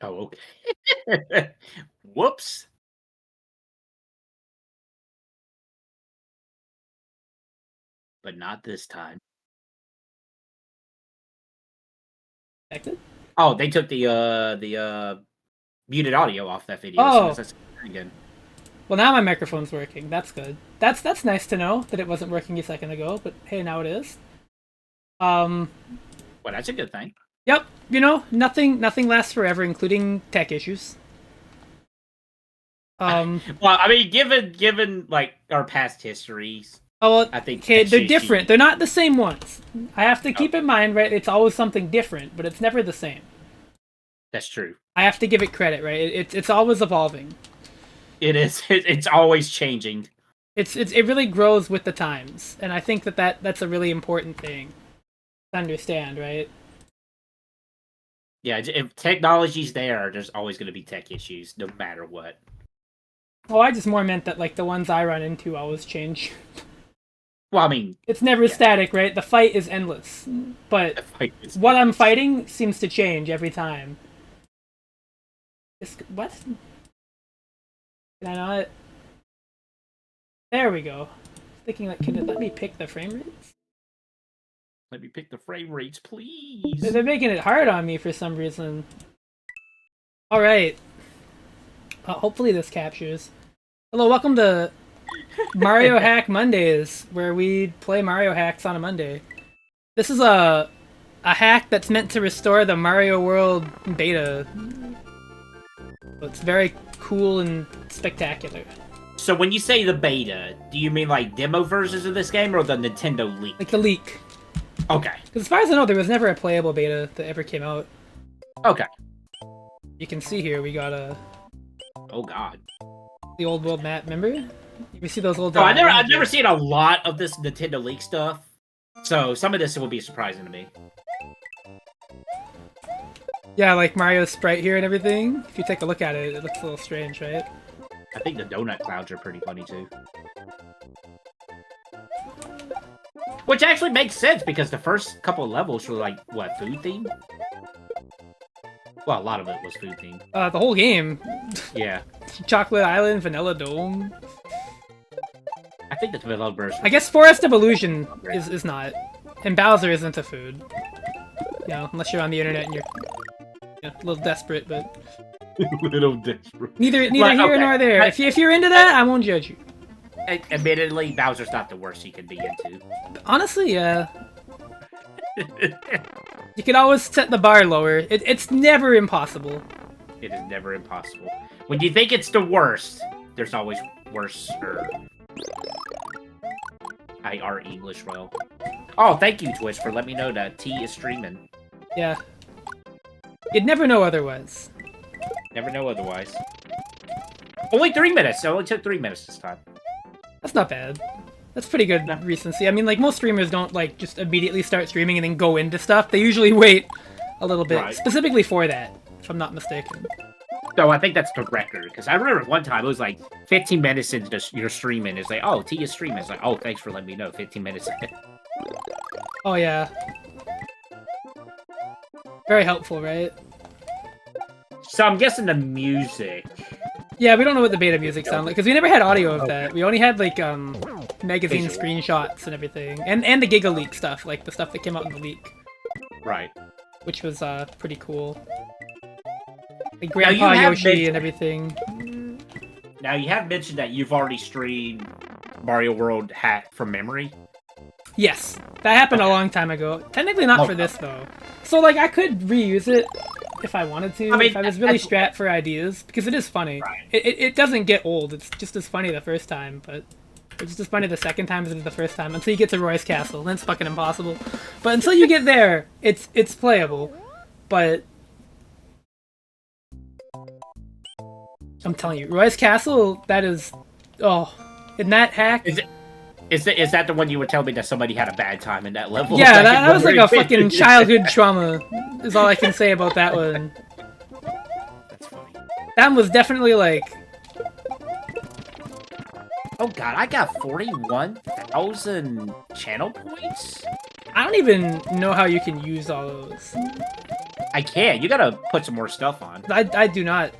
Oh, okay. Whoops. But not this time. Connected? Oh, they took the muted audio off that video as soon as Oh, I said it again. well now my microphone's working. That's good. That's nice to know that it wasn't working a second ago, but hey, now it is. Um, Well, that's a good thing. yep. You know, nothing lasts forever, including tech issues. Um, Well, I mean, given like our past histories, oh, well, I think okay, they're actually different. They're not the same ones. I have to keep okay, in mind, right? It's always something different, but it's never the same. that's true. I have to give it credit, right? It's always evolving. It is. It's always changing. It really grows with the times, and I think that's a really important thing to understand, right? Yeah, if technology's there, there's always going to be tech issues, no matter what. Well, I just more meant that like the ones I run into always change. Well, I mean, It's never yeah, static, right? The fight is endless, but the fight is what I'm fighting seems to change every time. What? Can I not? There we go. Thinking like, can it let me pick the frame rates? Let me pick the frame rates, please. They're making it hard on me for some reason. All right. Hopefully this captures. Hello, welcome to Mario Hack Mondays, where we play Mario hacks on a Monday. This is a hack that's meant to restore the Mario World beta. It's very cool and spectacular. So when you say the beta, do you mean like demo versions of this game or the Nintendo leak? Like the leak. Okay. Because as far as I know, there was never a playable beta that ever came out. Okay. You can see here we got Oh God. the old world map. Remember? You see those old. Oh, I've never seen a lot of this Nintendo leak stuff, so some of this will be surprising to me. Yeah, like Mario's sprite here and everything. If you take a look at it, it looks a little strange, right? I think the donut clouds are pretty funny too. Which actually makes sense because the first couple of levels were like, what, food themed? Well, a lot of it was food themed. The whole game. Yeah. Chocolate Island, Vanilla Dome. I think the developers... I guess Forest Evolution is not. And Bowser isn't a food. You know, unless you're on the internet and you're a little desperate, but... little desperate. Neither here nor there. If you're into that, I won't judge you. Admittedly, Bowser's not the worst you can be into. Honestly, yeah. You can always set the bar lower. It's never impossible. It is never impossible. When you think it's the worst, there's always worse. I are English well. Oh, thank you, Twitch, for letting me know that T is streaming. Yeah. You'd never know otherwise. Never know otherwise. Only 3 minutes. It only took 3 minutes this time. That's not bad. That's pretty good recency. I mean, like, most streamers don't, like, just immediately start streaming and then go into stuff. They usually wait a little bit, right, specifically for that, if I'm not mistaken. So I think that's the record, because I remember one time it was like 15 minutes into your streaming. It's like, oh, T is streaming. It's like, oh, thanks for letting me know. 15 minutes in. Oh, yeah. Very helpful, right? So I'm guessing the music. Yeah, we don't know what the beta music sounded like, because we never had audio of that. We only had, like, magazine Visual. screenshots and everything. And the Giga Leak stuff, like, the stuff that came out in the leak. Right. Which was, pretty cool. Like, Grandpa Yoshi and everything. Now, you have mentioned that you've already streamed Mario World Hack from memory. Yes, that happened a long time ago. Technically not for this, though. So, like, I could reuse it if I wanted to, if I was really strapped for ideas, because it is funny. Right. It doesn't get old. It's just as funny the first time, but it's just as funny the second time as it is the first time, until you get to Roy's Castle. Then it's fucking impossible. But until you get there, it's playable. But I'm telling you, Roy's Castle, that is... Oh, in that hack... Is that the one you would tell me that somebody had a bad time in that level? Yeah, that was like a fucking childhood trauma, is all I can say about that one. That's funny. That was definitely like... Oh god, I got 41,000 channel points? I don't even know how you can use all those. I can't. You gotta put some more stuff on. I do not.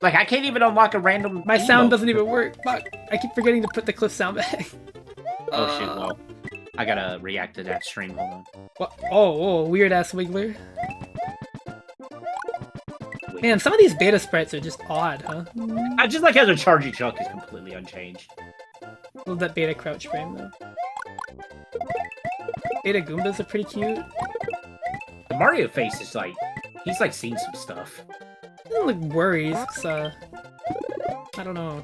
Like, I can't even unlock a random. My sound doesn't even work. Fuck. I keep forgetting to put the cliff sound back. Oh shit! Well, I gotta react to that stream. Hold on. What? Oh, weird ass wiggler. Man, some of these beta sprites are just odd, huh? I just like how the charging chuck is completely unchanged. Love that beta crouch frame though. Beta Goombas are pretty cute. The Mario face is like, he's like seen some stuff. He doesn't look worried, cause, I don't know.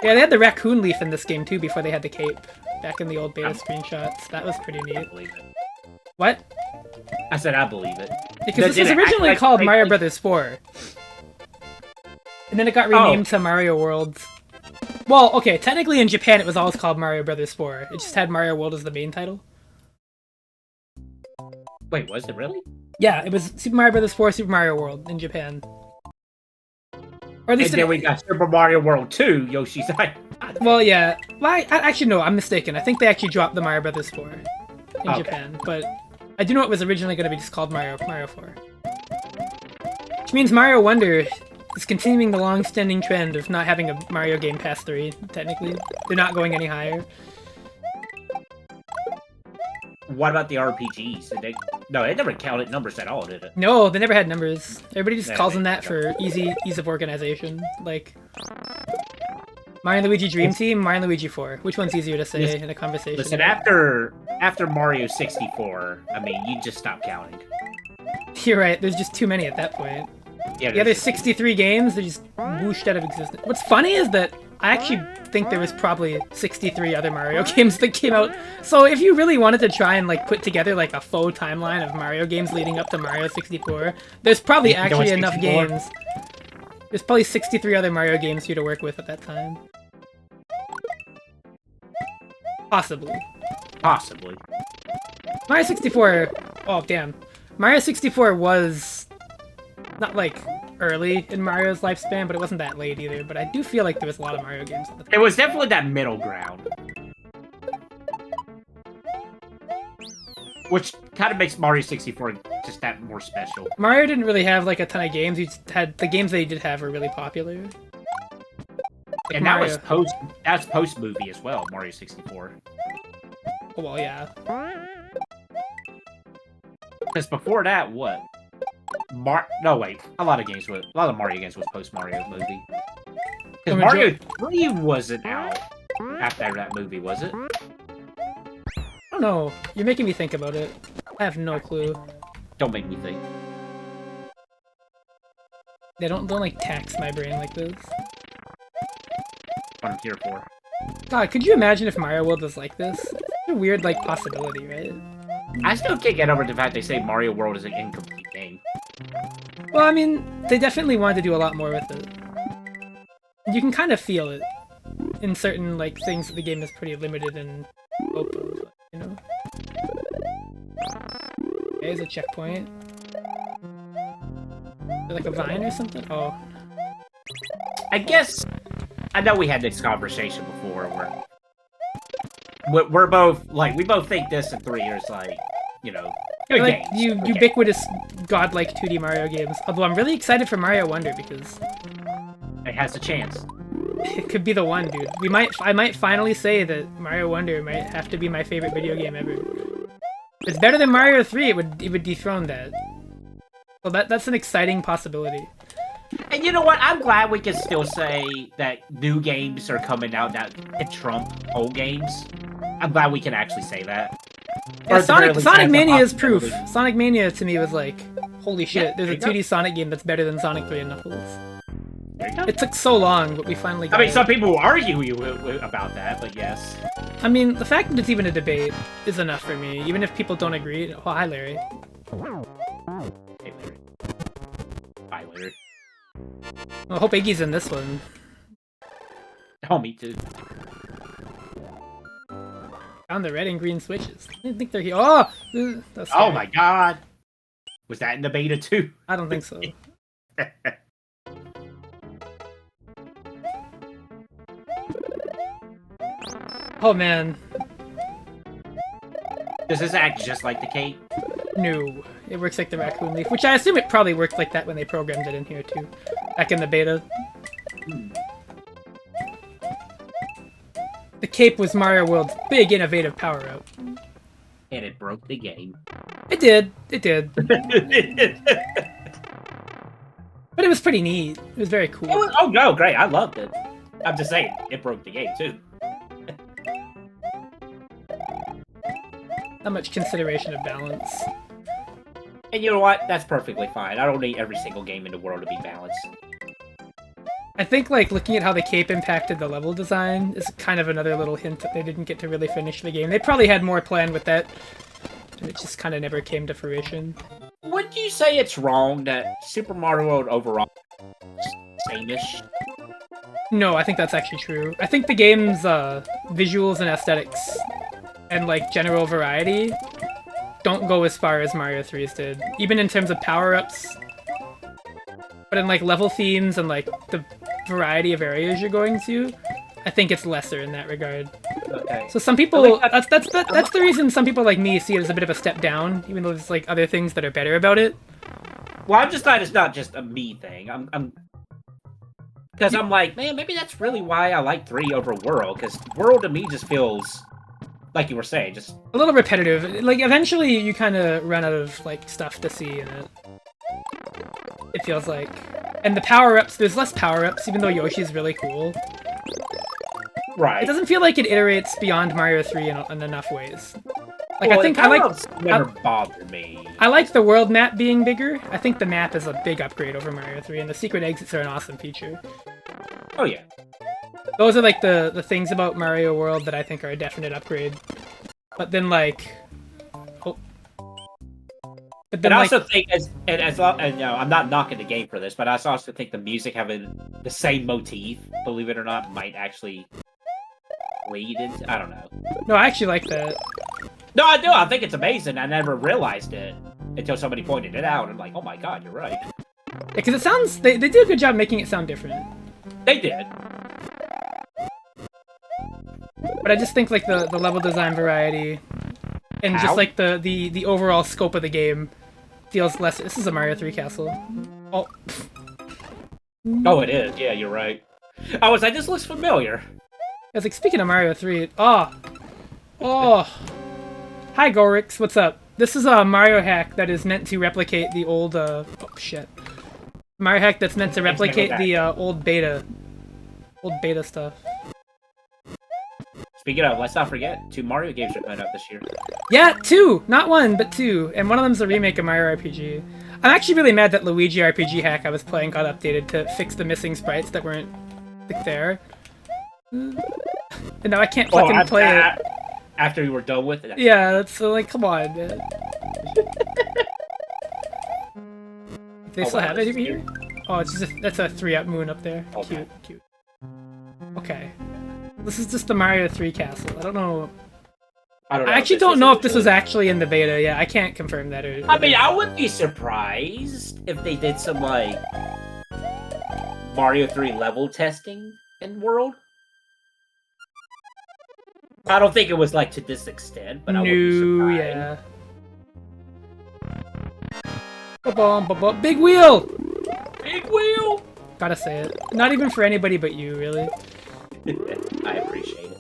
Yeah, they had the raccoon leaf in this game too before they had the cape. Back in the old beta screenshots. That was pretty neat. I believe it. What? I said I believe it. Because this was originally called Mario Brothers 4. And then it got renamed to Mario World. Well, okay, technically in Japan it was always called Mario Brothers 4. It just had Mario World as the main title. Wait, was it really? Yeah, it was Super Mario Brothers 4, Super Mario World in Japan. Or at least and then we got Super Mario World 2, Yoshi's Island. Well, yeah. Well, I actually, no, I'm mistaken. I think they actually dropped the Mario Brothers 4 in Japan, but I do know it was originally going to be just called Mario 4. Which means Mario Wonder is continuing the long-standing trend of not having a Mario game past 3, technically. They're not going any higher. What about the RPGs? Did they... No, it never counted numbers at all, did it? No, they never had numbers. Everybody just calls them that for ease of organization. Like, Mario and Luigi Dream Team, Mario and Luigi 4. Which one's easier to say in a conversation? Listen, after Mario 64, I mean, you just stop counting. You're right, there's just too many at that point. Yeah, there's 63 games, they're just whooshed out of existence. What's funny is that I actually think there was probably 63 other Mario games that came out. So if you really wanted to try and like put together like a faux timeline of Mario games leading up to Mario 64, there's probably actually enough games. There's probably 63 other Mario games for you to work with at that time. Possibly. Possibly. Mario 64... Oh, damn. Mario 64 was not, like, early in Mario's lifespan, but it wasn't that late either. But I do feel like there was a lot of Mario games at the time. It was definitely that middle ground. Which kind of makes Mario 64 just that more special. Mario didn't really have, like, a ton of games. He just had... The games they did have were really popular. Like and Mario. That's post-movie as well, Mario 64. Oh, well, yeah. Because before that, what? No, wait. A lot of Mario games was post-Mario movie. Because Mario 3 wasn't out after that movie, was it? I don't know. You're making me think about it. I have no clue. Don't make me think. They don't like tax my brain like this. What I'm here for. God, could you imagine if Mario World was like this? It's a weird, like, possibility, right? I still can't get over the fact they say Mario World is an incomplete name. Well, I mean, they definitely wanted to do a lot more with it. You can kind of feel it in certain, like, things that the game is pretty limited in scope of, you know? There's a checkpoint. Is there, like, a vine or something? Oh. I guess... I know we had this conversation before where we're both, like, we both think this in 3 years, like, you know, good like, games. Ubiquitous, godlike 2D Mario games. Although I'm really excited for Mario Wonder because... It has a chance. It could be the one, dude. I might finally say that Mario Wonder might have to be my favorite video game ever. If it's better than Mario 3, it would dethrone that. So that's an exciting possibility. And you know what? I'm glad we can still say that new games are coming out that can trump old games. I'm glad we can actually say that. Yeah, Sonic Mania is proof. Sonic Mania to me was like, holy shit, Yeah, there's a 2D Sonic game that's better than Sonic 3 and Knuckles. There you go. It took so long, but we finally got it. Some people will argue about that, but yes. I mean, the fact that it's even a debate is enough for me, even if people don't agree. Oh, hi, Larry. Hey, Larry. Bye, Larry. I hope Iggy's in this one. Oh, me too. Found the red and green switches. I didn't think they're here. Oh! That's Oh my god! Was that in the beta too? I don't think so. Oh man, Does this act just like the cape? no. It works like the raccoon leaf, which I assume it probably worked like that when they programmed it in here too. Back in the beta. The cape was Mario World's big innovative power-up. And it broke the game. It did. It did. But it was pretty neat. It was very cool. Oh no, great. I loved it. I'm just saying, it broke the game too. Not much consideration of balance. And you know what? That's perfectly fine. I don't need every single game in the world to be balanced. I think, like, looking at how the cape impacted the level design is kind of another little hint that they didn't get to really finish the game. They probably had more planned with that, and it just kind of never came to fruition. Would you say it's wrong that Super Mario World overall is same-ish? No, I think that's actually true. I think the game's visuals and aesthetics and, like, general variety don't go as far as Mario 3's did. Even in terms of power-ups. But in, like, level themes and, like, the variety of areas you're going to, I think it's lesser in that regard. Okay. So some people, that's the reason some people like me see it as a bit of a step down, even though there's, like, other things that are better about it. Well, I'm just glad it's not just a me thing. Because I'm like, man, maybe that's really why I like 3 over World, because World to me just feels, like you were saying, just... A little repetitive. Like, eventually you kind of run out of, like, stuff to see in it. It feels like. And the power-ups, there's less power-ups, even though Yoshi's really cool. Right. It doesn't feel like it iterates beyond Mario 3 in enough ways. Like, well, I think I never bothered me. I like the world map being bigger. I think the map is a big upgrade over Mario 3, and the secret exits are an awesome feature. Oh, yeah. Those are, like, the things about Mario World that I think are a definite upgrade. But then, like... Oh. But then, And I like, also think, and you know, I'm not knocking the game for this, but I also think the music having the same motif, believe it or not, might actually lead into... I don't know. no, I actually like that. No, I do. I think it's amazing. I never realized it until somebody pointed it out. I'm like, oh my god, you're right. Yeah, because it sounds... They do a good job making it sound different. They did. But I just think, like, the level design variety and just, like, the overall scope of the game feels less... This is a Mario 3 castle. Oh. Oh, it is. Yeah, you're right. I was like, this looks familiar. I was like, speaking of Mario 3... Oh. Oh. Hi, Gorix. What's up? This is a Mario hack that is meant to replicate the old, Oh, shit. Mario hack that's meant to replicate the, old beta stuff. Speaking of, let's not forget, 2 Mario games are coming out this year. Yeah, 2! Not 1, but 2. And one of them's a remake of Mario RPG. I'm actually really mad that Luigi RPG hack I was playing got updated to fix the missing sprites that weren't there. And now I can't fucking play it. After we were done with it? Yeah, that's like, come on, man. They still have it over here? Oh, it's just that's a 3-up moon up there. Okay. Cute. Okay. This is just the Mario 3 castle. I don't know. I actually don't know if this was actually in the beta. Yeah, I can't confirm that. I mean, I wouldn't be surprised if they did some, like, Mario 3 level testing in World. I don't think it was, like, to this extent, but I wouldn't be surprised. Yeah. Big wheel! Big wheel! Gotta say it. Not even for anybody but you, really. I appreciate it.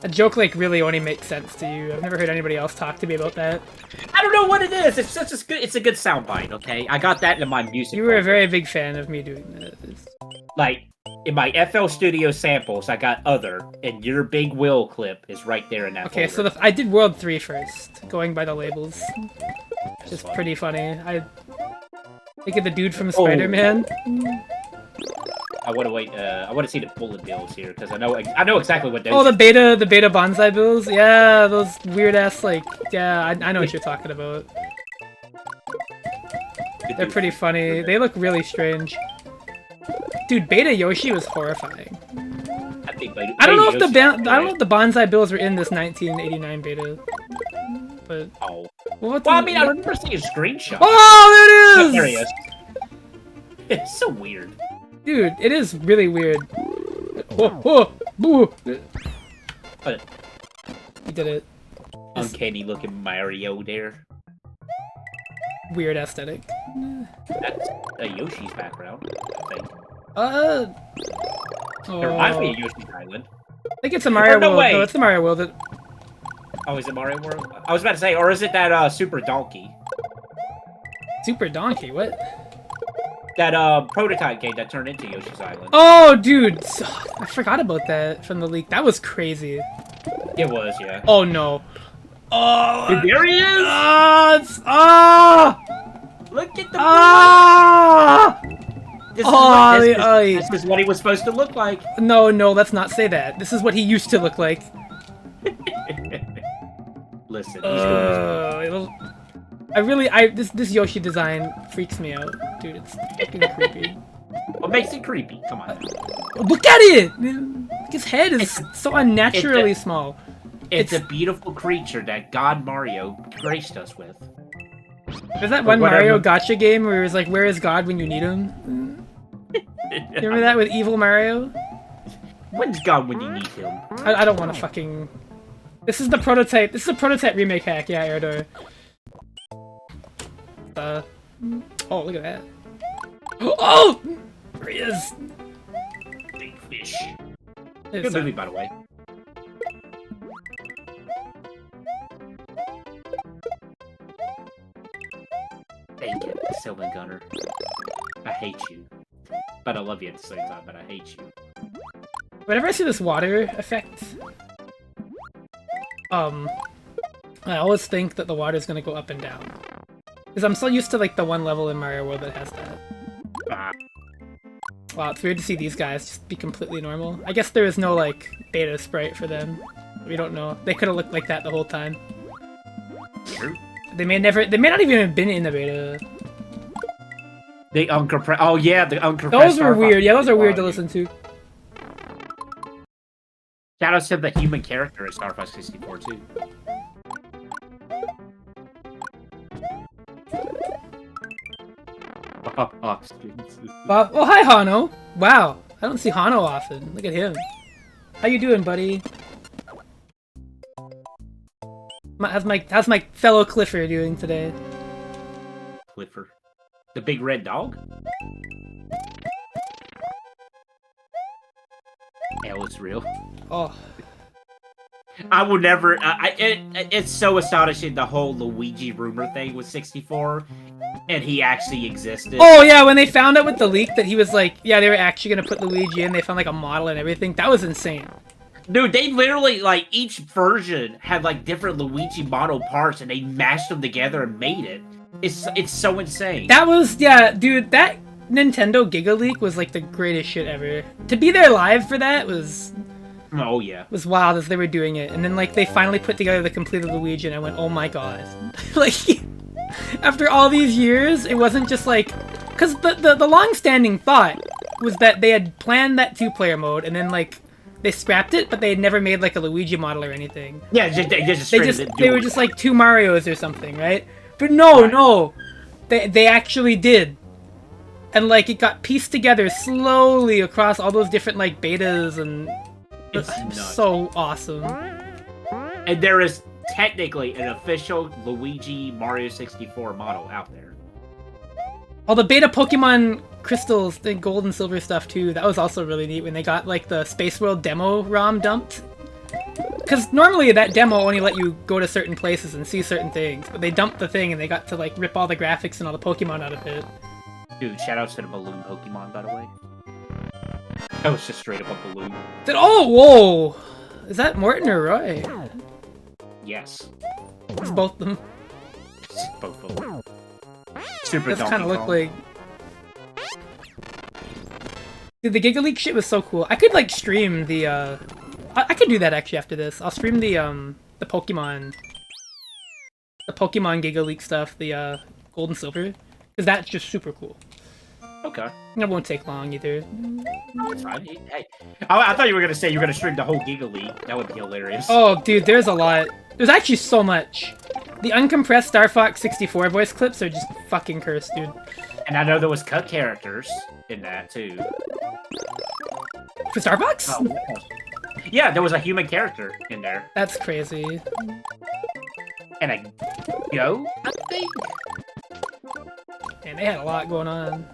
A joke, like, really only makes sense to you. I've never heard anybody else talk to me about that. I don't know what it is. It's such a good. It's a good soundbite. Okay, I got that in my music. You were a very big fan of me doing that. Like in my FL Studio samples, I got other, and your big wheel clip is right there in that. Okay, folder. so I did World 3 first, going by the labels. Just pretty funny. I think of the dude from Spider-Man. I want to wait. I want to see the bullet bills here because I know exactly what those. Oh, the beta bonsai bills. Yeah, those weird ass like. Yeah, I know what you're talking about. They're pretty funny. They look really strange. Dude, Beta Yoshi was horrifying. I don't know if the bonsai bills were in this 1989 beta, but. Oh. Well, I mean, I remember seeing a screenshot. Oh, there it is! There he is. It's so weird. Dude, it is really weird. Oh, boo! But You did it. uncanny looking Mario there. Weird aesthetic. That's Yoshi's background, I think. It It reminds me of Yoshi's Island. I think it's a Mario no World. way. No, it's the Mario World. Oh, is it Mario World? I was about to say, or is it that Super Donkey? Super Donkey, what? That prototype game that turned into Yoshi's Island. Oh, dude! I forgot about that from the leak. That was crazy. It was, yeah. Oh, no. Oh! Dude, there he is! Look at the This is what he was supposed to look like. No, let's not say that. This is what he used to look like. Listen, he's doing this Yoshi design freaks me out, dude. It's fucking creepy. What makes it creepy? Come on. Look at it! Look, his head is so unnaturally small. It's a beautiful creature that God Mario graced us with. There's that one Mario Gacha game where it's like, where is God when you need him? You remember that with Evil Mario? When's God when you need him? I don't want to fucking... This is the prototype. This is a prototype remake hack, yeah, Erdor. Oh, look at that. Oh! There he is! Big fish. It's Good movie, by the way. Thank you, Sylvan Gunner. I hate you. But I love you at the same time, but I hate you. Whenever I see this water effect, I always think that the water's gonna go up and down. Because I'm so used to, like, the one level in Mario World that has that. Wow, it's weird to see these guys just be completely normal. I guess there is no, like, beta sprite for them. We don't know. They could have looked like that the whole time. True. They may not even have been in the beta. The uncompressed. Oh yeah, the uncompressed. Those were weird. Yeah, those are weird to listen to. Shoutouts to the human character in Star Fox 64 too. Oh, hi Hano. Wow, I don't see Hano often. Look at him. How you doing, buddy? How's my fellow Clifford doing today? Clifford. The big red dog? Hell, it's real. Oh. I would never... it's so astonishing, the whole Luigi rumor thing with 64, and he actually existed. Oh, yeah, when they found out with the leak that he was like... Yeah, they were actually going to put Luigi in, they found like a model and everything. That was insane. Dude, they literally, like, each version had, like, different Luigi model parts, and they mashed them together and made it. It's so insane. That was... Yeah, dude, that Nintendo Giga Leak was, like, the greatest shit ever. To be there live for that was... Oh, yeah. Was wild as they were doing it. And then, like, they finally put together the completed Luigi, and I went, oh my god. Like, after all these years, it wasn't just, like... Because the long-standing thought was that they had planned that two-player mode, and then, like... They scrapped it, but they had never made, like, a Luigi model or anything. Yeah, they were just, like, two Marios or something, right? But no, no! They actually did. And, like, it got pieced together slowly across all those different, like, betas, and... It's nuts. So awesome. And there is technically an official Luigi Mario 64 model out there. Oh, the beta Pokemon crystals, the gold and silver stuff too, that was also really neat when they got like the Space World demo ROM dumped. Because normally that demo only let you go to certain places and see certain things, but they dumped the thing and they got to like rip all the graphics and all the Pokemon out of it. Dude, shoutouts to the balloon Pokemon, by the way. That was just straight up a balloon. Oh, whoa! Is that Morton or Roy? Yes. It's both of them. It's both of them. Super That's kind of look like... Dude, the Giga Leak shit was so cool. I could, like, stream the, I could do that, actually, after this. I'll stream the Pokemon... The Pokemon Giga Leak stuff, the, Gold and Silver. Because that's just super cool. Okay. It won't take long, either. That's fine. Hey, I thought you were going to say you were going to stream the whole Giga Leak. That would be hilarious. Oh, dude, there's a lot. There's actually so much. The uncompressed Star Fox 64 voice clips are just fucking cursed, dude. And I know there was cut characters in that, too. For Star Fox? Oh, Yeah, there was a human character in there. That's crazy. And a goat, I think? And they had a lot going on.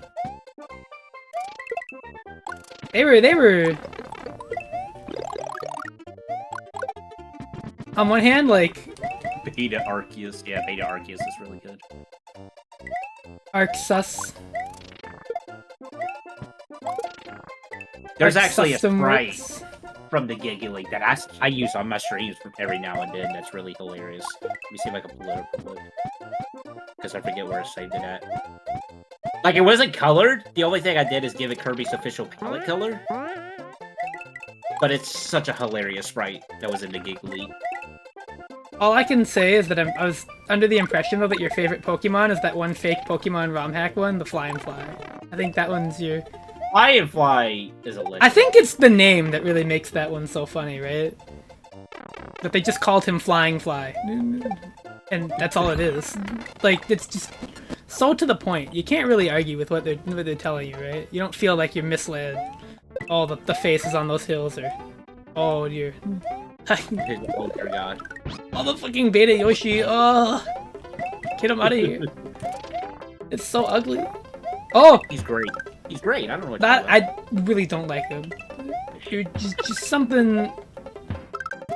They were... On one hand, like... Beta Arceus. Yeah, Beta Arceus is really good. Arceus. There's actually a System sprite works. from the Giggly that I use on my streams every now and then. That's really hilarious. Let me see if I can pull it up real quick. Because I forget where I saved it at. Like, it wasn't colored. The only thing I did is give it Kirby's official palette color. But it's such a hilarious sprite that was in the Giggly. All I can say is that I was under the impression, though, that your favorite Pokemon is that one fake Pokemon ROM hack one, the Fly and Fly. I think that one's your... Fly and Fly is a legend. I think it's the name that really makes that one so funny, right? That they just called him Flying Fly. And that's all it is. Like, it's just so to the point. You can't really argue with what they're telling you, right? You don't feel like you're misled. Oh, the faces on those hills are... Oh, dear. Oh, dear God. Oh, the fucking Beta Yoshi. Oh, get him out of here. It's so ugly. Oh! He's great. He's great. I don't know what that I really don't like him. You're just something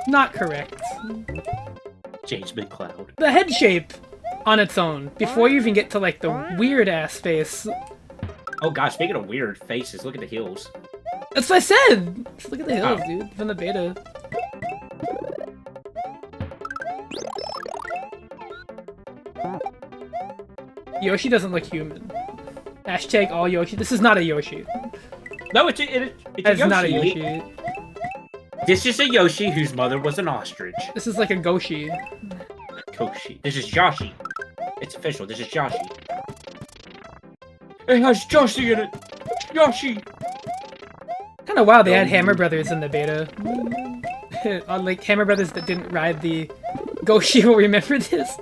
not correct. James McCloud. The head shape on its own, before you even get to like the weird ass face. Oh gosh, speaking of weird faces, look at the heels. That's what I said! Just look at the hills, dude, from the beta. Yoshi doesn't look human. Hashtag all Yoshi. This is not a Yoshi. No, it's a Yoshi. It's not a Yoshi. This is a Yoshi whose mother was an ostrich. This is like a Goshi. Koshi. This is Joshi. It's official. This is Joshi. It has Joshi in it. Yoshi. Kind of wild they had Hammer Brothers in the beta. Like Hammer Brothers that didn't ride the Goshi will remember this.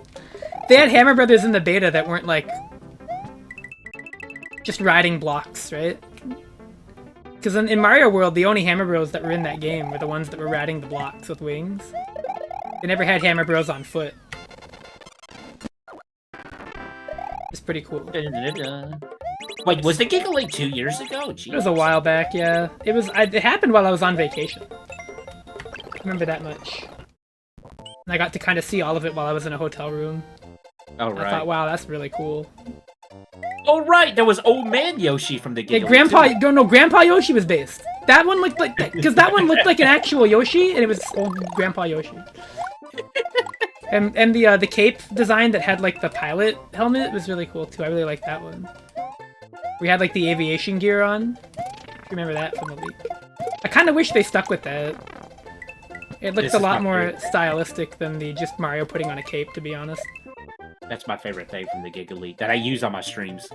They had Hammer Brothers in the beta that weren't like just riding blocks, right? Because in Mario World, the only Hammer Bros that were in that game were the ones that were riding the blocks with wings. They never had Hammer Bros on foot. It's pretty cool. Wait, was the Giggly 2 years ago? Jeez. It was a while back, yeah. It happened while I was on vacation. I remember that much. And I got to kind of see all of it while I was in a hotel room. Oh, right. I thought, wow, that's really cool. Oh, right! There was Old Man Yoshi from the Giggly. Yeah, Grandpa Yoshi was based. That one looked like... Because that one looked like an actual Yoshi, and it was old Grandpa Yoshi. and the cape design that had, like, the pilot helmet was really cool, too. I really liked that one. We had, like, the aviation gear on. Remember that from the leak. I kind of wish they stuck with that. It looked a lot more stylistic than the just Mario putting on a cape, to be honest. That's my favorite thing from the Giggly that I use on my streams.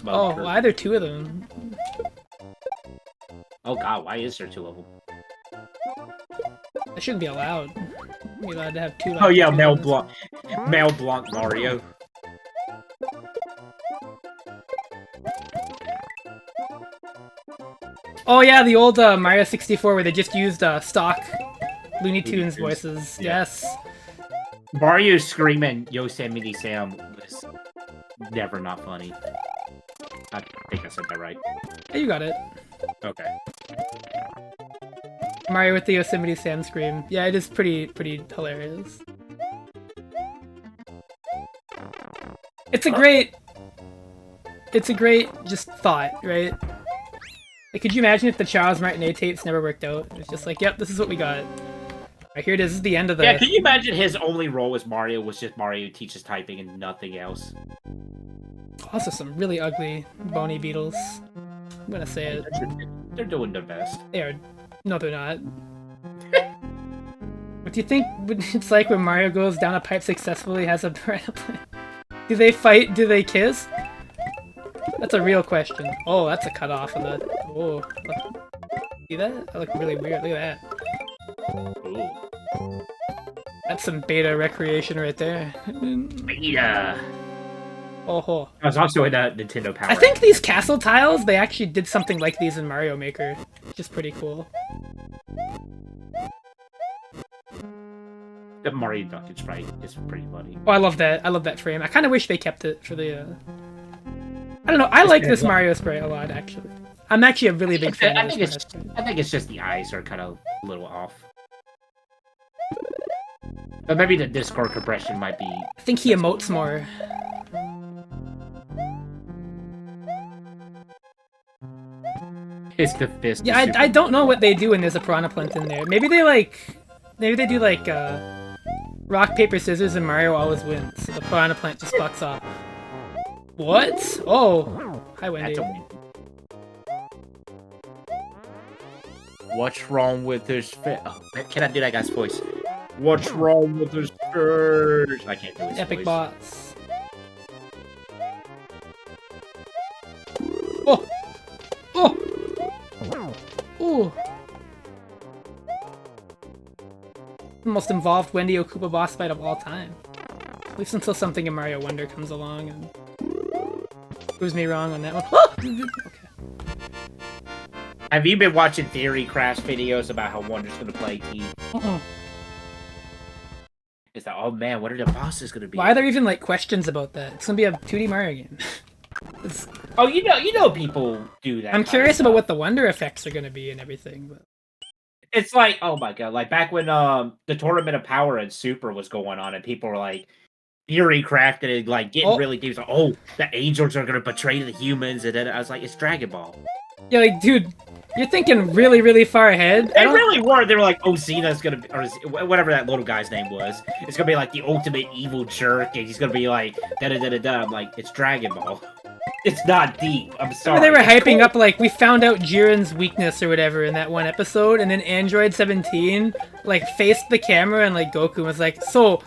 Oh, why are there two of them? Oh god, why is there two of them? That shouldn't be allowed. You're allowed to have two. Oh yeah, Mel Blanc Mario. Oh yeah, the old Mario 64 where they just used stock Looney Tunes voices. Yeah. Yes. Mario screaming Yosemite Sam was never not funny. I think I said that right. Yeah, you got it. Okay. Mario with the Yosemite Sam scream. Yeah, it is pretty hilarious. It's a great just thought, right? Like, could you imagine if the Charles Martinet tapes never worked out? It's just like, yep, this is what we got. Right, here it is. This is the end of the... Yeah, can you imagine his only role as Mario was just Mario teaches typing and nothing else? Also, some really ugly, bony beetles. I'm gonna say it. They're doing their best. They are. No, they're not. What do you think it's like when Mario goes down a pipe successfully, has a piranha plant? Do they fight? Do they kiss? That's a real question. Oh, that's a cutoff of the... Oh. See that? That looked really weird. Look at that. Ooh. That's some beta recreation right there. Beta. Oh. I was also in a Nintendo Power. I think these castle tiles, they actually did something like these in Mario Maker, which is pretty cool. The Mario Duncan sprite is pretty funny. Oh, I love that. I love that frame. I kind of wish they kept it for the. I don't know. I like this Mario sprite a lot, actually. I'm actually a really big fan of this sprite. I think it's just the eyes are kind of a little off. But maybe the Discord compression might be... I think he emotes more. It's the fist. Yeah, I don't know what they do when there's a piranha plant in there. Maybe they do like rock, paper, scissors, and Mario always wins. So the piranha plant just fucks off. What? Oh, hi Wendy. That's a win. What's wrong with his face? Oh, can I do that guy's voice? What's wrong with his face? I can't do his Epic voice. bots. Oh! Oh! Ooh! The most involved Wendy Okupa boss fight of all time. At least until something in Mario Wonder comes along and proves me wrong on that one. Oh! Okay. Have you been watching Theory Crash videos about how Wonder's gonna play T? Is that, oh man, what are the bosses gonna be? Why are there even like questions about that? It's gonna be a 2D Mario game. Oh, you know people do that. I'm curious about what the Wonder effects are gonna be and everything, but it's like, oh my god, like back when the Tournament of Power and Super was going on and people were like Theory crafted it, like getting really deep. Like, oh, the angels are gonna betray the humans, and then I was like, it's Dragon Ball. Yeah, like, dude, you're thinking really, really far ahead. They really were. They were like, oh, Xena's gonna be, or whatever that little guy's name was. It's gonna be like the ultimate evil jerk, and he's gonna be like, da-da-da-da-da. I'm like, it's Dragon Ball. It's not deep. I'm sorry. They were hyping up, like, we found out Jiren's weakness or whatever in that one episode, and then Android 17, like, faced the camera and, like, Goku was like, so,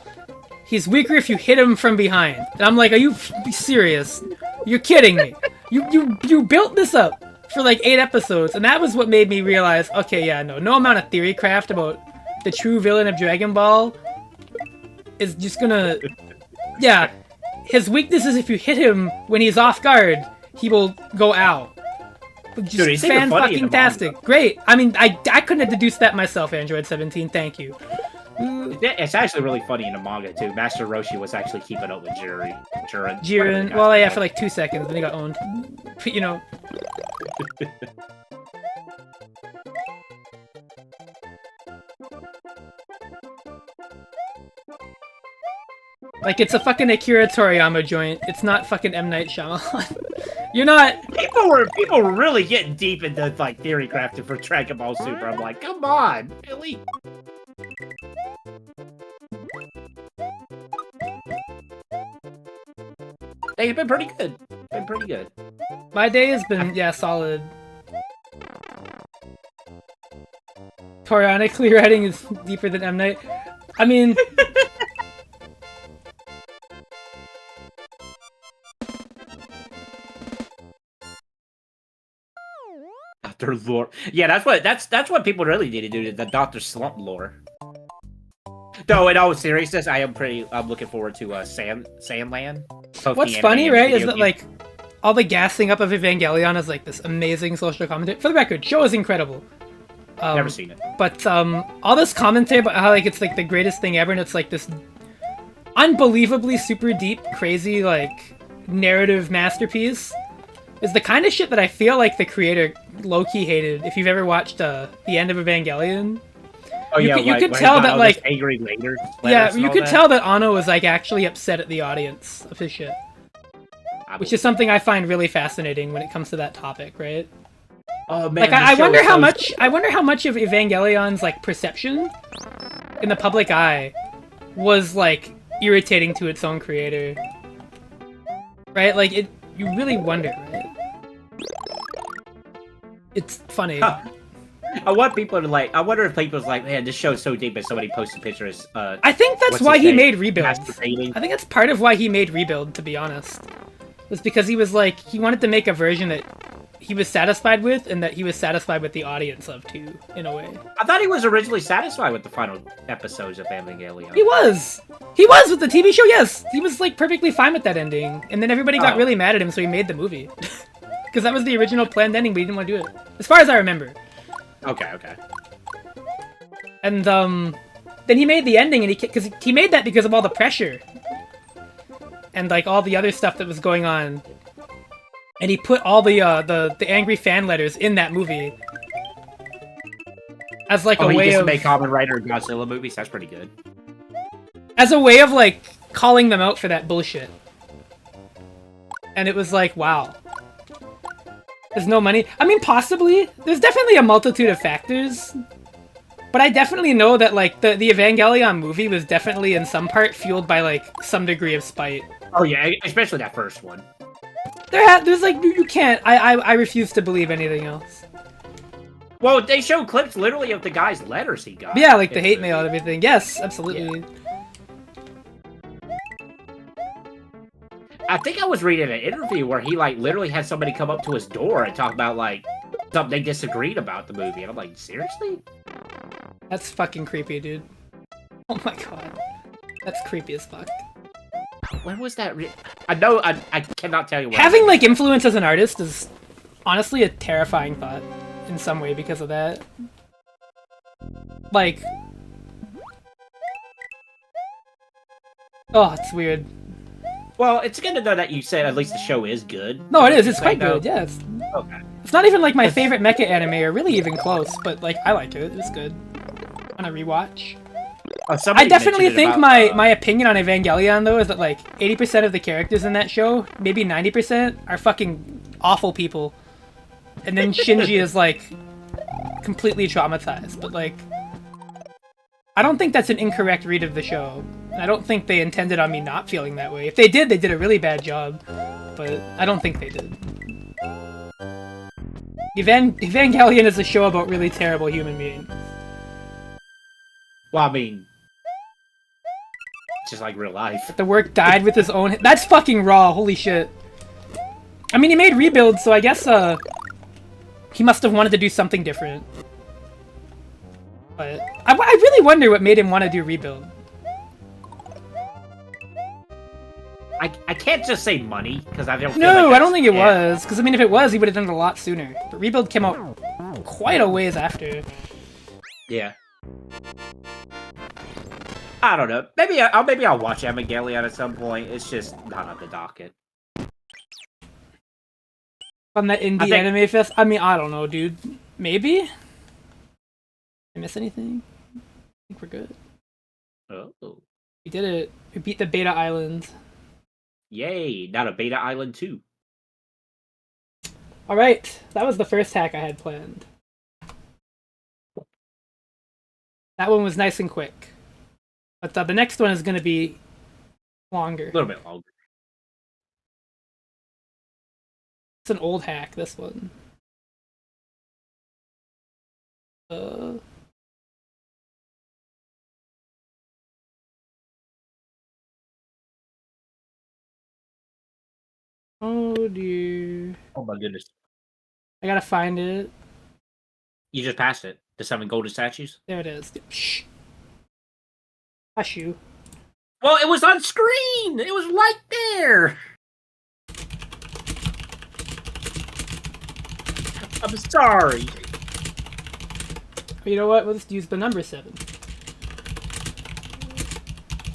he's weaker if you hit him from behind. And I'm like, are you serious? You're kidding me. You built this up for, like, 8 episodes, and that was what made me realize, okay, yeah, no amount of theory craft about the true villain of Dragon Ball is just gonna... Yeah. His weakness is if you hit him when he's off guard, he will go out. Just fan-fucking-tastic. Great. I mean, I couldn't have deduced that myself, Android 17. Thank you. It's actually really funny in the manga, too. Master Roshi was actually keeping up with Jiren. Well, yeah, for like 2 seconds, then he got owned. But, you know... Like, it's a fucking Akira Toriyama joint. It's not fucking M. Night Shyamalan. You're not... People were really getting deep into, like, theory crafting for Dragon Ball Super. I'm like, come on, really? They've been pretty good. My day has been, yeah, solid. Torianically writing is deeper than M. Night. I mean... Dr. Lore. Yeah, that's what people really need to do, the Dr. Slump lore. Though, in all seriousness, I'm looking forward to Sandland. What's funny, right, is that, like, all the gassing up of Evangelion is, like, this amazing social commentary. For the record, show is incredible. Never seen it. But, all this commentary about how, like, it's, like, the greatest thing ever, and it's, like, this unbelievably super deep, crazy, like, narrative masterpiece is the kind of shit that I feel like the creator low-key hated. If you've ever watched the end of Evangelion, oh yeah, you could tell that like angry later. Yeah, you could tell that Anno was like actually upset at the audience of his shit, which is something I find really fascinating when it comes to that topic, right? Oh man, like I wonder how much of Evangelion's like perception in the public eye was like irritating to its own creator, right? Like you really wonder, right? It's funny. Huh. I want people to like. I wonder if people's like, man, this show's so deep, and somebody posted pictures. I think that's why he made Rebuild. I think that's part of why he made Rebuild. To be honest, was because he was like he wanted to make a version that he was satisfied with, and that he was satisfied with the audience of too, in a way. I thought he was originally satisfied with the final episodes of Evangelion. He was! He was with the TV show, yes! He was, like, perfectly fine with that ending. And then everybody got really mad at him, so he made the movie. Because that was the original planned ending, but he didn't want to do it. As far as I remember. Okay, okay. And, then he made the ending, and because he made that because of all the pressure. And, like, all the other stuff that was going on. And he put all the angry fan letters in that movie. As, like, a way he gets of... to make Kamen Rider and Godzilla movies? That's pretty good. As a way of, like, calling them out for that bullshit. And it was like, wow. There's no money. I mean, possibly. There's definitely a multitude of factors. But I definitely know that, like, the Evangelion movie was definitely, in some part, fueled by, like, some degree of spite. Oh, yeah, especially that first one. There's like, you can't. I refuse to believe anything else. Well, they show clips literally of the guy's letters he got. Yeah, like the hate mail and everything. Yes, absolutely. Yeah. I think I was reading an interview where he, like, literally had somebody come up to his door and talk about, like, something they disagreed about the movie. And I'm like, seriously? That's fucking creepy, dude. Oh my god. That's creepy as fuck. When was that? I know, I cannot tell you what. Having, like, influence as an artist is honestly a terrifying thought in some way because of that. Like... Oh, it's weird. Well, it's good to know that you said at least the show is good. No, it is. It's quite good, yeah. Okay. It's not even, like, my favorite mecha anime, or really even close, but, like, I liked it. It was good. On a rewatch. I definitely think my opinion on Evangelion, though, is that, like, 80% of the characters in that show, maybe 90%, are fucking awful people. And then Shinji is, like, completely traumatized. But, like, I don't think that's an incorrect read of the show. I don't think they intended on me not feeling that way. If they did, they did a really bad job. But I don't think they did. Evangelion is a show about really terrible human beings. Well, I mean... just like real life. The work died with his own... That's fucking raw, holy shit. I mean, he made Rebuild, so I guess, he must have wanted to do something different. But I really wonder what made him want to do Rebuild. I can't just say money, because I don't feel No, like I don't think it was. Because, I mean, if it was, he would have done it a lot sooner. But Rebuild came out quite a ways after. Yeah. I don't know. Maybe I'll watch Evangelion at some point. It's just not on the docket. On that indie anime fest? I mean, I don't know, dude. Maybe? Did I miss anything? I think we're good. Oh. We did it. We beat the Beta Island. Yay! Not a Beta Island 2. Alright, that was the first hack I had planned. That one was nice and quick. But the next one is going to be longer. A little bit longer. It's an old hack, this one. Oh dear. Oh my goodness. I gotta find it. You just passed it. The 7 golden statues? There it is. Shh. Hush you. Well, it was on screen! It was right there! I'm sorry. You know what? We'll just use the number 7.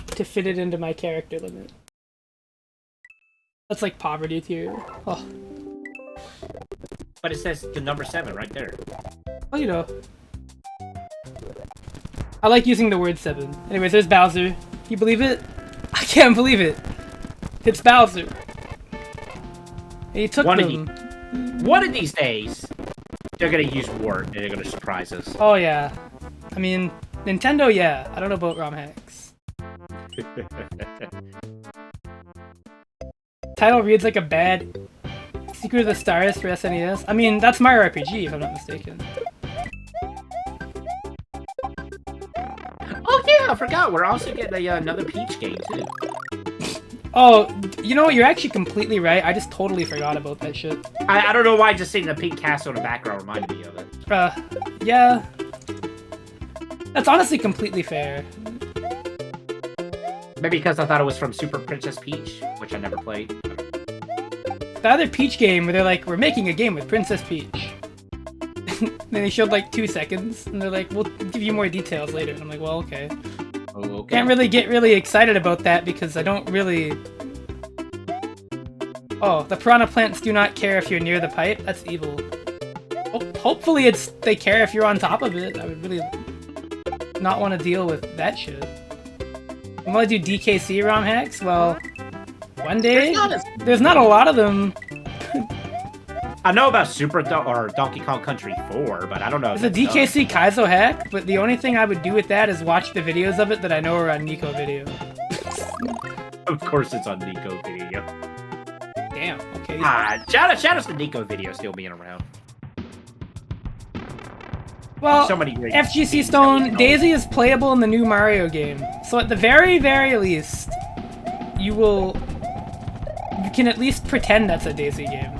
To fit it into my character limit. That's like poverty tier. Oh. But it says the number 7 right there. Well, you know. I like using the word 7. Anyways, there's Bowser. You believe it? I can't believe it. It's Bowser. And he took them. One of these days, they're gonna use Wart and they're gonna surprise us. Oh yeah. I mean, Nintendo, yeah. I don't know about ROM hacks. Title reads like a bad Secret of the Stars for SNES. I mean, that's Mario RPG, if I'm not mistaken. Oh yeah, I forgot. We're also getting another Peach game too. Oh, you know what? You're actually completely right. I just totally forgot about that shit. I don't know why just seeing the pink castle in the background reminded me of it. Yeah. That's honestly completely fair. Maybe because I thought it was from Super Princess Peach, which I never played. The other Peach game where they're like, we're making a game with Princess Peach. Then they showed like 2 seconds, and they're like, we'll give you more details later. And I'm like, well, okay. Oh, okay. Can't really get really excited about that because I don't really... Oh, the piranha plants do not care if you're near the pipe? That's evil. Hopefully they care if you're on top of it. I would really not want to deal with that shit. You want to do DKC ROM hacks? Well, one day? There's not a lot of them. I know about Donkey Kong Country 4, but I don't know. There's a DKC Kaizo hack, but the only thing I would do with that is watch the videos of it that I know are on Nico Video. Of course it's on Nico Video. Damn, okay. Shout out to Nico Video still being around. Well, so many great FGC Stone, Daisy is playable in the new Mario game. So at the very, very least, you can at least pretend that's a Daisy game.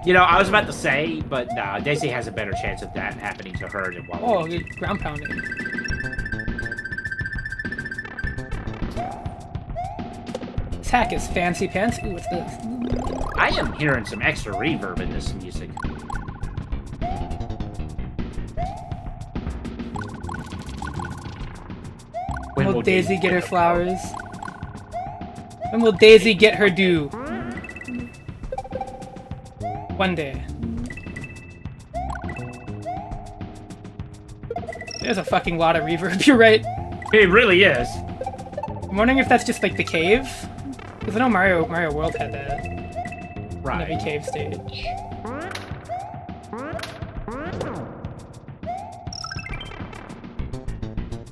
You know, I was about to say, but nah, Daisy has a better chance of that happening to her than Waluigi. Oh, good ground pounding. This hack is fancy pants. Ooh, what's this? I am hearing some extra reverb in this music. When will Daisy get her flowers? When will Daisy get her due? One day. There's a fucking lot of reverb, you're right. It really is. I'm wondering if that's just like the cave? Because I know Mario World had that. Right. In every cave stage.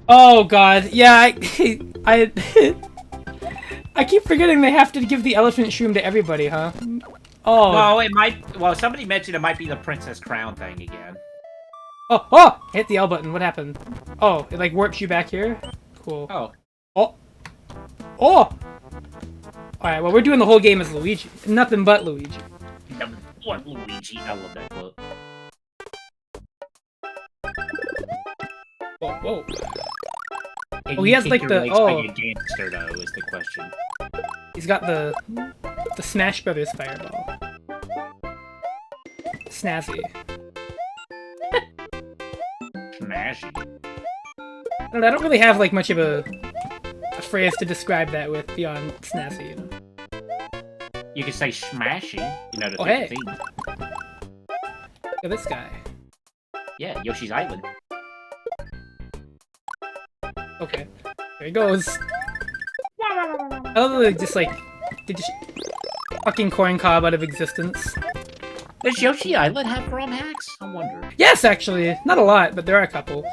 Oh god, yeah, I keep forgetting they have to give the elephant shroom to everybody, huh? Oh. No, it might. Well, somebody mentioned it might be the Princess Crown thing again. Oh! Hit the L button. What happened? Oh, it like warps you back here? Cool. Oh. Oh! Oh! Alright, well, we're doing the whole game as Luigi. Nothing but Luigi. What Luigi? I love that clip. Whoa, whoa. Can Oh, he has like the. Like a gangster, though, is the question. He's got the Smash Brothers fireball. Snazzy. Smashy. I don't really have like much of a phrase to describe that with beyond snazzy, you know. You could say smashy, you know, to Oh, fit hey. the theme. Look at this guy. Yeah, Yoshi's Island. Okay. There he goes. I love that they just fucking corn cob out of existence. Does Yoshi Island have ROM hacks? I wonder. Yes, actually. Not a lot, but there are a couple.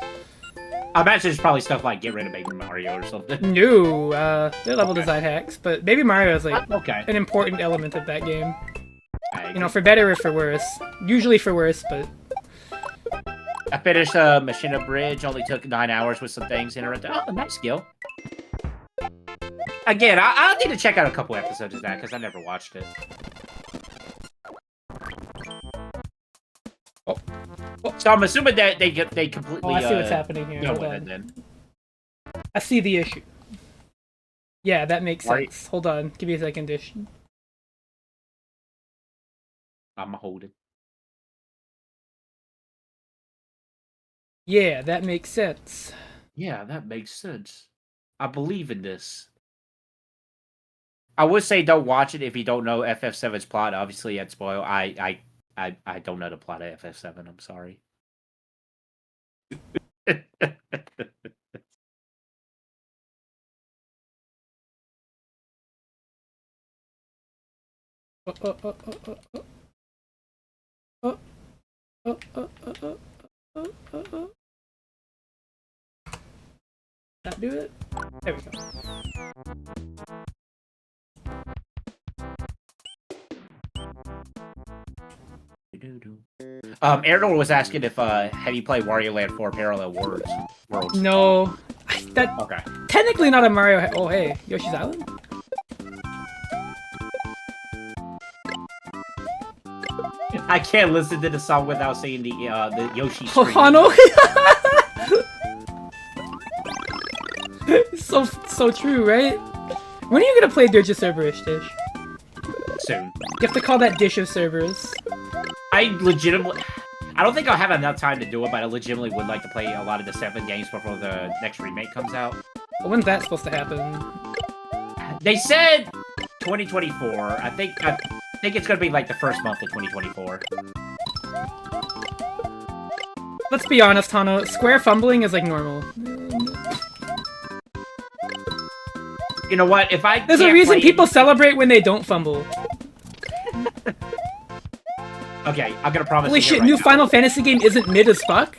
I imagine it's probably stuff like get rid of Baby Mario or something. No, they're level design hacks, but Baby Mario is like an important element of that game. You know, for better or for worse. Usually for worse, but... I finished Machina Bridge, only took 9 hours with some things interrupted. Oh, nice skill. Again, I'll need to check out a couple episodes of that, because I never watched it. Oh. So I'm assuming that they completely... Oh, I see what's happening here. Hold on. Then. I see the issue. Yeah, that makes sense. Hold on. Give me a second, Dish. I'm holding. Yeah, that makes sense. Yeah, that makes sense. I believe in this. I would say don't watch it if you don't know FF7's plot. Obviously, at spoil. I don't know the plot of FF7. I'm sorry. That do it? There we go. Arnold was asking if have you played Wario Land 4 Parallel Worlds? No. that Okay. technically not a Mario. Oh hey, Yoshi's Island. I can't listen to the song without saying the Yoshi Oh, scream. Hano. so true, right? When are you gonna play Dirge of Cerberus, Dish? Soon. You have to call that Dish of Cerberus. I don't think I'll have enough time to do it, but I legitimately would like to play a lot of the 7 games before the next remake comes out. When's that supposed to happen? They said 2024. I think it's gonna be like the first month of 2024. Let's be honest, Hano. Square fumbling is like normal. You know what? If I There's a reason people celebrate when they don't fumble. Okay, I'm gonna promise. Holy shit! Right New now. Final Fantasy game isn't mid as fuck.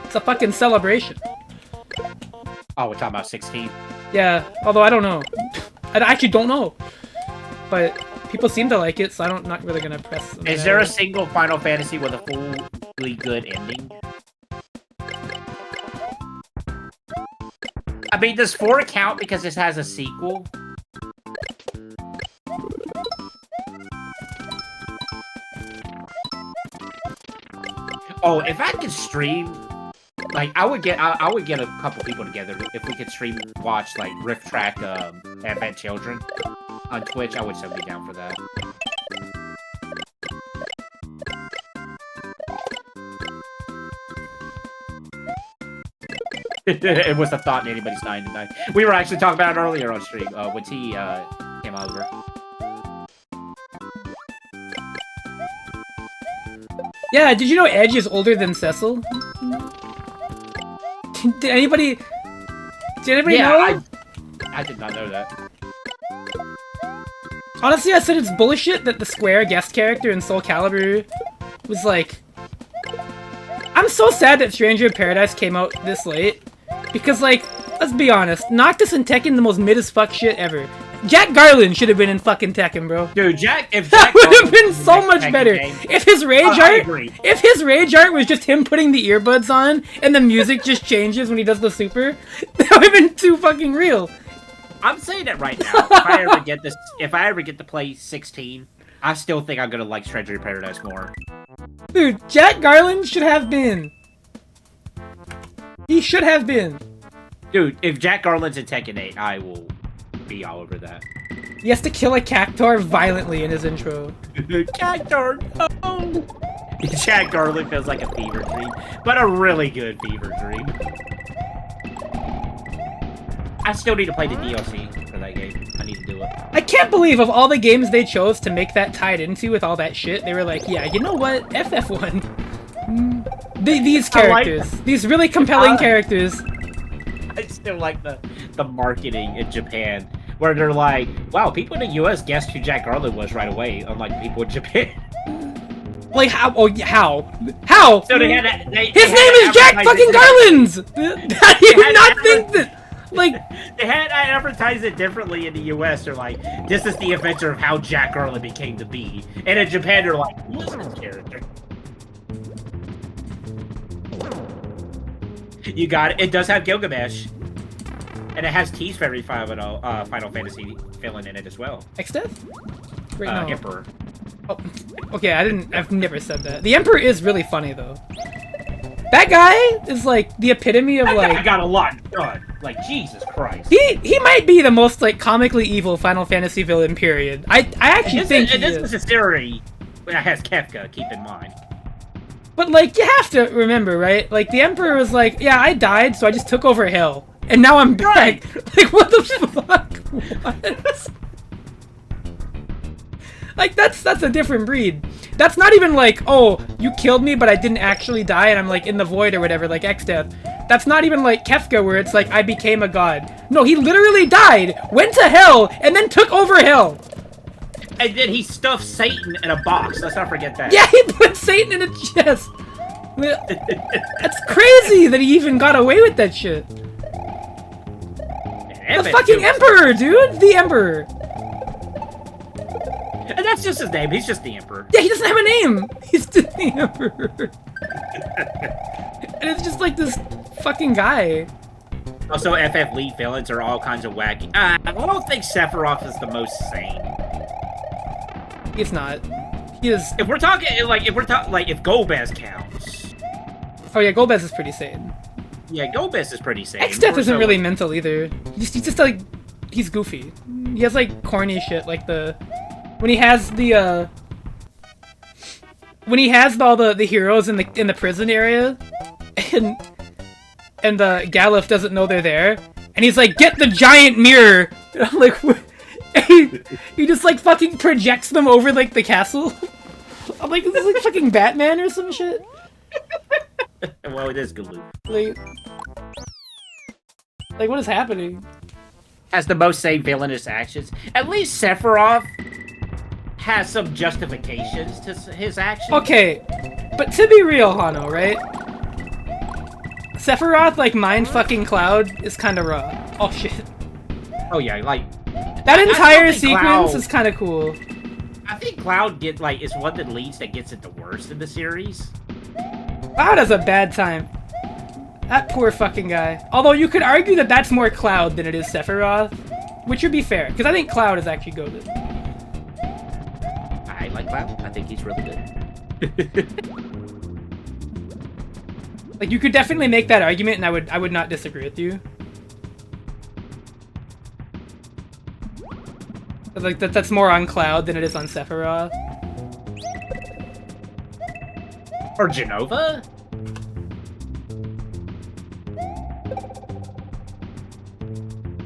It's a fucking celebration. Oh, we're talking about 16. Yeah, although I don't know. I actually don't know. But people seem to like it, so I'm not really gonna press. Is there a single Final Fantasy with a fully good ending? I mean, does 4 count because this has a sequel? Oh, if I could stream, like, I would get a couple people together if we could stream, watch like Rift Track, Advent Children on Twitch. I would so be down for that. It was a thought in anybody's 99. We were actually talking about it earlier on stream when T came over. Yeah, did you know Edge is older than Cecil? Did anybody know? I did not know that. Honestly, I said it's bullshit that the Square guest character in Soul Calibur was like... I'm so sad that Stranger in Paradise came out this late. Because, like, let's be honest, Noctis and Tekken the most mid as fuck shit ever. Jack Garland should have been in fucking Tekken, bro. Dude, that would have been so much better. If his rage art was just him putting the earbuds on and the music just changes when he does the super, that would have been too fucking real. I'm saying it right now. If I ever get to play 16, I still think I'm gonna like Stranger in Paradise more. Dude, Jack Garland should have been. He should have been. Dude, if Jack Garland's in Tekken 8, I will be all over that. He has to kill a cactuar violently in his intro. Cactuar, no! Jack Garland feels like a fever dream, but a really good fever dream. I still need to play the DLC for that game. I need to do it. I can't believe of all the games they chose to make that tied into with all that shit, they were like, yeah, you know what? FF1. These characters. These really compelling characters. I still like the marketing in Japan, where they're like, wow, people in the US guessed who Jack Garland was right away, unlike people in Japan. Like, how? Oh, how? How? So they had His name is Jack fucking Garland! How do you not think that? Like, they had advertised it differently in the US. They're like, this is the adventure of how Jack Garland became to be. And in Japan, they're like, who's this character? You got it. It does have Gilgamesh. And it has T's Fairy Final Fantasy villain in it as well. X-Death? Wait, no. Emperor. Oh, okay, I've never said that. The Emperor is really funny, though. That guy is, like, the epitome of, like... I got a lot done. Like, Jesus Christ. He might be the most, like, comically evil Final Fantasy villain, period. I actually think he is. This is a theory that has Kefka, keep in mind. But, like, you have to remember, right? Like, the Emperor was like, yeah, I died, so I just took over hell. And now I'm back. Right. Like, what the fuck? What? Like, that's a different breed. That's not even like, oh, you killed me, but I didn't actually die, and I'm, like, in the void or whatever, like X-Death. That's not even like Kefka, where it's like, I became a god. No, he literally died, went to hell, and then took over hell. And then he stuffed Satan in a box. Let's not forget that. Yeah, he put Satan in a chest. That's crazy that he even got away with that shit. The fucking Emperor, dude! The Emperor. And that's just his name. He's just the Emperor. Yeah, he doesn't have a name. He's just the Emperor. And it's just like this fucking guy. Also, FF lead villains are all kinds of wacky. I don't think Sephiroth is the most sane. He's not. He is. If we're talking if Golbez counts. Oh yeah, Golbez is pretty sane. Yeah, Golbez is pretty sane. X-Death isn't really mental either. He's just like, he's goofy. He has like corny shit, like when he has all the heroes in the prison area, and Galuf doesn't know they're there, and he's like, "Get the giant mirror!" And I'm like, what? He just like fucking projects them over like the castle. I'm like, this is like fucking Batman or some shit. Well, it is Galuf. Like what is happening? Has the most sane villainous actions. At least Sephiroth has some justifications to his actions. Okay, but to be real, Hano, right? Sephiroth, like, mind-fucking Cloud is kind of raw. Oh, shit. Oh, yeah, like... That entire sequence is kind of cool. I think Cloud is one of the leads that gets it the worst in the series. Cloud has a bad time. That poor fucking guy. Although you could argue that that's more Cloud than it is Sephiroth, which would be fair, because I think Cloud is actually goated. I like Cloud. I think he's really good. Like, you could definitely make that argument, and I would not disagree with you. But, like, that's more on Cloud than it is on Sephiroth. Or Genova?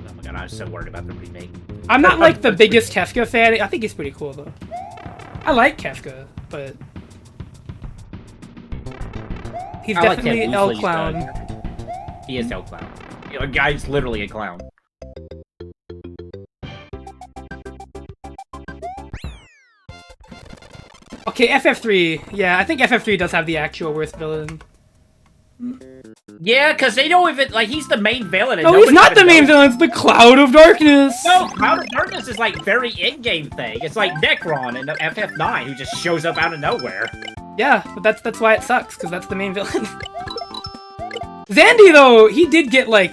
Oh my god, I'm so worried about the remake. I'm not, like, the biggest Kefka fan. I think he's pretty cool, though. I like Kefka, but... He's definitely L Clown. He is L Clown. A guy's literally a clown. Okay, FF3. Yeah, I think FF3 does have the actual worst villain. Yeah, because they don't even, like, he's the main villain. No, he's not the main villain, it's the Cloud of Darkness! No, Cloud of Darkness is, like, very in-game thing. It's like Necron in FF9, who just shows up out of nowhere. Yeah, but that's why it sucks, because that's the main villain. Zandy, though, he did get, like,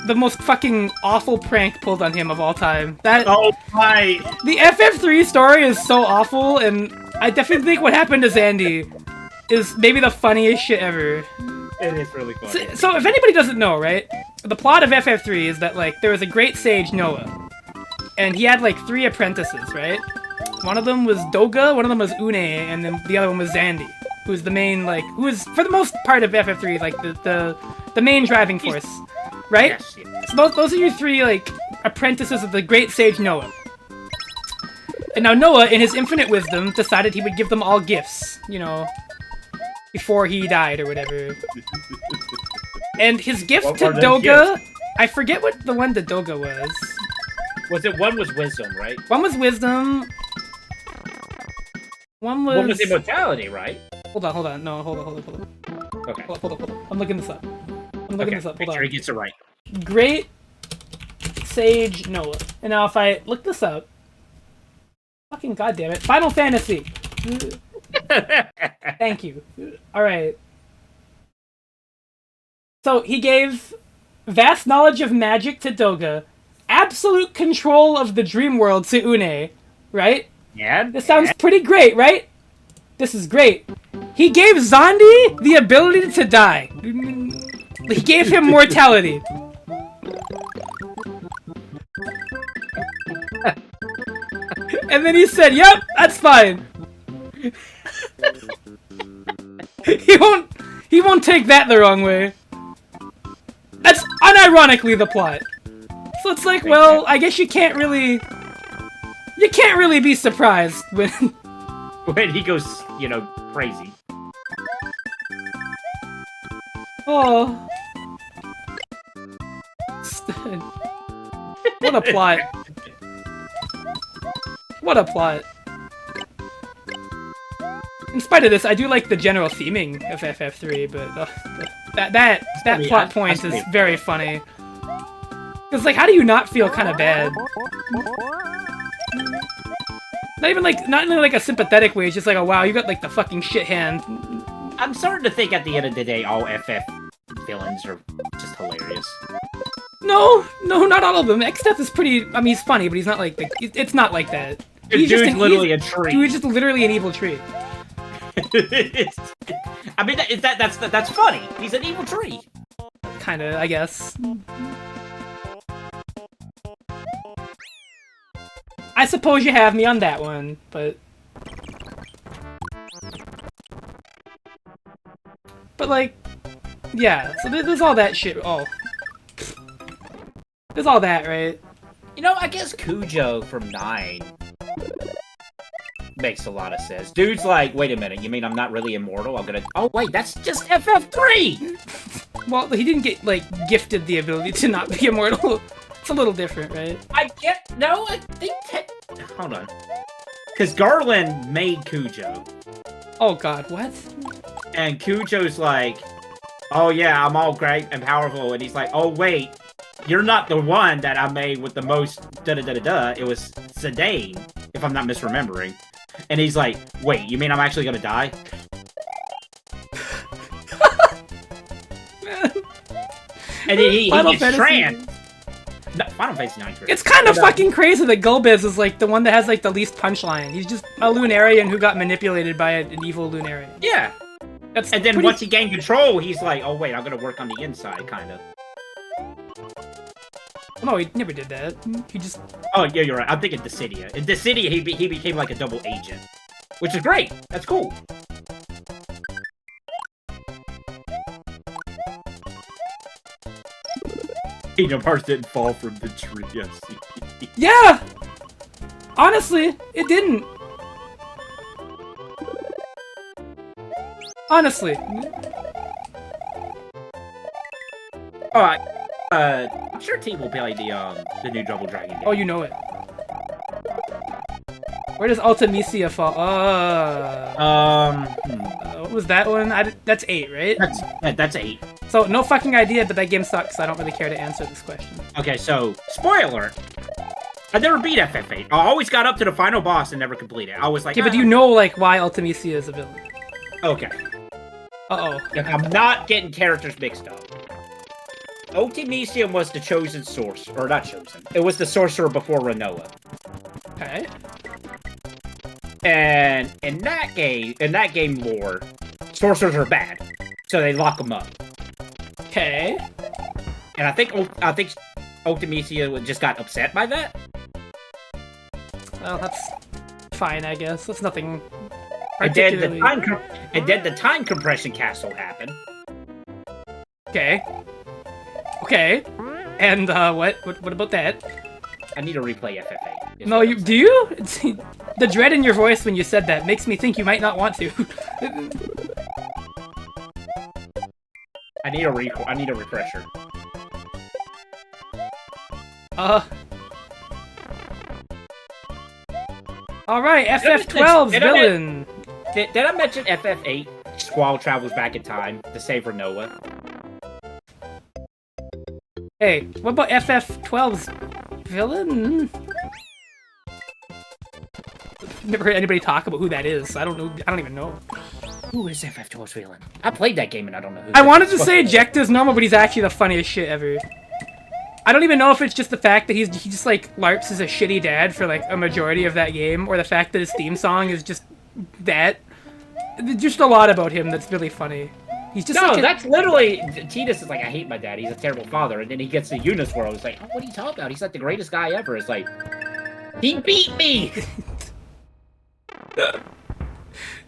the most fucking awful prank pulled on him of all time. Oh, right! The FF3 story is so awful, and I definitely think what happened to Zandy is maybe the funniest shit ever. It is really funny. So if anybody doesn't know, right? The plot of FF3 is that, like, there was a great sage, Noah. And he had, like, 3 apprentices, right? One of them was Doga, one of them was Une, and then the other one was Zandy. Who's the main, like, who is, for the most part of FF3, like, the main driving force. Right? Yes, yes. So those are your 3, like, apprentices of the great sage Noah. And now Noah, in his infinite wisdom, decided he would give them all gifts, you know, before he died or whatever. And his gift to Doga, I forget what the one to Doga was. One was wisdom, right? One was wisdom. One was immortality, right? Hold on. No, hold on. Okay. Hold on. I'm looking this up. Hold Make sure on. he gets it right. Great Sage Noah. And now if I look this up, fucking goddamn it, Final Fantasy. Thank you. All right. So he gave vast knowledge of magic to Doga, absolute control of the dream world to Une, right? Yeah. This sounds pretty great, right? This is great. He gave Zandi the ability to die. He gave him mortality. And then he said, "Yep, that's fine." He won't take that the wrong way. That's unironically the plot. So it's like, well, I guess you can't really be surprised when when he goes, you know, crazy. Oh. What a plot. What a plot. In spite of this, I do like the general theming of FF3, but that plot point is very funny. Because, like, how do you not feel kind of bad? Not even like a sympathetic way, it's just like, oh wow, you got like the fucking shit hand. I'm starting to think at the end of the day, all FF villains are just hilarious. No, not all of them. X-Death is pretty. I mean, he's funny, but he's not like the. It's not like that. He's just literally a tree. Dude's just literally an evil tree. I mean, that's funny. He's an evil tree. Kinda, I guess. I suppose you have me on that one, but like, yeah. So there's all that shit. Oh, there's all that, right? You know, I guess Cujo from 9 makes a lot of sense. Dude's like, wait a minute, you mean I'm not really immortal? I'm gonna. Oh wait, that's just FF3. Well, he didn't get like gifted the ability to not be immortal. It's a little different, right? I think. Hold on. Because Garland made Cujo. Oh god, what? And Cujo's like, oh yeah, I'm all great and powerful. And he's like, oh wait, you're not the one that I made with the most da-da-da-da-da. It was Zidane, if I'm not misremembering. And he's like, wait, you mean I'm actually gonna die? And then he gets trans. No, Final Fantasy 9. It's kind of fucking crazy that Golbez is like the one that has like the least punchline. He's just a Lunarian who got manipulated by an evil Lunarian. Yeah. And then once he gained control, he's like, oh wait, I'm gonna work on the inside, kind of. No, he never did that. He just... Oh, yeah, you're right. I'm thinking Dissidia. In Dissidia, he became like a double agent. Which is great. That's cool. Kingdom Hearts didn't fall from the tree, yes. Yeah! Honestly, it didn't. Honestly. Alright. I'm sure T will play the new Double Dragon game. Oh, you know it. Where does Ultimisia fall? What was that one? That's 8, right? That's 8. So, no fucking idea, but that game sucks, so I don't really care to answer this question. Okay, so, spoiler! I never beat FF8. I always got up to the final boss and never completed it. I was like, okay, but do you know, like, why Ultimisia is a villain? Okay. Uh-oh. I'm not getting characters mixed up. Ultimisia was the chosen sorcerer, or not chosen. It was the sorcerer before Renoa. Okay. And in that game lore, sorcerers are bad, so they lock them up. Okay. And I think Ultimisia just got upset by that. Well, that's fine, I guess. That's nothing particularly... particularly... And then the time compression castle happened. Okay. Okay. And, what about that? I need to replay FF8. No, do you? The dread in your voice when you said that makes me think you might not want to. I need a refresher. Alright, FF12's villain! Did I mention FF8? Squall travels back in time to save Renoa. Hey, what about FF12's villain? Never heard anybody talk about who that is. I don't know. I don't even know. Who is FF12's villain? I played that game and I don't know who. I wanted to say Ejecta's normal, but he's actually the funniest shit ever. I don't even know if it's just the fact that he just like LARPs as a shitty dad for like a majority of that game, or the fact that his theme song is just that. There's just a lot about him that's really funny. He's just that's literally Tidus is like, I hate my dad. He's a terrible father, and then he gets to Eunice World. He's like, oh, what are you talking about? He's like the greatest guy ever. It's like, he beat me.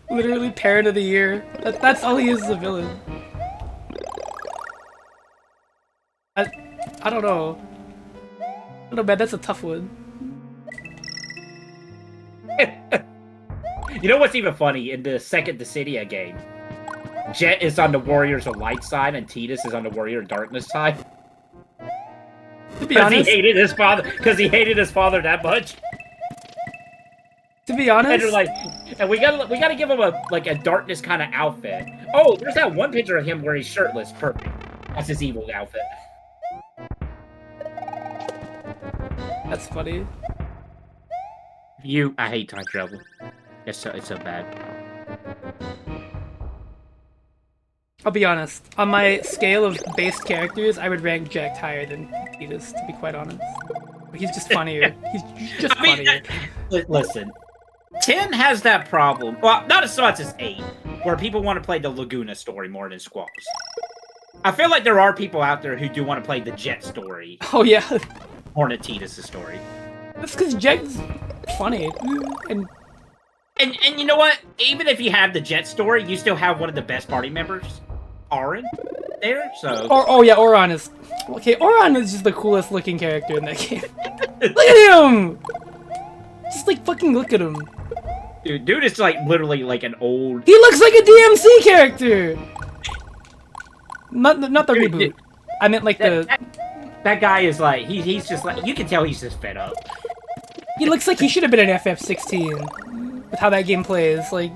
Literally parent of the year. That's all he is as a villain. I don't know. I don't know, man. That's a tough one. You know what's even funny? In the second Dissidia game, Jet is on the Warriors of Light side, and Tidus is on the Warrior of Darkness side. To be honest, he hated his father. Because he hated his father that much. To be honest, and we gotta give him a darkness kind of outfit. Oh, there's that one picture of him where he's shirtless. Perfect. That's his evil outfit. That's funny. I hate time travel. It's so bad. I'll be honest. On my scale of based characters, I would rank Jack higher than Tidus, to be quite honest. But he's just funnier. He's just funnier. Listen, 10 has that problem. Well, not as much as 8, where people want to play the Laguna story more than Squall's. I feel like there are people out there who do want to play the Jet story. Oh, yeah. More than Tidus' story. That's because Jack's funny. And you know what? Even if you have the Jet story, you still have one of the best party members, Auron, there. So. Oh yeah, Auron is. Okay, Auron is just the coolest looking character in that game. Look at him! Just like fucking look at him. Dude is like literally like an old. He looks like a DMC character. Not the reboot. I meant like that guy is like he's just like you can tell he's just fed up. He looks like he should have been an FF16 with how that game plays. Like.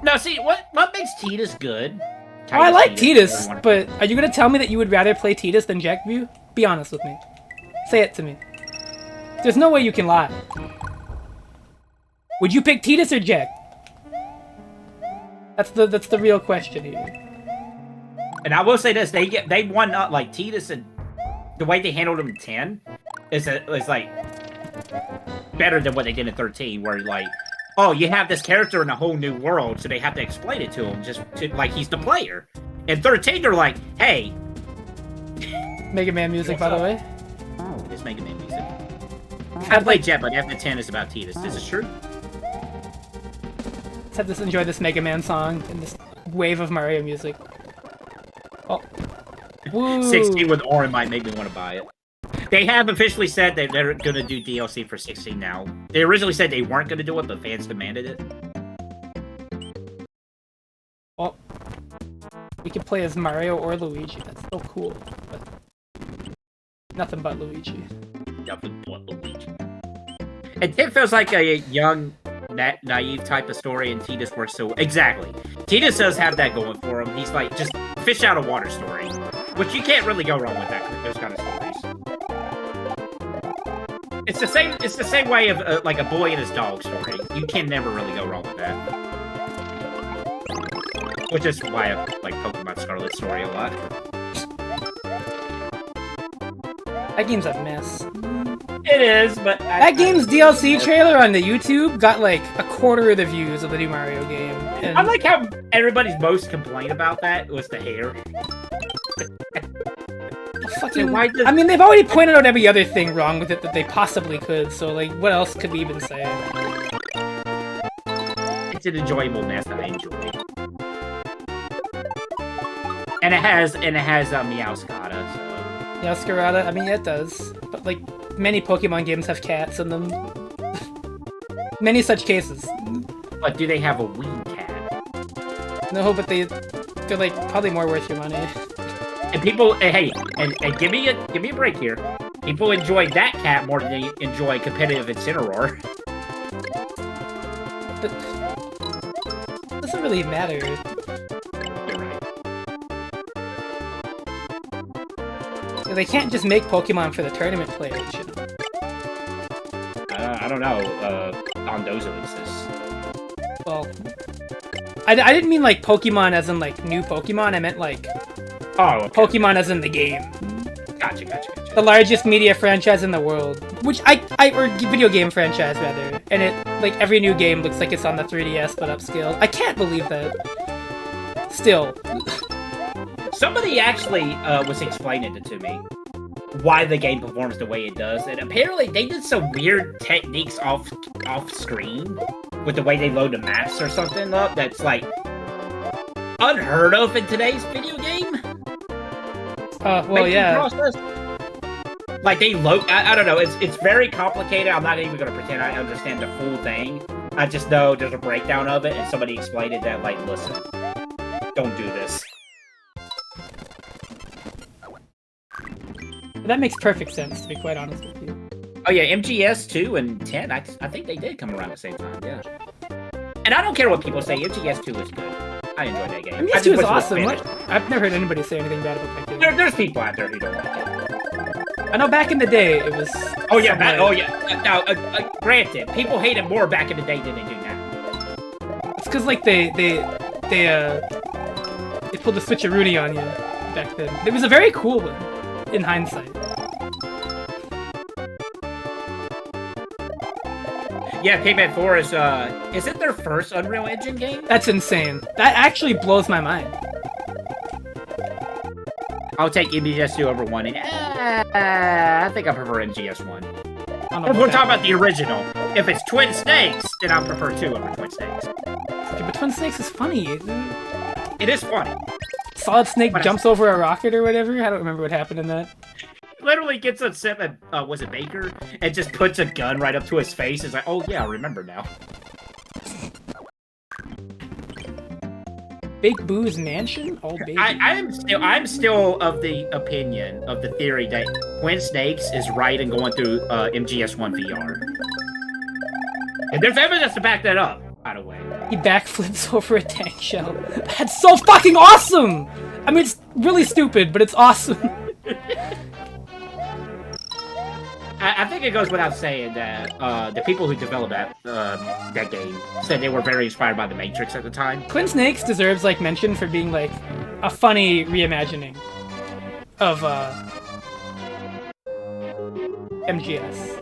No, see what makes Tidus good? Oh, I like Tidus, but are you gonna tell me that you would rather play Tidus than Jack View? Be honest with me. Say it to me. There's no way you can lie. Would you pick Tidus or Jack? That's the real question here. And I will say this: they won up like Tidus, and the way they handled him in 10 is like better than what they did in 13, where like, oh, you have this character in a whole new world, so they have to explain it to him like he's the player. In 13, they're like, hey, Mega Man music, by the way. Oh, it's Mega Man music. I played Jet, but FF10 is about Tidus. This is true. Let's have to enjoy this Mega Man song and this wave of Mario music. Oh. Woo. 16 with Auron might make me want to buy it. They have officially said that they're going to do DLC for 16 now. They originally said they weren't going to do it, but fans demanded it. Well, we could play as Mario or Luigi. That's so cool. But nothing but Luigi. Nothing but Luigi. And 10 feels like a young, naive type of story, and Tidus works so... Exactly. Tidus does have that going for him. He's like, just fish out of water story. Which you can't really go wrong with those kind of stories. It's the same way of like a boy and his dog story. You can never really go wrong with that. Which is why I like Pokemon Scarlet story a lot. That game's a mess. It is, but that game's DLC trailer on the YouTube got like a quarter of the views of the new Mario game. And I like how everybody's most complaint about that was the hair. Fucking, I mean, they've already pointed out every other thing wrong with it that they possibly could, so like, what else could we even say? It's an enjoyable mess that I enjoy. And it has Meowscarada, so... Meowscarada, I mean, yeah, it does. But like, many Pokemon games have cats in them. Many such cases. But do they have a winged cat? No, but they're like, probably more worth your money. And people, hey, and give me a break here. People enjoy that cat more than they enjoy competitive Incineroar. But it doesn't really matter. You're right. They can't just make Pokemon for the tournament players, you know? I don't know. Dondozo exists. Well, I didn't mean like Pokemon as in like new Pokemon. I meant like okay. Pokemon as in the game. Gotcha. The largest media franchise in the world, which or video game franchise rather, and it like every new game looks like it's on the 3DS but upscaled. I can't believe that. Still, somebody actually was explaining it to me why the game performs the way it does, and apparently they did some weird techniques off screen with the way they load the maps or something up that's like unheard of in today's video game. Well, yeah. Process. Like they load, I don't know. It's very complicated. I'm not even gonna pretend I understand the full thing. I just know there's a breakdown of it, and somebody explained it that like, listen, don't do this. That makes perfect sense, to be quite honest with you. Oh yeah, MGS 2 and 10, I think they did come around the same time, yeah. And I don't care what people say, MGS 2 is good. I enjoyed that game. MGS 2 is awesome. I've never heard anybody say anything bad about that game. There's people out there who don't like it. I know back in the day, it was... Oh yeah, Now, granted, people hated more back in the day than they do now. because like they pulled the switcheroonie on you back then. It was a very cool one, in hindsight. Yeah, Payment 4 is it their first Unreal Engine game? That's insane. That actually blows my mind. I'll take MGS2 over 1, and I think I prefer MGS1. If we're talking about the original, if it's Twin Snakes, then I prefer 2 over Twin Snakes. Okay, but Twin Snakes is funny. It is funny. Solid Snake jumps over a rocket or whatever? I don't remember what happened in that. Literally gets upset at, was it Baker? And just puts a gun right up to his face. It's like, oh yeah, I remember now. Big Boo's Mansion? Oh, baby. I'm still of the opinion, of the theory that Twin Snakes is right in going through MGS1 VR. And there's evidence to back that up, by the way. He backflips over a tank shell. That's so fucking awesome! I mean, it's really stupid, but it's awesome. I think it goes without saying that the people who developed that game said they were very inspired by The Matrix at the time. Twin Snakes deserves like mention for being like a funny reimagining of MGS.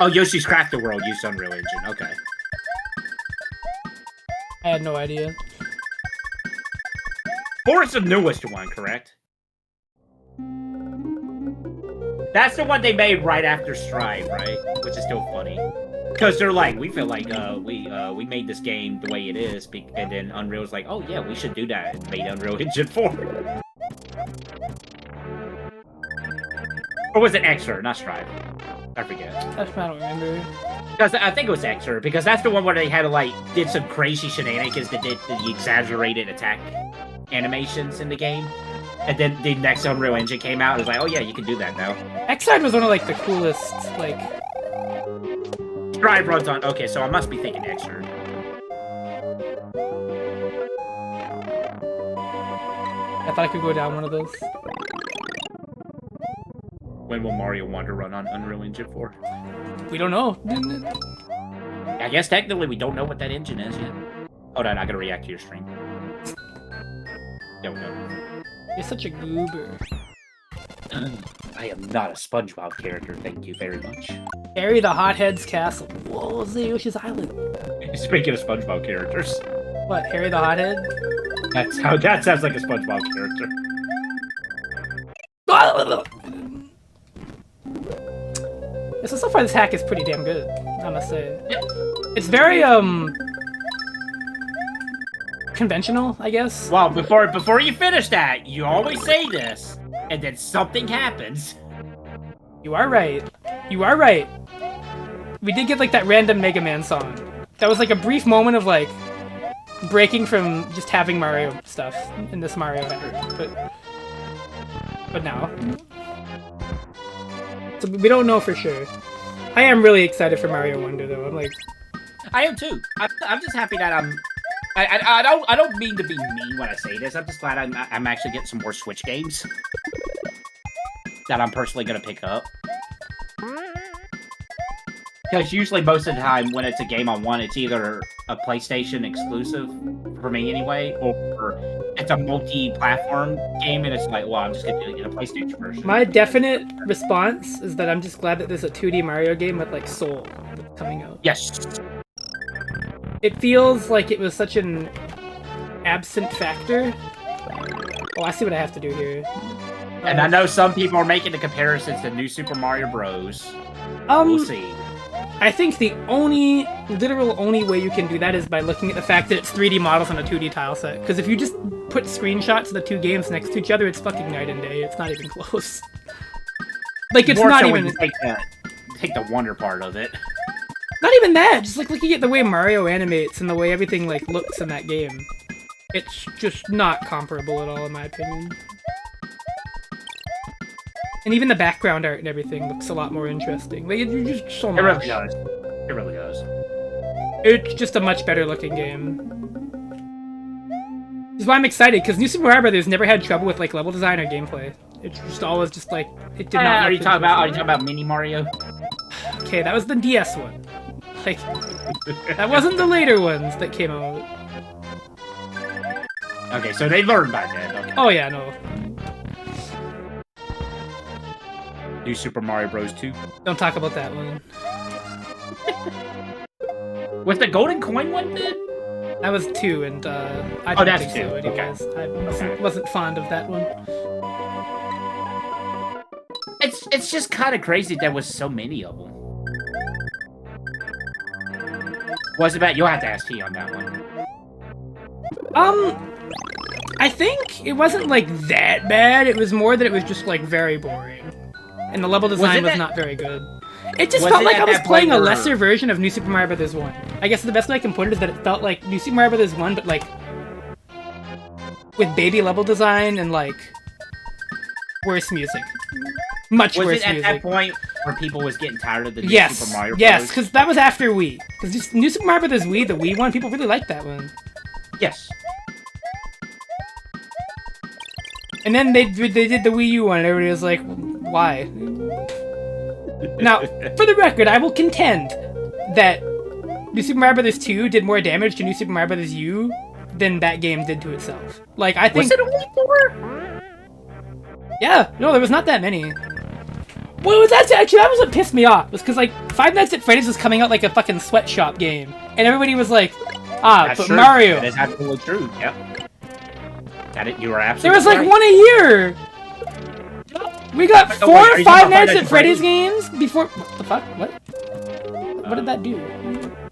Oh, Yoshi's Crafted World used Unreal Engine. Okay. I had no idea. 4 is the newest one, correct? That's the one they made right after Strive, right? Which is still funny. Because they're like, we feel like we made this game the way it is, and then Unreal's like, oh yeah, we should do that, and made Unreal Engine 4. Or was it Xer, not Strive? I forget. I don't remember. Because I think it was Xer, because that's the one where they had to like did some crazy shenanigans that did the exaggerated attack animations in the game. And then the next Unreal Engine came out, and it was like, oh yeah, you can do that now. Xrd was one of like the coolest, like... Strive runs on... Okay, so I must be thinking Xrd. I thought I could go down one of those. When will Mario Wonder run on Unreal Engine 4? We don't know. I guess technically we don't know what that engine is yet. Hold on, I gotta react to your stream. There we go. You're such a goober. I am not a SpongeBob character, thank you very much. Harry the Hothead's Castle. Whoa, it's the Yoshi's Island. Speaking of SpongeBob characters. What, Harry the Hothead? That sounds like a SpongeBob character. So far this hack is pretty damn good, I must say. Yep. It's very, conventional, I guess. Well, before you finish that, you always say this, and then something happens. You are right. You are right. We did get like that random Mega Man song. That was like a brief moment of like breaking from just having Mario stuff in this Mario hack, but now. So we don't know for sure. I am really excited for Mario Wonder though. I'm like, I am too. I'm just happy that I don't mean to be mean when I say this. I'm just glad I'm actually getting some more Switch games that I'm personally gonna pick up. Because usually most of the time when it's a game I want, it's either a PlayStation exclusive, for me anyway, or it's a multi-platform game and it's like, well, I'm just gonna get a PlayStation version. My definite response is that I'm just glad that there's a 2D Mario game with like Soul coming out. Yes. It feels like it was such an absent factor. Oh, I see what I have to do here. And I know some people are making the comparisons to New Super Mario Bros. We'll see. I think the literal only way you can do that is by looking at the fact that it's 3D models on a 2D tile set. Because if you just put screenshots of the two games next to each other, it's fucking night and day. It's not even close. Like, it's More not so even... when you take the wonder part of it. Not even that! Just like looking at the way Mario animates and the way everything like looks in that game. It's just not comparable at all in my opinion. And even the background art and everything looks a lot more interesting. Like, it's just so much. It really does. It really does. It's just a much better looking game. This is why I'm excited, because New Super Mario Brothers never had trouble with like level design or gameplay. It's just always just like, it did not... Are you talking about Mini Mario? Okay, that was the DS one. Like, that wasn't the later ones that came out. Okay, so they learned by then. Okay. Oh yeah, no. New Super Mario Bros. 2. Don't talk about that one. Was the golden coin one then? That was 2, and I don't think so anyways. Okay. I wasn't fond of that one. It's just kind of crazy there was so many of them. Was it bad? You'll have to ask T on that one. I think it wasn't like that bad. It was more that it was just like very boring, and the level design was not very good. It just felt like I was playing a lesser version of New Super Mario Bros. 1. I guess the best way I can put it is that it felt like New Super Mario Bros. 1, but like with baby level design and like worse music. Much worse music. Was it at that point where people was getting tired of the New Super Mario Bros? Yes, because that was after Wii. Because New Super Mario Bros. Wii, the Wii one, people really liked that one. Yes. And then they did the Wii U one, and everybody was like, why? Now, for the record, I will contend that New Super Mario Bros. 2 did more damage to New Super Mario Bros. U than that game did to itself. Like, I think... Was it only 4? Yeah, no, there was not that many. Well, that was what pissed me off. Was because, like, Five Nights at Freddy's was coming out like a fucking sweatshop game. And everybody was like, That's but true. Mario... That is absolutely true, yep. You were absolutely There was like right. one a year! We got 4 or 5 Nights at Freddy's games before... What the fuck? What? What did that do?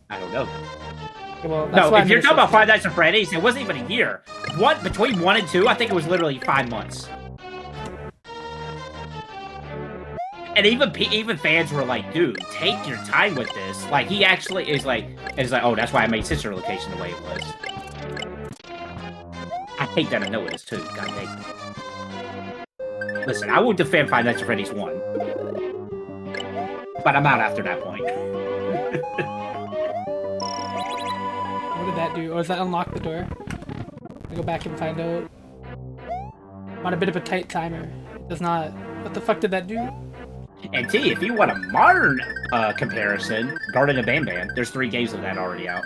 I don't know. Okay, well, no, if you're talking about Five Nights at Freddy's, it wasn't even a year. Between 1 and 2, I think it was literally 5 months. And even fans were like, dude, take your time with this. Like, he actually is like, oh, that's why I made Sister Location the way it was. I hate that I know it is too. God dang it. Listen, I will defend Five Nights at Freddy's 1. But I'm out after that point. What did that do? Or does that unlock the door? I go back and find out. I'm on a bit of a tight timer. It does not. What the fuck did that do? And T, if you want a modern comparison, Garden of Banban, there's 3 games of that already out.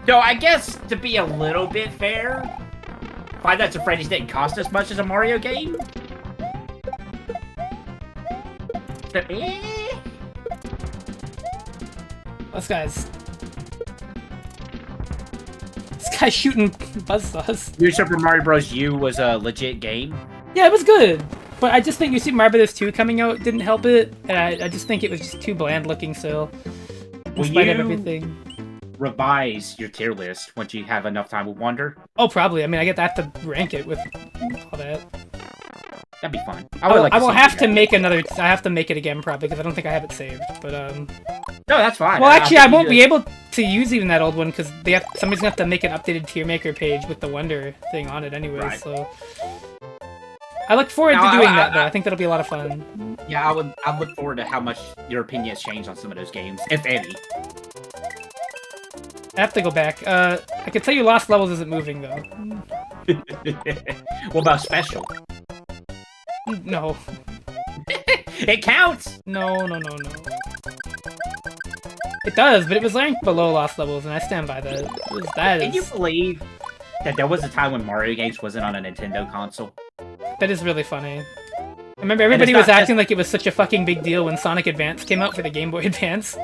So I guess, to be a little bit fair, Five Nights at Freddy's didn't cost as much as a Mario game. So, This guy's shooting buzzsaws. New Super Mario Bros. U was a legit game. Yeah, it was good. But I just think New Super Mario Bros. 2 coming out didn't help it. And I just think it was just too bland looking still. In spite of everything. Revise your tier list once you have enough time with Wonder? Oh, probably. I mean, I have to rank it with all that. That'd be fun. I will have to make another. I have to make it again probably because I don't think I have it saved. But no, that's fine. Well, actually, I won't be able to use even that old one because somebody's gonna have to make an updated tier maker page with the Wonder thing on it anyway. Right. So I look forward to doing that though. I think that'll be a lot of fun. Yeah, I look forward to how much your opinion has changed on some of those games, if any. I have to go back. I can tell you Lost Levels isn't moving though. What about Special? No. It counts! No. It does, but it was ranked below Lost Levels, and I stand by that. Can you believe that there was a time when Mario games wasn't on a Nintendo console? That is really funny. I remember everybody was acting like it was such a fucking big deal when Sonic Advance came out for the Game Boy Advance.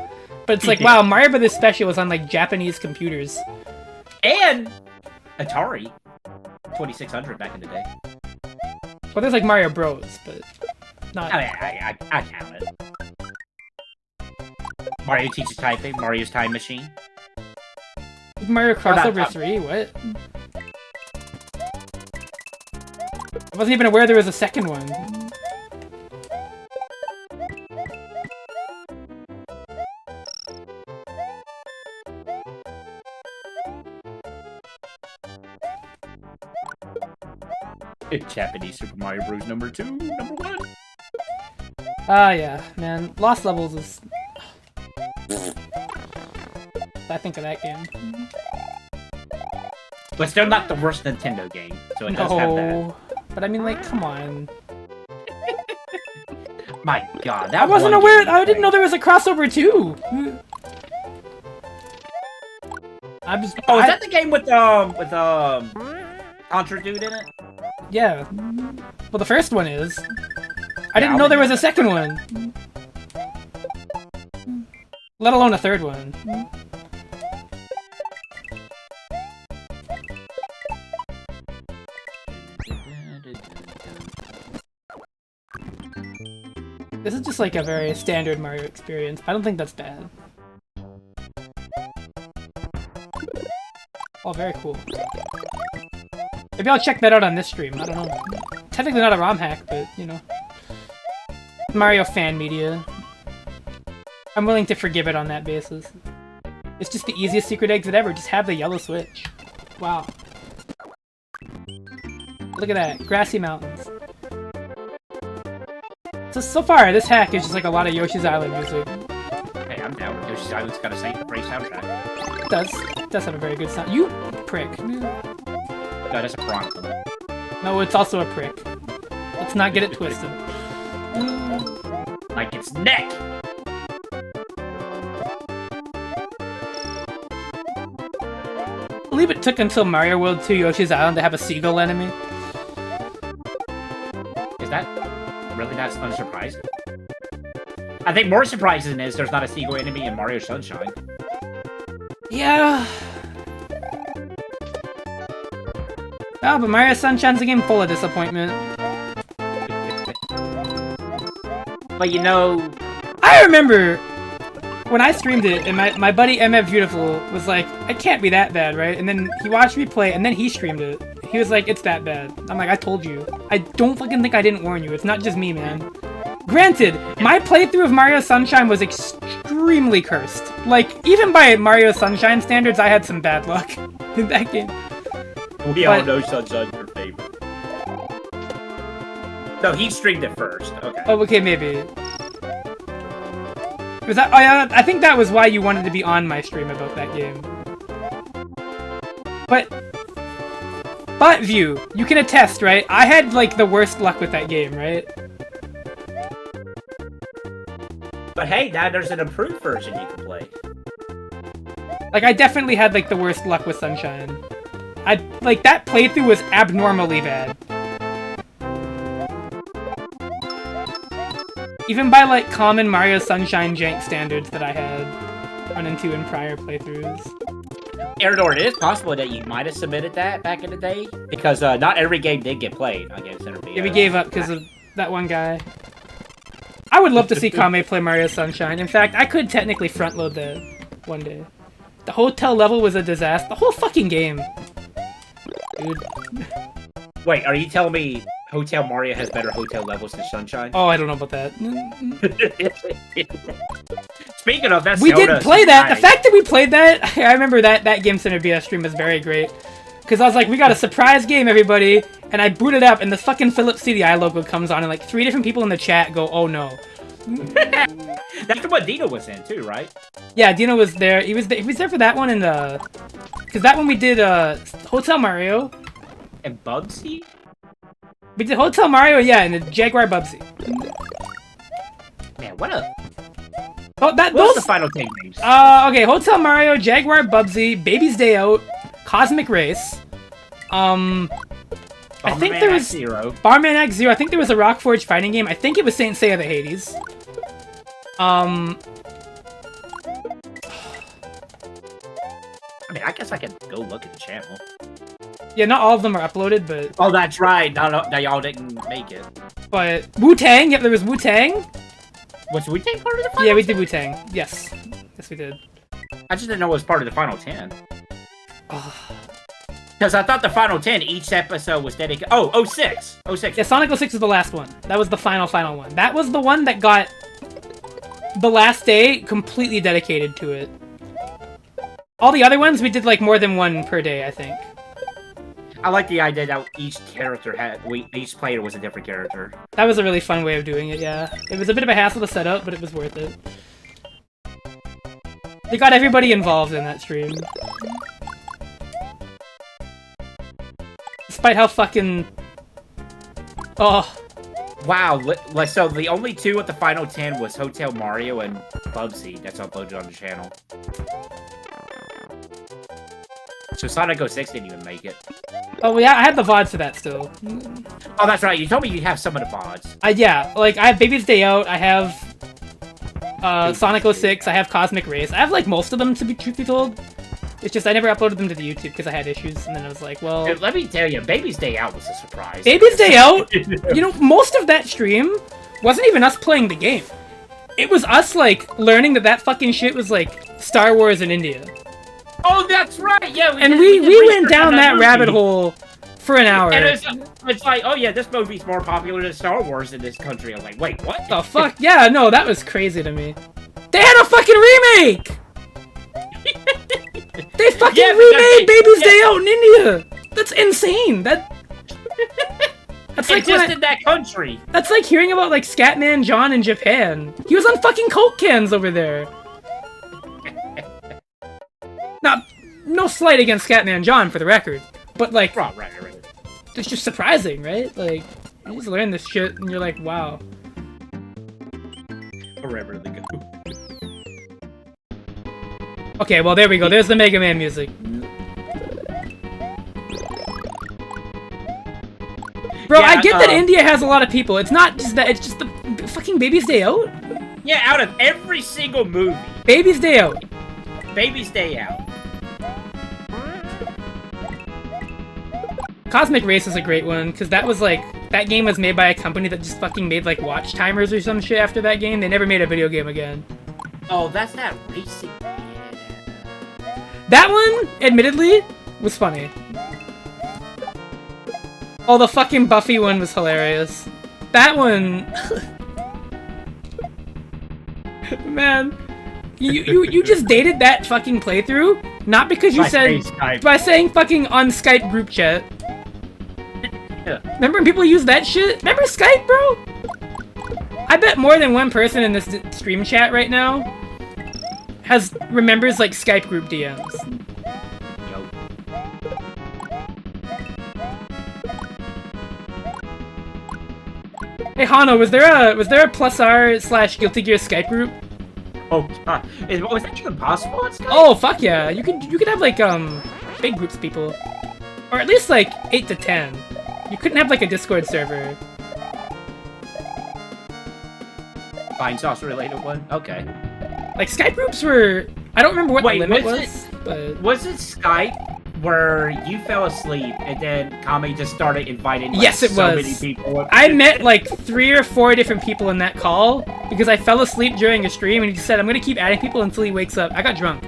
But it's like, wow, Mario Bros. Special was on, like, Japanese computers. And Atari 2600 back in the day. Well, there's, like, Mario Bros, but not... I count it. Mario Teaches Typing, Mario's Time Machine. Mario Crossover 3? What? I wasn't even aware there was a second one. Japanese Super Mario Bros. number 2, number 1. Yeah, man. Lost Levels is... I think of that game. But still not the worst Nintendo game, so it does have that. No, but I mean, like, come on. My God, that I wasn't one aware. game I didn't know there was a crossover too. I'm just. Oh, is that the game with Contra Dude in it? Yeah. Well, the first one is. I didn't know there was a second one. Let alone a third one. This is just like a very standard Mario experience. I don't think that's bad. Oh, very cool. Maybe I'll check that out on this stream. I don't know. Technically not a ROM hack, but, you know. Mario fan media. I'm willing to forgive it on that basis. It's just the easiest secret exit ever. Just have the yellow switch. Wow. Look at that. Grassy mountains. So far, this hack is just like a lot of Yoshi's Island music. Hey, I'm down. Yoshi's Island's got a great soundtrack. It does have a very good sound. You prick. No, that's a Chronicle. No, it's also a prick. Let's not get it twisted. Like its neck! I believe it took until Mario World 2 Yoshi's Island to have a seagull enemy. Is that really not unsurprising? I think more surprising is there's not a seagull enemy in Mario Sunshine. Yeah. Oh, but Mario Sunshine's a game full of disappointment. But you know... I remember when I streamed it, and my buddy MF Beautiful was like, it can't be that bad, right? And then he watched me play, and then he streamed it. He was like, it's that bad. I'm like, I told you. I don't fucking think I didn't warn you. It's not just me, man. Granted, my playthrough of Mario Sunshine was extremely cursed. Like, even by Mario Sunshine standards, I had some bad luck in that game. We all know Sunshine's your favorite. No, he streamed it first. Okay. Oh, okay, maybe. Was that? Oh, yeah, I think that was why you wanted to be on my stream about that game. But View, you can attest, right? I had like the worst luck with that game, right? But hey, now there's an improved version you can play. Like, I definitely had like the worst luck with Sunshine. Like, that playthrough was abnormally bad. Even by, like, common Mario Sunshine jank standards that I had run into in prior playthroughs. Eridor, it is possible that you might have submitted that back in the day, because not every game did get played on Game Center. Yeah, we gave up because of that one guy. I would love to see Kame play Mario Sunshine. In fact, I could technically front-load that one day. The hotel level was a disaster. The whole fucking game. Dude. Wait, are you telling me Hotel Mario has better hotel levels than Sunshine? Oh, I don't know about that. Speaking of that, we did play that. The fact that we played that, I remember that Game Center BS stream was very great. Because I was like, we got a surprise game, everybody. And I boot it up, and the fucking Philips CDI logo comes on, and like 3 different people in the chat go, oh no. That's what Dino was in too, right? Yeah, Dino was there. He was there for that one, and because that one we did Hotel Mario. And Bubsy? We did Hotel Mario, yeah, and the Jaguar Bubsy. Man, what a... Oh, What's the final 10 games? Okay, Hotel Mario, Jaguar Bubsy, Baby's Day Out, Cosmic Race. I think there was Zero. Bomberman X Zero. I think there was a Rockforge fighting game. I think it was Saint Seiya the Hades. I mean, I guess I could go look at the channel. Yeah, not all of them are uploaded, but... Oh, that's right. No, y'all didn't make it. But Wu-Tang, yep, there was Wu-Tang. Was Wu-Tang part of the final Yeah, we 10? did Wu-Tang. Yes. Yes, we did. I just didn't know it was part of the final 10. Oh. Because I thought the final 10, each episode was dedicated... Oh, 06. 06. Yeah, Sonic 06 was the last one. That was the final one. That was the one that got the last day completely dedicated to it. All the other ones, we did like more than one per day, I think. I like the idea that each character each player was a different character. That was a really fun way of doing it, yeah. It was a bit of a hassle to set up, but it was worth it. They got everybody involved in that stream. despite how fucking... Oh. Wow, so the only two at the final 10 was Hotel Mario and Bubsy that's uploaded on the channel. So Sonic 06 didn't even make it. Oh, yeah, I had the VODs for that still. Oh, that's right, you told me you have some of the VODs. Yeah, like, I have Baby's Day Out, I have Sonic 06, I have Cosmic Race. I have, like, most of them, to be truth be told. It's just I never uploaded them to the YouTube because I had issues, and then I was like, well... Dude, let me tell you, Baby's Day Out was a surprise. Baby's Day Out? You know, most of that stream wasn't even us playing the game. It was us, like, learning that fucking shit was, like, Star Wars in India. Oh, that's right, yeah. We went down that rabbit hole for an hour. And it's like, oh yeah, this movie's more popular than Star Wars in this country. I was like, wait, what? The fuck? Yeah, no, that was crazy to me. They had a fucking remake! They fucking remade Baby's Day Out in India! That's insane! That's like just in that country. That's like hearing about, like, Scatman John in Japan. He was on fucking Coke cans over there. Now, no slight against Scatman John, for the record. But, like, right. It's just surprising, right? Like, you just learn this shit, and you're like, wow. Wherever they go. Okay, well, there we go. There's the Mega Man music. Bro, yeah, I get that India has a lot of people. It's not just that, it's just the fucking Baby's Day Out. Yeah, out of every single movie. Baby's Day Out. Baby's Day Out. Cosmic Race is a great one, because that was like, that game was made by a company that just fucking made like watch timers or some shit after that game. They never made a video game again. Oh, that's that racing. That one, admittedly, was funny. Oh, the fucking Buffy one was hilarious. That one... Man. You just dated that fucking playthrough, not because you said... By saying fucking on Skype group chat. Yeah. Remember when people use that shit? Remember Skype, bro? I bet more than one person in this stream chat right now remembers, like, Skype group DMs. Hey Hano, was there a plus R / Guilty Gear Skype group? Oh god, was that even possible on Skype? Oh fuck yeah, you could have like big groups of people, or at least like 8 to 10. You couldn't have like a Discord server. Fine sauce related one. Okay. Like Skype groups were. I don't remember what the limit was. But was it Skype where you fell asleep and then Kami just started inviting like, yes, it so was. many people? I met like 3 or 4 different people in that call because I fell asleep during a stream and he just said, I'm gonna keep adding people until he wakes up. I got drunk.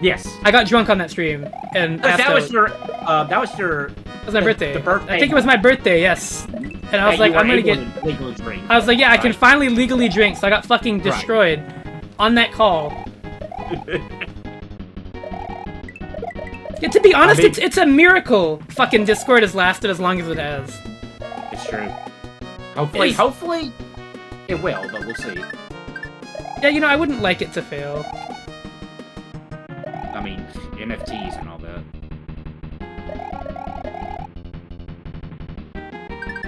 Yes. I got drunk on that stream and that was your It was my birthday. The birthday. I think it was my birthday, yes. And I was like, I'm gonna get legal drink. I was like, yeah, I can finally legally drink, so I got fucking destroyed on that call. Yeah, to be honest, it's a miracle fucking Discord has lasted as long as it has. It's true. Hopefully it will, but we'll see. Yeah, you know, I wouldn't like it to fail. I mean, NFTs and all that.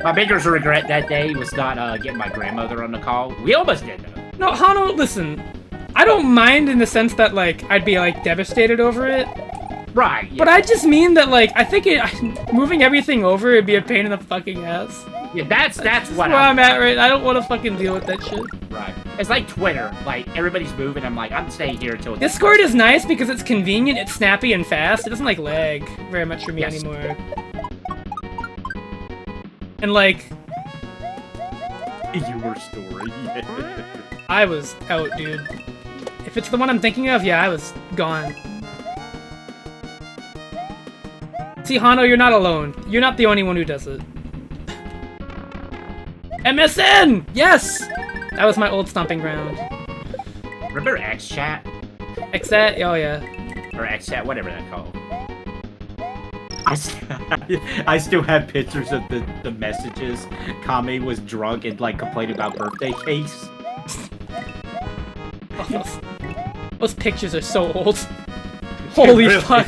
My biggest regret that day was not getting my grandmother on the call. We almost did, though. No, Hano, listen. I don't mind in the sense that, like, I'd be, like, devastated over it. Right, yeah. But I just mean that, like, I think moving everything over would be a pain in the fucking ass. Yeah, that's where I'm at, right? I don't want to fucking deal with that shit. Right. It's like Twitter. Like, everybody's moving. I'm like, I'm staying here until... Discord is nice because it's convenient, it's snappy and fast. It doesn't, like, lag very much for me anymore. And, like... Your story. I was out, dude. If it's the one I'm thinking of, yeah, I was gone. See, Hano, you're not alone. You're not the only one who does it. MSN! Yes! That was my old stomping ground. Remember XChat? XChat? Oh, yeah. Or XChat, whatever that's called. I still have pictures of the messages. Kami was drunk and, like, complaining about birthday cakes. Oh, those pictures are so old. Holy fuck.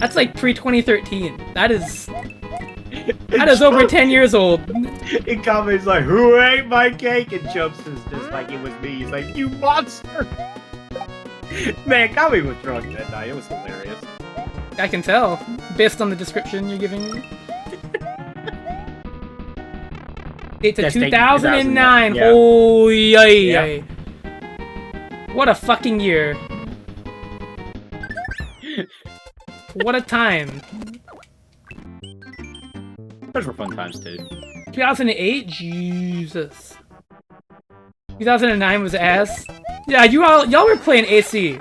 That's like pre-2013. That is over 10 years old. In comments like, "Who ate my cake?" And Chumps is just like, "It was me." He's like, "You monster!" Man, Kami was drunk that night. It was hilarious. I can tell, based on the description you're giving me. It's a 2009. Yeah. Oh, yay. Yeah. What a fucking year. What a time. Those were fun times too. 2008? Jesus. 2009 was ass. Yeah, y'all were playing AC.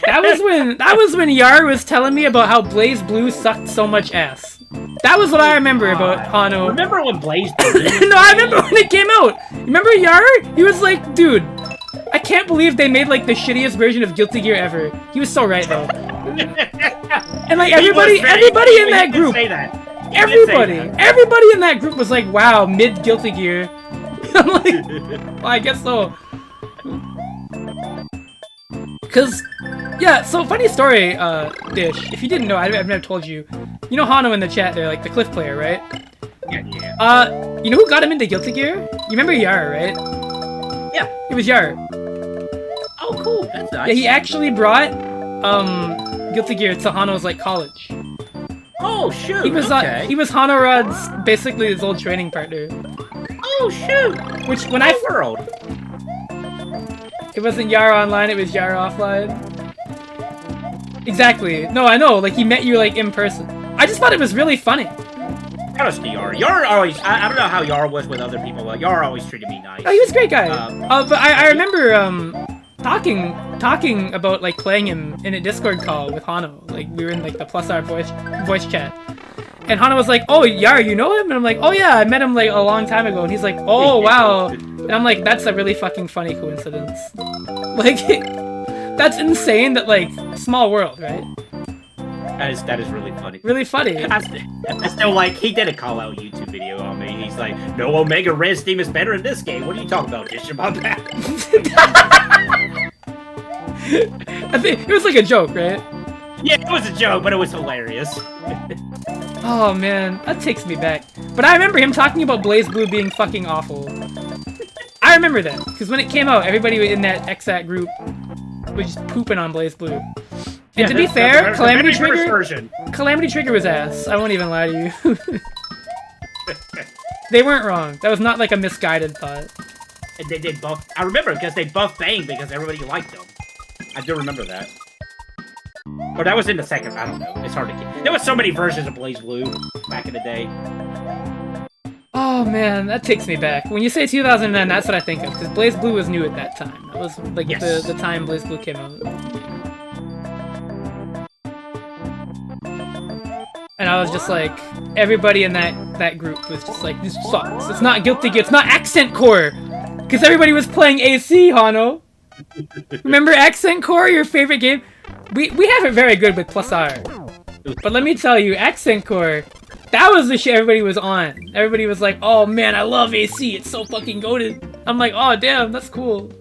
That was when Yar was telling me about how Blaze Blue sucked so much ass. That was what I remember about Hano. Remember when Blaze Blue? No, I remember when it came out. Remember Yar? He was like, dude, I can't believe they made like the shittiest version of Guilty Gear ever. He was so right though. And like everybody in that group, everybody in that group was like, wow, mid Guilty Gear. I'm like, well, I guess so. Cause, yeah, so funny story, Dish. If you didn't know, I've never told you. You know Hano in the chat there, like the Cliff player, right? Yeah. You know who got him into Guilty Gear? You remember Yar, right? Yeah. It was Yar. Oh, cool. That's nice. Yeah, he actually brought, Guilty Gear to Hano's, like, college. Oh, shoot. He was, he was Hano Rod's, basically his old training partner. Oh, shoot. Which, when world. It wasn't Yar online, it was Yar offline. Exactly. No, I know, like, he met you, like, in person. I just thought it was really funny. Shout out to Yar. Yar always, I don't know how Yar was with other people, but Yar always treated me nice. Oh, he was a great guy. But I remember, talking about, like, playing him in a Discord call with Hano. Like, we were in, like, the Plus R voice chat. And Hano was like, oh, Yar, you know him? And I'm like, oh yeah, I met him, like, a long time ago. And he's like, oh, wow. And I'm like, that's a really fucking funny coincidence. Like, that's insane that, like, small world, right? That is really funny. Really funny. I still like, he did a call-out YouTube video on me. He's like, no Omega Red Steam is better in this game. What are you talking about, Dish, about that? I think it was like a joke, right? Yeah, it was a joke, but it was hilarious. Oh man, that takes me back. But I remember him talking about Blaze Blue being fucking awful. I remember that, because when it came out, everybody in that XAT group was just pooping on Blaze Blue. And yeah, to be fair, Calamity Trigger was ass. I won't even lie to you. They weren't wrong. That was not like a misguided thought. And they did buff. I remember because they buffed Bang because everybody liked them. I do remember that. Or that was in the second. I don't know. It's hard to get. There was so many versions of Blaze Blue back in the day. Oh man, that takes me back. When you say 2009, that's what I think of, because Blaze Blue was new at that time. That was like the time Blaze Blue came out. And I was just like, everybody in that group was just like, this sucks. It's not Guilty Gear, it's not Accent Core! Because everybody was playing AC, Hano! Remember Accent Core, your favorite game? We have it very good with Plus R. But let me tell you, Accent Core, that was the shit everybody was on. Everybody was like, oh man, I love AC, it's so fucking goated. I'm like, oh damn, that's cool.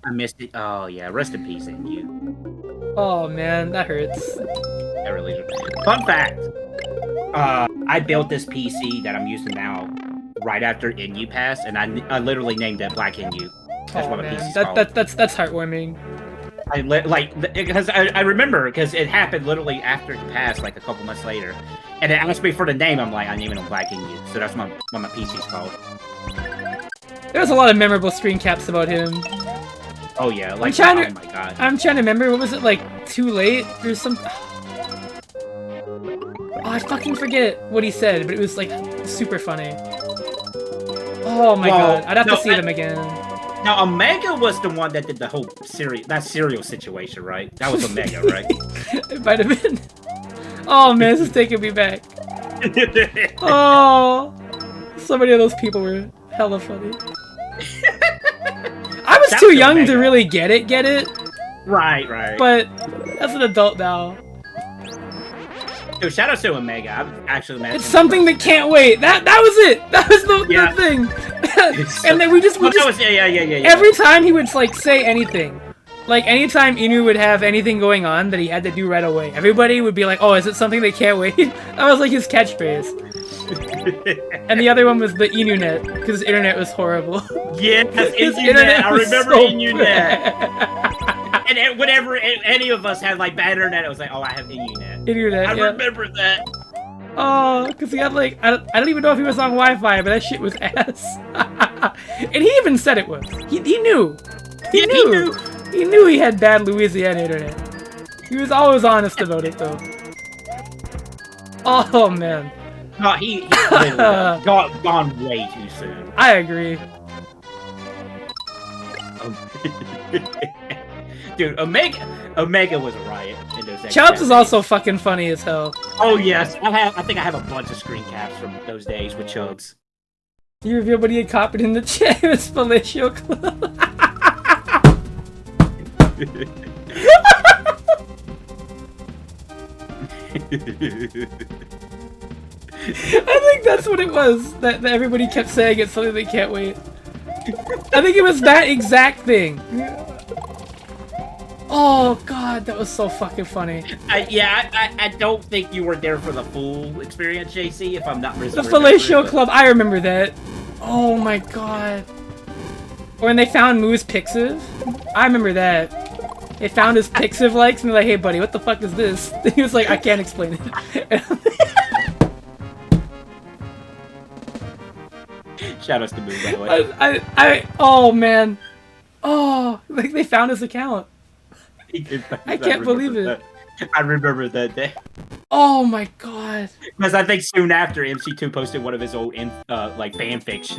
I missed it. Oh yeah, rest in peace, in you. Oh man, that hurts. That really is. Fun fact. I built this PC that I'm using now right after NU passed, and I literally named it Black NU. That's what my PC's called. That's heartwarming. Because I remember, because it happened literally after it passed, like a couple months later, and it asked me for the name. I'm like, I named it Black NU, so that's what my PC's called. There's a lot of memorable screen caps about him. Oh yeah, like oh my god. I'm trying to remember, what was it, like, Too Late or something? Oh, I fucking forget what he said, but it was like super funny. Oh my god, I'd have to see them again. Now Omega was the one that did the whole cereal situation, right? That was Omega, right? It might have been. Oh man, this is taking me back. Oh, so many of those people were hella funny. I was too young Omega to really get it. Right. But as an adult now. Dude, shout out to Omega. I'm actually mad. It's something that can't wait. That was it. That was the thing. And then we just yeah. every time he would like say anything, Like, anytime Inu would have anything going on that he had to do right away, everybody would be like, oh, is it something they can't wait? That was like his catchphrase. And the other one was the Inunet, because his internet was horrible. Yeah, His Inunet. I remember so Inunet. bad. And whenever any of us had like bad internet, it was like, oh, I have Inunet. Inunet, I yeah. remember that. Oh, because he had like, I don't even know if he was on Wi-Fi, but that shit was ass. And he even said it was. He knew. He knew. He knew he had bad Louisiana internet. He was always honest about it, though. Oh, man. No, he literally gone way too soon. I agree. Dude, Omega was a riot in those days. Chubbs is also fucking funny as hell. Oh yes, I think I have a bunch of screen caps from those days with Chubbs. He revealed what he had copied in the chat. It was Fellatio Club. I think that's what it was. That everybody kept saying it's something they can't wait. I think it was that exact thing. Oh god, that was so fucking funny. I don't think you were there for the full experience, JC, if I'm not The Fellatio Club, I remember that. Oh my god. When they found Moo's Pixiv, I remember that. They found his Pixiv likes and they're like, hey buddy, what the fuck is this? He was like, I can't explain it. Shout outs to Moo, by the way. Oh man. Oh, like they found his account. I can't believe it. I remember that day. Oh my god. Because I think soon after, MC2 posted one of his old like fanfics.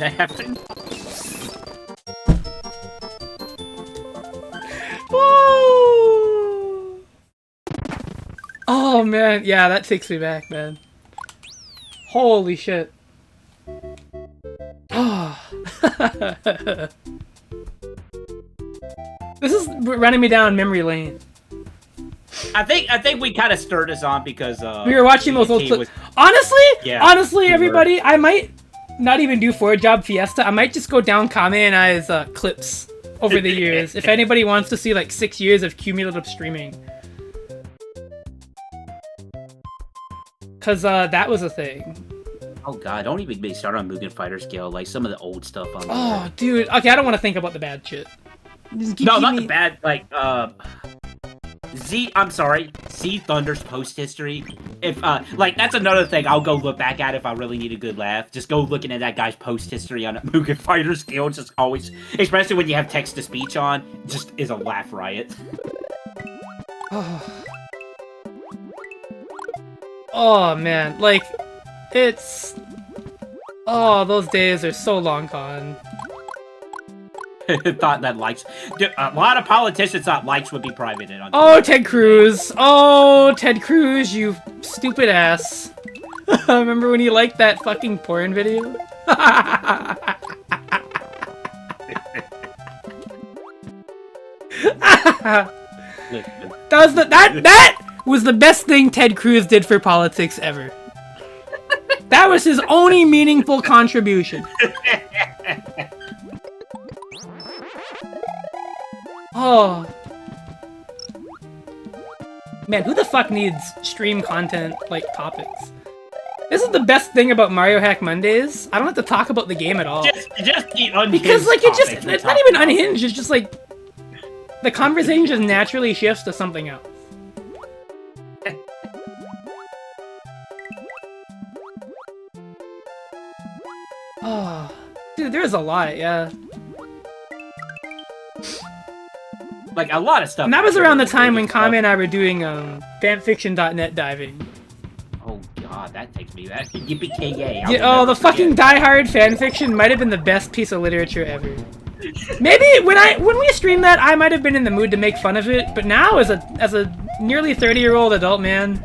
Oh man, yeah, that takes me back, man. Holy shit. Oh. This is running me down memory lane. I think we kind of stirred us on because we were watching those old clips. Honestly, everybody, I might not even do 4-Job Fiesta. I might just go down Kame and I's clips over the years. If anybody wants to see like 6 years of cumulative streaming. Cause that was a thing. Oh god, don't even get me started on Mugen Fighter Scale, like some of the old stuff on there. Oh dude, okay, I don't want to think about the bad shit. The bad, like, I'm sorry, Z Thunder's post history. If, like, that's another thing I'll go look back at if I really need a good laugh. Just go looking at that guy's post history on Mugen Fighter Scale. It's just always, especially when you have text to speech on, just is a laugh riot. Oh man, like, it's... Oh, those days are so long gone. Thought that likes... Dude, a lot of politicians thought likes would be private. Oh, Ted Cruz! Oh, Ted Cruz, you stupid ass. Remember when he liked that fucking porn video? That was the best thing Ted Cruz did for politics ever. That was his only meaningful contribution. Oh. Man, who the fuck needs stream content, like, topics? This is the best thing about Mario Hack Mondays. I don't have to talk about the game at all. Just eat unhinged because, like, it's not even unhinged, it's just, like, the conversation just naturally shifts to something else. Oh, dude, there's a lot, yeah. Like, a lot of stuff. And that was around the time when Kame and I were doing fanfiction.net diving. Oh god, that takes me back. Yippee-ki-yay. Yeah, oh, the fucking Die Hard fanfiction might have been the best piece of literature ever. Maybe when we streamed that, I might have been in the mood to make fun of it, but now as a nearly 30-year-old adult man,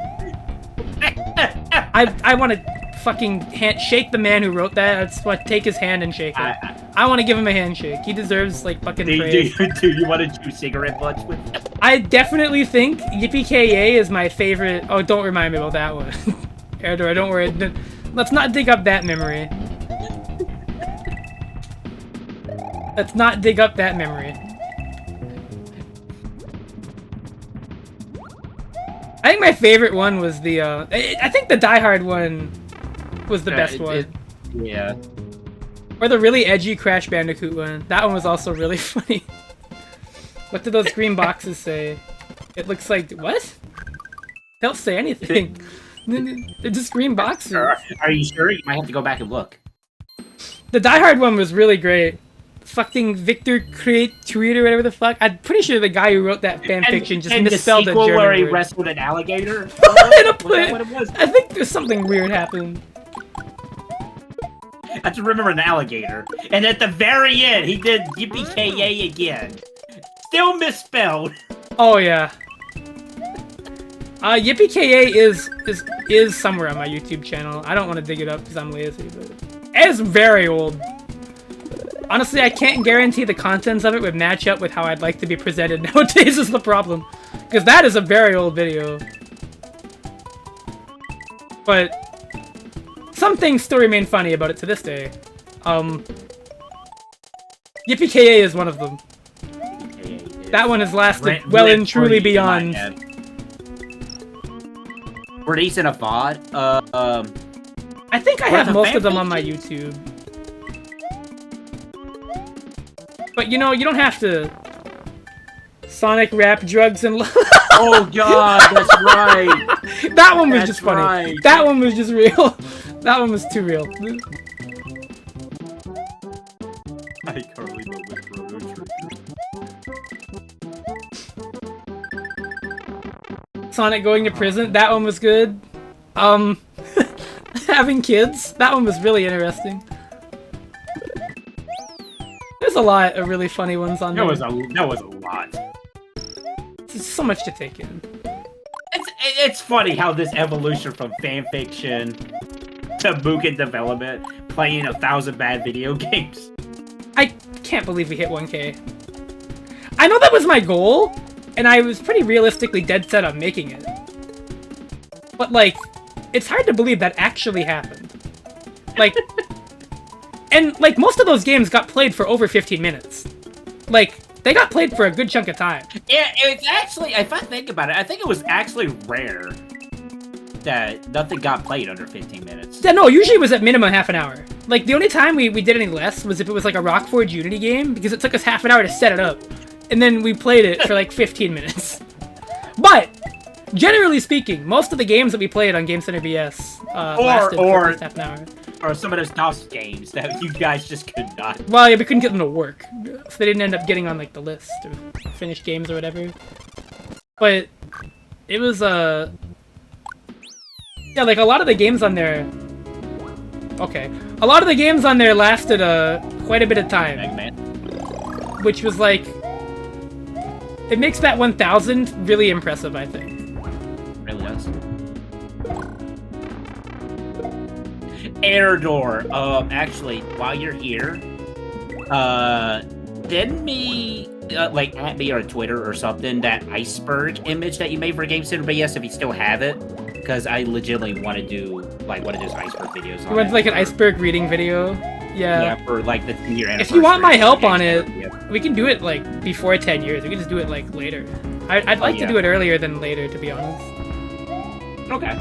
I want to fucking shake the man who wrote that. I just want to take his hand and shake it. I want to give him a handshake. He deserves, like, fucking praise. Do you want to do cigarette butts with him? I definitely think Yippee-ki-yay is my favorite. Oh, don't remind me about that one. Erdor, don't worry. Let's not dig up that memory. Let's not dig up that memory. I think my favorite one was the. I think the Die Hard one was the best one. Yeah. Or the really edgy Crash Bandicoot one. That one was also really funny. What did those green boxes say? It looks like what? They don't say anything. They're just green boxes. Are you sure? You might have to go back and look. The Die Hard one was really great. Fucking Victor Create or whatever the fuck. I'm pretty sure the guy who wrote that fanfiction just misspelled the German where he word. wrestled an alligator. In a Was that plant. what it was? I think there's something weird happened. I just remember an alligator. And at the very end, he did Yippee-Ki-Yay again. Still misspelled. Oh yeah. Yippee-Ki-Yay is somewhere on my YouTube channel. I don't want to dig it up because I'm lazy, but it's very old. Honestly, I can't guarantee the contents of it would match up with how I'd like to be presented nowadays is the problem. Because that is a very old video. But some things still remain funny about it to this day. Yippee-Ki-Yay is one of them. That one has lasted well and truly beyond. Were these in a VOD? I think I have most of them on my YouTube. But you know, you don't have to Sonic rap drugs and Oh god, that's right. That one was just funny. Right. That one was just real. That one was too real. I currently know this Chrono Trigger. Sonic going to prison, that one was good. Having kids, that one was really interesting. There's a lot of really funny ones on there. That was a lot. There's so much to take in. It's funny how this evolution from fanfiction to Mugen development, playing 1,000 bad video games. I can't believe we hit 1K. I know that was my goal, and I was pretty realistically dead set on making it. But, like, it's hard to believe that actually happened. Like, and, like, most of those games got played for over 15 minutes. Like, they got played for a good chunk of time. Yeah, it's actually, if I think about it, I think it was actually rare that nothing got played under 15 minutes. Yeah, no, usually it was at minimum half an hour. Like, the only time we did any less was if it was, like, a Rockforge Unity game, because it took us half an hour to set it up. And then we played it for, like, 15 minutes. But, generally speaking, most of the games that we played on Game Center BS lasted for at least half an hour. Or some of those DOS games that you guys just could not. Well, yeah, we couldn't get them to work, so they didn't end up getting on, like, the list, or finished games or whatever. But, it was, yeah, like, a lot of the games on there... Okay. A lot of the games on there lasted, quite a bit of time. Which was, like... It makes that 1,000 really impressive, I think. Really does. Air door. Actually, while you're here, send me, like, at me or Twitter or something, that iceberg image that you made for Game Center BS if you still have it, because I legitimately want to do, like, one of those iceberg videos. You want, like, an iceberg reading video? Yeah. Yeah, for, like, the 10-year anniversary. If you want my help on it, yeah. we can do it, like, before 10 years. We can just do it, like, later. I'd like to do it earlier than later, to be honest. Okay.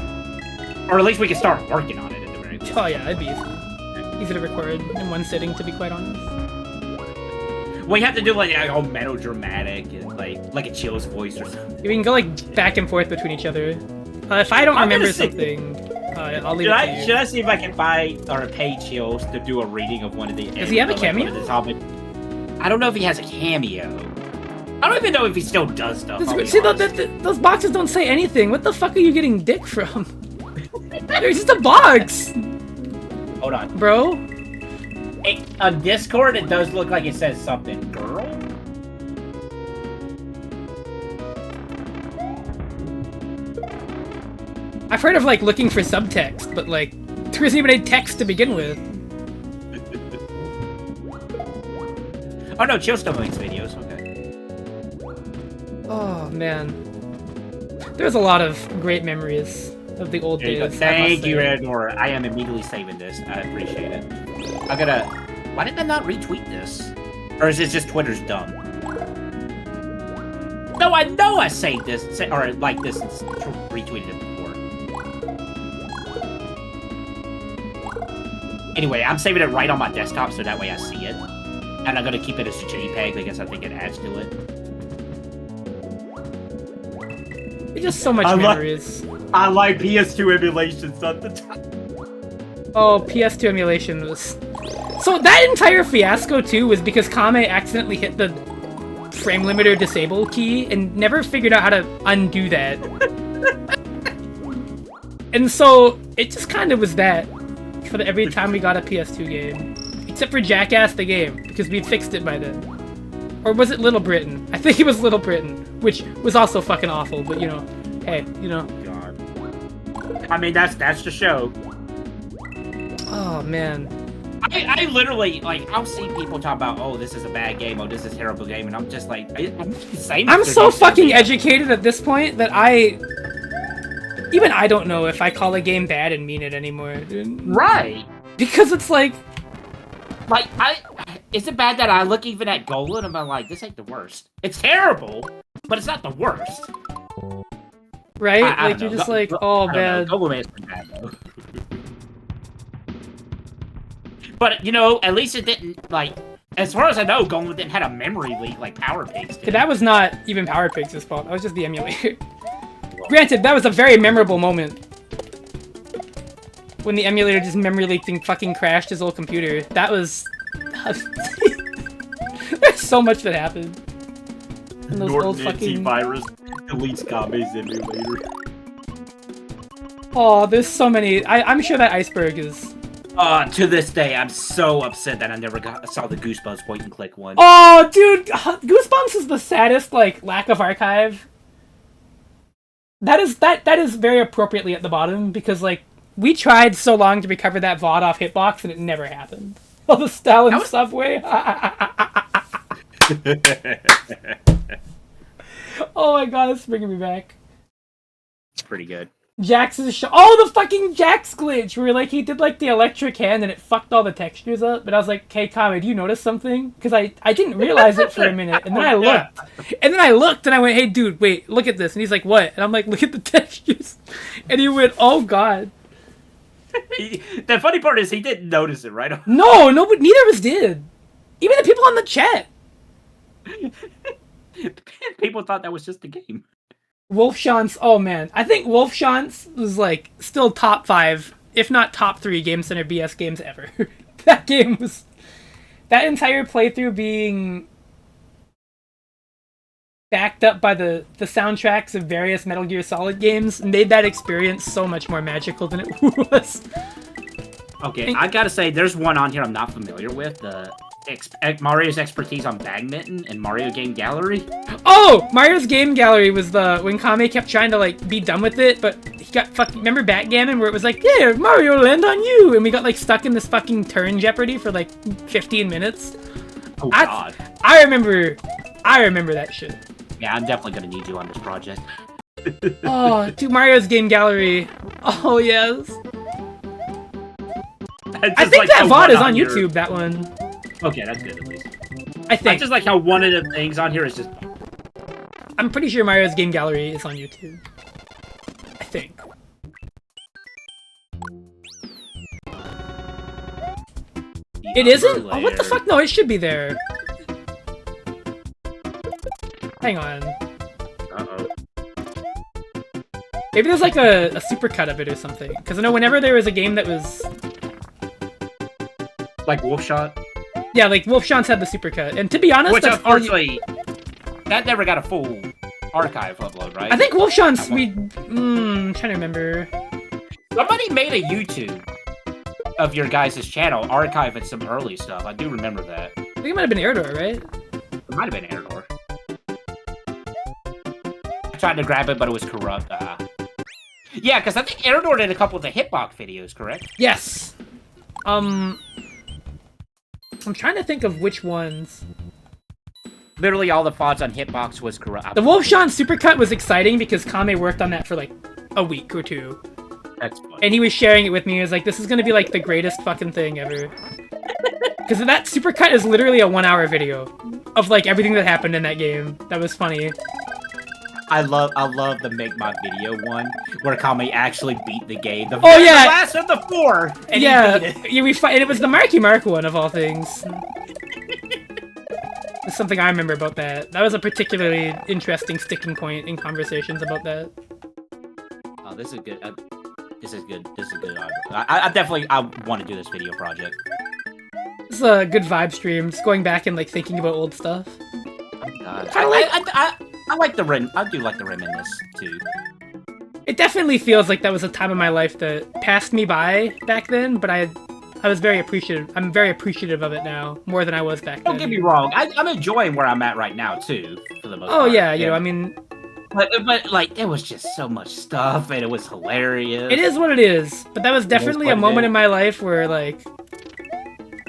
Or at least we can start working on it at the very least. Oh yeah, it'd be easy. Easy to record in one sitting, to be quite honest. We have to do like all melodramatic and like a Chill's voice or something. We can go like back and forth between each other. If I don't remember something, I'll leave it to you. Should I see if I can buy or pay Chills to do a reading of one of the? Does he have a cameo? I don't know if he has a cameo. I don't even know if he still does stuff. See, those boxes don't say anything. What the fuck are you getting dick from? There's just a box! Hold on. Bro? On Discord, it does look like it says something. Girl? I've heard of, like, looking for subtext, but, like, there isn't even any text to begin with. Oh no, Chill still makes videos, okay. Oh, man. There's a lot of great memories of the old days. Thank you, Redor. I am immediately saving this. I appreciate it. I'm gonna... Why did I not retweet this? Or is it just Twitter's dumb? No, No, I know I saved this, or like this and retweeted it before. Anyway, I'm saving it right on my desktop so that way I see it. And I'm gonna keep it as a JPEG because I think it adds to it. It's just so much memories. I like PS2 emulations at the time. Oh, PS2 emulation was... So that entire fiasco, too, was because Kame accidentally hit the frame limiter disable key and never figured out how to undo that. And so, it just kind of was that for every time we got a PS2 game. Except for Jackass the game, because we'd fixed it by then. Or was it Little Britain? I think it was Little Britain, which was also fucking awful, but you know, hey, you know. God. I mean, that's the show. Oh, man. I literally, like, I'll see people talk about, oh, this is a bad game, oh, this is a terrible game, and I'm just like, I'm so fucking educated at this point that even I don't know if I call a game bad and mean it anymore, dude. Right. Because it's like, is it bad that I look even at Golan and I'm like, this ain't the worst. It's terrible, but it's not the worst. Right? Like, you're just like, oh, bad. Golan is bad, though. But, you know, at least it didn't, like, as far as I know, Golan didn't have a memory leak like Power Pigs did. That was not even Power Pigs' fault. That was just the emulator. Granted, that was a very memorable moment. When the emulator just memory leaked and fucking crashed his old computer. That was... There's so much that happened. And those old fucking... antivirus deletes Kame's emulator. Oh, there's so many... I'm sure that iceberg is... To this day, I'm so upset that I never saw the Goosebumps point and click one. Oh, dude! Goosebumps is the saddest, like, lack of archive. That is very appropriately at the bottom, because, like, we tried so long to recover that VOD off Hitbox, and it never happened. Oh, the Stalin subway. Oh my god, it's bringing me back. It's pretty good. Jax's show. Oh, the fucking Jax glitch! Where, like, he did, like, the electric hand and it fucked all the textures up. But I was like, hey, Kame, do you notice something? Because I didn't realize it for a minute. And then I looked. And then I looked and I went, hey, dude, wait, look at this. And he's like, what? And I'm like, look at the textures. And he went, oh, God. The funny part is he didn't notice it, right? No, neither of us did. Even the people on the chat. People thought that was just the game. Wolfshan's, oh man. I think Wolfshan's was like still top 5, if not top 3 Game Center BS games ever. That game was... That entire playthrough being backed up by the soundtracks of various Metal Gear Solid games made that experience so much more magical than it was. Okay, I gotta say, there's one on here I'm not familiar with. Mario's expertise on badminton and Mario Game Gallery. Oh! Mario's Game Gallery was when Kame kept trying to, like, be done with it, but he got fucking... Remember Backgammon, where it was like, yeah, Mario, land on you! And we got, like, stuck in this fucking turn Jeopardy for, like, 15 minutes. Oh, God. I remember that shit. Yeah, I'm definitely gonna need you on this project. Oh, dude, Mario's Game Gallery. Oh, yes. I think like that VOD is on YouTube, that one. Okay, that's good at least. I think. I just like how one of the things on here is just... I'm pretty sure Mario's Game Gallery is on YouTube. I think. It isn't? Oh, what the fuck? No, it should be there. Hang on. Uh-oh. Maybe there's like a supercut of it or something. Because I know whenever there was a game that was... Like Wolfshot? Yeah, like Wolfshan's had the supercut. And to be honest, which unfortunately, that never got a full archive upload, right? I think Wolfshan's, I'm trying to remember. Somebody made a YouTube of your guys' channel archiving some early stuff. I do remember that. I think it might have been Airdor, right? It might have been Airdor. I tried to grab it, but it was corrupt. Yeah, because I think Airdor did a couple of the Hitbox videos, correct? Yes. I'm trying to think of which ones. Literally all the VODs on Hitbox was corrupt. The Wolfshan supercut was exciting because Kame worked on that for like a week or 2. That's funny. And he was sharing it with me. He was like, this is gonna be like the greatest fucking thing ever. Because that supercut is literally a 1-hour video of like everything that happened in that game. That was funny. I love the make my video one where Kami actually beat the game. The yeah, the last of the 4. And yeah, he beat it. yeah. And it was the Marky Mark one of all things. There's something I remember about that. That was a particularly interesting sticking point in conversations about that. Oh, this is good. This is good. This is good. I definitely want to do this video project. This is a good vibe stream. Just going back and like thinking about old stuff. I like the rim. I do like the rim in this too. It definitely feels like that was a time of my life that passed me by back then, but I was very appreciative. I'm very appreciative of it now, more than I was back then. Don't get me wrong. I'm enjoying where I'm at right now too, for the most part. Oh yeah, you know, I mean, but like there was just so much stuff, and it was hilarious. It is what it is. But that was definitely a moment in my life where like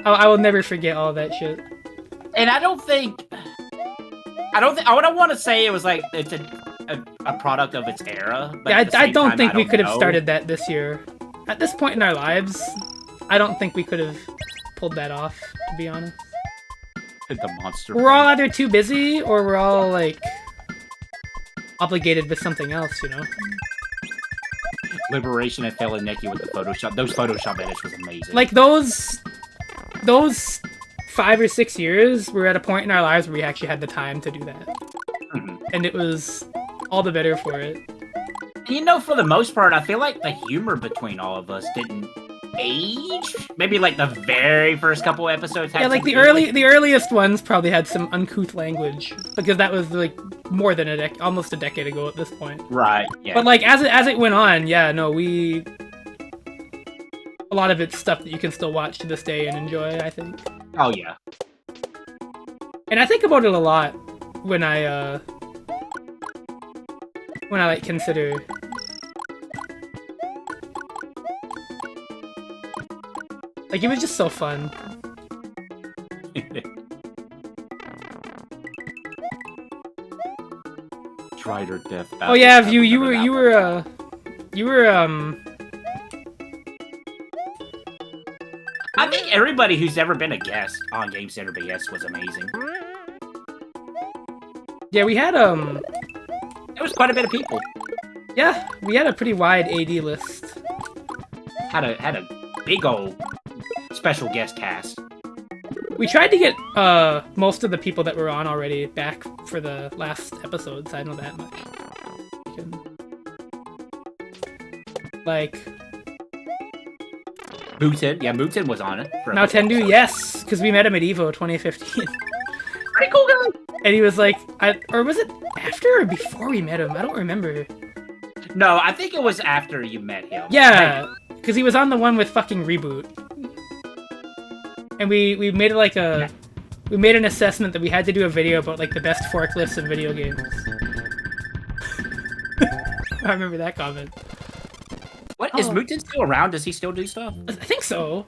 I will never forget all that shit. And I don't want to say it was like it's a product of its era. But Yeah, I don't think we could have know. started that this year. At this point in our lives, I don't think we could have pulled that off, to be honest. The monster. We're all either too busy or we're all like obligated with something else, you know? Liberation and Failing Nikki with the Photoshop. Those Photoshop edits was amazing. Like those 5 or 6 years, we're at a point in our lives where we actually had the time to do that. And it was all the better for it. You know, for the most part, I feel like the humor between all of us didn't age. Maybe like the very first couple episodes had like some the earliest ones probably had some uncouth language because that was like more than almost a decade ago at this point. Right. Yeah. But like as it went on, yeah, no, a lot of it's stuff that you can still watch to this day and enjoy, I think. Oh yeah. And I think about it a lot when I like consider like it was just so fun. Tried or death. Oh yeah, you were I think everybody who's ever been a guest on Game Center BS was amazing. Yeah, we had It was quite a bit of people. yeah, we had a pretty wide AD list. Had a big old special guest cast. We tried to get most of the people that were on already back for the last episodes. I know that much. Like Mooten, yeah, Mooten was on it. Mautendu, yes, because we met him at EVO 2015. Pretty cool guy. And he was like, or was it after or before we met him? I don't remember. No, I think it was after you met him. Yeah, because he was on the one with fucking Reboot. And we made it like we made an assessment that we had to do a video about like the best forklifts in video games. I remember that comment. What, is Mooten still around? Does he still do stuff? I think so.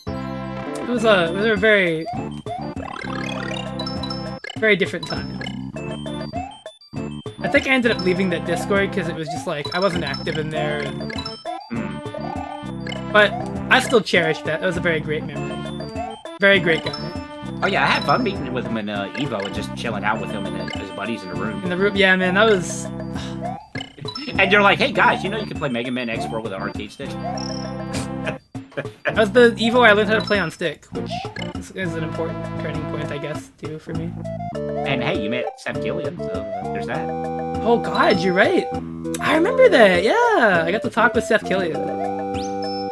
It was a very different time. I think I ended up leaving that Discord because it was just like I wasn't active in there. And... But I still cherish that. It was a very great memory. Very great guy. Oh yeah, I had fun meeting with him in Evo and just chilling out with him and his buddies in the room. In the room, yeah, man, that was. And you're like, hey guys, you know you can play Mega Man X4 with an arcade stick? That was the Evo I learned how to play on stick, which is an important turning point, I guess, too, for me. And hey, you met Seth Gilliam, so there's that. Oh god, you're right. I remember that, yeah! I got to talk with Seth Killian.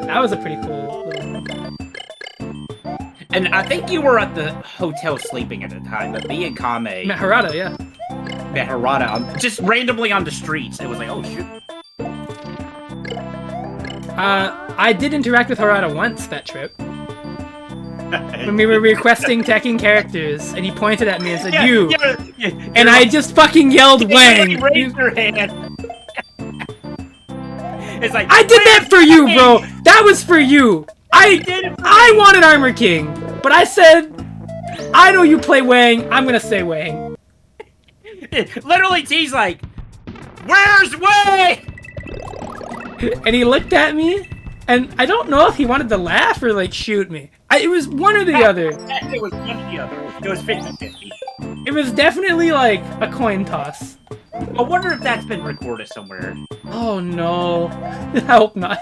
That was a pretty cool little... And I think you were at the hotel sleeping at the time, but me and Kame... Met Harada, yeah. Met Harada just randomly on the streets. It was like, oh shoot. I did interact with Harada once that trip. When we were requesting Tekken characters, and he pointed at me and said, "You," and I just fucking yelled, "Wang!" You raised your hand. It's like I did that for you, bro. That was for you. I wanted Armor King, but I said, I know you play Wang. I'm gonna say Wang. Literally, T's like, "Where's Wang?" And he looked at me, and I don't know if he wanted to laugh or like shoot me. It was one or the other. It was one or the other. It was 50-50. It was definitely like a coin toss. I wonder if that's been recorded somewhere. Oh no. I hope not.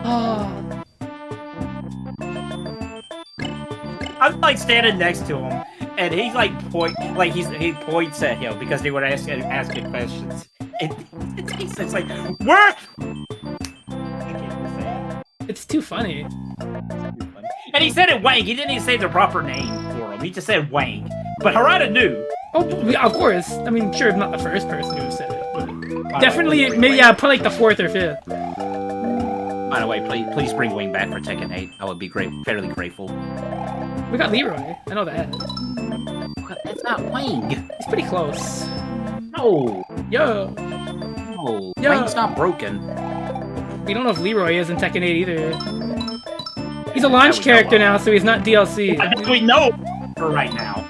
Oh. I'm like standing next to him, and he's like he points at him because they were asking questions. And it's like, where? I can't even say it. It's too funny. And he said it Wang. He didn't even say the proper name for him. He just said Wang. But Harada knew. Oh, yeah, of course. I mean, sure, not the first person who said it, but definitely, maybe, yeah, probably like the fourth or fifth. By the way, please bring Wing back for Tekken 8. I would be fairly grateful. We got Leroy. I know that. That's not Wing. He's pretty close. No. Yo. No. Yo. Wing's not broken. We don't know if Leroy is in Tekken 8 either. He's a launch character now, so he's not DLC. We know for right now.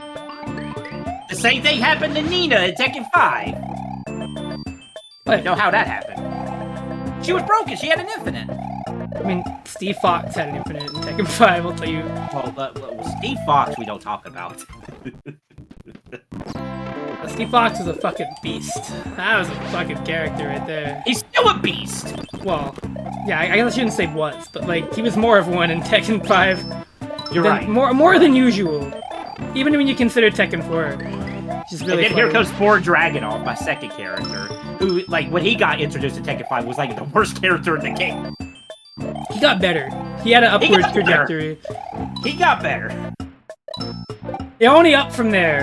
The same thing happened to Nina in Tekken 5. What? You know how that happened. She was broken. She had an infinite. I mean, Steve Fox had an infinite in Tekken 5, I'll tell you. Well, Steve Fox we don't talk about. Steve Fox was a fucking beast. That was a fucking character right there. He's still a beast! Well, yeah, I guess I shouldn't say was, but like, he was more of one in Tekken 5. You're right. More than usual. Even when you consider Tekken 4. Just really and then here comes Poor Dragunov, my second character, who, like, when he got introduced to Tekken 5 was like the worst character in the game. He got better. He had an upward trajectory. He got better. Yeah, only up from there.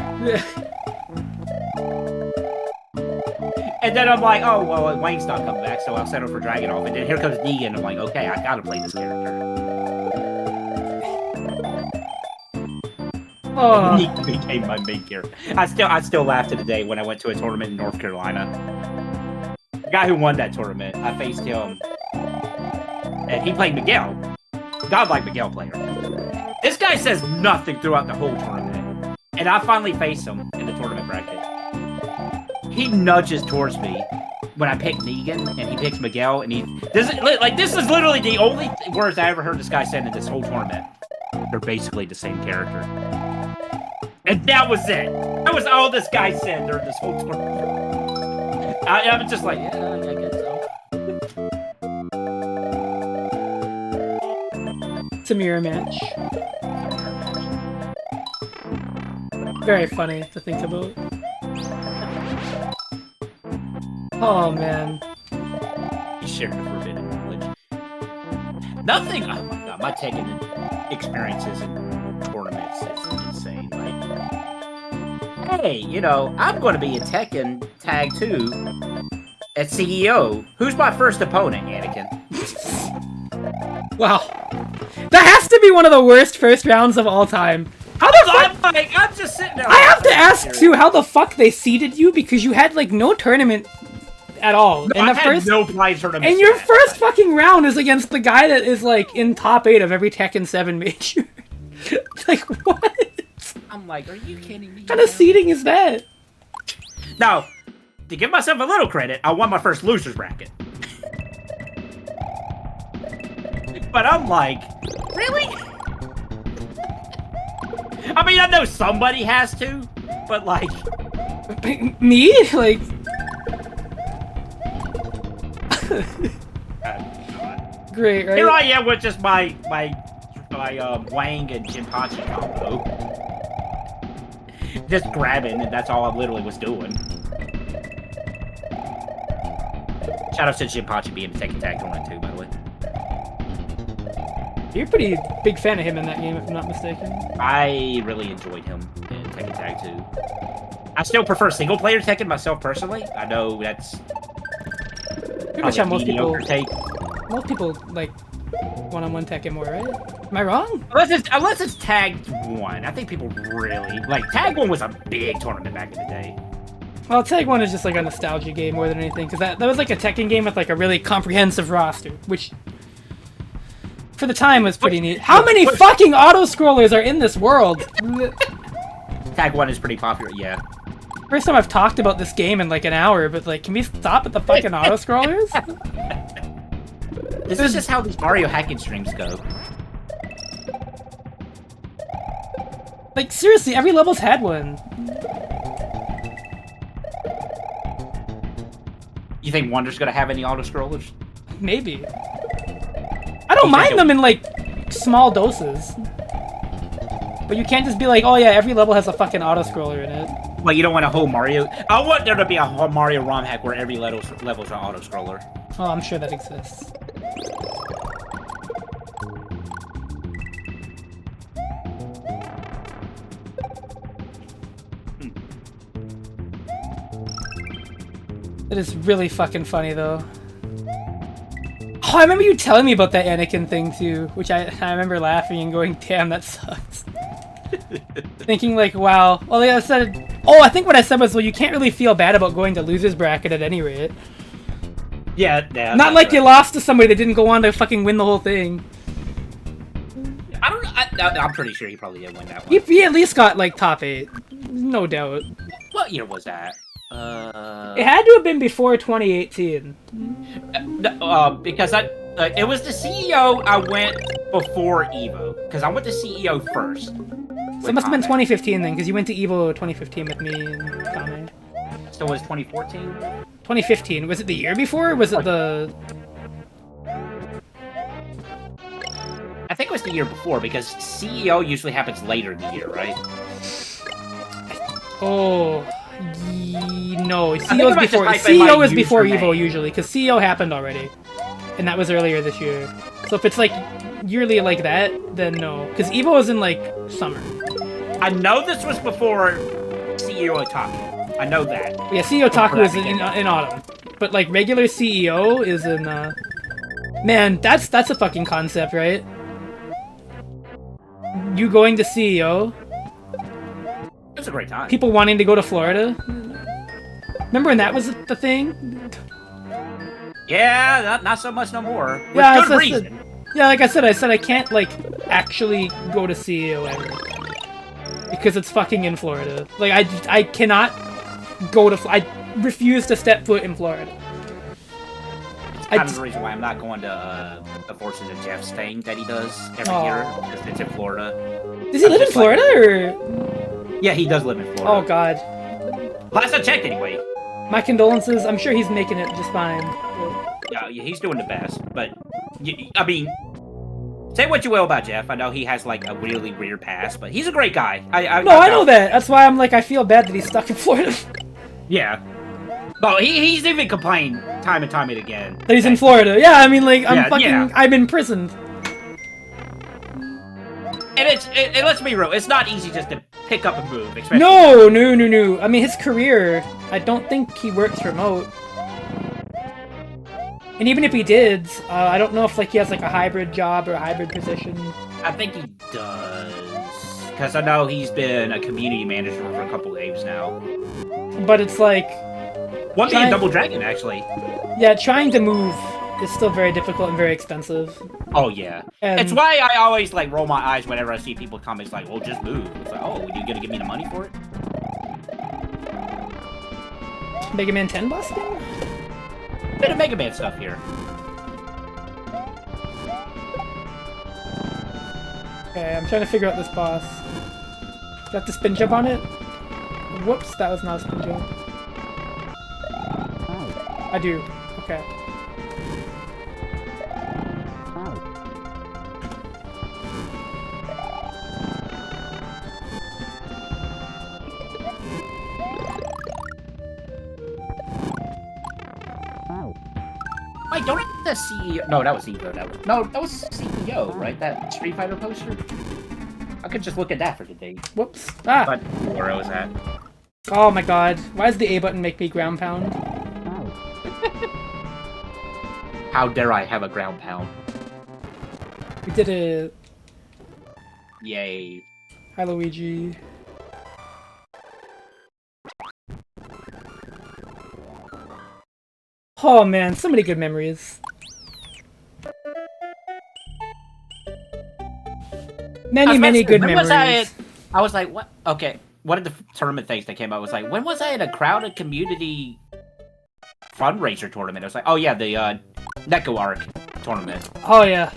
And then I'm like, oh, well, Wang's not coming back, so I'll settle for Dragunov. And then here comes Negan, and I'm like, okay, I gotta play this character. Oh. Negan became my main character. I still laugh to the day when I went to a tournament in North Carolina. The guy who won that tournament, I faced him, and he played Miguel. Godlike Miguel player. This guy says nothing throughout the whole tournament. And I finally face him in the tournament bracket. He nudges towards me when I pick Negan, and he picks Miguel, and this is literally the only words I ever heard this guy say in this whole tournament. They're basically the same character. And that was it. That was all this guy said during this whole tournament. I was just like, yeah, I guess so. It's a mirror match. Very funny to think about. Oh man. He shared the forbidden knowledge. Nothing. Oh my god, my Tekken experiences in tournaments is insane. Like, hey, you know, I'm going to be in Tekken Tag 2 at CEO. Who's my first opponent, Anakin? Wow. That has to be one of the worst first rounds of all time. How the fuck? I'm just sitting there. I have to ask too how the fuck they seeded you because you had like no tournament at all. No, I had no blind tournament. And your first fucking round is against the guy that is like in top 8 of every Tekken 7 major. Like what? I'm like, are you kidding me? What kind of seeding is that? Now, to give myself a little credit, I won my first losers bracket. But I'm like, really? I mean, I know somebody has to, but like... Me? Like... Great, right? Here I am with just my Wang and Jinpachi combo. Just grabbing, and that's all I literally was doing. Shout out to Jinpachi being the Tekken Tag tournament too, by the way. You're a pretty big fan of him in that game, if I'm not mistaken. I really enjoyed him in Tekken Tag 2. I still prefer single-player Tekken myself, personally. I know that's... Pretty much how most people... Take. Most people, like, one-on-one Tekken more, right? Am I wrong? Unless it's Tag 1. I think people really... Like, Tag 1 was a big tournament back in the day. Well, Tag 1 is just like a nostalgia game more than anything, because that was like a Tekken game with like a really comprehensive roster, which... For the time was pretty neat. How many fucking auto-scrollers are in this world? Tag 1 is pretty popular, yeah. First time I've talked about this game in like an hour, but like, can we stop at the fucking auto-scrollers? This is just how these Mario hacking streams go. Like, seriously, every level's had one. You think Wonder's gonna have any auto-scrollers? Maybe. I don't mind them in, like, small doses. But you can't just be like, oh yeah, every level has a fucking auto-scroller in it. Well, you don't want a whole Mario... I want there to be a whole Mario ROM hack where every level's an auto-scroller. Oh, I'm sure that exists. It is really fucking funny, though. Oh, I remember you telling me about that Anakin thing, too. Which I remember laughing and going, damn, that sucks. Thinking, like, wow. Well, I said... Oh, I think what I said was, well, you can't really feel bad about going to loser's bracket at any rate. Yeah. Not like you lost to somebody that didn't go on to fucking win the whole thing. I don't know. I'm pretty sure he probably did win that one. He at least got, like, top 8. No doubt. What year was that? It had to have been before 2018. Because it was the CEO I went before Evo. Because I went to CEO first. So it must have been 2015 then, because you went to Evo 2015 with me and Kame. So it was 2014? 2015. Was it the year before, or was it the... I think it was the year before, because CEO usually happens later in the year, right? Oh... No, CEO is before. CEO is before Evo usually, because CEO happened already, and that was earlier this year. So if it's like yearly like that, then no, because Evo was in like summer. I know this was before CEO Otaku. I know that. Yeah, CEO Otaku is in autumn, but like regular CEO is in. Man, that's a fucking concept, right? You going to CEO? It was a great time. People wanting to go to Florida. Remember when that was the thing? Yeah, not so much no more. With Yeah, good reason. Yeah, like I said I can't like actually go to CEO ever because it's fucking in Florida. Like I cannot go to. I refuse to step foot in Florida. It's kind of the reason why I'm not going to the Fortune of Jeff's thing that he does every year because it's in Florida. Does he live in Florida or? Yeah, he does live in Florida. Oh God. Last I checked, anyway. My condolences. I'm sure he's making it just fine. Yeah, he's doing the best. But, I mean, say what you will about Jeff. I know he has, like, a really weird past, but he's a great guy. I know that. That's why I'm like, I feel bad that he's stuck in Florida. Yeah. No, he's even complained time and time again. That he's in Florida. Yeah, I mean, like, I'm imprisoned. And let's be real, it's not easy just to pick up and move. No. I mean, his career, I don't think he works remote. And even if he did, I don't know if like he has like a hybrid job or a hybrid position. I think he does. Because I know he's been a community manager for a couple games now. But it's like... One being Double Dragon, actually. Yeah, trying to move is still very difficult and very expensive. Oh, yeah. And it's why I always, like, roll my eyes whenever I see people comments like, well, just move. It's like, oh, you gonna give me the money for it? Mega Man 10 boss thing? Bit of Mega Man stuff here. Okay, I'm trying to figure out this boss. Do I have to spin jump on it? Whoops, that was not a spin jump. I do. Okay. Wait, don't have the CEO. No, that was Evo. That was CEO, right? That Street Fighter poster. I could just look at that for today. Whoops. Ah. But where was that? Oh my God! Why does the A button make me ground pound? How dare I have a ground pound? We did it. Yay. Hi, Luigi. Oh man, so many good memories. Many good memories. I was like, what? Okay, one of the tournament things that came out was like, when was I at a crowded community fundraiser tournament? I was like, oh yeah, the Neko Arc tournament. Oh yeah.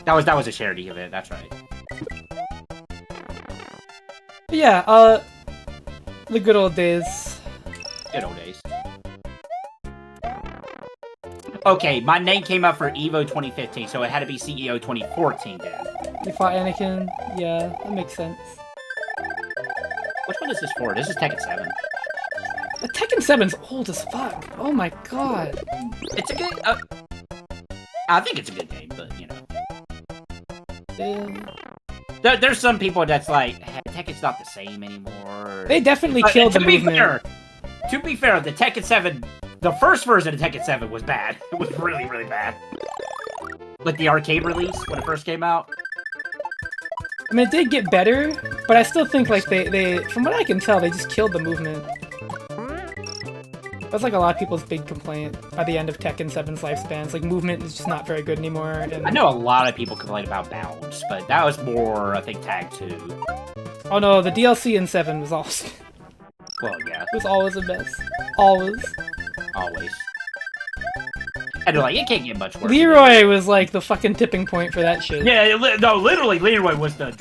That was a charity event. That's right. But yeah, the good old days. Good old days. Okay, my name came up for Evo 2015, so it had to be CEO 2014 then. You fought Anakin? Yeah, that makes sense. Which one is this for? This is Tekken 7. The Tekken 7's old as fuck. Oh my god. It's a good... I think it's a good game, but, you know. There's some people that's like, hey, Tekken's not the same anymore. They definitely killed the movement. To be fair, the Tekken 7... The first version of Tekken 7 was bad. It was really, really bad. Like the arcade release, when it first came out. I mean, it did get better, but I still think, like, they from what I can tell, they just killed the movement. That's, like, a lot of people's big complaint by the end of Tekken 7's lifespan. It's like, movement is just not very good anymore. And... I know a lot of people complain about balance, but that was more, I think, Tag 2. Oh no, the DLC in 7 was awesome. Well, yeah. It was always the best. Always. Always. And they're like, it can't get much worse. Leroy was like the fucking tipping point for that shit. Yeah, no, literally, Leroy was the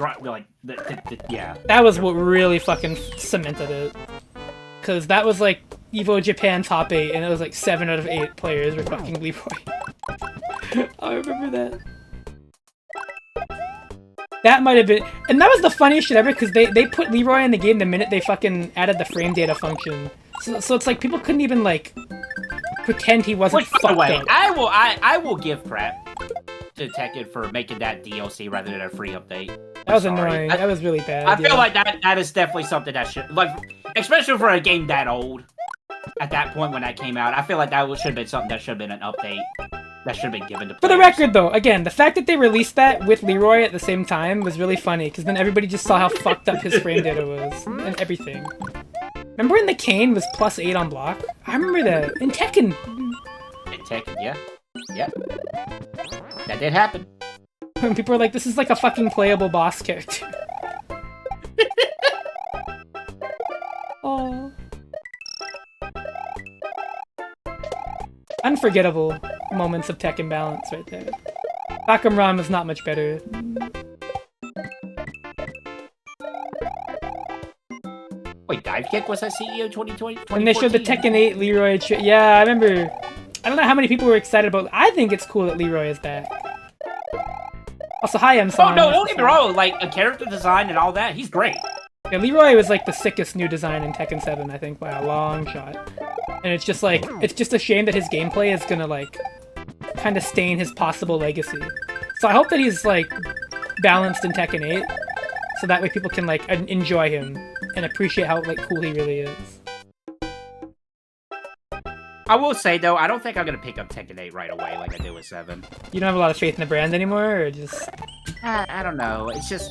yeah. That was what really fucking cemented it. Because that was like Evo Japan top 8, and it was like 7 out of 8 players were fucking Leroy. I remember that. That might have been... And that was the funniest shit ever, because they put Leroy in the game the minute they fucking added the frame data function. So it's like, people couldn't even, like, pretend he wasn't fucked up. I will give crap to Tekken for making that DLC rather than a free update. That was annoying. That was really bad. I feel like that is definitely something that should... Like, especially for a game that old, at that point when that came out, I feel like that should have been something that should have been an update. That should have been given to players. For the record, though, again, the fact that they released that with Leroy at the same time was really funny, because then everybody just saw how fucked up his frame data was, and everything. Remember when the Kane was +8 on block? I remember that. In Tekken. In Tekken, yeah. Yep. That did happen. When people were like, this is like a fucking playable boss character. Oh. Unforgettable moments of Tekken balance right there. Bakumran was not much better. Wait, Dive Kick was that CEO 2020? And they showed the Tekken 8 Leroy. Yeah, I remember. I don't know how many people were excited about. I think it's cool that Leroy is back. Also, hi, M-San. Oh no, don't get me wrong. Like a character design and all that, he's great. Yeah, Leroy was like the sickest new design in Tekken 7, I think, by a long shot. And it's just like, it's just a shame that his gameplay is gonna like, kind of stain his possible legacy. So I hope that he's like, balanced in Tekken 8, so that way people can like, enjoy him, and appreciate how like cool he really is. I will say though, I don't think I'm gonna pick up Tekken 8 right away like I did with 7. You don't have a lot of faith in the brand anymore, or just... I don't know, it's just...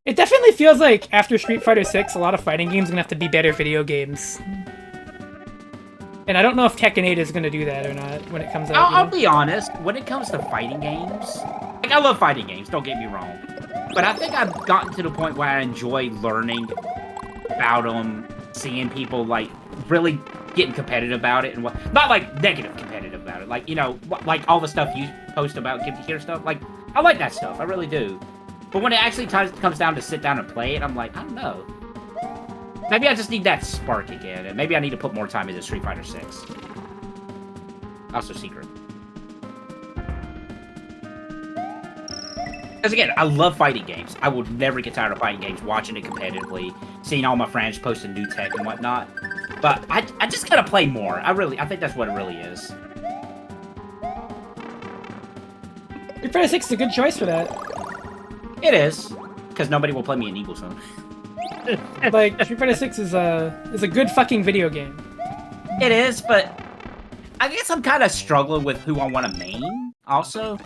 It definitely feels like, after Street Fighter 6, a lot of fighting games are gonna have to be better video games. And I don't know if Tekken 8 is gonna do that or not when it comes out. I'll be honest, when it comes to fighting games, like I love fighting games, don't get me wrong. But I think I've gotten to the point where I enjoy learning about them, seeing people like really getting competitive about it, and what, not like negative competitive about it, like, you know, like all the stuff you post about Guilty Gear stuff, like, I like that stuff, I really do. But when it actually comes down to sit down and play it, I'm like, I don't know. Maybe I just need that spark again, and maybe I need to put more time into Street Fighter 6. Also Secret. Because again, I love fighting games. I will never get tired of fighting games, watching it competitively, seeing all my friends posting new tech and whatnot. But I just gotta play more. I think that's what it really is. Street Fighter 6 is a good choice for that. It is. Because nobody will play me in Eagle Zone. Like, Street Fighter 6 is a good fucking video game. It is, but I guess I'm kind of struggling with who I want to main, also.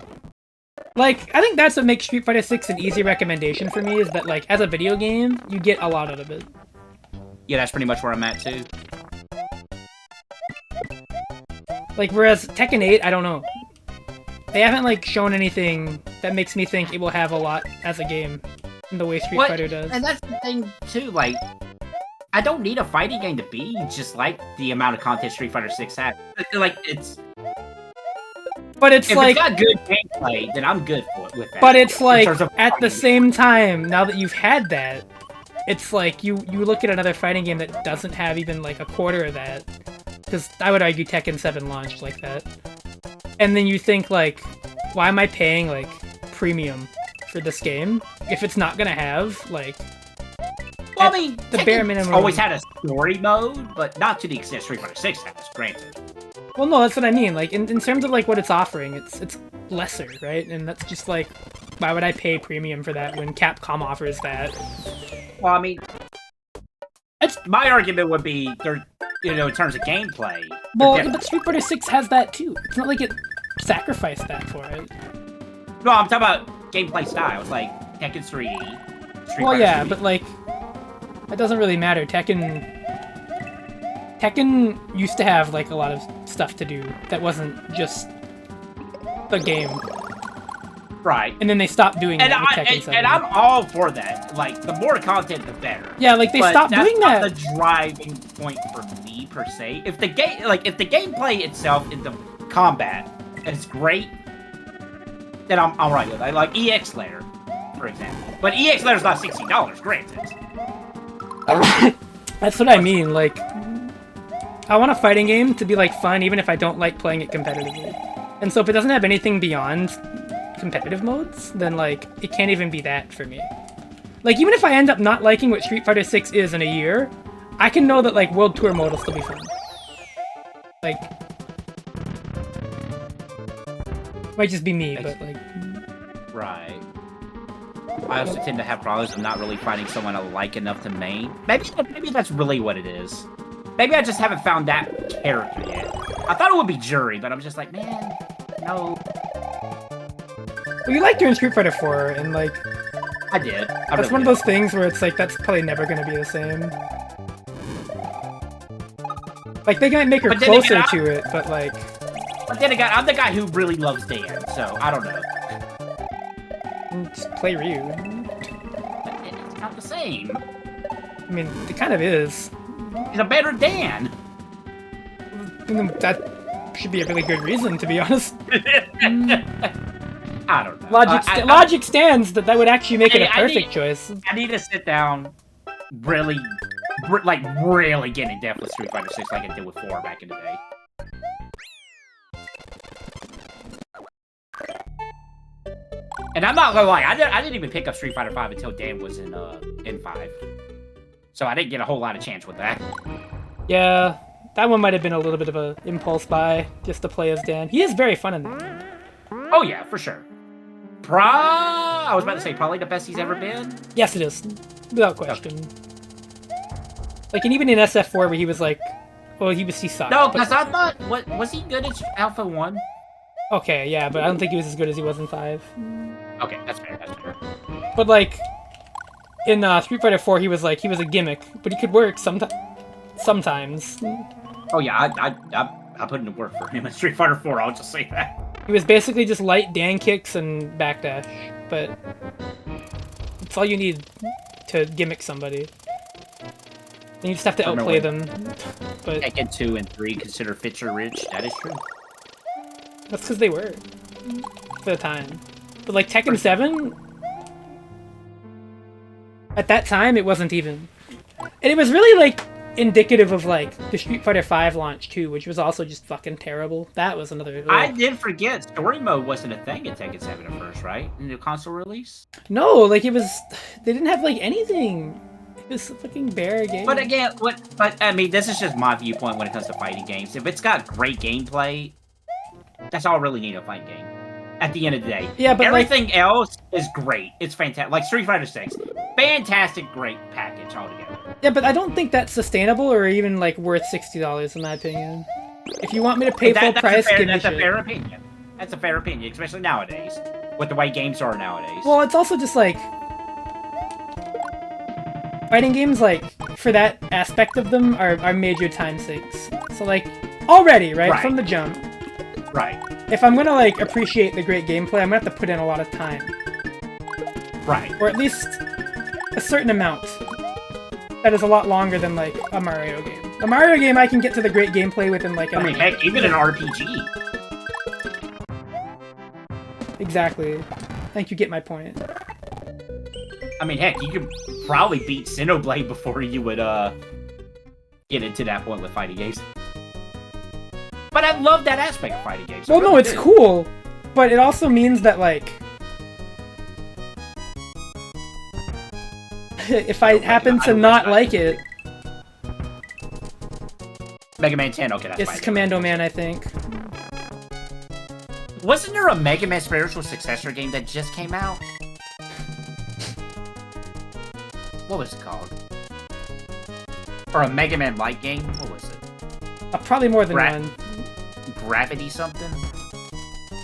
Like, I think that's what makes Street Fighter 6 an easy recommendation for me, is that, like, as a video game, you get a lot out of it. Yeah, that's pretty much where I'm at, too. Like, whereas Tekken 8, I don't know. They haven't, like, shown anything that makes me think it will have a lot as a game in the way Street Fighter does. And that's the thing, too, like, I don't need a fighting game to be just like the amount of content Street Fighter 6 has. Like, it's... But it's if like... it's got good gameplay, then I'm good with that. But it's like, at the same time, now that you've had that, it's like you look at another fighting game that doesn't have even like a quarter of that, because I would argue Tekken 7 launched like that, and then you think like, why am I paying like premium for this game if it's not gonna have like? Well, I mean, the bare minimum. Always had a story mode, but not to the extent Street Fighter 6 has. Granted. Well, no, that's what I mean. Like in terms of like what it's offering, it's lesser, right? And that's just like, why would I pay premium for that when Capcom offers that? Well, I mean, my argument would be, in terms of gameplay. Well, but Street Fighter 6 has that too. It's not like it sacrificed that for it. No, I'm talking about gameplay styles, like Tekken's 3D. Street Well, Fighter yeah, 3D. but like, that doesn't really matter. Tekken used to have like a lot of stuff to do that wasn't just the game. Right. And then they stopped doing that with Tekken 7. And I'm all for that. Like, the more content, the better. Yeah, like they stopped doing that. That's not the driving point for me per se. If the gameplay itself in the combat is great, then I'm alright with it. Like EX Layer, for example. But EX Layer's not $60, granted. That's what I mean. Like, I want a fighting game to be like fun, even if I don't like playing it competitively. And so if it doesn't have anything beyond competitive modes, then like it can't even be that for me. Like, even if I end up not liking what Street Fighter 6 is in a year, I can know that like World Tour mode will still be fun. Like, might just be me, but like. Right. I also tend to have problems of not really finding someone I like enough to main. Maybe that's really what it is. Maybe I just haven't found that character yet. I thought it would be Jury, but I'm just like, man, no. Well, you liked her in Street Fighter 4, and like... I did. That's one of those things where it's like, that's probably never gonna be the same. Like, they might make her closer to it, but like... But then again, I'm the guy who really loves Dan, so I don't know. Just play Ryu. It's not the same. I mean, it kind of is. He's a better Dan. That should be a really good reason, to be honest. I don't know. Logic stands that would actually make it a perfect choice. I need to sit down, really get in depth with Street Fighter 6 like I did with 4 back in the day. And I'm not gonna lie, I didn't even pick up Street Fighter 5 until Dan was in 5. So I didn't get a whole lot of chance with that. Yeah, that one might have been a little bit of an impulse buy, just to play as Dan. He is very fun in that. Oh yeah, for sure. I was about to say, probably the best he's ever been? Yes, it is. Without question. Okay. Like, and even in SF4 where he was like, well, he sucked. No, because I thought, was he good at Alpha 1? Okay, yeah, but I don't think he was as good as he was in 5. Okay, that's fair. But like, in Street Fighter 4, he was a gimmick, but he could work sometimes. Oh yeah, I put in the work for him in Street Fighter 4, I'll just say that. He was basically just light Dan kicks and backdash, but it's all you need to gimmick somebody. And you just have to outplay them. But Tekken 2 and 3 consider feature rich, that is true. That's because they were. For the time. But like Tekken 7, at that time it wasn't even. And it was really like indicative of like the Street Fighter 5 launch too, which was also just fucking terrible. That was another... I did forget, story mode wasn't a thing in Tekken 7 at first, right? In the console release? No, like it was... They didn't have like anything. It was a fucking bare game. But again, but I mean, this is just my viewpoint when it comes to fighting games. If it's got great gameplay, that's all I really need in a fighting game. At the end of the day. Yeah, but everything else is great. It's fantastic. Like Street Fighter 6. Fantastic, great package altogether. Yeah, but I don't think that's sustainable or even like worth $60 in my opinion. If you want me to pay full price, give me That's shit. a fair opinion. That's a fair opinion, especially nowadays. With the way games are nowadays. Well, it's also just like... Fighting games, like, for that aspect of them, are major time sinks. So, like, already, right? From the jump. Right. If I'm gonna, like, appreciate the great gameplay, I'm gonna have to put in a lot of time. Right. Or at least a certain amount. That is a lot longer than, like, a Mario game. A Mario game, I can get to the great gameplay within, like, I mean, heck, even an RPG. Exactly. I think you get my point. I mean, heck, you could probably beat Xenoblade before you would get into that point with fighting games. But I love that aspect of fighting games. Well, no, it's cool, but it also means that, like, if I happen to not like it... Mega Man 10, okay, that's fine. It's Commando Man, I think. Wasn't there a Mega Man spiritual successor game that just came out? What was it called? Or a Mega Man Light game? What was it? Probably more than one. Gravity something?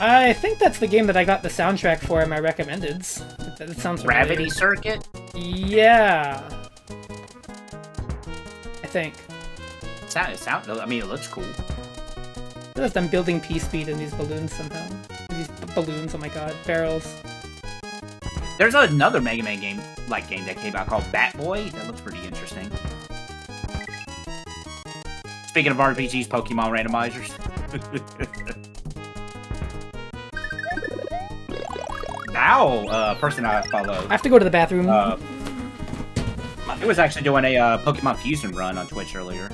I think that's the game that I got the soundtrack for in my recommendeds. That sounds familiar. Gravity Circuit? Yeah. I think. I mean, it looks cool. Look at them building P-Speed in these balloons somehow. These balloons, oh my god. Barrels. There's another Mega Man game that came out called Batboy. That looks pretty interesting. Speaking of RPGs, Pokemon randomizers. Now, person I follow. I have to go to the bathroom. It was actually doing a Pokemon Fusion run on Twitch earlier.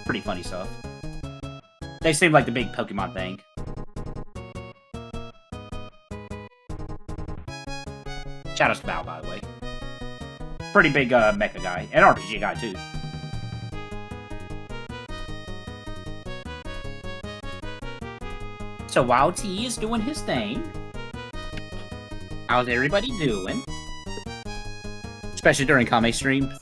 Pretty funny stuff. They seem like the big Pokemon thing. Shoutouts to Bao, by the way. Pretty big mecha guy. And RPG guy, too. So while T is doing his thing, how's everybody doing? Especially during Kame stream.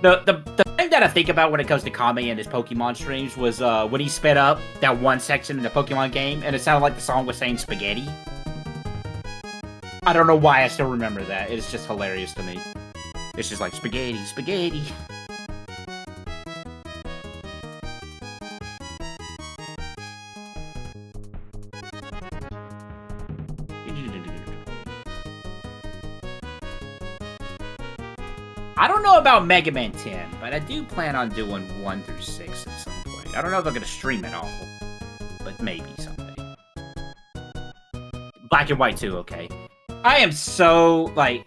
The thing that I think about when it comes to Kame and his Pokemon streams was when he sped up that one section in the Pokemon game, and it sounded like the song was saying spaghetti. I don't know why I still remember that. It's just hilarious to me. It's just like spaghetti, spaghetti. I don't know about Mega Man 10, but I do plan on doing 1 through 6 at some point. I don't know if I'm going to stream it all, but maybe someday. Black and White too, okay. I am so, like...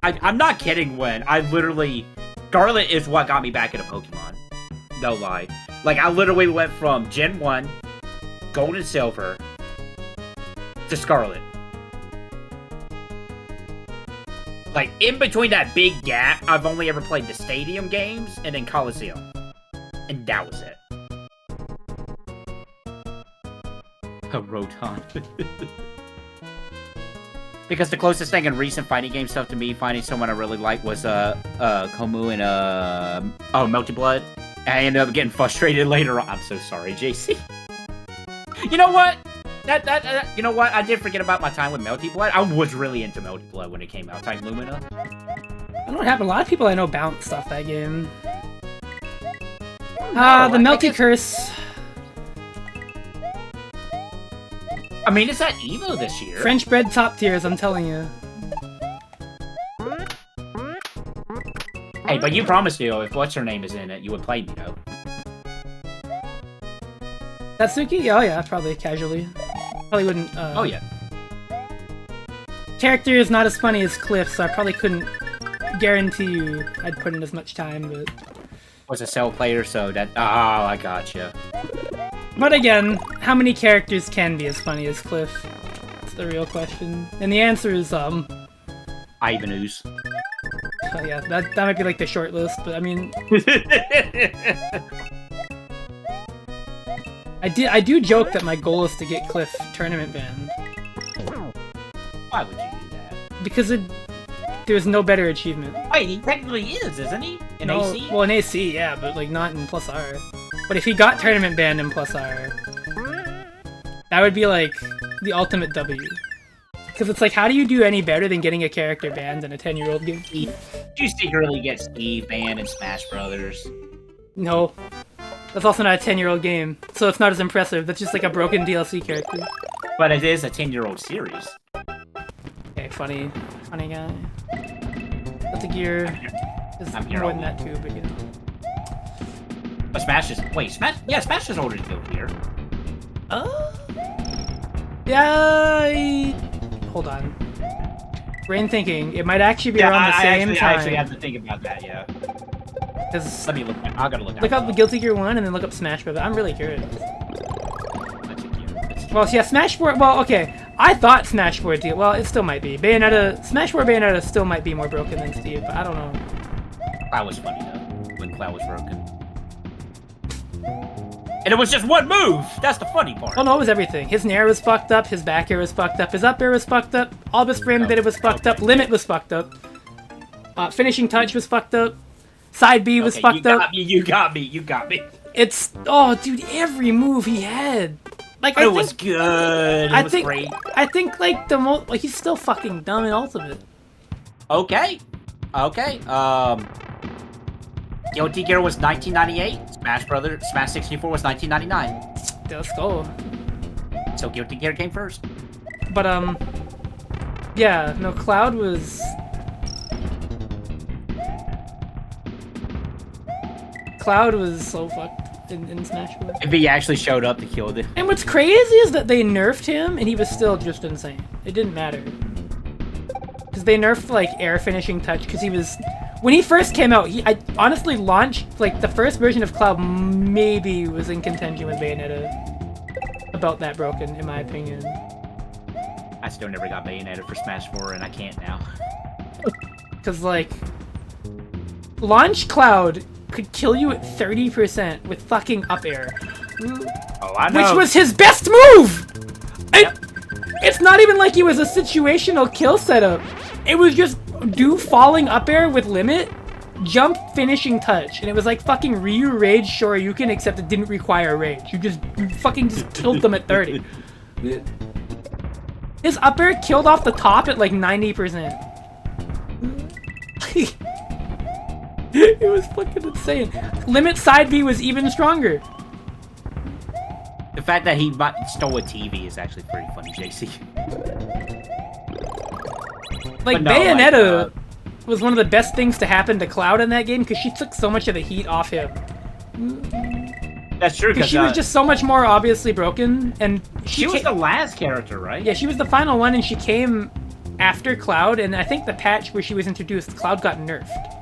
I'm not kidding when I literally... Scarlet is what got me back into Pokemon. No lie. Like, I literally went from Gen 1, Gold and Silver, to Scarlet. Like, in between that big gap, I've only ever played the Stadium games and then Coliseum. And that was it. A Rotom. Because the closest thing in recent fighting game stuff to me finding someone I really like was, Komu and, Melty Blood. I ended up getting frustrated later on. I'm so sorry, JC. You know what? You know what? I did forget about my time with Melty Blood. I was really into Melty Blood when it came out. Type Lumina. I don't know what happened. A lot of people I know bounced off that game. The Melty Curse. I mean, it's at EVO this year. French bread top tiers, I'm telling you. Hey, but you promised me, if what's her name is in it, you would play me, though. Tatsuki? Oh yeah, probably casually. Probably wouldn't, Oh yeah. Character is not as funny as Cliff, so I probably couldn't guarantee you I'd put in as much time, but... Was a cell player, so that... Oh, I gotcha. But again, how many characters can be as funny as Cliff? That's the real question. And the answer is, Ivanus. Oh yeah, that might be like the short list, but I mean... I do joke that my goal is to get Cliff tournament banned. Why would you do that? Because there's no better achievement. Wait, he technically is, isn't he? In no, AC? Well, in AC, yeah, but like not in Plus R. But if he got tournament banned in Plus R, that would be like the ultimate W. Because it's like, how do you do any better than getting a character banned in a 10-year-old game? Did you secretly get Steve banned in Smash Brothers? No. That's also not a 10-year-old game, so it's not as impressive. That's just like a broken DLC character. But it is a 10-year-old series. Okay, funny guy. That's a gear. There's more than that too, but you know. But Smash is... Wait, Smash... Yeah, Smash is older than Guilty Gear. Yeah, hold on. Brain thinking. It might actually be around the same time. I actually have to think about that, yeah. Let me look. I gotta look. Look up the Guilty Gear 1 and then look up Smash Bros. I'm really curious. Well, yeah, Smash 4. Well, okay. I thought Smash 4 did. Well, it still might be. Smash 4 Bayonetta still might be more broken than Steve, but I don't know. Cloud was funny though. When Cloud was broken. And it was just one move! That's the funny part. Oh no, it was everything. His nair was fucked up, his back air was fucked up, his up air was fucked up, all of his frame bit was fucked up, limit was fucked up, finishing touch was fucked up, side B was fucked up. You got me. It's, oh dude, every move he had. Like, it was good. It was great. I think, like, the most, like, he's still fucking dumb in Ultimate. Okay. Guilty Gear was 1998. Smash 64 was 1999. Let's go. So Guilty Gear came first. But, yeah, no, Cloud was... Cloud was so fucked in Smash Bros. If he actually showed up to kill them. And what's crazy is that they nerfed him, and he was still just insane. It didn't matter. Because they nerfed, like, air finishing touch, because he was... When he first came out, I honestly launched, like, the first version of Cloud maybe was in contention with Bayonetta. About that broken, in my opinion. I still never got Bayonetta for Smash 4, and I can't now. Because, like, launch Cloud could kill you at 30% with fucking up air. Oh, I know. Which was his best move! Yep. It's not even like it was a situational kill setup. It was just do falling up air with limit, jump finishing touch, and it was like fucking Ryu Rage Shoryuken, except it didn't require rage. You fucking just killed them at 30. His up air killed off the top at like 90%. It was fucking insane. Limit side B was even stronger. The fact that he stole a TV is actually pretty funny, JC. Like, no, Bayonetta was one of the best things to happen to Cloud in that game because she took so much of the heat off him. That's true. Because she was just so much more obviously broken, and she was the last character, right? Yeah, she was the final one, and she came after Cloud, and I think the patch where she was introduced, Cloud got nerfed.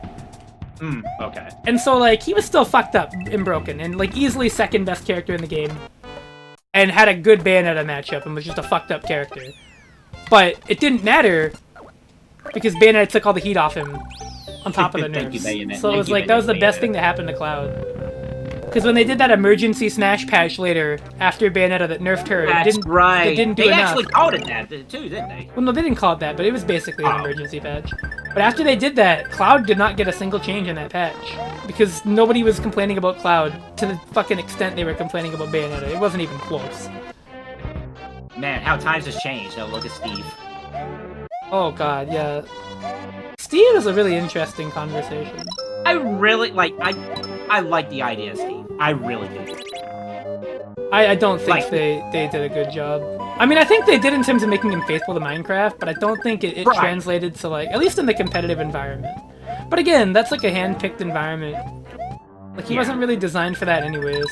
Okay. And so, like, he was still fucked up and broken, and, like, easily second best character in the game. And had a good Bayonetta matchup and was just a fucked up character. But it didn't matter because Bayonetta took all the heat off him on top of the nerfs. So it was like, that was the best thing that happened to Cloud. Because when they did that emergency Smash patch later, after Bayonetta that nerfed her, it didn't do enough. They actually called it that too, didn't they? Well, no, they didn't call it that, but it was basically an emergency patch. But after they did that, Cloud did not get a single change in that patch. Because nobody was complaining about Cloud to the fucking extent they were complaining about Bayonetta. It wasn't even close. Man, how times has changed. Now look at Steve. Oh god, yeah. Steve is a really interesting conversation. I really I like the idea of Steve. I really do. I don't think they did a good job. I mean, I think they did in terms of making him faithful to Minecraft, but I don't think it translated to, like, at least in the competitive environment. But again, that's like a hand-picked environment. Like, he wasn't really designed for that anyways.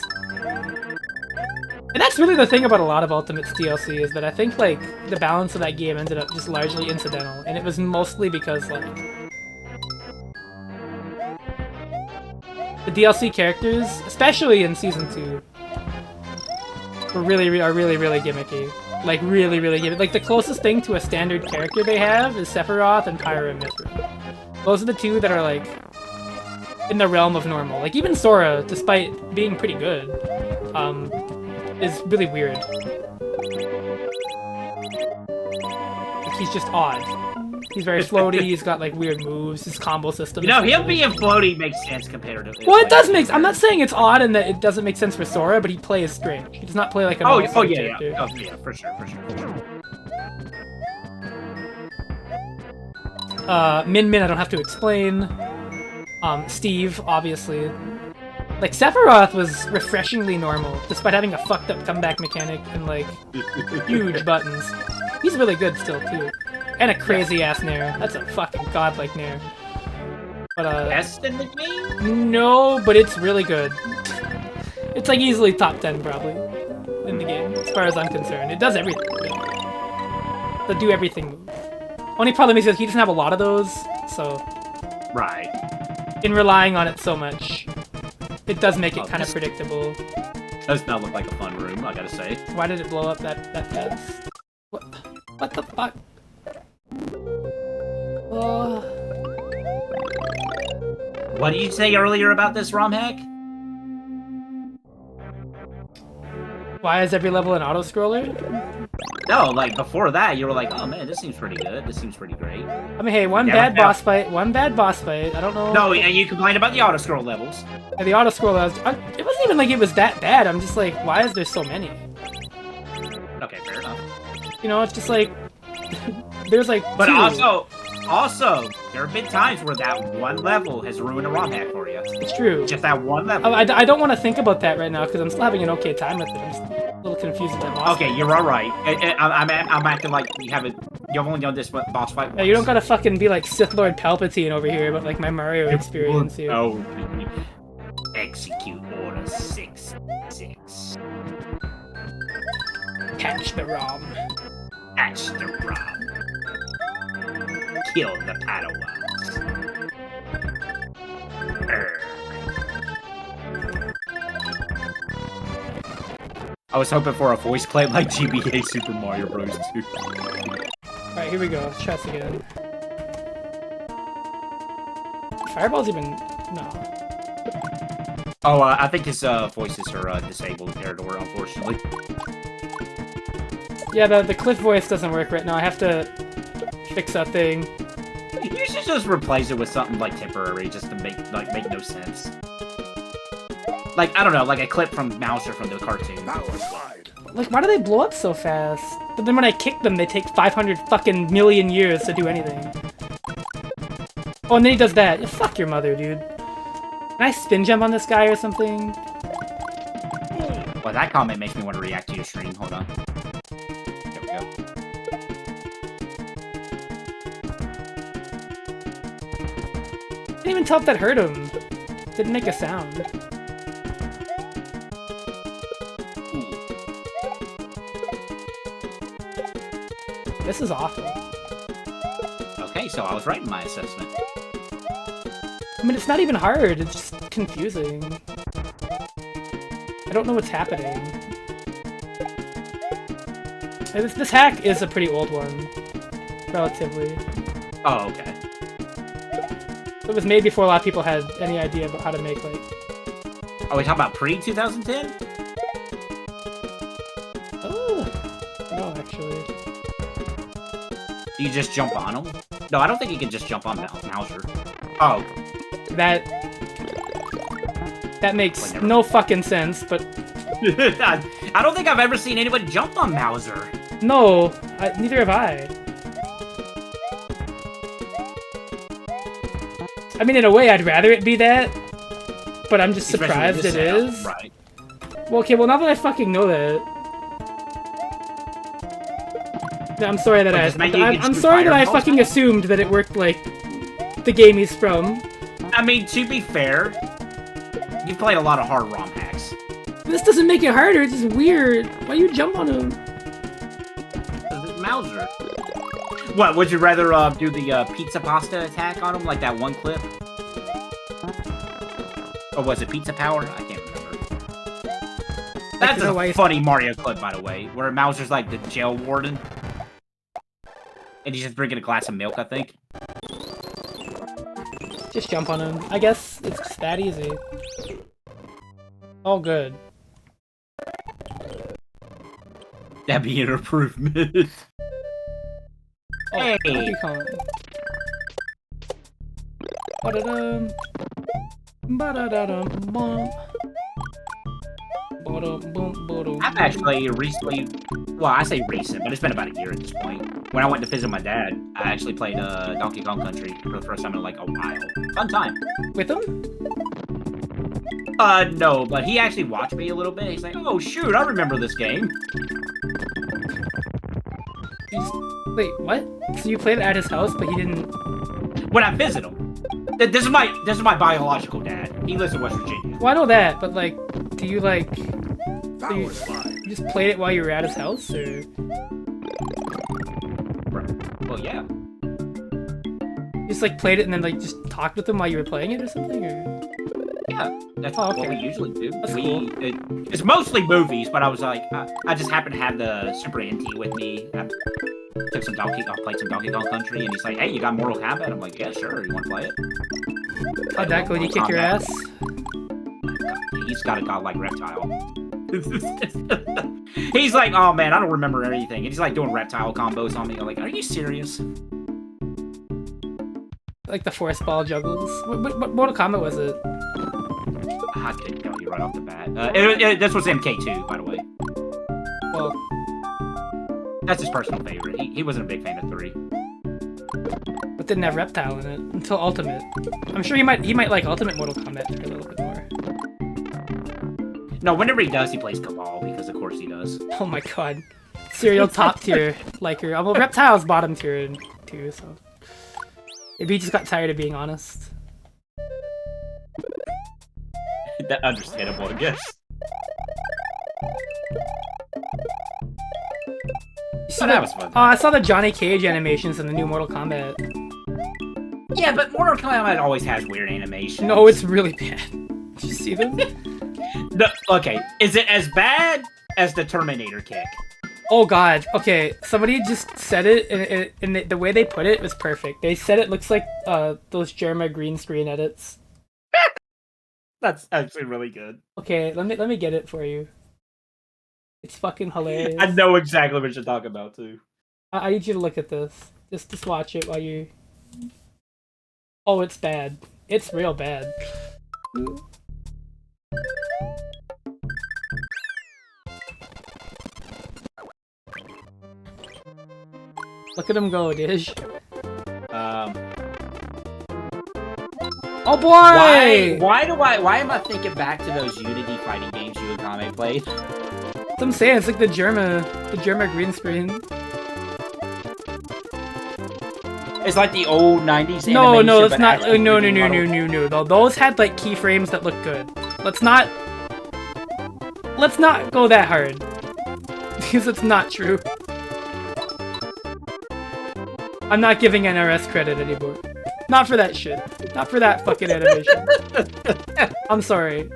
And that's really the thing about a lot of Ultimate's DLC, is that I think, like, the balance of that game ended up just largely incidental, and it was mostly because, like, the DLC characters, especially in Season 2, are really gimmicky. Like, really gimmicky. Like, the closest thing to a standard character they have is Sephiroth and Pyra and Mithra. Those are the two that are, like, in the realm of normal. Like, even Sora, despite being pretty good, is really weird. Like, he's just odd. He's very floaty, he's got, like, weird moves, his combo system. You know, him being floaty makes sense comparatively. Well, it does make... I'm not saying it's odd and that it doesn't make sense for Sora, but he plays strange. He does not play like a normal character. Yeah. Oh, yeah, for sure. Min I don't have to explain. Steve, obviously. Like, Sephiroth was refreshingly normal, despite having a fucked up comeback mechanic and, like, huge buttons. He's really good still, too. And a crazy-ass nair. That's a fucking godlike nair. But, Best in the game? No, but it's really good. It's, like, easily top 10, probably, in the game, as far as I'm concerned. It does everything. The do everything move. Only problem is that he doesn't have a lot of those, so Right. in relying on it so much, it does make it kind of this predictable. does not look like a fun room, I gotta say. Why did it blow up that fast? What the fuck? Oh. What did you say earlier about this ROM hack? Why is every level an auto-scroller? No, like, before that, you were like, oh man, this seems pretty good. This seems pretty great. I mean, hey, one bad boss fight. I don't know. No, and you complained about the auto-scroll levels. And the auto-scroller, it wasn't even like it was that bad. I'm just like, why is there so many? Okay, fair enough. You know, it's just like, there's like But two. also, there have been times where that one level has ruined a ROM hack for you. It's true. Just that one level. I don't want to think about that right now because I'm still having an okay time with it. I'm just a little confused with that boss. Okay, you're all right. I'm acting like you've only done this boss fight once. Yeah, you don't gotta fucking be like Sith Lord Palpatine over here about like my Mario experience here. Oh, execute Order 6-6. Catch the ROM. Catch the ROM. Kill the Padawans. I was hoping for a voice claim like GBA Super Mario Bros. 2. Alright, here we go. Let's try this again. Fireball's even... no. Oh, I think his voices are disabled, Eridor, unfortunately. Yeah, the Cliff voice doesn't work right now. I have to fix that thing. You should just replace it with something like temporary, just to make no sense. Like, I don't know, like a clip from Mouser from the cartoon. Like, why do they blow up so fast? But then when I kick them, they take 500 fucking million years to do anything. Oh, and then he does that. Yeah, fuck your mother, dude. Can I spin jump on this guy or something? Well, that comment makes me want to react to your stream. Hold on. There we go. Didn't even tell if that hurt him. Didn't make a sound. This is awful. Okay, so I was right in my assessment. I mean, it's not even hard. It's just confusing. I don't know what's happening. This hack is a pretty old one. Relatively. Oh, okay. It was made before a lot of people had any idea about how to make, like... Are we talking about pre-2010? Oh! No, actually. Do you just jump on him? No, I don't think you can just jump on Mouser. Oh. That makes no fucking sense, but... I don't think I've ever seen anybody jump on Mouser. No, neither have I. I mean, in a way, I'd rather it be that, but I'm just surprised it is. Right. Well, okay, well, now that I fucking know that... I'm sorry that I'm sorry that I fucking assumed that it worked like the game he's from. I mean, to be fair, you've played a lot of hard ROM hacks. This doesn't make it harder, it's just weird. Why you jump on him? Mouser. What, would you rather do the pizza pasta attack on him, like that one clip? Or was it Pizza Power? I can't remember. That's a funny Mario clip, by the way, where Mouser's like the jail warden. And he's just drinking a glass of milk, I think. Just jump on him. I guess it's just that easy. Oh, good. That'd be an improvement. Oh, hey! Ba-da-dum. Ba-da-da-dum. I've actually recently, well, I say recent, but it's been about a year at this point. When I went to visit my dad, I actually played Donkey Kong Country for the first time in like a while. Fun time. With him? No, but he actually watched me a little bit. He's like, oh shoot, I remember this game. Wait, what? So you played it at his house, but he didn't... When I visit him. This is my biological dad. He lives in West Virginia. Well, I know that, but like, do you like... you just played it while you were at his house, or...? Well, yeah. just like played it and then like just talked with them while you were playing it or something? Or... Yeah, that's Oh, what okay. we usually do. That's cool. It's mostly movies, but I was like, I just happened to have the Super NT with me. I played some Donkey Kong Country, and he's like, "Hey, you got Mortal Kombat?" I'm like, "Yeah, sure. You want to play it?" How'd that go? Did you kick your ass? He's got a godlike reptile. He's like, "Oh man, I don't remember anything." And he's like doing reptile combos on me. I'm like, "Are you serious?" Like the force ball juggles. What Mortal Kombat was it? I couldn't tell you right off the bat. This was MK2, by the way. Well, that's his personal favorite. He wasn't a big fan of 3. but didn't have Reptile in it until Ultimate. I'm sure he might like Ultimate Mortal Kombat a little bit more. No, whenever he does, he plays Cabal, because of course he does. Oh my god. Serial top tier liker. Well, Reptile's bottom tier too, so... Maybe he just got tired of being honest. That's understandable, I guess. So that was fun. Oh, I saw the Johnny Cage animations in the new Mortal Kombat. Yeah, but Mortal Kombat always has weird animations. No, it's really bad. Did you see them? No, okay, is it as bad as the Terminator kick? Oh god, okay, somebody just said it, and the way they put it was perfect. They said it looks like those Jerma green screen edits. That's actually really good. Okay, let me get it for you. It's fucking hilarious. I know exactly what you're talking about, too. I need you to look at this. Just watch it while you... Oh, it's bad. It's real bad. Look at him go, Dish. Oh boy! Why am I thinking back to those Unity fighting games you and Kame played? That's what I'm saying, it's like the Germa green screen. It's like the old 90s animation. No, it's not. No. Those had like keyframes that look good. Let's not go that hard. Because it's not true. I'm not giving NRS credit anymore. Not for that shit. Not for that fucking animation. I'm sorry.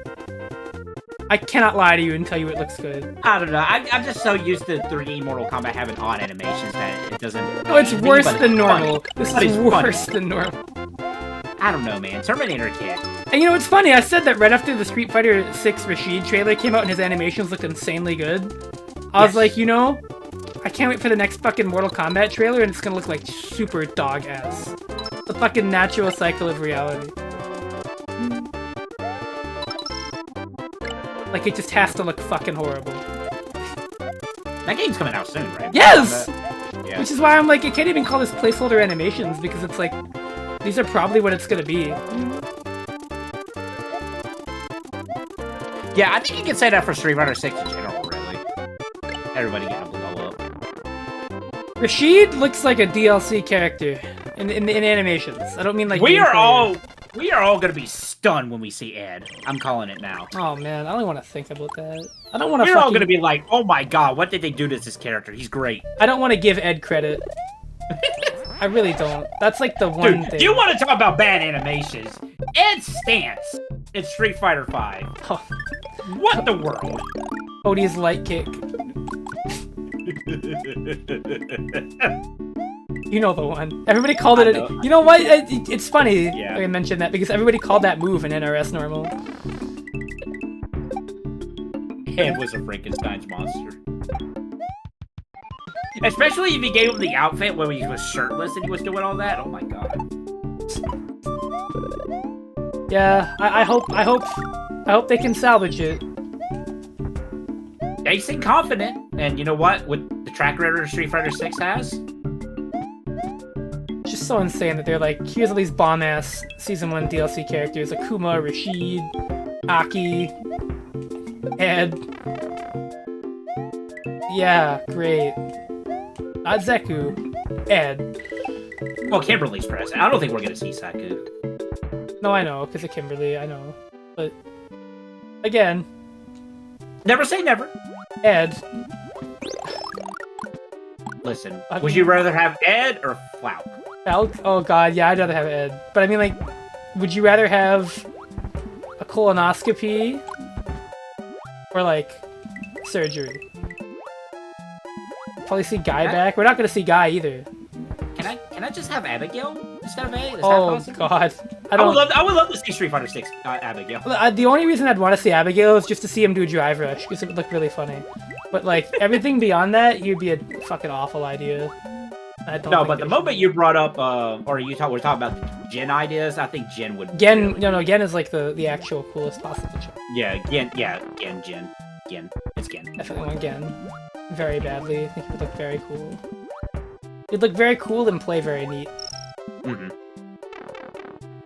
I cannot lie to you and tell you it looks good. I don't know. I'm just so used to 3D Mortal Kombat having odd animations that it doesn't... No, it's worse than normal. This is worse than normal. I don't know, man. Terminator Kid. And you know, it's funny. I said that right after the Street Fighter 6 Rashid trailer came out and his animations looked insanely good. I was like, you know, I can't wait for the next fucking Mortal Kombat trailer and it's gonna look like super dog ass. The fucking natural cycle of reality. Like, it just has to look fucking horrible. That game's coming out soon, right? Yes! Yeah. Which is why I'm like, you can't even call this placeholder animations, because it's like, these are probably what it's gonna be. Yeah, I think you can say that for Street Fighter 6 in general, really. Everybody getting a blow up. Rashid looks like a DLC character in animations. I don't mean like... We are all gonna be stunned when we see Ed. I'm calling it now. Oh man, I don't want to think about that. I don't want to. We're all gonna be like, oh my god, what did they do to this character? He's great. I don't want to give Ed credit. I really don't. That's like the one thing. You want to talk about bad animations? Ed's stance in Street Fighter V. Oh. What the world? Cody's light kick. You know the one. Everybody called it. You know what? It's funny. Yeah. I mentioned that because everybody called that move in NRS normal. Ed was a Frankenstein's monster. Especially if you gave him the outfit where he was shirtless and he was doing all that. Oh my god. Yeah, I hope they can salvage it. They seem confident, and you know what? With the track record Street Fighter 6 has. Just so insane that they're like, here's all these bomb-ass Season 1 DLC characters. Akuma, Rashid, Aki, Ed. Yeah, great. Not Zeku. Ed. Well, Kimberly's present. I don't think we're gonna see Saku. No, I know, because of Kimberly, I know. But, again... Never say never. Ed. Listen, would you rather have Ed or Flout? Oh god, yeah, I'd rather have Ed. But I mean, like, would you rather have a colonoscopy or like surgery? Probably see Guy back. We're not gonna see Guy either. Can I just have Abigail instead of A? Is that Oh possible? god, I would love to see Street Fighter 6 Abigail. The only reason I'd want to see Abigail is just to see him do a drive rush because it would look really funny. But like everything beyond that, he'd be a fucking awful idea. No, but the moment you brought up, or we're talking about Gen ideas, I think Gen would. Gen, no, Gen is like the actual coolest possible choice. Yeah, Gen. It's Gen. Definitely want Gen. Very badly. I think it would look very cool. It'd look very cool and play very neat. Mm-hmm.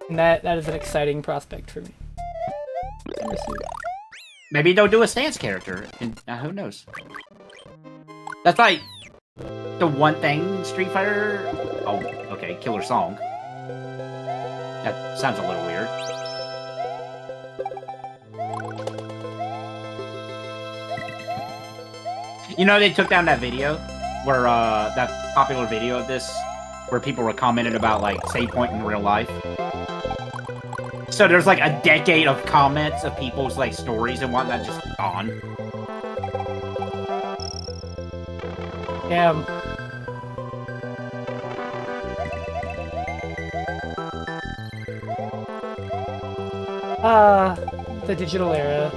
And that is an exciting prospect for me. Maybe they'll do a stance character, and who knows? That's like the one thing Street Fighter. Oh, okay, killer song. That sounds a little weird. You know, they took down that video where that popular video of this where people were commenting about like save point in real life. So there's like a decade of comments of people's like stories and whatnot just gone. Damn. The digital era.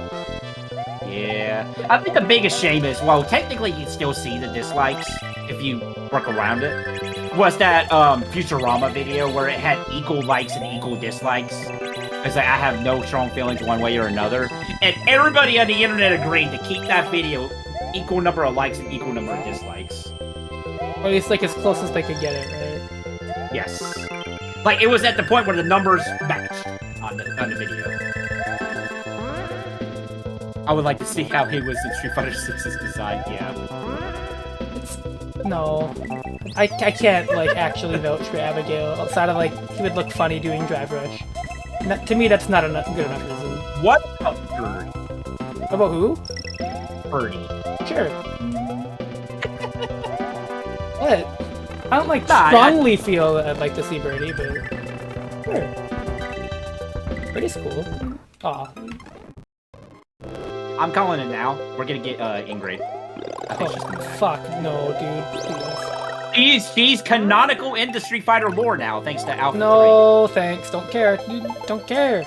Yeah. I think the biggest shame is, well, technically you'd still see the dislikes if you work around it, was that Futurama video where it had equal likes and equal dislikes. It's like, I have no strong feelings one way or another. And everybody on the internet agreed to keep that video equal number of likes and equal number of dislikes. Or at least like as close as they could get it, right? Yes. Like, it was at the point where the numbers matched on the video. I would like to see how he was in Street Fighter 6's design, yeah. No. I can't, like, actually vouch for Abigail, outside of, like, he would look funny doing Drive Rush. To me, that's not a good enough reason. What about Birdie? About who? Birdie. Sure. What? I don't, like, strongly feel that I'd like to see Birdie, but... Sure. Birdie's cool. Aw. I'm calling it now. We're gonna get Ingrid. Fuck no, dude. Please. She's canonical into Street Fighter lore now, thanks to Alpha 3. No, thanks. Don't care. Dude, don't care.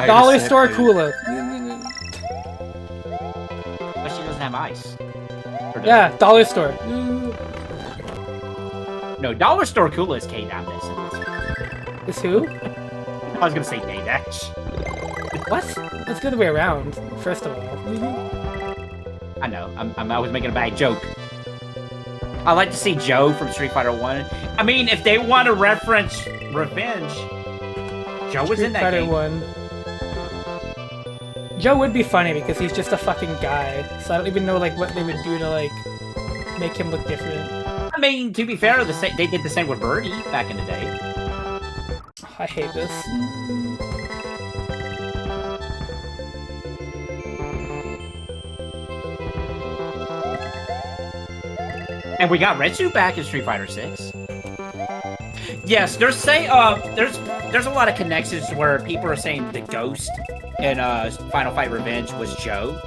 Dollar store Kula. But she doesn't have ice. Yeah, dollar store. No, dollar store Kula is K-Dash. Is who? I was gonna say K-Dash. What? It's the other way around, first of all. I know. I was making a bad joke. I like to see Joe from Street Fighter 1. I mean, if they want to reference Revenge, Joe was in that game. 1. Joe would be funny because he's just a fucking guy. So I don't even know like what they would do to like make him look different. I mean, to be fair, they did the same with Birdie back in the day. Oh, I hate this. And we got Retsu back in Street Fighter 6. Yes, there's a lot of connections where people are saying the ghost in Final Fight Revenge was Joe.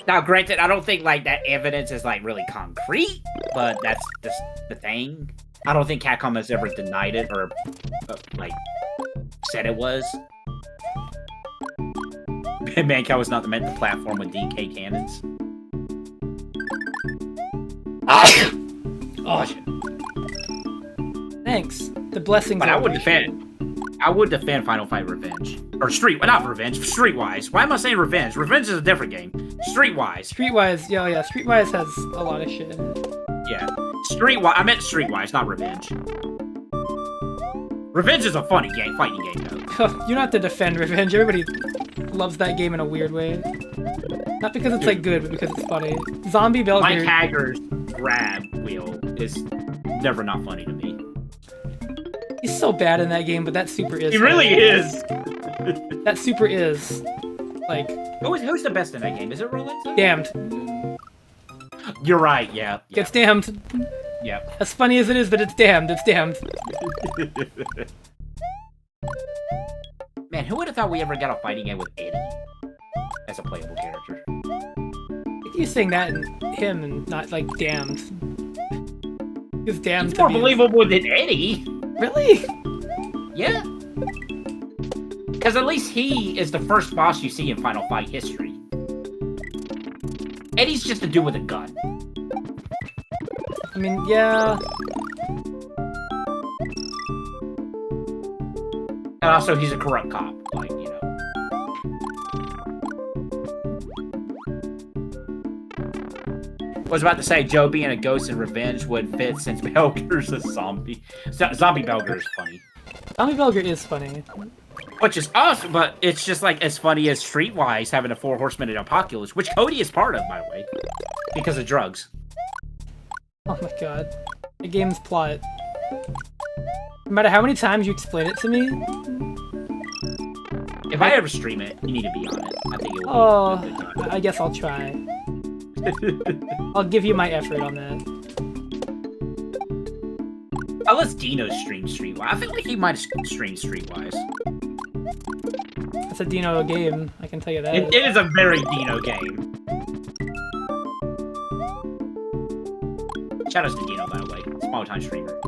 Now, granted, I don't think like that evidence is like really concrete, but that's just the thing. I don't think Capcom has ever denied it or, like, said it was. Mancow was not meant to platform with DK cannons. Oh, shit. Thanks. The blessings. But I would defend Final Fight Revenge. Or not Revenge, Streetwise. Why am I saying Revenge? Revenge is a different game. Streetwise. Streetwise, yeah. Streetwise has a lot of shit in it. Yeah. I meant Streetwise, not Revenge. Revenge is a funny game, fighting game, though. You don't have to defend Revenge. Everybody loves that game in a weird way. Not because it's, like, good, but because it's funny. Zombie Belgrade... Mike Hager's grab wheel is never not funny to me. He's so bad in that game, but that super is. He really is. That super is. Like. Who's the best in that game? Is it Roland? Damned. You're right, yeah. It's damned. Yeah. As funny as it is that it's damned, it's damned. Man, who would have thought we ever got a fighting game with Eddie as a playable character? You're saying that and him and not like damned. He's damned. He's more believable than Eddie. Really? Yeah. Because at least he is the first boss you see in Final Fight history. Eddie's just a dude with a gun. I mean, yeah. And also, he's a corrupt cop, like, you know. I was about to say Joe being a ghost in Revenge would fit since Belger's a zombie. Zombie Belger is funny. Zombie Belger is funny. Which is awesome, but it's just like as funny as Streetwise having a 4 Horsemen of Apocalypse, which Cody is part of, by the way, because of drugs. Oh my god. The game's plot. No matter how many times you explain it to me. If I ever stream it, you need to be on it. I think it will be a good time. I guess I'll try. I'll give you my effort on that. Unless Dino streams Streetwise. I feel like he might have streamed Streetwise. It's a Dino game, I can tell you that. It is a very Dino game. Shoutouts to Dino, by the way. Small time streamer.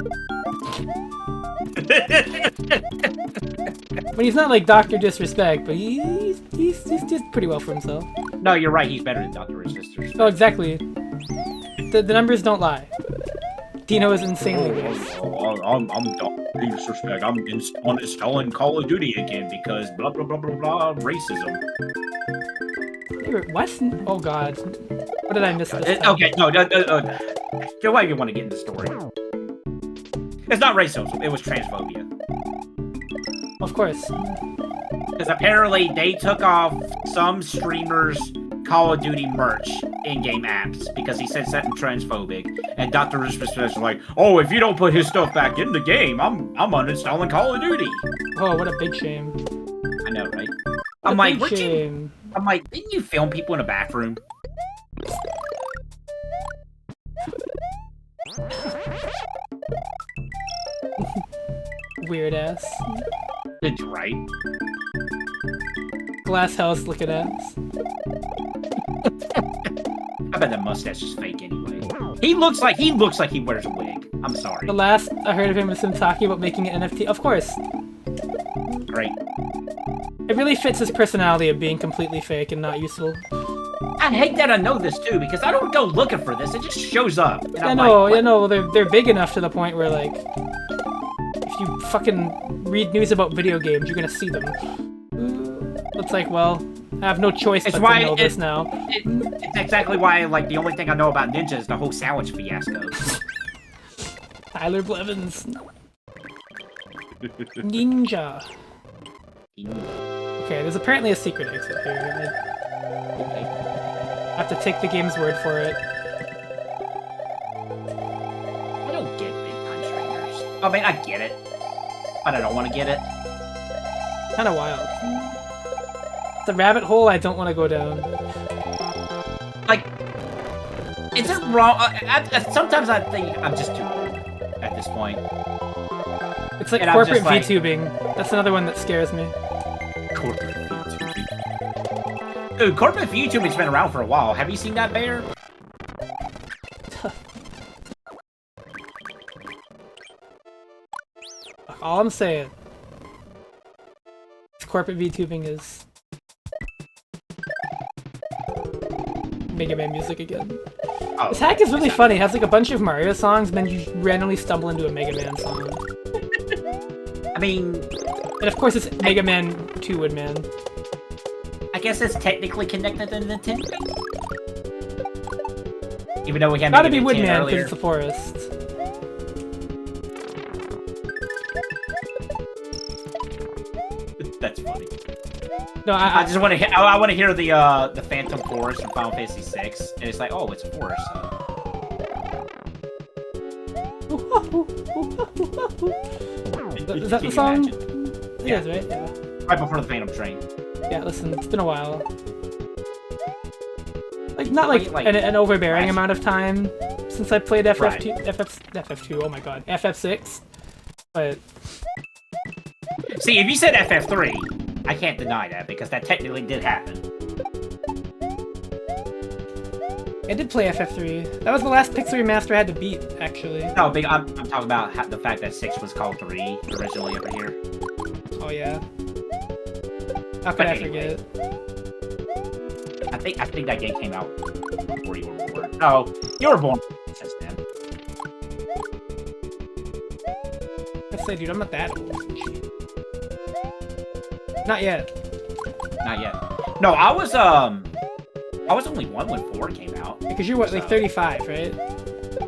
But he's not like Dr. Disrespect, but he's just pretty well for himself. No, you're right. He's better than Dr. Disrespect. Oh, exactly. The numbers don't lie. Dino is insanely good. I'm Dr. Disrespect. I'm uninstalling Call of Duty again because blah blah blah blah blah racism. What? Oh god. What did I miss this time? Okay, no. Joe, why do you want to get into the story? It's not racism. It was transphobia. Of course. Because apparently they took off some streamers' Call of Duty merch in-game apps because he said something transphobic, and Dr. Disrespect was like, "Oh, if you don't put his stuff back in the game, I'm uninstalling Call of Duty." Oh, what a big shame. I know, right? What I'm a like, big shame. I'm like, didn't you film people in a bathroom? Weird ass. It's right. Glass house looking ass. I bet that mustache is fake anyway. He looks like he wears a wig. I'm sorry. The last I heard of him was him talking about making an NFT. Of course. Great. It really fits his personality of being completely fake and not useful. I hate that I know this too, because I don't go looking for this. It just shows up. And Yeah, I'm no, like, yeah, no, they're big enough to the point where, like, if you fucking read news about video games, you're gonna see them. It's like, well, I have no choice but to know this now. It's exactly why, like, the only thing I know about Ninja is the whole sandwich fiasco. Tyler Blevins. Ninja. Okay, there's apparently a secret exit here. I have to take the game's word for it. I don't get big time streamers. I mean, I get it, but I don't want to get it. Kinda wild. The rabbit hole I don't want to go down. Like, is it wrong? Sometimes I think I'm just too old at this point. It's like And corporate like, VTubing. That's another one that scares me. Corporate VTubing. Dude, corporate VTubing's been around for a while. Have you seen that, Bear? All I'm saying is corporate VTubing is Mega Man music again. Oh, This hack is really funny. It has like a bunch of Mario songs, and then you randomly stumble into a Mega Man song. I mean, And of course it's Mega Man 2 Woodman. I guess it's technically connected to Nintendo. Even though we can't Gotta make be it Woodman earlier. because it's the forest. That's funny. No, I just want to. I want to hear the Phantom Forest from Final Fantasy VI, and it's like, oh, it's a forest. Is that the Can you song? imagine? It Yeah. is, right? Yeah. Right before the Phantom Train. Yeah, listen, it's been a while. Like, not like, Like, an overbearing last- amount of time since I played FF2, Right. FF2, oh my god, FF6. But, See, if you said FF3, I can't deny that because that technically did happen. I did play FF3. That was the last Pixel remaster I had to beat, actually. No, big. I'm talking about the fact that 6 was called 3 originally over here. Oh yeah. How could But I anyway. forget? I think that game came out before you were born. No, you were born since then. I say, dude, I'm not that old. Not yet. Not yet. No, I was only 1 when 4 came out. Because you're what, like So- 35, right?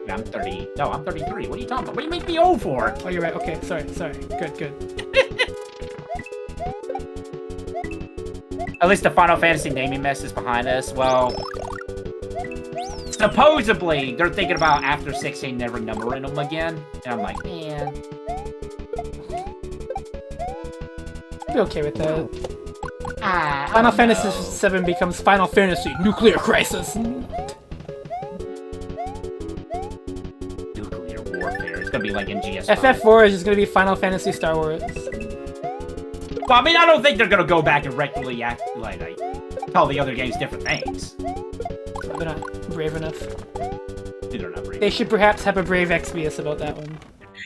Yeah, I'm 30. No, I'm 33. What are you talking about? What do you make me old for? Oh, you're right. Okay, sorry. Good. At least the Final Fantasy naming mess is behind us. Well, supposedly they're thinking about after 16 never numbering them again, and I'm like, man. I'd be okay with that. I Final don't Fantasy know. VII becomes Final Fantasy Nuclear Crisis. Nuclear warfare. It's gonna be like MGS. FF4 is just gonna be Final Fantasy Star Wars. Well, I mean, I don't think they're gonna go back and regularly like tell the other games different things. They're not brave enough. They're not brave. They should perhaps have a brave Exvius about that one.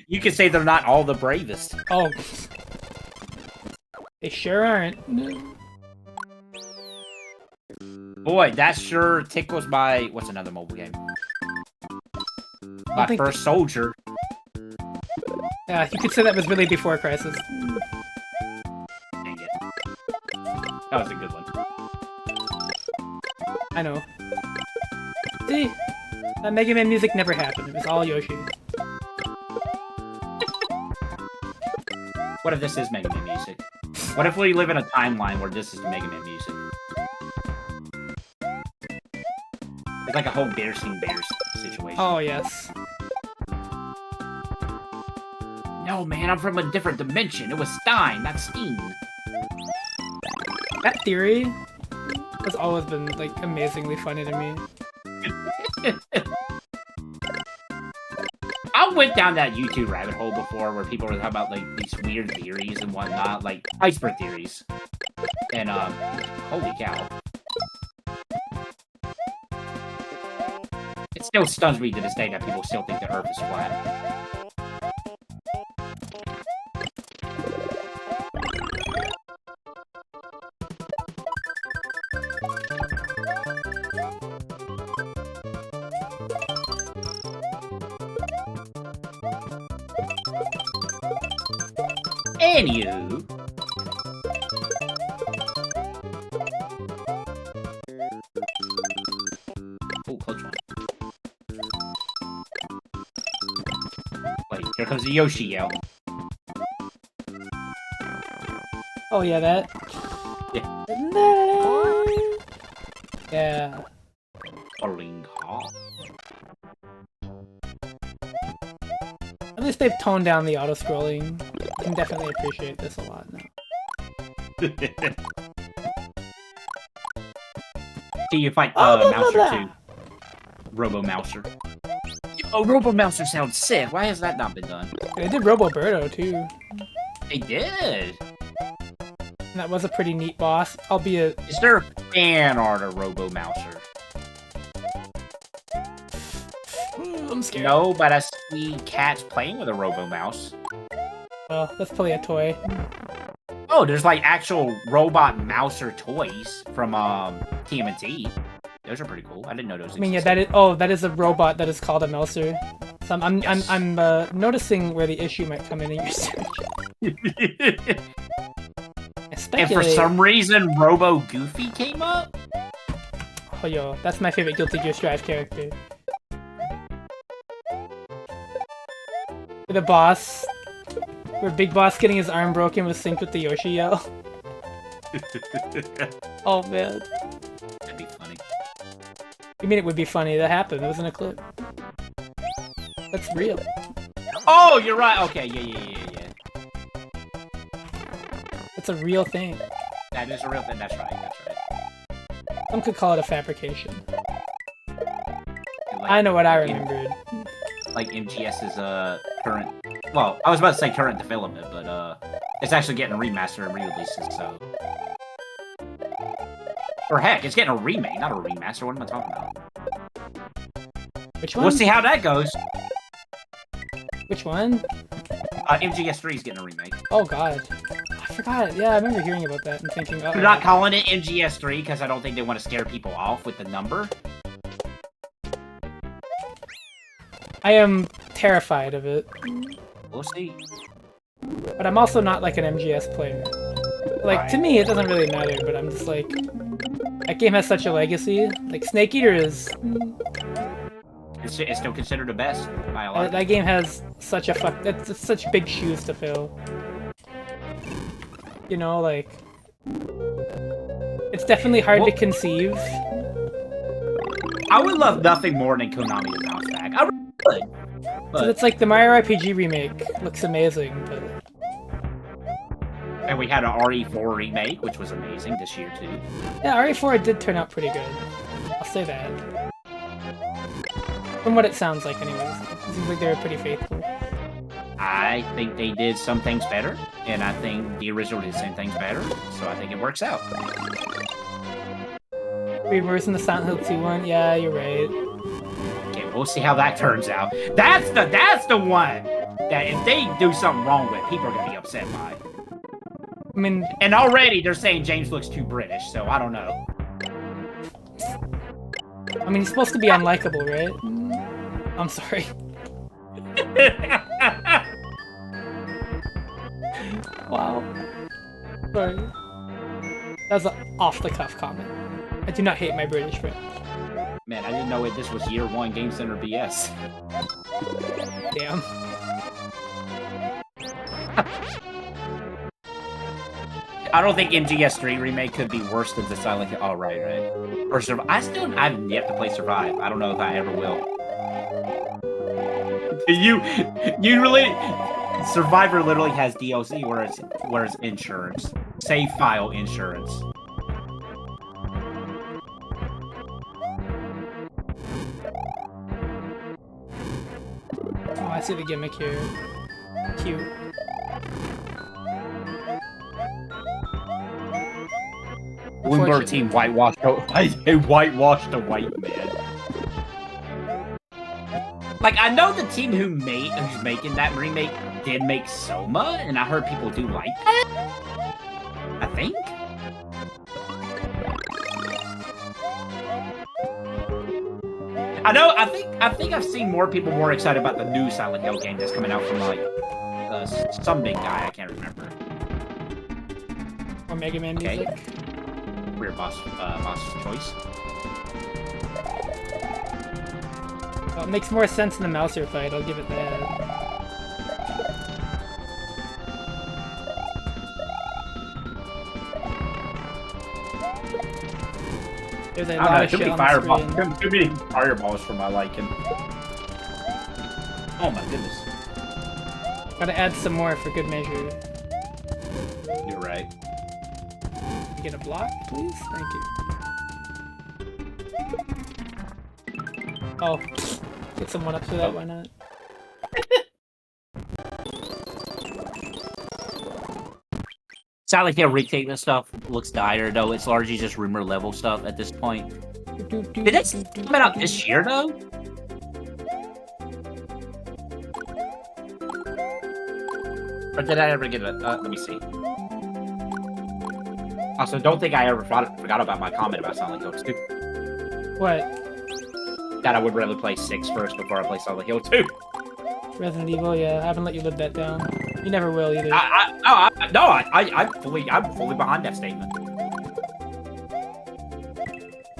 You could say they're not all the bravest. Oh. They sure aren't. Boy, that sure tickles my... What's another mobile game? My think- first soldier. Yeah, you could say that was really before Crisis. Dang it. That was a good one. I know. See? That Mega Man music never happened. It was all Yoshi. What if this is Mega Man music? What if we live in a timeline where this is the Mega Man music? It's like a whole Bears Team Bears situation. Oh, yes. No, man, I'm from a different dimension. It was Stein, not Steen. That theory has always been, like, amazingly funny to me. I went down that YouTube rabbit hole before where people were talking about like these weird theories and whatnot, like iceberg theories. And holy cow. It still stuns me to this day that people still think the Earth is flat. Anywho. Oh, close one. Wait, here comes the Yoshi yell. Oh, yeah, that. Yeah. Yeah. At least they've toned down the auto-scrolling. I can definitely appreciate this a lot now. See, you fight Oh, blah, blah, Mouser blah. too. Robo Mouser. Oh, Robo Mouser sounds sick. Why has that not been done? They did Robo-Birdo, too. They did. And that was a pretty neat boss, albeit... Is there fan art of Robo Mouser? I'm scared. No, but I see cats playing with a Robo Mouse. Well, that's probably a toy. Oh, there's like actual robot Mouser toys from TMNT. Those are pretty cool. I didn't know those. I mean, yeah, that is... Oh, that is a robot that is called a Mouser. So I'm noticing where the issue might come in your search. I And speculate... for some reason, Robo Goofy came up. Oh, yo, that's my favorite Guilty Gear Strive character. The boss, where Big Boss getting his arm broken was synced with the Yoshi yell. Oh man. That'd be funny. You mean it would be funny? That happened. It was in a clip. That's real. Oh, you're right. Okay, yeah. It's a real thing. That is a real thing. That's right. That's right. Some could call it a fabrication. Like, I know what I remembered. Like MGS's current. Well, I was about to say current development, but it's actually getting remastered and re-releases. So, or heck, it's getting a remake, not a remaster. What am I talking about? Which one? We'll see how that goes. Which one? MGS3 is getting a remake. Oh god. I forgot. Yeah, I remember hearing about that and thinking, oh. They're not calling it MGS3 because I don't think they want to scare people off with the number. I am terrified of it. We'll see. But I'm also not like an MGS player. Like, to me, it doesn't really matter, but I'm just like... That game has such a legacy. Like, Snake Eater is... It's still considered the best by a lot. That game has such a That's such big shoes to fill. You know, like... It's definitely hard to conceive. I would love nothing more than Konami to bounce back. I really would. But it's like the Mario RPG remake looks amazing, but... And we had an RE4 remake, which was amazing this year, too. Yeah, RE4 did turn out pretty good. I'll say that. From what it sounds like, anyways. It seems like they were pretty faithful. I think they did some things better, and I think the original did some things better, so I think it works out. Reversing the Silent Hill 2 one? Yeah, you're right. Okay, we'll see how that turns out. That's the one that if they do something wrong with, people are gonna be upset by. I mean... And already they're saying James looks too British, so I don't know. I mean, he's supposed to be unlikable, right? I'm sorry. Wow. Sorry. That was an off-the-cuff comment. I do not hate my British friend. Man, I didn't know this was year one Game Center BS. Damn. I don't think MGS3 remake could be worse than the Silent Hill. Oh, right. Or Survive. I've yet to play Survive. I don't know if I ever will. You really... Survivor literally has DLC, whereas insurance. Save file insurance. Oh, I see the gimmick here. Cute. Bloomberg team whitewashed a white man. Like, I know the team who's making that remake did make Soma, and I heard people do like that. I think. I think I've seen more people more excited about the new Silent Hill game that's coming out from like some big guy I can't remember. Or Mega Man music. Weird boss choice. Well, it makes more sense in the Mouser fight, I'll give it that. There's a lot of shit on the screen. Too many fireballs for my liking. Oh my goodness. Gotta add some more for good measure. You're right. Get a block, please? Thank you. Oh. Get someone up to that, why not? Silent Hill retake this stuff looks dire, though. It's largely just rumor level stuff at this point. Did it come out this year, though? Or did I ever get it? Let me see. Also, don't think I ever forgot about my comment about Silent Hill 2. What? That I would rather play 6 first before I play Silent Hill 2. Resident Evil, yeah. I haven't let you live that down. You never will either. I'm fully behind that statement.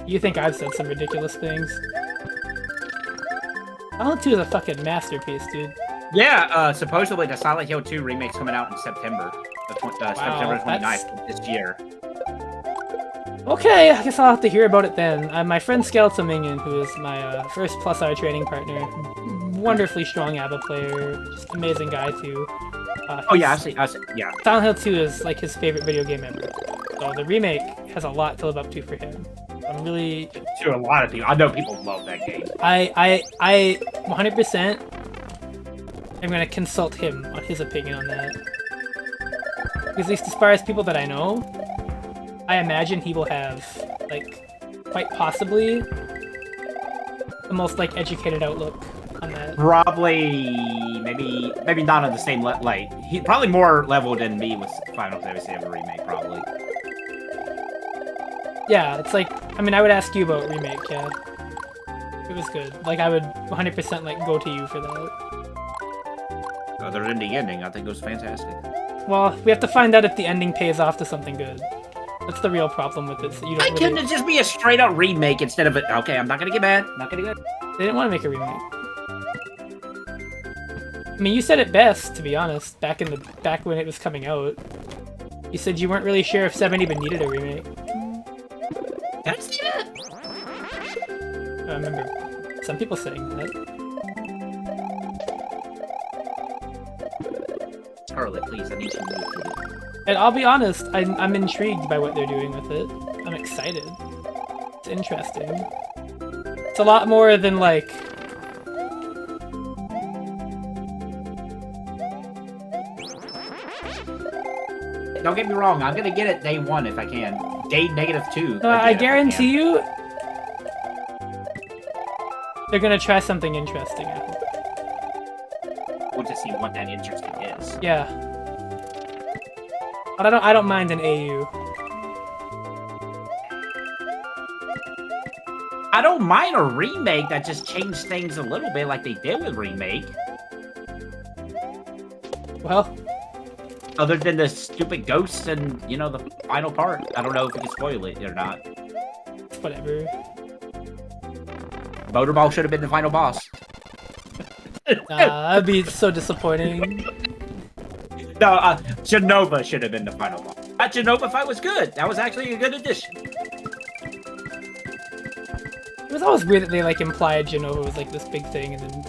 You think I've said some ridiculous things? Silent 2 is a fucking masterpiece, dude. Yeah, supposedly the Silent Hill 2 remake's coming out in September. September 29th this year. Okay, I guess I'll have to hear about it then. My friend Skeleton Minion, who is my first Plus R training partner, wonderfully strong ABBA player, just amazing guy too. Oh yeah, I see. Yeah. Silent Hill 2 is like his favorite video game ever. So the remake has a lot to live up to for him. I'm really To a lot of people, I know people love that game. I 100% am gonna consult him on his opinion on that. Because at least as far as people that I know, I imagine he will have like quite possibly the most like educated outlook on that. Probably, maybe not on the same like he probably more level than me with Final Fantasy VII Remake, probably. Yeah, it's like, I mean, I would ask you about remake, yeah. It was good. Like, I would 100% like go to you for that. Other than the ending, I think it was fantastic. Well, we have to find out if the ending pays off to something good. That's the real problem with it. So you don't Why couldn't it just be a straight up remake instead of it? Okay, I'm not gonna get mad. Not gonna get. They didn't want to make a remake. I mean, you said it best, to be honest. Back when it was coming out, you said you weren't really sure if 7 even needed a remake. That's it. I remember some people saying that. Scarlet, please, I need you to move to it. And I'll be honest, I'm intrigued by what they're doing with it. I'm excited. It's interesting. It's a lot more than like... Don't get me wrong, I'm gonna get it day 1 if I can. Day -2. I guarantee you, they're gonna try something interesting. I hope. We'll just see what that interesting is. Yeah. But I don't mind an AU. I don't mind a remake that just changed things a little bit like they did with Remake. Well, other than the stupid ghosts and, you know, the final part. I don't know if we can spoil it or not. Whatever. Motorball should have been the final boss. That'd be so disappointing. No, Genova should have been the final boss. That Genova fight was good. That was actually a good addition. It was always weird that they like implied Genova was like this big thing, and then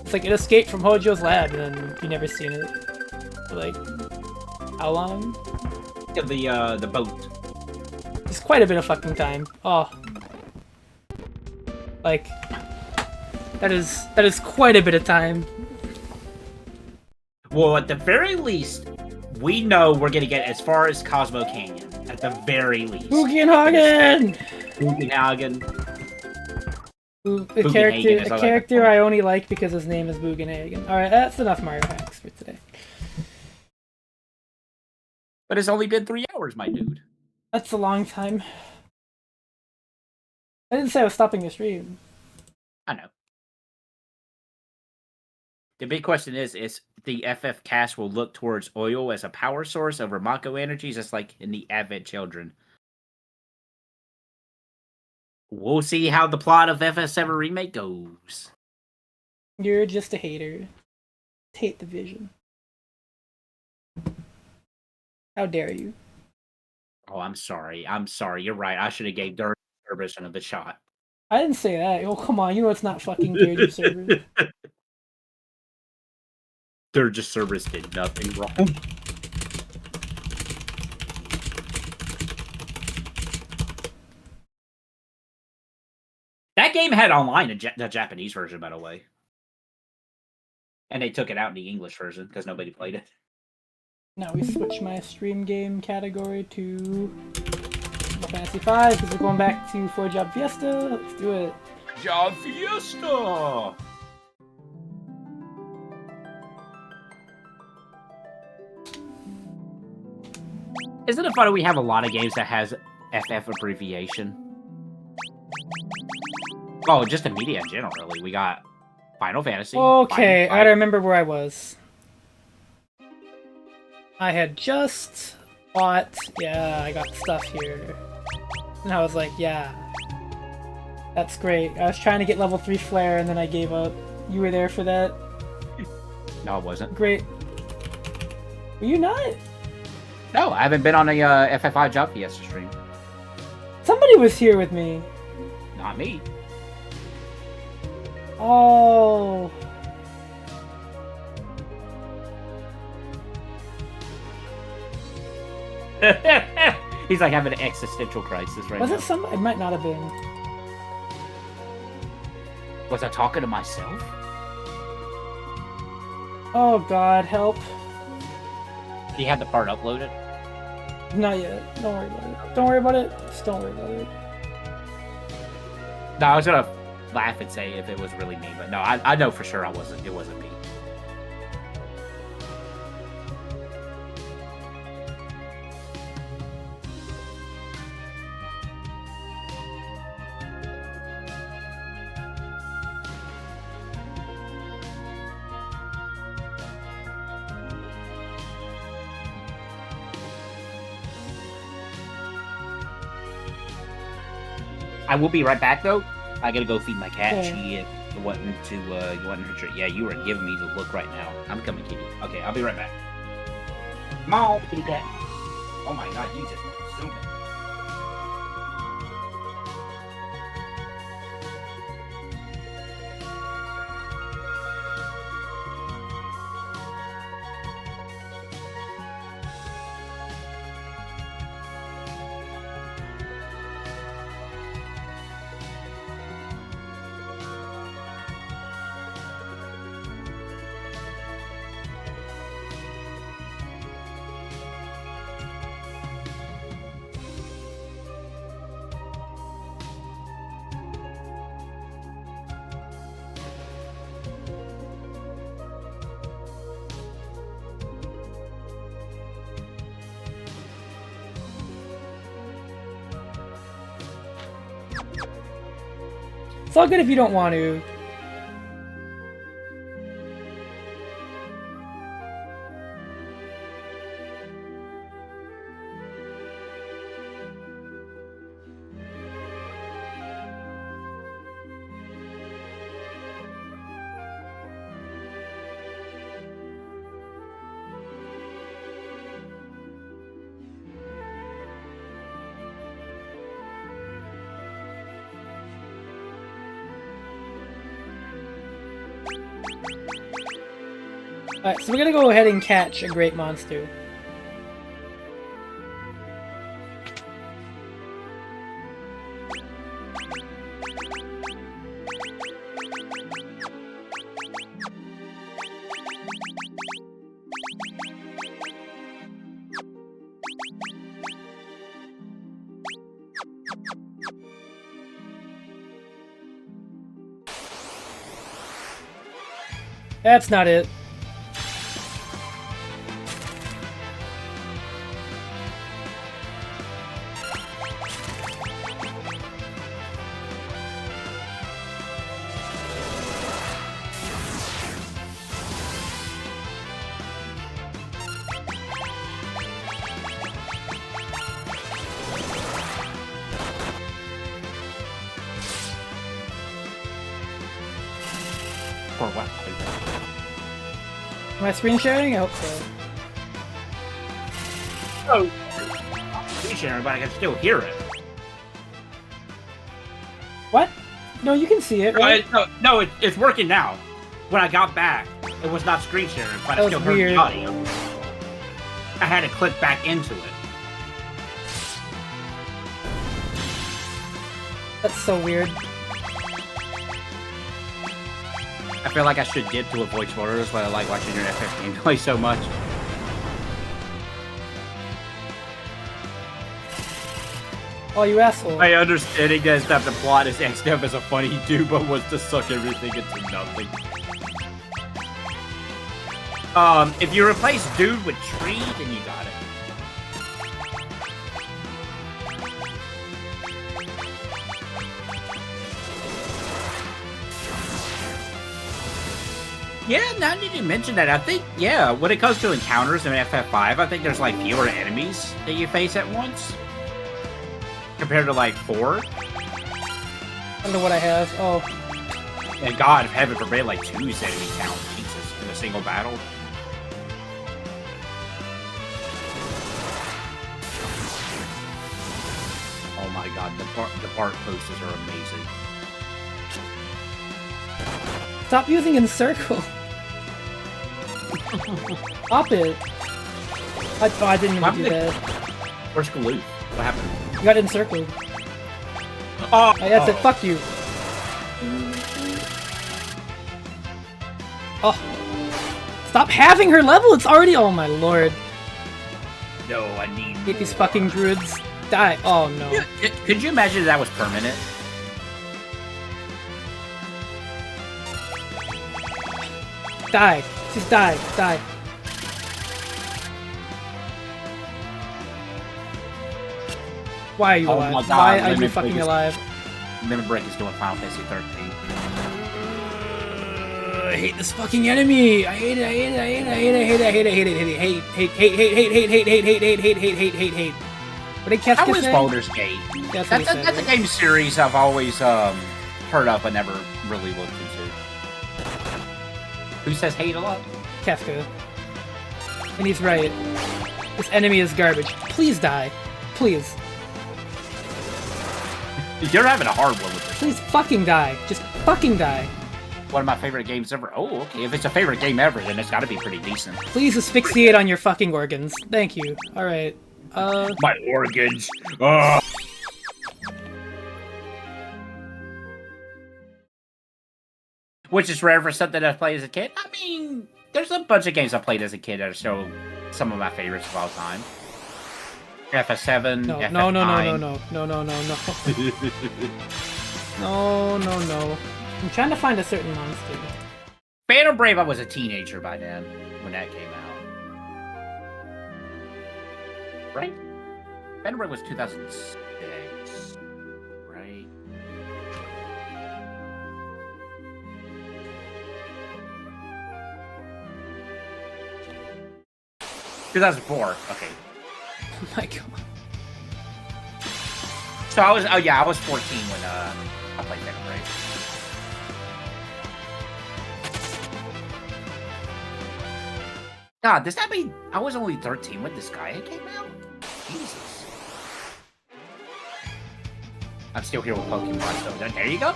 it's like it escaped from Hojo's lab, and then you never seen it. For like how long? The boat. It's quite a bit of fucking time. Oh, like that is quite a bit of time. Well, at the very least, we know we're gonna get as far as Cosmo Canyon. At the very least. Bugenhagen! Bugenhagen. A character I only like because his name is Bugenhagen. Alright, that's enough Mario hacks for today. But it's only been 3 hours, my dude. That's a long time. I didn't say I was stopping the stream. I know. The big question is the FF cast will look towards oil as a power source over Mako energy, just like in the Advent Children. We'll see how the plot of FF7 Remake goes. You're just a hater. Hate the vision. How dare you? Oh, I'm sorry. I'm sorry. You're right. I should have gave Dirge Service another shot. I didn't say that. Oh, come on. You know it's not fucking Dirge Service. Dirge Service did nothing wrong. That game had online the Japanese version, by the way. And they took it out in the English version because nobody played it. Now we switch my stream game category to Final Fantasy V because we're going back to 4 Job Fiesta. Let's do it. Job Fiesta! Isn't it funny we have a lot of games that has FF abbreviation? Oh, just the media in general, really. We got Final Fantasy. Okay, I gotta remember where I was. I had just bought... Yeah, I got stuff here. And I was like, yeah. That's great. I was trying to get level 3 Flare, and then I gave up. You were there for that? No, I wasn't. Great. Were you not? No, I haven't been on a FF5 Job Fiesta stream. Somebody was here with me. Not me. Oh. He's like having an existential crisis right Was now. it some? It might not have been. Was I talking to myself? Oh God, help! Do you have the part uploaded? Not yet. Don't worry about it. Don't worry about it. Just don't worry about it. No, I was gonna laugh and say if it was really me, but no, I know for sure it wasn't me. I will be right back though. I gotta go feed my cat. Okay. She wanting her treat. Yeah, you were giving me the look right now. I'm coming, kitty. Okay, I'll be right back. Come on, kitty cat. Oh my god, you just consumed it. It's all good if you don't want to. Alright, so we're gonna go ahead and catch a great monster. That's not it. Or what? Am I screen sharing? I hope so. Oh, screen sharing, but I can still hear it. What? No, you can see it, right? No, it's working now. When I got back, it was not screen sharing, but I That still was heard weird. the audio. I had to click back into it. That's so weird. I feel like I should dip to avoid spoilers, but I like watching your FF gameplay so much. Oh, you asshole. My understanding is that the plot is XDev as a funny dude, but was to suck everything into nothing. If you replace dude with tree, then you got it. Yeah, now that you mention that, I think, yeah, when it comes to encounters in FF5, I think there's, like, fewer enemies that you face at once. Compared to, like, 4. I don't know what I have. Oh. And God, heaven forbid, like, 2's enemy count. Jesus, in a single battle. Oh my God, the part posters are amazing. Stop using encircle. Stop it. I didn't even do that. Where's Galoof? What happened? You got encircled. Oh, That's it. Fuck you. Oh. Stop having her level. It's already. Oh my lord. No, I need. Hate these fucking druids. Die. Oh no. Could you imagine that was permanent? Die. Just die. Die. Why are you Oh alive? my God, Why are you Lemon fucking Break is- alive? Lemon Break is doing Final Fantasy 13. I hate this fucking enemy. I hate it. I hate it. I hate it. I hate it. I hate it. I hate it. I hate it. Hate hate hate hate hate hate hate hate hate hate hate hate hate hate hate. What did Keska How is say? Baldur's Gate? That's what he said, That's a right? game series I've always heard of but never really looked into. Who says hate a lot? Kefka. And he's right. This enemy is garbage. Please die. Please. You're having a hard one with this. Please fucking die. Just fucking die. One of my favorite games ever. Oh, okay. If it's a favorite game ever, then it's got to be pretty decent. Please asphyxiate on your fucking organs. Thank you. Alright. My organs. Which is rare for something I played as a kid. I mean, there's a bunch of games I played as a kid that are still some of my favorites of all time. FS7, No, FF9. no, no, no, no, no, no, no, no, no. No, no, no. I'm trying to find a certain monster. Phantom Brave, I was a teenager by then when that came out. Right? Phantom Brave was 2006. Right? ...2004. Okay. Oh my god. So I was... Oh yeah, I was 14 when I played Phantom Brave. God, does that mean I was only 13 when this guy came out? Jesus. I'm still here with Pokemon, so there you go.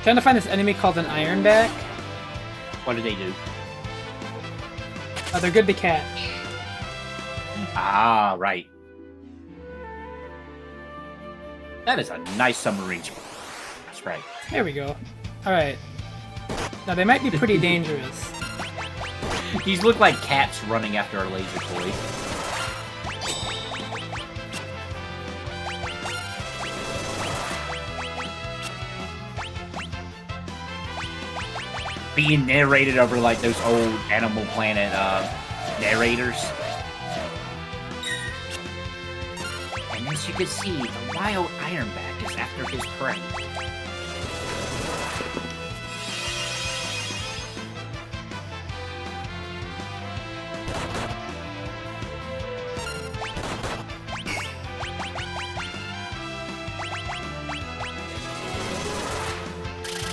Trying to find this enemy called an Ironback. What do they do? They're good to catch. Ah, right. That is a nice submarine. That's right. There we go. Alright. Now, they might be pretty dangerous. These look like cats running after a laser toy. Being narrated over like those old Animal Planet narrators. And as you can see, the wild Ironback is after his prey.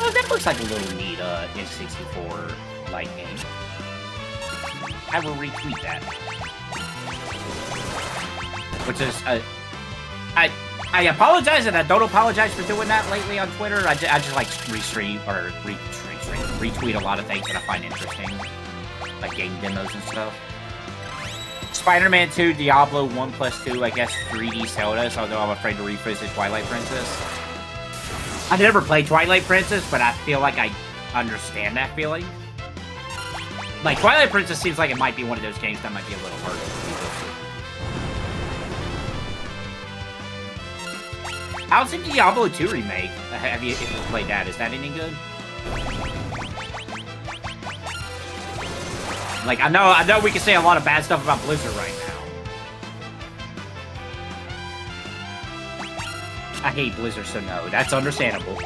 Oh, that looks like a little neat N64 light game. I will retweet that. Which is, I apologize, and I don't apologize for doing that lately on Twitter. I just like retweet a lot of things that I find interesting, like game demos and stuff. Spider-Man 2, Diablo 1+2, I guess 3D Zelda, so although I'm afraid to revisit Twilight Princess. I never played Twilight Princess, but I feel like I understand that feeling. Like, Twilight Princess seems like it might be one of those games that might be a little harder to revisit. How's the Diablo 2 remake? If you played that, is that any good? Like, I know we can say a lot of bad stuff about Blizzard right now. I hate Blizzard, so no, that's understandable.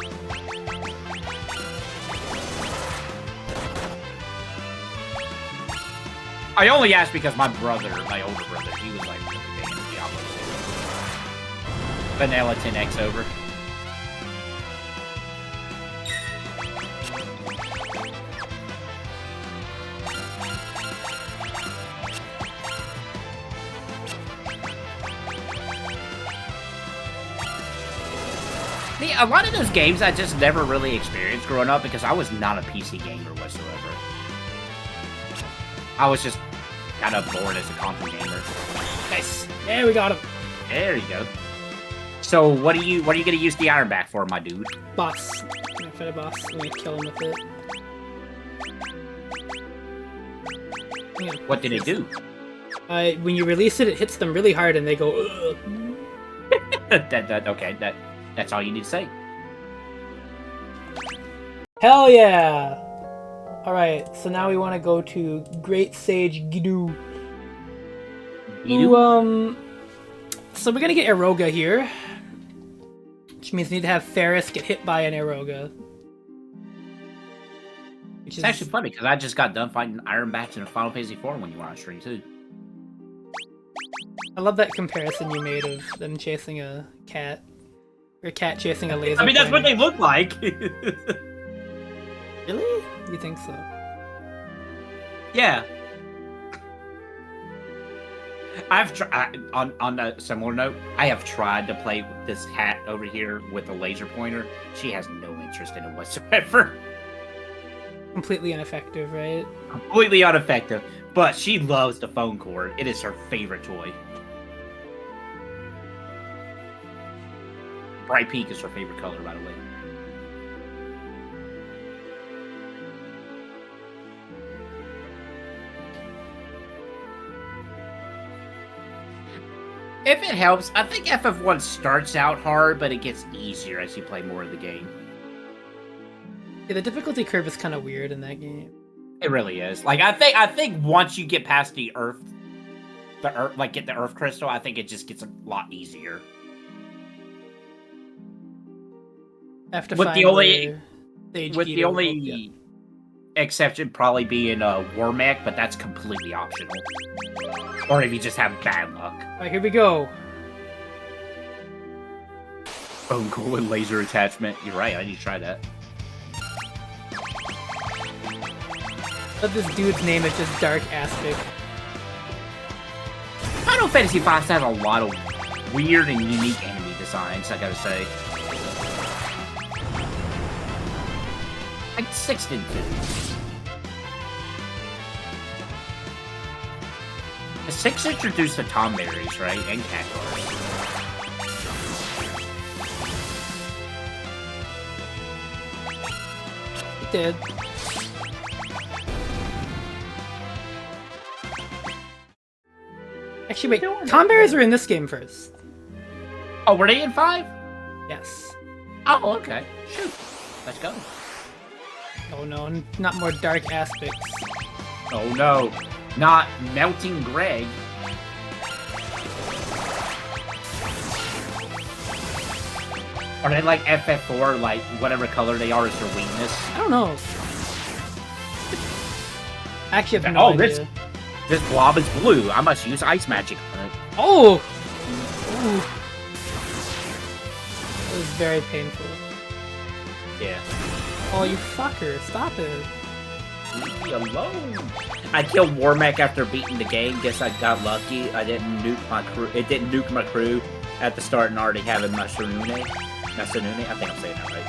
I only asked because my brother, my older brother, he was like really big into Diablo 2. Vanilla 10X over. A lot of those games I just never really experienced growing up because I was not a PC gamer whatsoever. I was just kind of bored as a console gamer. Nice. Yeah, we got him. There you go. So what are you gonna use the iron back for, my dude? Boss. I'm gonna fight a boss. I'm gonna kill him with it. What did it do? When you release it, it hits them really hard, and they go. Ugh. Okay. That's all you need to say. Hell yeah! All right, so now we want to go to Great Sage Gidu. So we're gonna get Eroga here, which means we need to have Ferris get hit by an Eroga. It's actually funny because I just got done fighting Iron Bats in Final Fantasy IV when you were on stream too. I love that comparison you made of them chasing a cat, or a cat chasing a laser. I mean, that's what they look like. Really? You think so? Yeah. I've tried, on a similar note, I have tried to play with this cat over here with a laser pointer. She has no interest in it whatsoever. Completely ineffective, right? Completely ineffective. But she loves the phone cord. It is her favorite toy. Bright pink is her favorite color, by the way. If it helps, I think FF1 starts out hard, but it gets easier as you play more of the game. Yeah, the difficulty curve is kind of weird in that game. It really is. Like I think once you get past the earth, like get the earth crystal, I think it just gets a lot easier. After with the only exception probably being Wormac, but that's completely optional. Or if you just have bad luck. Alright, here we go. Phone cord with laser attachment. You're right, I need to try that. But this dude's name is just Dark Aspic. Final Fantasy V has a lot of weird and unique enemy designs, I gotta say. Like 6 didn't fit. The 6 introduced the Tomberries, right? And Cactuars. It did. Actually, wait. Tomberries are in this game first. Oh, were they in 5? Yes. Oh, okay. Shoot. Let's go. Oh no, not more Dark Aspects. Oh no. Not Melting Greg. Are they like FF4, like whatever color they are is their weakness? I don't know. Actually, I have no idea. This blob is blue. I must use ice magic on it. Oh! Ooh. That was very painful. Yeah. Oh, you fucker. Stop it. Leave me alone. I killed Wormac after beating the game. Guess I got lucky. I didn't nuke my crew. It didn't nuke my crew at the start and already having Masanune. I think I'm saying that right.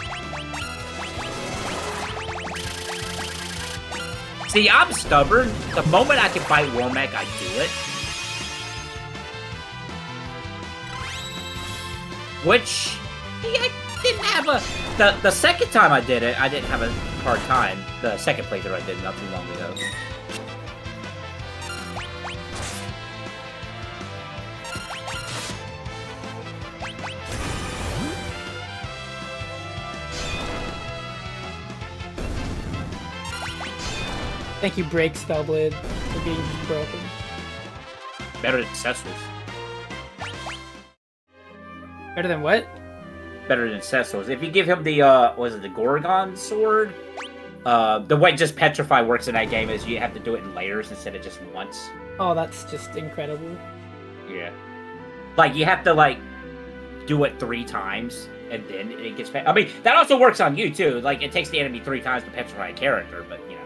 See, I'm stubborn. The moment I can fight Wormac, I do it. Which, I didn't have a... The second time I did it, I didn't have a hard time. The second playthrough I did not too long ago. Thank you, Break Spellblade, for being broken. Better than Cecil's. Better than what? Better than Cecil's. If you give him the, was it the Gorgon sword? The way just Petrify works in that game is you have to do it in layers instead of just once. Oh, that's just incredible. Yeah. Like, you have to, like, do it 3 times, and then it gets... I mean, that also works on you, too. Like, it takes the enemy 3 times to petrify a character, but, you know.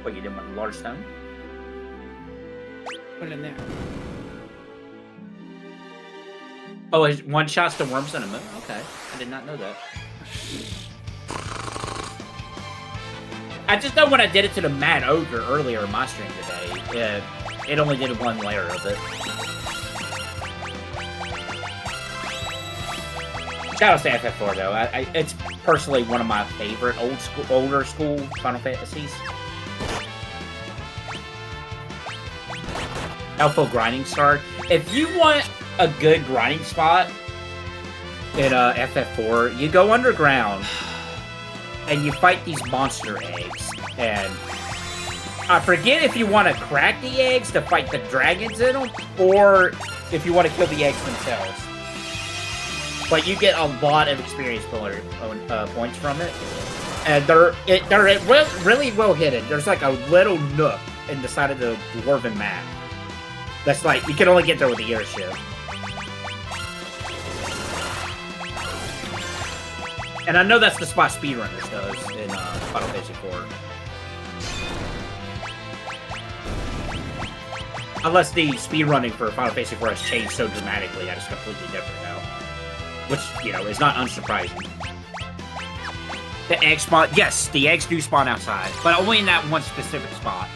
What, you did with the large stone? Put it in there. Oh, it's one shots to worms in a moon? Okay. I did not know that. I just know when I did it to the Mad Ogre earlier in my stream today, it only did one layer of it. Shout out to FF4 though. It's personally one of my favorite older school Final Fantasies. Alpha grinding start. If you want a good grinding spot in FF4, you go underground and you fight these monster eggs. And I forget if you want to crack the eggs to fight the dragons in them, or if you want to kill the eggs themselves. But you get a lot of experience points from it, and they're really well hidden. There's like a little nook in the side of the dwarven map. That's like you can only get there with the airship. And I know that's the spot speedrunners does in Final Fantasy 4. Unless the speedrunning for Final Fantasy 4 has changed so dramatically that it's completely different now. Which, you know, is not unsurprising. The eggs spawn, yes, the eggs do spawn outside, but only in that one specific spot.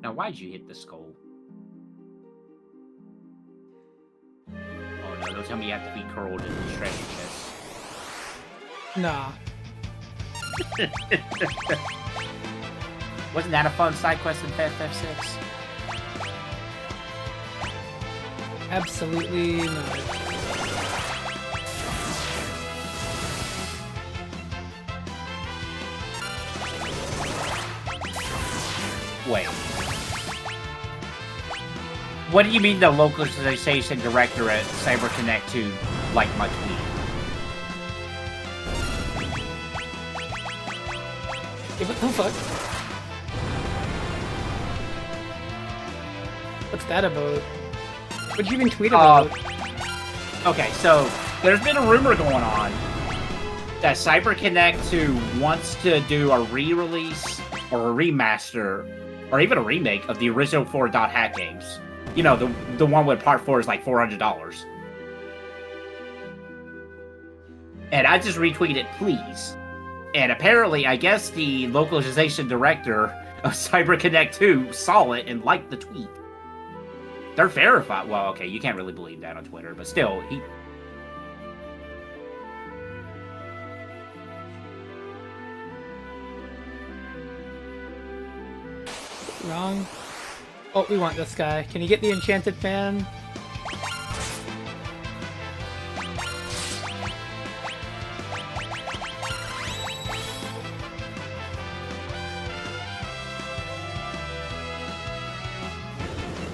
Now, why'd you hit the skull? Oh no, don't tell me you have to be curled in the shredded chest. Nah. Wasn't that a fun side quest in FF6? Absolutely not. Wait. What do you mean the localization director at CyberConnect 2 liked my tweet? Yeah, what the fuck? What's that about? What'd you even tweet about? Okay, so there's been a rumor going on that CyberConnect 2 wants to do a re-release or a remaster or even a remake of the original 4 Dot Hack games. You know, the one with part 4 is like $400. And I just retweeted, please. And apparently, I guess the localization director of CyberConnect 2 saw it and liked the tweet. They're verified. Well, okay, you can't really believe that on Twitter, but still, he... Wrong. Oh, we want this guy. Can you get the enchanted fan?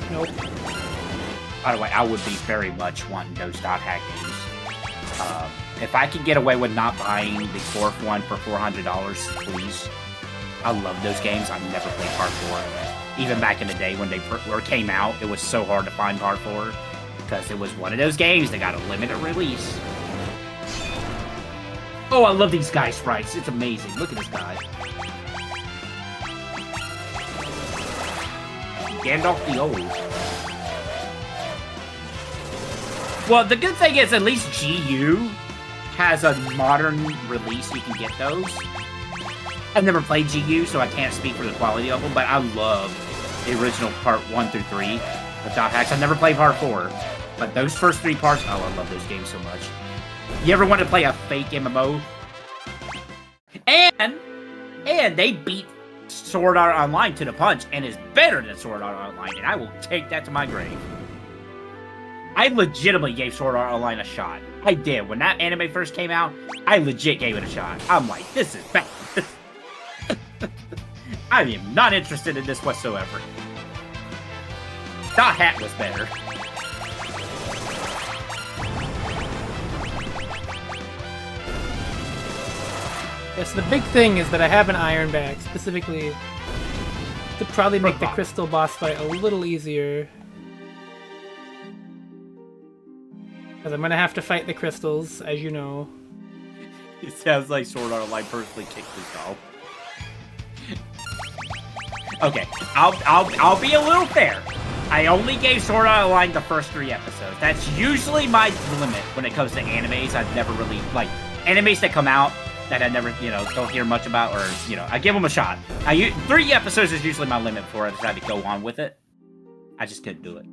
Nope. By the way, I would be very much wanting those dot hack games. If I could get away with not buying the fourth one for $400, please. I love those games. I've never played Part 4. Even back in the day when they came out, it was so hard to find Part 4 because it was one of those games that got a limited release. Oh, I love these guy sprites. It's amazing. Look at this guy. Gandalf the Old. Well, the good thing is at least GU has a modern release. You can get those. I've never played GU, so I can't speak for the quality of them, but I love the original Part 1 through 3 of Dot Hacks. I've never played Part 4, but those first 3 parts, oh, I love those games so much. You ever want to play a fake MMO? And they beat Sword Art Online to the punch, and is better than Sword Art Online, and I will take that to my grave. I legitimately gave Sword Art Online a shot. I did. When that anime first came out, I legit gave it a shot. I'm like, this is bad. I am not interested in this whatsoever. Dot Hat was better. Yes, the big thing is that I have an iron bag, specifically to probably make the crystal boss fight a little easier. Because I'm going to have to fight the crystals, as you know. It sounds like Sword Art Online personally kicked this off. Okay, I'll be a little fair. I only gave Sword Art Online the first 3 episodes. That's usually my limit when it comes to animes. I've never really, like, animes that come out that I never, don't hear much about, or, I give them a shot. 3 episodes is usually my limit before I decide to go on with it. I just couldn't do it.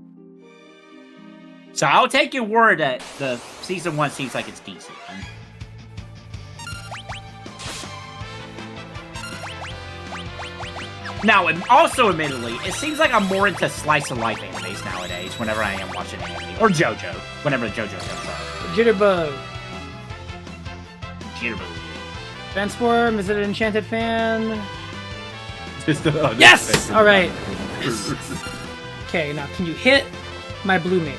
So I'll take your word that the season 1 seems like it's decent. Now, and also, admittedly, it seems like I'm more into slice-of-life animes nowadays whenever I am watching anime. Or JoJo, whenever JoJo comes out. Jitterbug. Jitterbug. Transform, is it an enchanted fan? Oh, yes! Alright. Okay, now can you hit my blue mage?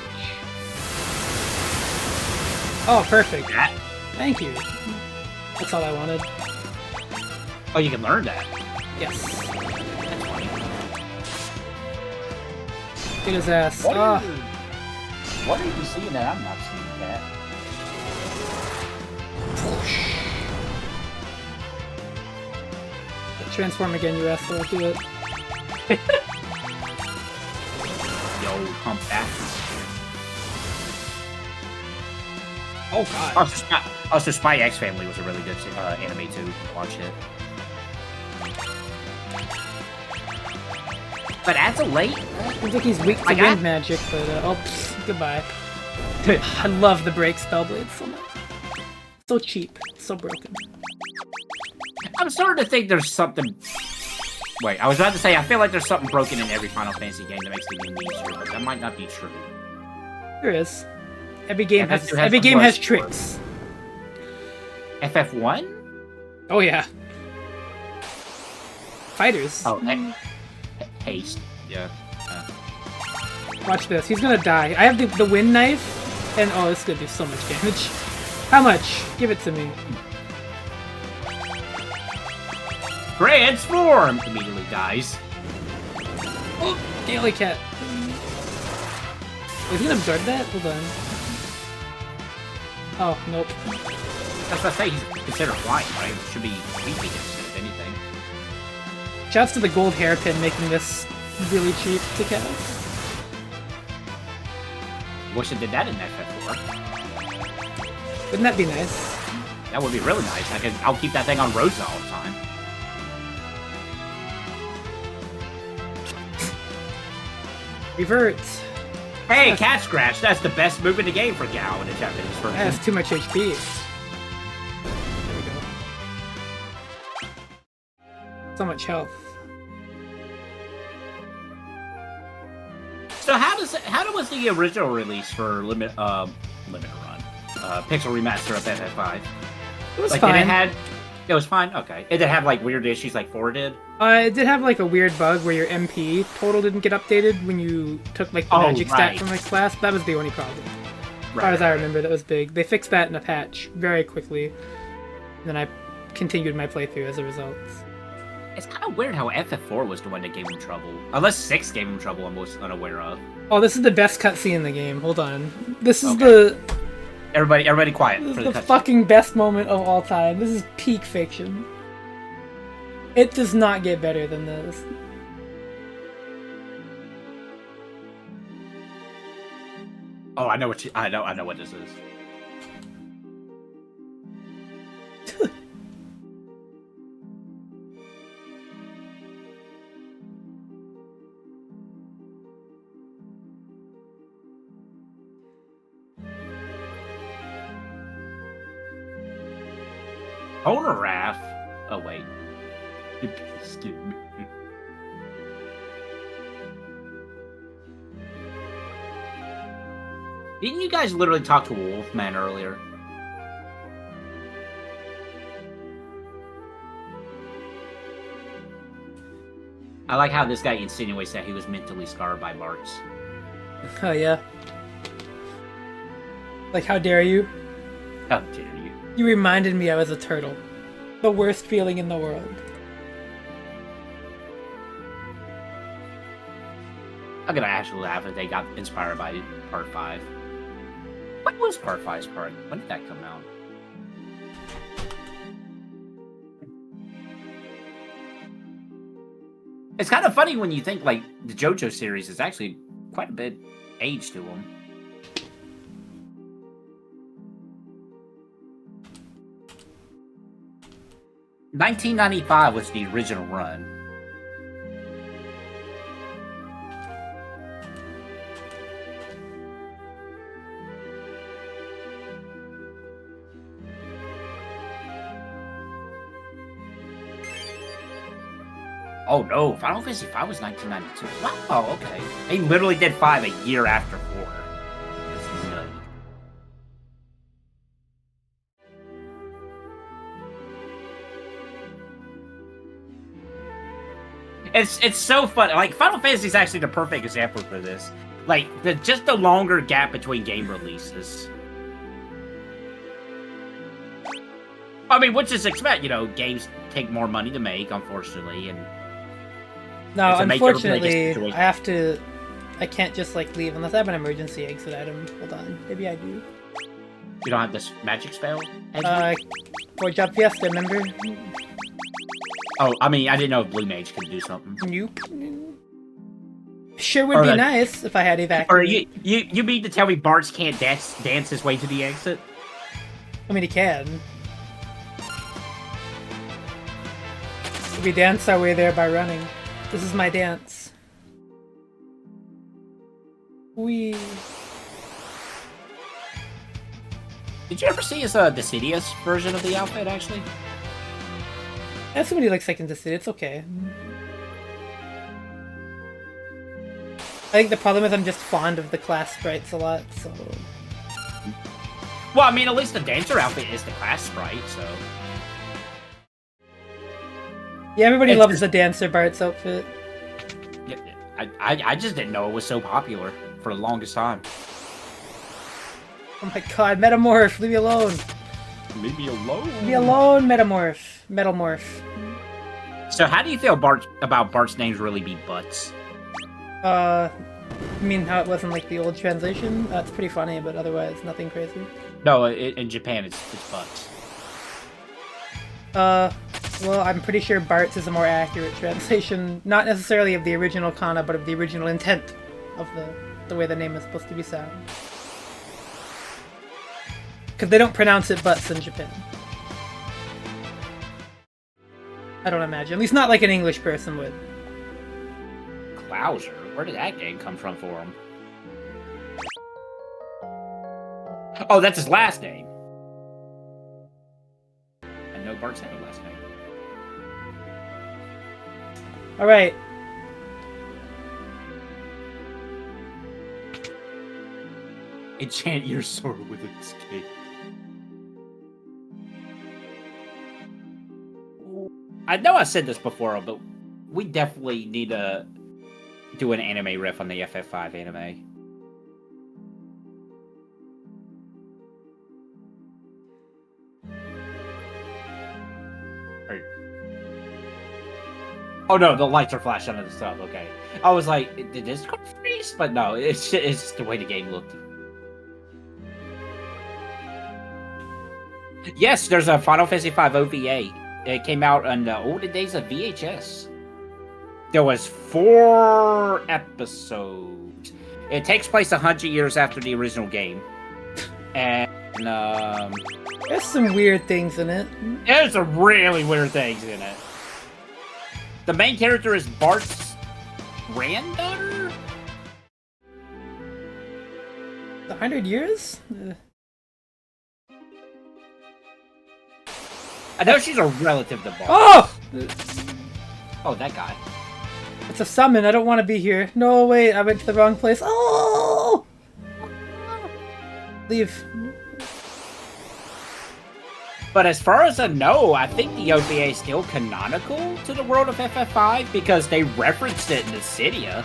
Oh, perfect. That? Thank you. That's all I wanted. Oh, you can learn that? Yes. That's funny. Get his ass. What are you seeing that I'm not seeing, Cat? Transform again, you asshole. Do it. Yo, pump that. Oh god. Also, Spy X Family was a really good anime too. Watch it. But as of late, I think he's weak to wind magic, but goodbye. I love the break spellblade so much. So cheap, so broken. I'm starting to think there's something. Wait, I was about to say I feel like there's something broken in every Final Fantasy game that makes the game easier, but that might not be true. There is. Every game has tricks. FF1? Oh yeah. Fighters. Oh, haste. Yeah. Watch this. He's gonna die. I have the wind knife, and oh, this is gonna do so much damage. How much? Give it to me. Transform! Immediately dies. Oh, Daily Cat. Is he gonna absorb that? Hold on. Oh, nope. That's what I say, he's considered flying, right? Should be weeping instead of anything. Shouts to the gold hairpin making this really cheap to cast. Wish it did that in FF4. Wouldn't that be nice? That would be really nice. I'll keep that thing on Rosa all the time. Revert. Hey, Cat Scratch! That's the best move in the game for Gao in the Japanese version. That's too much HP. There we go. So much health. So how was the original release for Limited Run? Pixel Remaster of FF5? It was fine. It was fine? Okay. It did have, like, weird issues like 4 did? It did have, like, a weird bug where your MP total didn't get updated when you took, like, the magic stat from, like, class. That was the only problem. As far as I remember, that was big. They fixed that in a patch very quickly. And then I continued my playthrough as a result. It's kind of weird how FF4 was the one that gave him trouble. Unless 6 gave him trouble, I'm most unaware of. Oh, this is the best cutscene in the game. Hold on. This is the... Everybody quiet. This is the fucking best moment of all time. This is peak fiction. It does not get better than this. Oh, I know what this is. Onaraf? Oh, wait. Didn't you guys literally talk to Wolfman earlier? I like how this guy insinuates that he was mentally scarred by Marks. Oh yeah. Like, how dare you? How dare you? You reminded me I was a turtle. The worst feeling in the world. I'm gonna actually laugh if they got inspired by Part 5. When was Part 5's part? When did that come out? It's kind of funny when you think, like, the JoJo series is actually quite a bit age to them. $19.95 was the original run. Oh no, Final Fantasy V was 1992. Wow, okay. They literally did 5 a year after 4. That's nutty. It's so fun. Like, Final Fantasy is actually the perfect example for this. Like, just the longer gap between game releases. I mean, which is expect, you know, games take more money to make, unfortunately, and no, unfortunately, I can't just, like, leave unless I have an emergency exit item. Hold on, maybe I do. You don't have this magic spell? For Job Fiesta, remember? Oh, I mean, I didn't know if Blue Mage could do something. Nope. Sure would be nice if I had evacuated. Or you mean to tell me Bartz can't dance his way to the exit? I mean, he can. We dance our way there by running. This is my dance. Wee. Did you ever see his Decidius version of the outfit, actually? As somebody looks like in the city, it's okay. I think the problem is I'm just fond of the class sprites a lot, so... Well, I mean, at least the dancer outfit is the class sprite, so... Yeah, everybody loves the dancer Bart's outfit. Yeah, I just didn't know it was so popular for the longest time. Oh my god, Metamorph, leave me alone! Leave me alone! Leave me alone, Metamorph! Metalmorph. So how do you feel about Bart's names really be Butts? You mean how it wasn't like the old translation? It's pretty funny, but otherwise nothing crazy. No, in Japan it's Butts. Well, I'm pretty sure Bart's is a more accurate translation, not necessarily of the original kana, but of the original intent of the way the name is supposed to be sound. Because they don't pronounce it Butts in Japan. I don't imagine. At least not like an English person would. Clouser? Where did that game come from for him? Oh, that's his last name. I know Bart's had a last name. Alright. Enchant your sword with escape. I know I said this before, but we definitely need to do an anime riff on the FF5 anime. Oh no, the lights are flashing on the stuff. Okay, I was like, did this come freeze? But no, it's just the way the game looked. Yes, there's a Final Fantasy V OVA. It came out in the olden days of VHS. There was 4 episodes. It takes place 100 years after the original game. And, there's some weird things in it. There's some really weird things in it. The main character is Bart's granddaughter? 100 years? I know she's a relative to Bart. Oh! Oh, that guy. It's a summon. I don't want to be here. No, wait. I went to the wrong place. Oh! Leave. But as far as I know, I think the OVA is still canonical to the world of FF5 because they referenced it in the Cydia.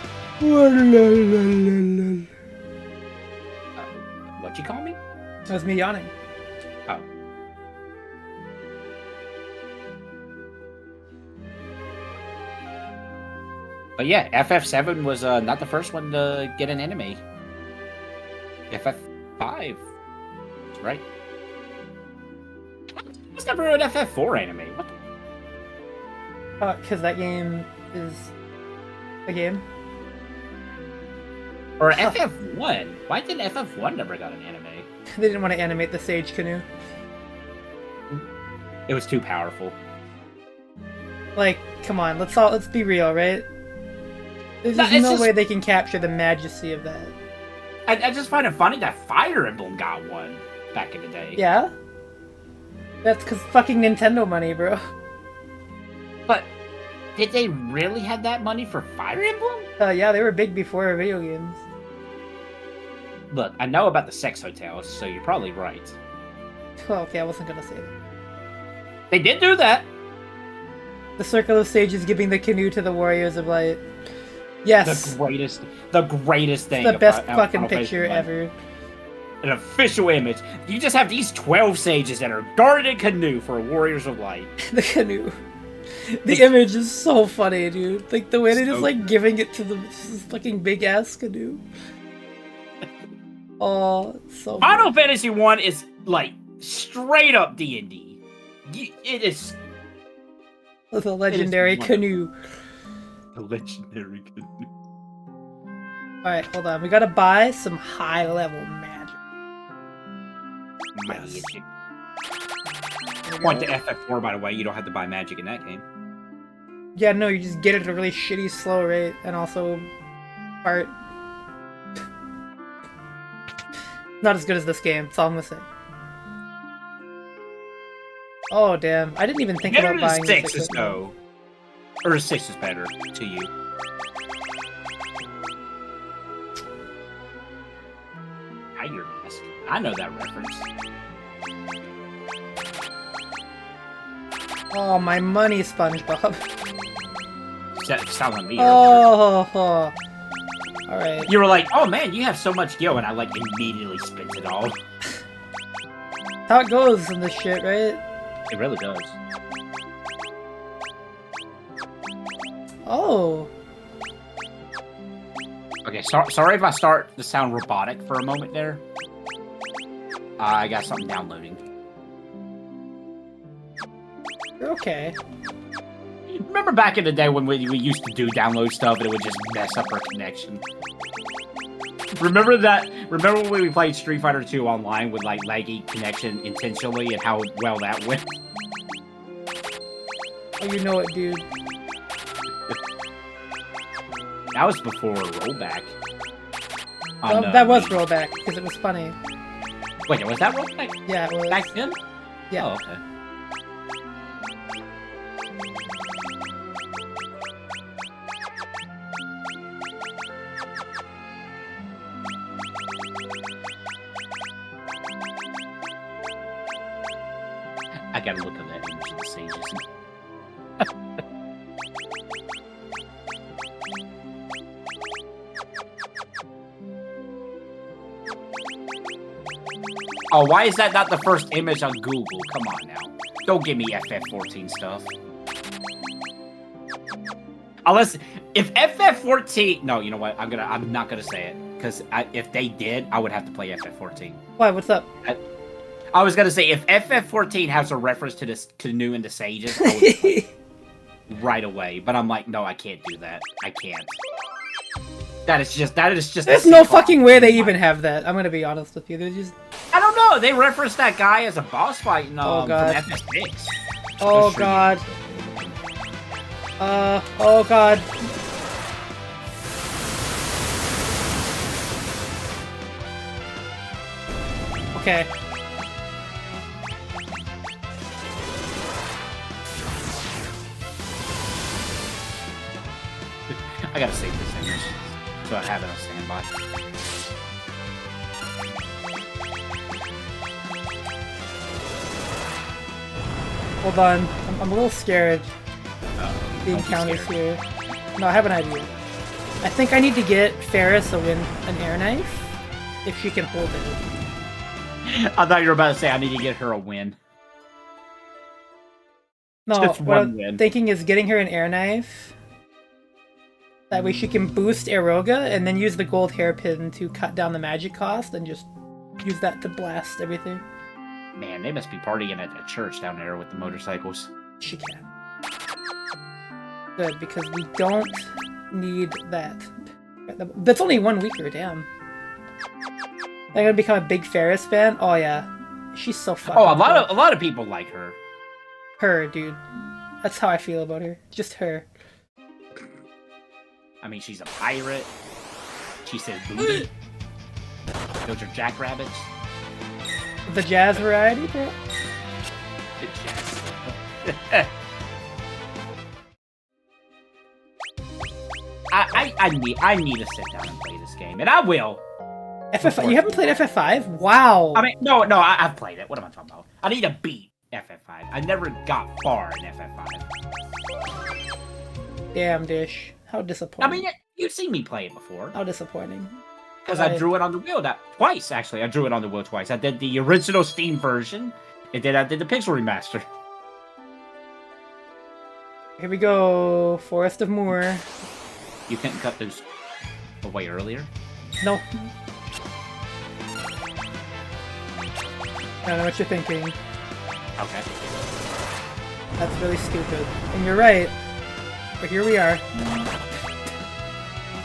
What'd you call me? That was me yawning. Oh. But yeah, FF7 was not the first one to get an anime. FF5. That's right. It's never an FF4 anime. What the... Because that game is a game. Or FF1. Why did FF1 never got an anime? They didn't want to animate the Sage Canoe. It was too powerful. Like, come on, let's be real, right? There's just no way they can capture the majesty of that. I just find it funny that Fire Emblem got one back in the day. Yeah? That's because fucking Nintendo money, bro. But did they really have that money for Fire Emblem? Yeah, they were big before video games. Look, I know about the sex hotels, so you're probably right. Well, okay, I wasn't gonna say that. They did do that. The Circle of Sages giving the canoe to the Warriors of Light. Yes. The greatest thing. It's the best fucking picture ever. An official image. You just have these 12 sages that are guarding a canoe for Warriors of Light. The canoe. The image is so funny, dude. Like, the way they're just, like, giving it to them. This fucking big-ass canoe. Oh, it's so Final Fantasy 1 is, like, straight up D&D. It is... The legendary canoe. The legendary canoe. Alright, hold on. We gotta buy some high-level magic. Magic. Point to FF4, by the way. You don't have to buy magic in that game. Yeah, no, you just get it at a really shitty slow rate, and also fart. Not as good as this game, that's all I'm gonna say. Oh, damn. I didn't even think about buying this. 6 is no. Or 6 is better to you. Tiger Mask. I know that reference. Oh, my money, SpongeBob. Sound like me. Oh. Alright. You were like, oh man, you have so much gil, and I like immediately spent it all. How it goes in this shit, right? It really does. Oh. Okay, sorry if I start to sound robotic for a moment there. I got something downloading. You're okay. Remember back in the day when we used to do download stuff and it would just mess up our connection? Remember that? Remember when we played Street Fighter 2 online with like laggy connection intentionally and how well that went? Oh, you know it, dude. That was before rollback. That was rollback because it was funny. Wait, was that rollback? Yeah, it was. Back then? Yeah. Oh, okay. I gotta look at that image of the sages. Oh, why is that not the first image on Google? Come on now. Don't give me FF14 stuff. Unless, if FF14... No, you know what? I'm not gonna say it. Because if they did, I would have to play FF14. Why? What's up? I was gonna say, if FF14 has a reference to this canoe and the sages, I would play it right away. But I'm like, no, I can't do that. I can't. That is just. There's no fucking way they even have that. I'm gonna be honest with you. They're just. I don't know. They referenced that guy as a boss fight in, oh god. From FF6. Oh god. Oh god. Okay. I gotta save this image, so I have it on standby. Hold on, I'm a little scared. The encounters here. No, I have an idea. I think I need to get Ferris an air knife, if she can hold it. I thought you were about to say I need to get her a win. No, Just what one I'm win. thinking is getting her an air knife. That way she can boost Aeroga and then use the gold hairpin to cut down the magic cost and just use that to blast everything. Man, they must be partying at the church down there with the motorcycles. She can. Good, because we don't need that. That's only 1 weaker, damn. I'm gonna become a big Ferris fan? Oh yeah. She's so fucking Oh, a cool. lot of people like her. Her, dude. That's how I feel about her. Just her. I mean, she's a pirate. She says booty. Those are jackrabbits. The jazz variety, bro? The jazz. I need to sit down and play this game, and I will. FF5? You haven't played FF5? Wow. I mean, no, I've played it. What am I talking about? I need to beat FF5. I never got far in FF5. Damn, Dish. How disappointing. I mean, you've seen me play it before. How disappointing. Because I drew it on the wheel twice, actually. I drew it on the wheel twice. I did the original Steam version, and then I did the Pixel Remaster. Here we go. Forest of Moor. You couldn't cut those away earlier? No. I don't know what you're thinking. Okay. That's really stupid. And you're right. But here we are.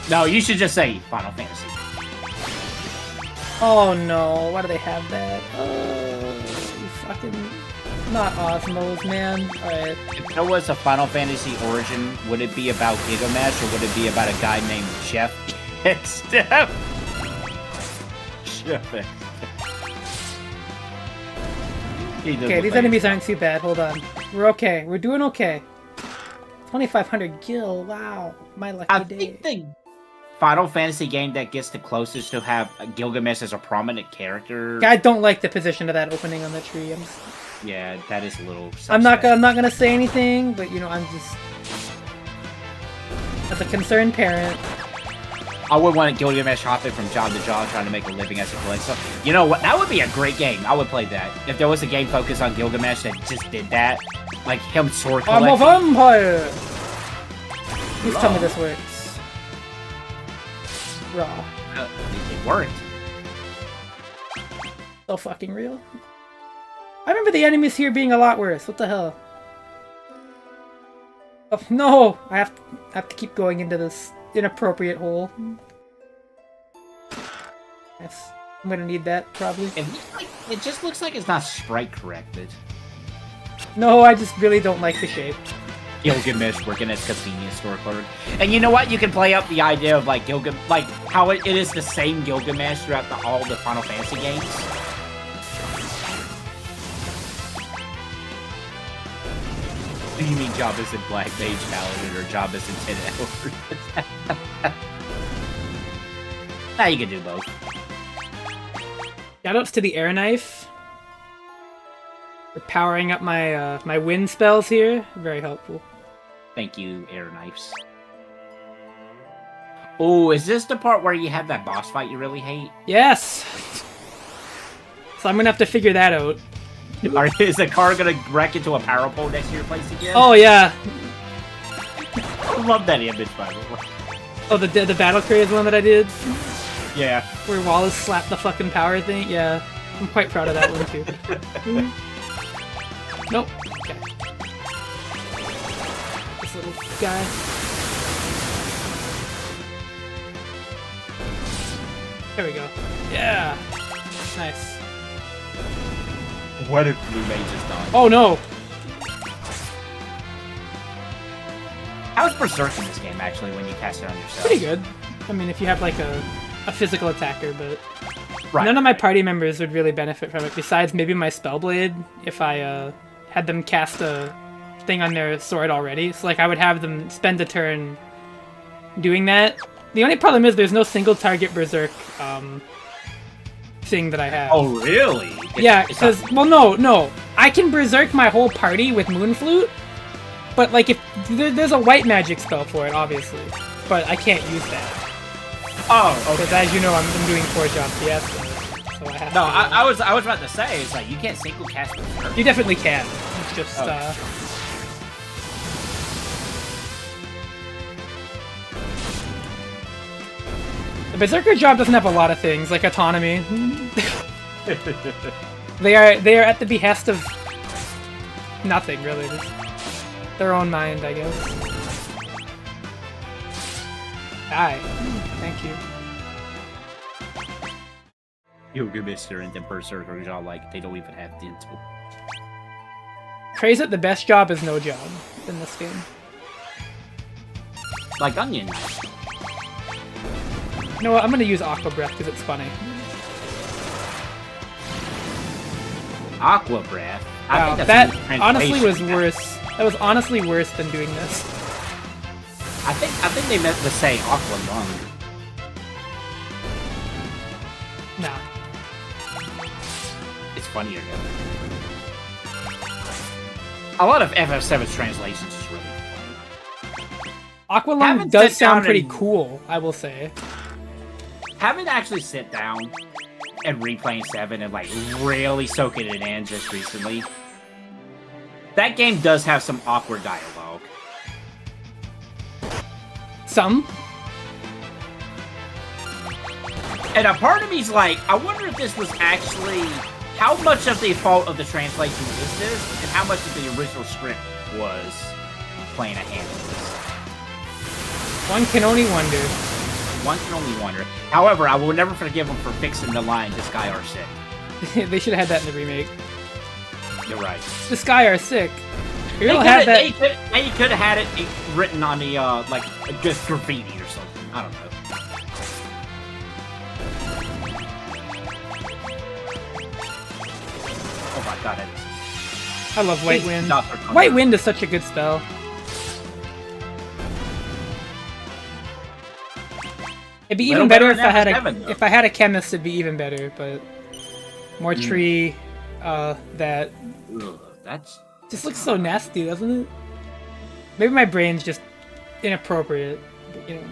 No, you should just say Final Fantasy. Oh no, why do they have that? Oh, you fucking... Not Osmos, man. Alright. If there was a Final Fantasy origin, would it be about Gilgamesh, or would it be about a guy named Chef Steph? Chef X. Okay, these enemies aren't too bad. Hold on. We're okay. We're doing okay. 2,500 gil. Wow. My lucky I day. think the Final Fantasy game that gets the closest to have Gilgamesh as a prominent character. I don't like the position of that opening on the tree. Yeah, that is a little. I'm not gonna say anything, but you know, I'm just as a concerned parent. I would want Gilgamesh hopping from job to job trying to make a living as a collector. You know what? That would be a great game. I would play that. If there was a game focused on Gilgamesh that just did that. Like him sword collecting. I'm a vampire! Please tell me this works. Raw. It worked. So fucking real. I remember the enemies here being a lot worse. What the hell? Oh, no! I have to keep going into this inappropriate hole. Yes. I'm gonna need that, probably. It just looks like it's not sprite corrected. No, I just really don't like the shape. Gilgamesh working as convenience store clerk. And you know what? You can play up the idea of like Gilgamesh, like how it is the same Gilgamesh throughout all the Final Fantasy games. Do you mean Jabba's in Black Mage Paladin or Jabba's in 10 Hours? Nah, you can do both. Shoutouts to the air knife. For powering up my my wind spells here. Very helpful. Thank you, air knives. Oh, is this the part where you have that boss fight you really hate? Yes! So I'm gonna have to figure that out. Is the car gonna wreck into a power pole next to your place again? Oh yeah! I love that image, by the way. Oh, the battle craze one that I did? Yeah. Where Wallace slapped the fucking power thing? Yeah. I'm quite proud of that one too. Nope. Okay. This little guy. There we go. Yeah! Nice. What if Blue Mage is done? Oh no! How's Berserk in this game, actually, when you cast it on yourself? Pretty good. I mean, if you have like a physical attacker, but Right. none of my party members would really benefit from it, besides maybe my Spellblade, if I had them cast a thing on their sword already. So like I would have them spend a turn doing that. The only problem is there's no single target Berserk thing that I have. Oh, really? Yeah, because, well, no. I can Berserk my whole party with Moonflute, but, like, if there's a white magic spell for it, obviously. But I can't use that. Oh, okay. Because, as you know, I'm doing 4-job Fiesta, so have No, to. I was about to say, it's like, you can't single cast Berserk. You definitely can. It's just, The Berserker job doesn't have a lot of things, like autonomy. They are at the behest of nothing, really. Just their own mind, I guess. Die. Thank you. Yoga Mister and the Berserkers are like, they don't even have dental. Praise it, the best job is no job in this game. Like Onion. You know what, I'm gonna use Aqua Breath because it's funny. Aqua Breath? Wow, that honestly was worse. That was honestly worse than doing this. I think they meant to say Aqua Lung. Nah. It's funnier though. A lot of FF7's translations is really funny. Aqua Lung does sound pretty cool, I will say. Haven't actually sit down and replaying 7 and like really soaking it in just recently. That game does have some awkward dialogue. Some? And a part of me's like, I wonder if this was actually... How much of the fault of the translation is this, and how much of the original script was playing a hand in this? One can only wonder. One can only wonder. However, I will never forgive them for fixing the line, "This guy are sick." They should have had that in the remake. You're right. This guy are sick. They could have had it written on the, like, just graffiti or something. I don't know. Oh my god, that is... I love White Wind. White Wind is such a good spell. It'd be even better if I had a chemist. It'd be even better, but more tree. That that's just looks so nasty, doesn't it? Maybe my brain's just inappropriate. But, you know.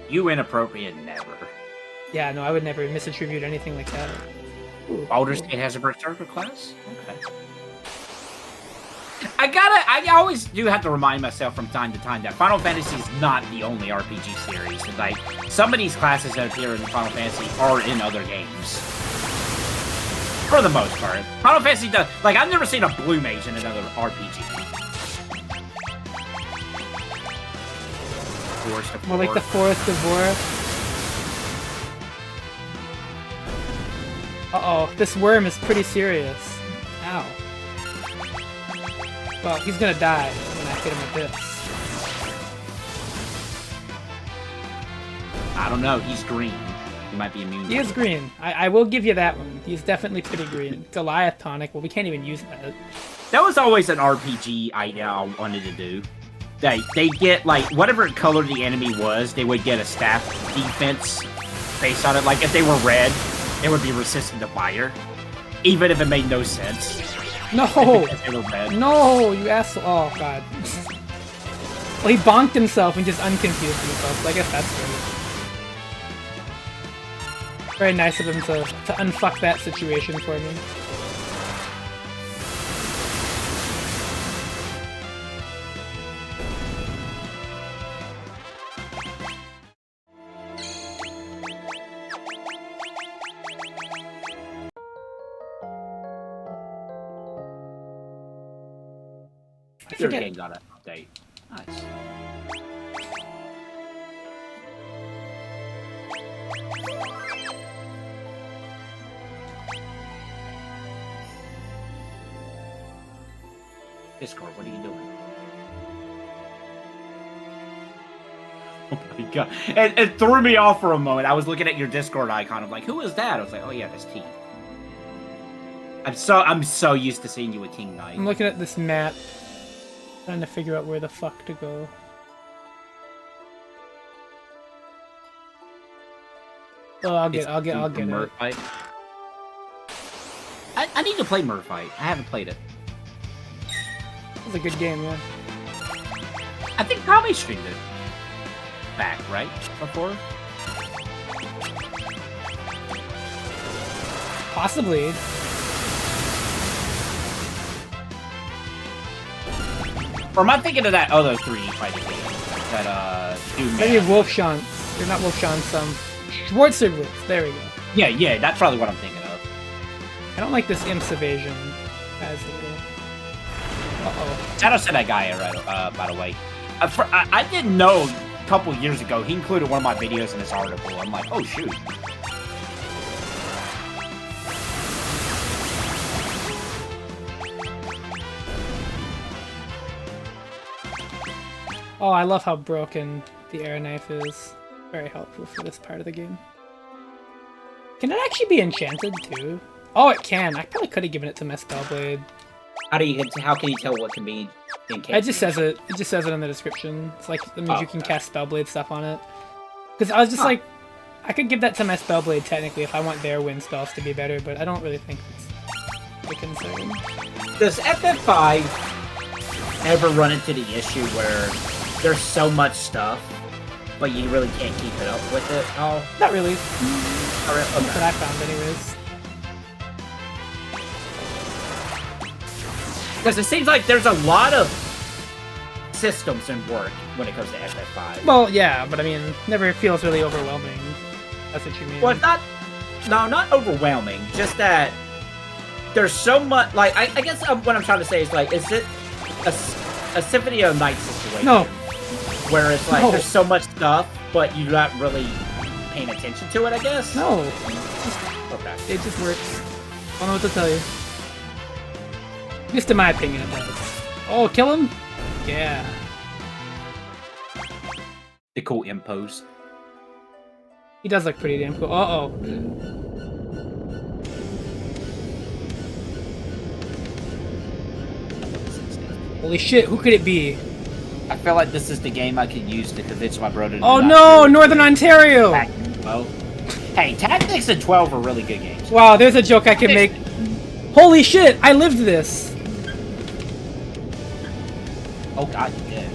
You inappropriate never. Yeah, no, I would never misattribute anything like that. Baldur's Gate has a Berserker class? Okay. I always do have to remind myself from time to time that Final Fantasy is not the only RPG series. And, like, some of these classes that appear in Final Fantasy are in other games. For the most part. Final Fantasy does... Like, I've never seen a Blue Mage in another RPG. More like the Forest of War. Uh-oh, this worm is pretty serious. Ow. Well, he's gonna die when I hit him with this. I don't know, he's green. He might be immune. He is green. I will give you that one. He's definitely pretty green. Goliath tonic, well, we can't even use that. That was always an RPG idea I wanted to do. They get, like, whatever color the enemy was, they would get a staff defense based on it. Like, if they were red, it would be resistant to fire. Even if it made no sense. No! No, you asshole. Oh, God. Well, he bonked himself and just unconfused himself, so I guess that's good. Very nice of him to unfuck that situation for me. Your game got an update. Nice. Discord, what are you doing? Oh my god. It threw me off for a moment. I was looking at your Discord icon. I'm like, who is that? I was like, oh yeah, that's T. I'm so used to seeing you with King Knight. I'm looking at this map. Trying to figure out where the fuck to go. Oh, I'll get it. Fight. I need to play Murphy. I haven't played it. It's a good game, yeah. I think Tommy streamed it back, right? Before? Possibly. Or am I thinking of that other 3D fighting game? That, Maybe Wolfshan's. Or not Wolfshan's, Schwarzerdwitz. There we go. Yeah, that's probably what I'm thinking of. I don't like this Imps evasion. Uh-oh. Shout out to that guy, by the way. I didn't know a couple years ago, he included one of my videos in this article. I'm like, oh, shoot. Oh, I love how broken the air knife is. Very helpful for this part of the game. Can it actually be enchanted too? Oh, it can. I probably could have given it to my Spellblade. How can you tell what can be enchanted? It just says it. It just says it in the description. It's like that means you can cast Spellblade stuff on it. Because I was just like, I could give that to my Spellblade technically if I want their wind spells to be better, but I don't really think it's a concern. Does FF5 ever run into the issue where there's so much stuff, but you really can't keep it up with it? Oh, not really. All right, okay. That's what I found, anyways. Because it seems like there's a lot of systems in work when it comes to FF5. Well, yeah, but I mean, never feels really overwhelming. That's what you mean. Well, not overwhelming. Just that there's so much. Like, I guess what I'm trying to say is like, is it a Symphony of the Night situation? No. Where it's like there's so much stuff, but you're not really paying attention to it, I guess? No. Okay. It just works. I don't know what to tell you. At least in my opinion, it does. Oh, kill him? Yeah. The cool impose. He does look pretty damn cool. Uh-oh. Holy shit, who could it be? I feel like this is the game I could use to convince my brother to Oh no, Northern Ontario! Hey, Tactics and 12 are really good games. Wow, there's a joke I can make. Holy shit, I lived this! Oh god, you did.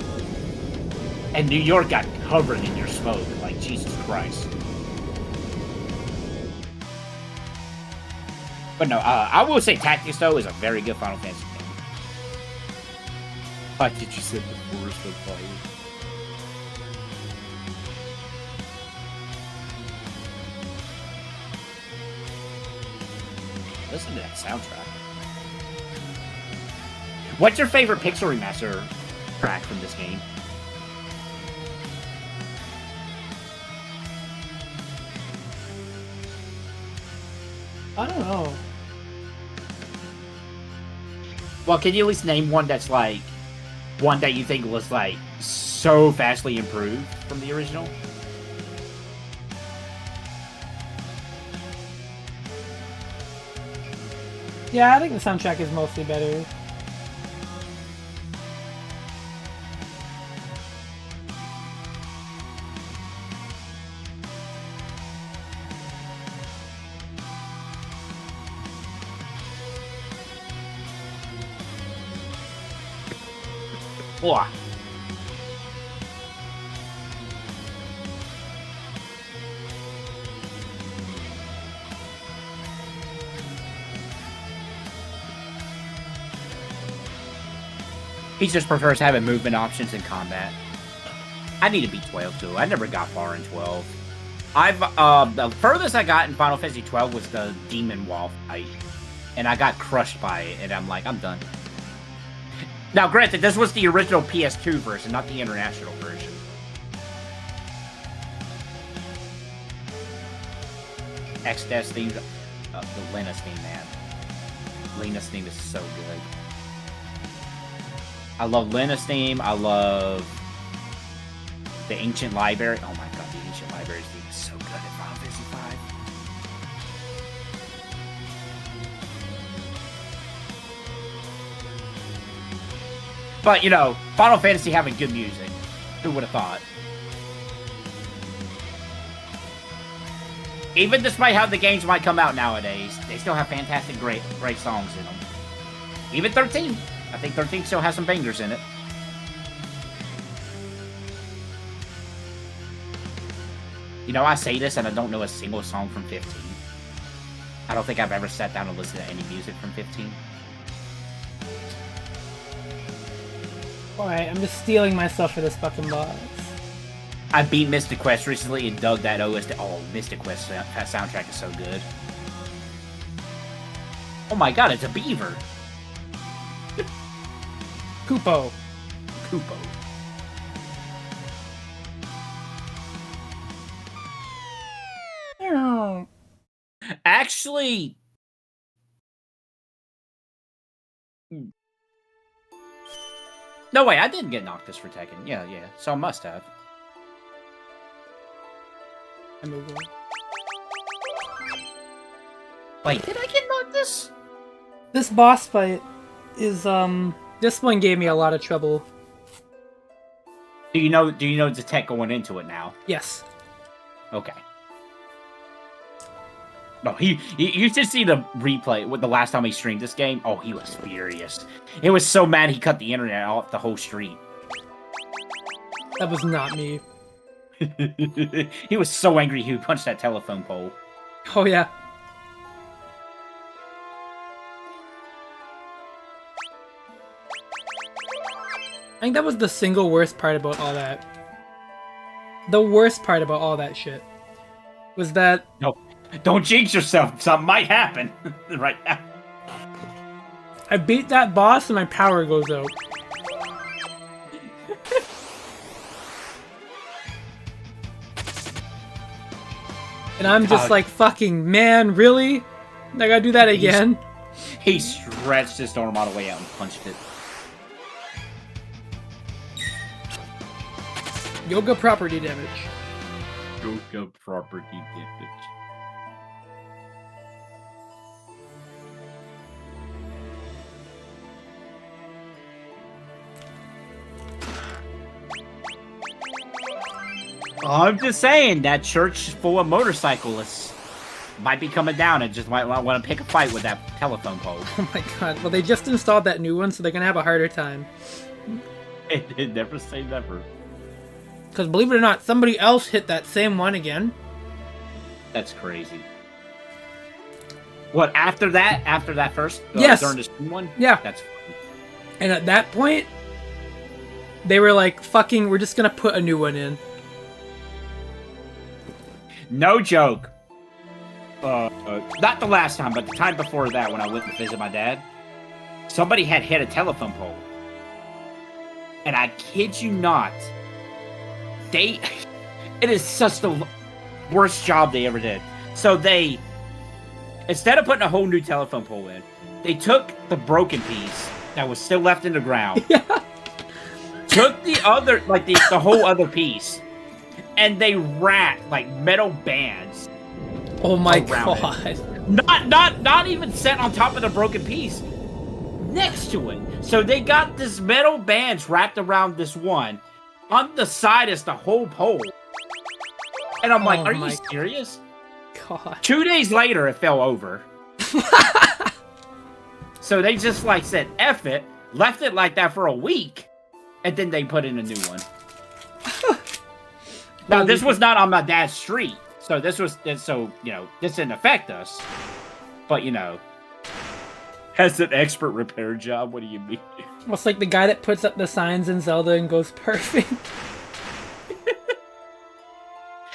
And New York got covered in your smoke, like Jesus Christ. But no, I will say Tactics, though, is a very good Final Fantasy game. Why did you set the forest on fire? Listen to that soundtrack. What's your favorite Pixel Remaster track from this game? I don't know. Well, can you at least name one that's like one that you think was like so vastly improved from the original? Yeah, I think the soundtrack is mostly better. Whoa. He just prefers having movement options in combat. I need to beat 12 too. I never got far in 12. The furthest I got in Final Fantasy 12 was the demon wall fight, and I got crushed by it. And I'm like, I'm done. Now, granted, this was the original PS2 version, not the international version. X-Death's theme, the Lena's theme, man. Lena's theme is so good. I love Lena's theme. I love the Ancient Library. Oh my god, the Ancient Library theme is so good in Final Fantasy V. But, you know, Final Fantasy having good music. Who would have thought? Even despite how the games might come out nowadays, they still have fantastic, great songs in them. Even 13. I think 13 still has some bangers in it. You know, I say this and I don't know a single song from 15. I don't think I've ever sat down and listened to any music from 15. Alright, I'm just stealing myself for this fucking boss. I beat Mystic Quest recently and dug that OST. Oh, Mystic Quest soundtrack is so good. Oh my god, it's a beaver. Koopo. Koopo. Actually... No, wait, I didn't get Noctis for Tekken. Yeah, so I must have. Wait, did I get Noctis? This boss fight is, this one gave me a lot of trouble. Do you know the tech going into it now? Yes. Okay. No, you should see the replay with the last time he streamed this game. Oh, he was furious. He was so mad he cut the internet off the whole street. That was not me. He was so angry he punched that telephone pole. Oh, yeah. I think that was the single worst part about all that. The worst part about all that shit was that... No, don't jinx yourself. Something might happen right now. I beat that boss and my power goes out. And I'm just like, fucking man, really? I gotta do that again? He stretched his arm all the way out and punched it. Yoga property damage. Yoga property damage. I'm just saying, that church full of motorcyclists might be coming down and just might want to pick a fight with that telephone pole. Oh my god. Well, they just installed that new one, so they're gonna have a harder time. It never say never. Because believe it or not, somebody else hit that same one again. That's crazy. What, after that? After that first? Yes. During this one? Yeah. That's funny. And at that point, they were like, fucking, we're just gonna put a new one in. No joke. Not the last time, but the time before that when I went to visit my dad, somebody had hit a telephone pole. And I kid you not, it is such the worst job they ever did. So they, instead of putting a whole new telephone pole in, they took the broken piece that was still left in the ground, took the other, like the whole other piece, and they wrapped like metal bands. Oh my god! It. Not even set on top of the broken piece, next to it. So they got this metal bands wrapped around this one. On the side is the whole pole. And I'm like, are you serious? God. 2 days later, it fell over. So they just like said, F it, left it like that for a week, and then they put in a new one. Now, this was not on my dad's street. So this didn't affect us. But, has an expert repair job? What do you mean? Well, it's like the guy that puts up the signs in Zelda and goes perfect.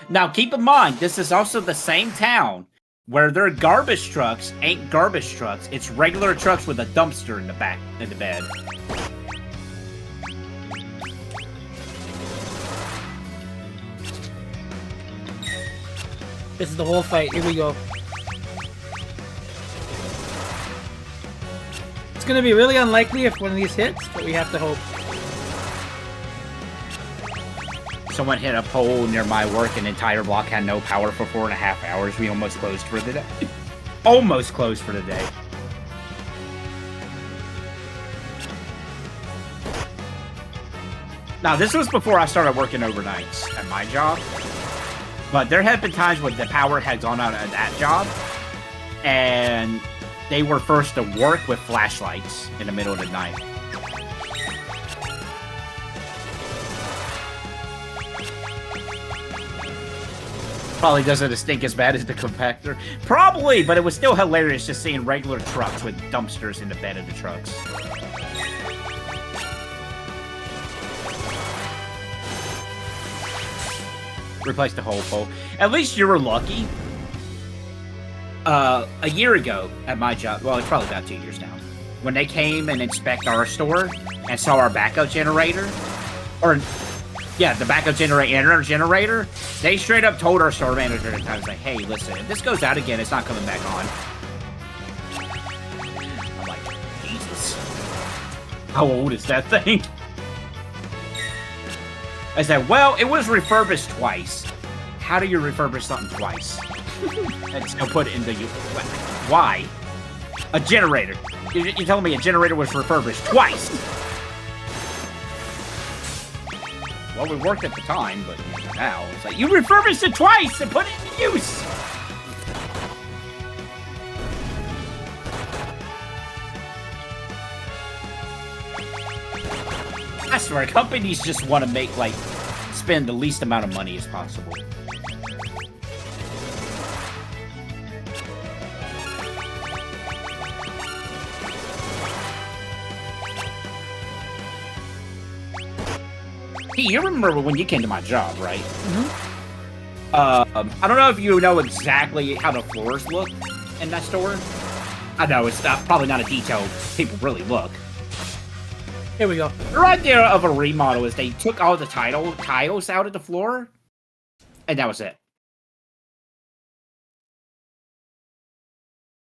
Now, keep in mind, this is also the same town where their garbage trucks ain't garbage trucks. It's regular trucks with a dumpster in the back, in the bed. This is the whole fight. Here we go. It's gonna be really unlikely if one of these hits, but we have to hope. Someone hit a pole near my work. An entire block had no power for 4.5 hours. We almost closed for the day. Almost closed for the day. Now, this was before I started working overnights at my job. But there had been times when the power had gone out at that job, and they were first to work with flashlights in the middle of the night. Probably doesn't stink as bad as the compactor. Probably, but it was still hilarious just seeing regular trucks with dumpsters in the bed of the trucks. Replace the whole pole. At least you were lucky. A year ago at my job, well, it's probably about 2 years now, when they came and inspect our store and saw our backup generator, or yeah, the backup generator, they straight up told our store manager at the time, like, hey, listen, if this goes out again, it's not coming back on. I'm like, Jesus. How old is that thing? I said, well, it was refurbished twice. How do you refurbish something twice? And still put it into you. Why? A generator. You're telling me a generator was refurbished twice? Well, we worked at the time, but now it's like, you refurbished it twice and put it into use! I swear, companies just want to make, like, spend the least amount of money as possible. Hey, you remember when you came to my job, right? Mm-hmm. I don't know if you know exactly how the floors look in that store. I know, it's probably not a detail people really look. Here we go. The idea of a remodel is they took all the tiles out of the floor, and that was it.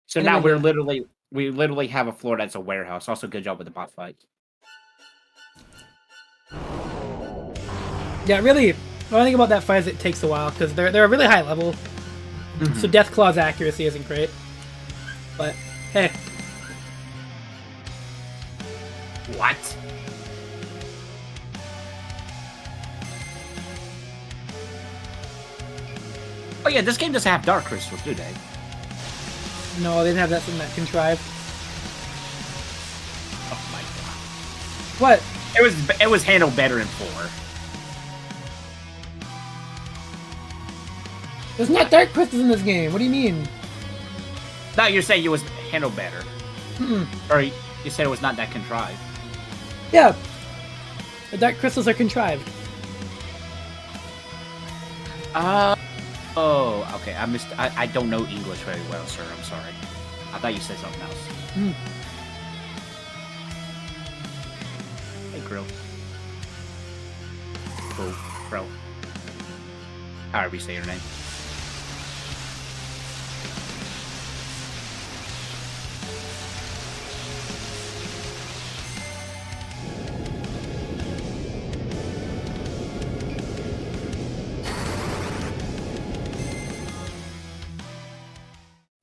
So now we literally have a floor that's a warehouse. Also, good job with the boss fight. Yeah, really, the only thing about that fight is it takes a while, because they're a really high level, so Deathclaw's accuracy isn't great. But, hey. What? Oh yeah, this game doesn't have dark crystals, do they? No, they didn't have that in that contrived. Oh my god. What? It was handled better in 4. There's not dark crystals in this game. What do you mean? No, you're saying it was handled better. Mm-mm. Or you said it was not that contrived. Yeah. The dark crystals are contrived. Oh, okay. I don't know English very well, sir. I'm sorry. I thought you said something else. Mm. Hey, Grill. Cool. Bro. However you say your name.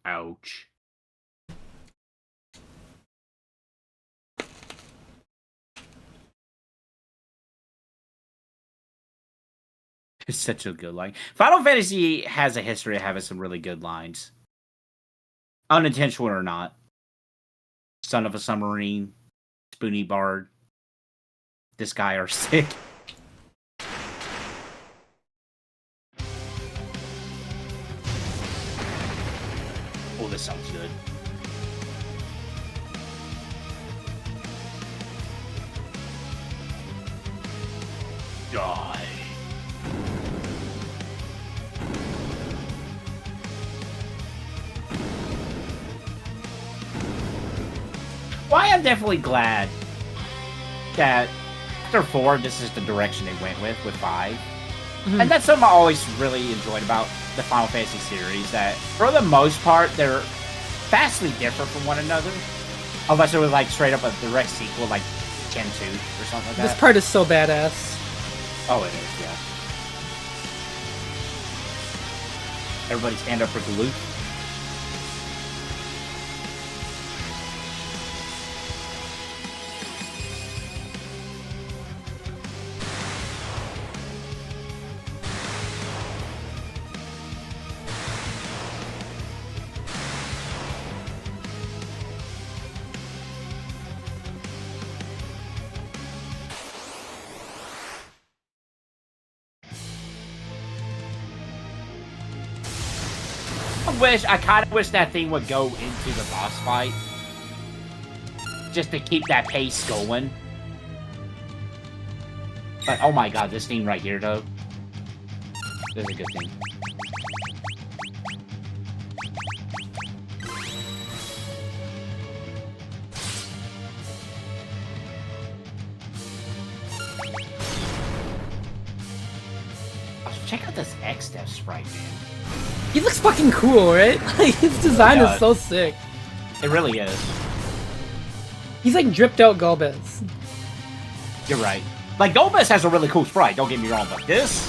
Ouch. It's such a good line. Final Fantasy has a history of having some really good lines. Unintentional or not. Son of a submarine. Spoony Bard. This guy are sick. Oh, this sounds good. Die. Well, I am definitely glad that after 4, this is the direction they went with 5. Mm-hmm. And that's something I always really enjoyed about the Final Fantasy series, that for the most part, they're vastly different from one another. Unless it was like straight up a direct sequel, like Gen 2 or something like that. This part is so badass. Oh, it is, yeah. Everybody stand up for Galoof. I kind of wish that thing would go into the boss fight. Just to keep that pace going. But, oh my god, this thing right here, though. This is a good thing. Check out this X-Step sprite, man. He looks fucking cool, right? Like, his design is so sick. It really is. He's like dripped out Golbez. You're right. Like, Golbez has a really cool sprite, don't get me wrong, but this...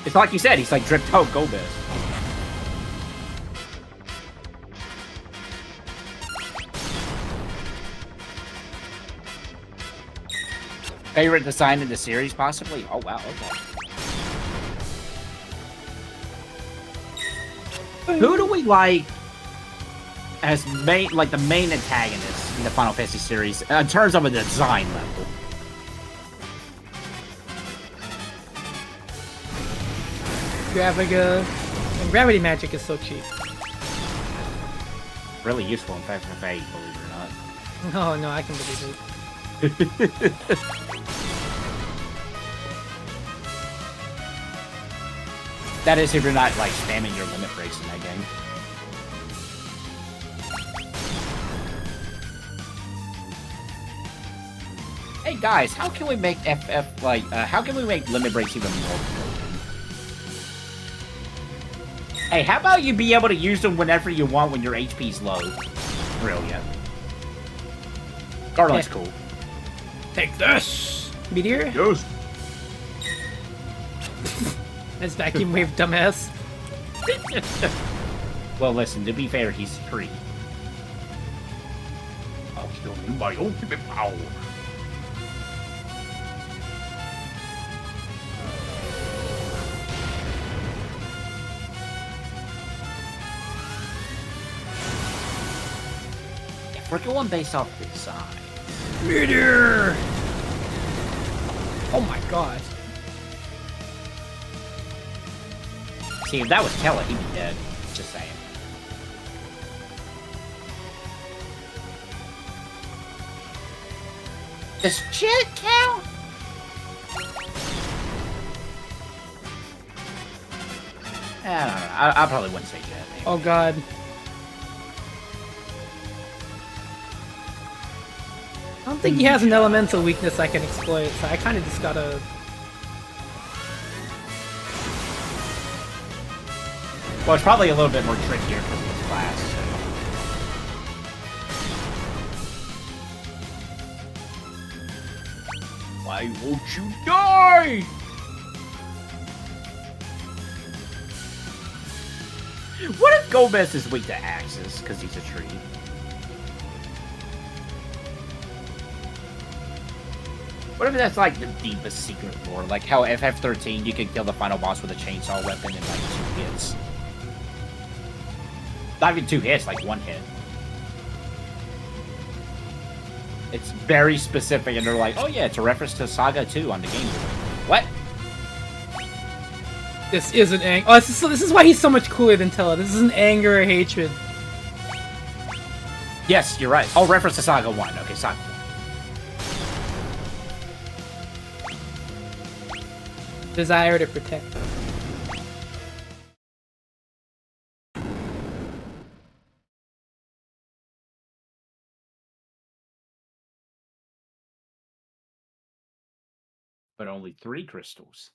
It's like you said, he's like dripped out Golbez. Favorite design in the series, possibly? Oh, wow, okay. Who do we like as main, like the main antagonist in the Final Fantasy series in terms of a design level? Graviga. And Gravity Magic is so cheap. Really useful in Fact for Fate, believe it or Oh not. no, I can believe it. That is if you're not, like, spamming your limit breaks in that game. Hey guys, how can we make FF, like, how can we make limit breaks even more broken? Hey, how about you be able to use them whenever you want when your HP's low? Brilliant. Garland's cool. Take this! Meteor? Yes. That's vacuum wave, dumbass. Well, listen, to be fair, he's free. I'll still need my ultimate power. If we're going based off design... Meteor! Oh my god. See, if that was Tella, he'd be dead. Just saying. Does Jet count? I don't know. I probably wouldn't say Jet. Maybe. Oh god. I don't think he has an elemental weakness I can exploit, so I kind of just gotta... Well, it's probably a little bit more trickier because of his class. So. Why won't you die? What if Golbez is weak to axes because he's a tree? What if that's like the deepest secret lore? Like how FF13 you can kill the final boss with a chainsaw weapon in like 2 hits. Not even 2 hits, like 1 hit. It's very specific, and they're like, oh yeah, it's a reference to Saga 2 on the Game Boy. What? This isn't anger. Oh, this is why he's so much cooler than Tella. This isn't anger or hatred. Yes, you're right. Oh, reference to Saga 1. Okay, Saga 1. Desire to protect. But only 3 crystals.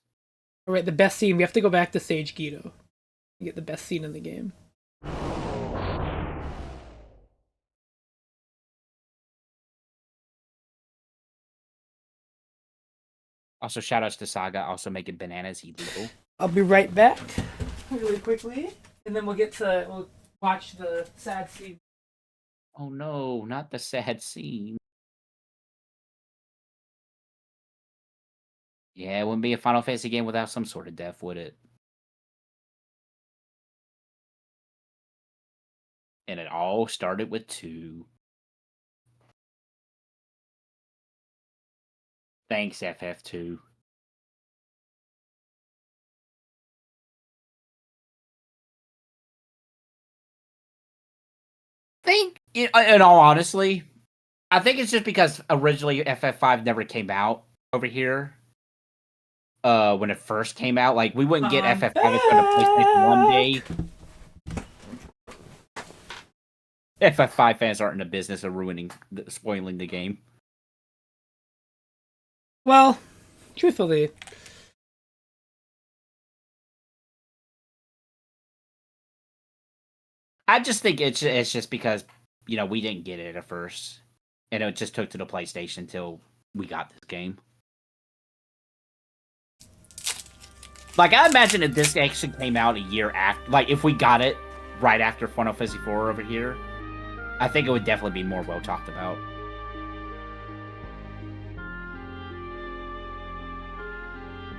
Alright, the best scene. We have to go back to Sage Guido to get the best scene in the game. Also, shoutouts to Saga, also making bananas illegal. I'll be right back, really quickly, and then we'll watch the sad scene. Oh no, not the sad scene. Yeah, it wouldn't be a Final Fantasy game without some sort of death, would it? And it all started with 2. Thanks, FF2. think, in all honesty, I think it's just because originally FF5 never came out over here. When it first came out, like we wouldn't get FF5 until the PlayStation 1 day. FF5 fans aren't in the business of spoiling the game. Well, truthfully, I just think it's just because we didn't get it at first, and it just took to the PlayStation until we got this game. Like I imagine if this actually came out a year after, like if we got it right after Final Fantasy IV over here, I think it would definitely be more well talked about.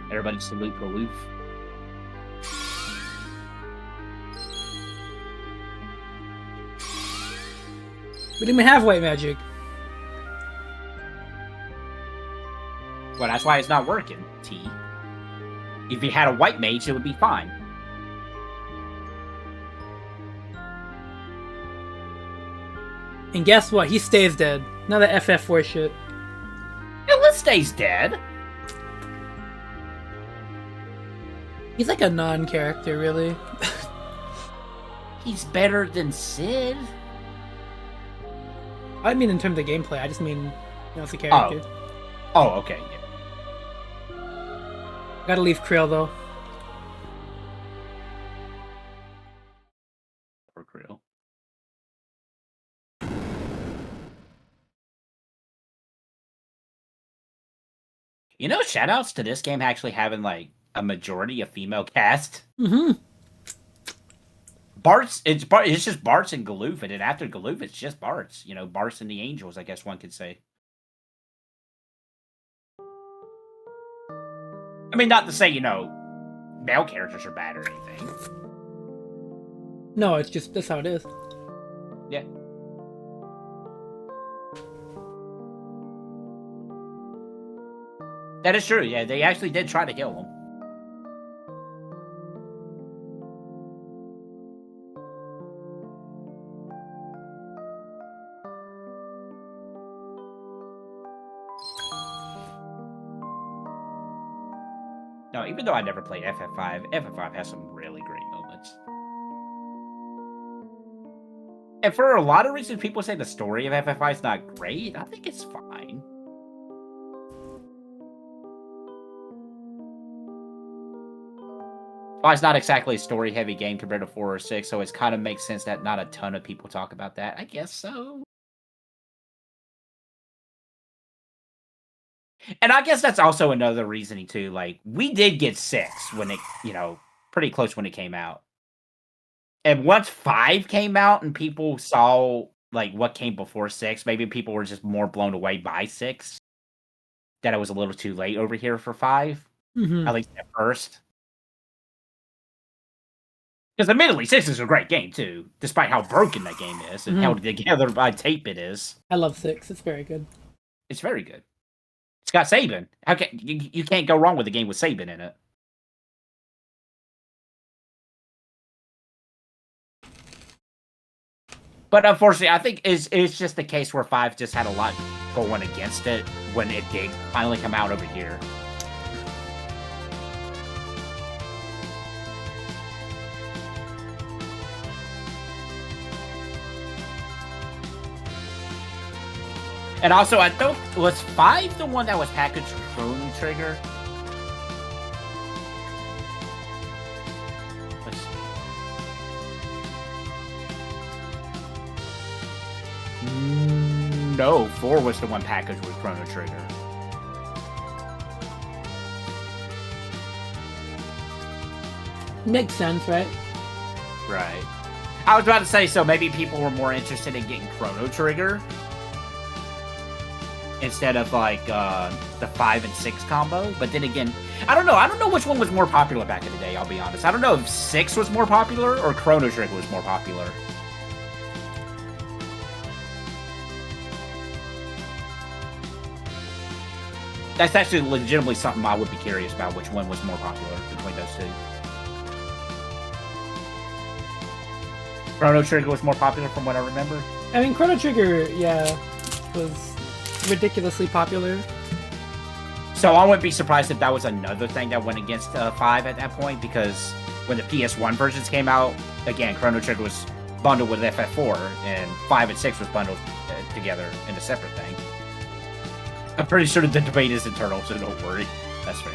Everybody salute Galoof. we didn't even have white magic. Well, that's why it's not working, T. If you had a white mage, it would be fine. And guess what? He stays dead. None of that FF4 shit. Illis stays dead. He's like a non-character, really. He's better than Sid. I mean in terms of gameplay. I just mean, as a character. Oh, okay. Yeah. Gotta leave Krill, though. Poor Krill. Shoutouts to this game actually having, like, a majority of female cast. Mm-hmm. Bart's, it's just Bart's and Galoof, and then after Galoof, it's just Bart's. Bart's and the Angels, I guess one could say. I mean, not to say, male characters are bad or anything. No, it's just, that's how it is. Yeah. That is true, yeah. They actually did try to kill him. No, even though I never played FF5, FF5 has some really great moments. And for a lot of reasons, people say the story of FF5 is not great. I think it's fine. Well, it's not exactly a story-heavy game compared to 4 or 6, so it kind of makes sense that not a ton of people talk about that. I guess so. And I guess that's also another reasoning, too. Like, we did get 6 when it, pretty close when it came out. And once 5 came out and people saw, like, what came before 6, maybe people were just more blown away by 6. That it was a little too late over here for 5. Mm-hmm. At least at first. Because admittedly, 6 is a great game, too. Despite how broken that game is and how together by tape it is. I love 6. It's very good. It's very good. It's got Sabin. How can you can't go wrong with a game with Sabin in it. But unfortunately, I think it's just the case where 5 just had a lot going against it when it did finally come out over here. And also, I don't... Was 5 the one that was packaged for Chrono Trigger? No, 4 was the one packaged with Chrono Trigger. Makes sense, right? Right. I was about to say, so maybe people were more interested in getting Chrono Trigger instead of, like, the 5 and 6 combo. But then again, I don't know. I don't know which one was more popular back in the day, I'll be honest. I don't know if 6 was more popular or Chrono Trigger was more popular. That's actually legitimately something I would be curious about, which one was more popular between those two. Chrono Trigger was more popular from what I remember. I mean, Chrono Trigger, yeah, was ridiculously popular. So I wouldn't be surprised if that was another thing that went against 5 at that point, because when the PS1 versions came out, again, Chrono Trigger was bundled with FF4, and 5 and 6 was bundled together in a separate thing. I'm pretty sure the debate is internal, so don't worry. That's fair.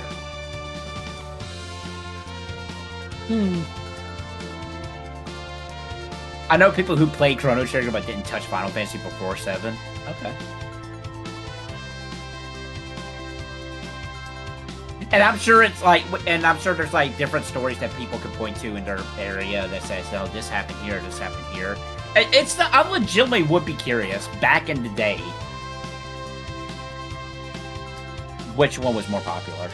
I know people who played Chrono Trigger but didn't touch Final Fantasy before 7. Okay. And I'm sure it's like, and I'm sure there's like different stories that people could point to in their area that says, "Oh, this happened here, this happened here." I legitimately would be curious back in the day, which one was more popular?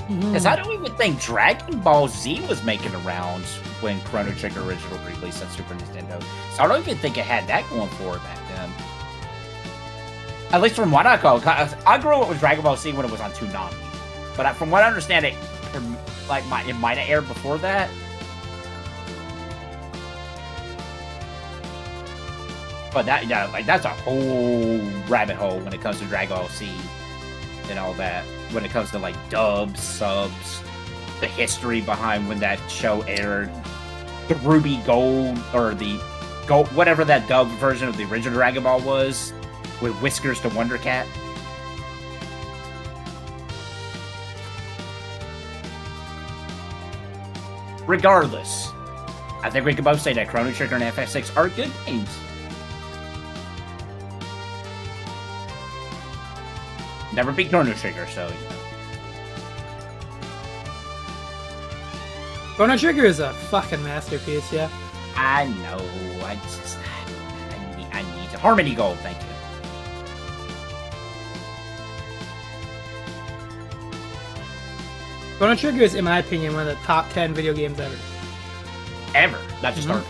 Because I don't even think Dragon Ball Z was making around when Chrono Trigger original released on Super Nintendo. So I don't even think it had that going for it back then. At least from what I call, I grew up with Dragon Ball Z when it was on Toonami. But from what I understand, it might have aired before that. But that's a whole rabbit hole when it comes to Dragon Ball Z and all that. When it comes to like dubs, subs, the history behind when that show aired, the Ruby Gold or the Gold, whatever that dub version of the original Dragon Ball was, with Whiskers the Wonder Cat. Regardless, I think we can both say that Chrono Trigger and FF6 are good games. Never beat Chrono Trigger, so you know. Chrono Trigger is a fucking masterpiece, yeah. I know. I need to. Harmony Gold, thank you. Chrono Trigger is, in my opinion, one of the top 10 video games ever. Ever, not just RPG.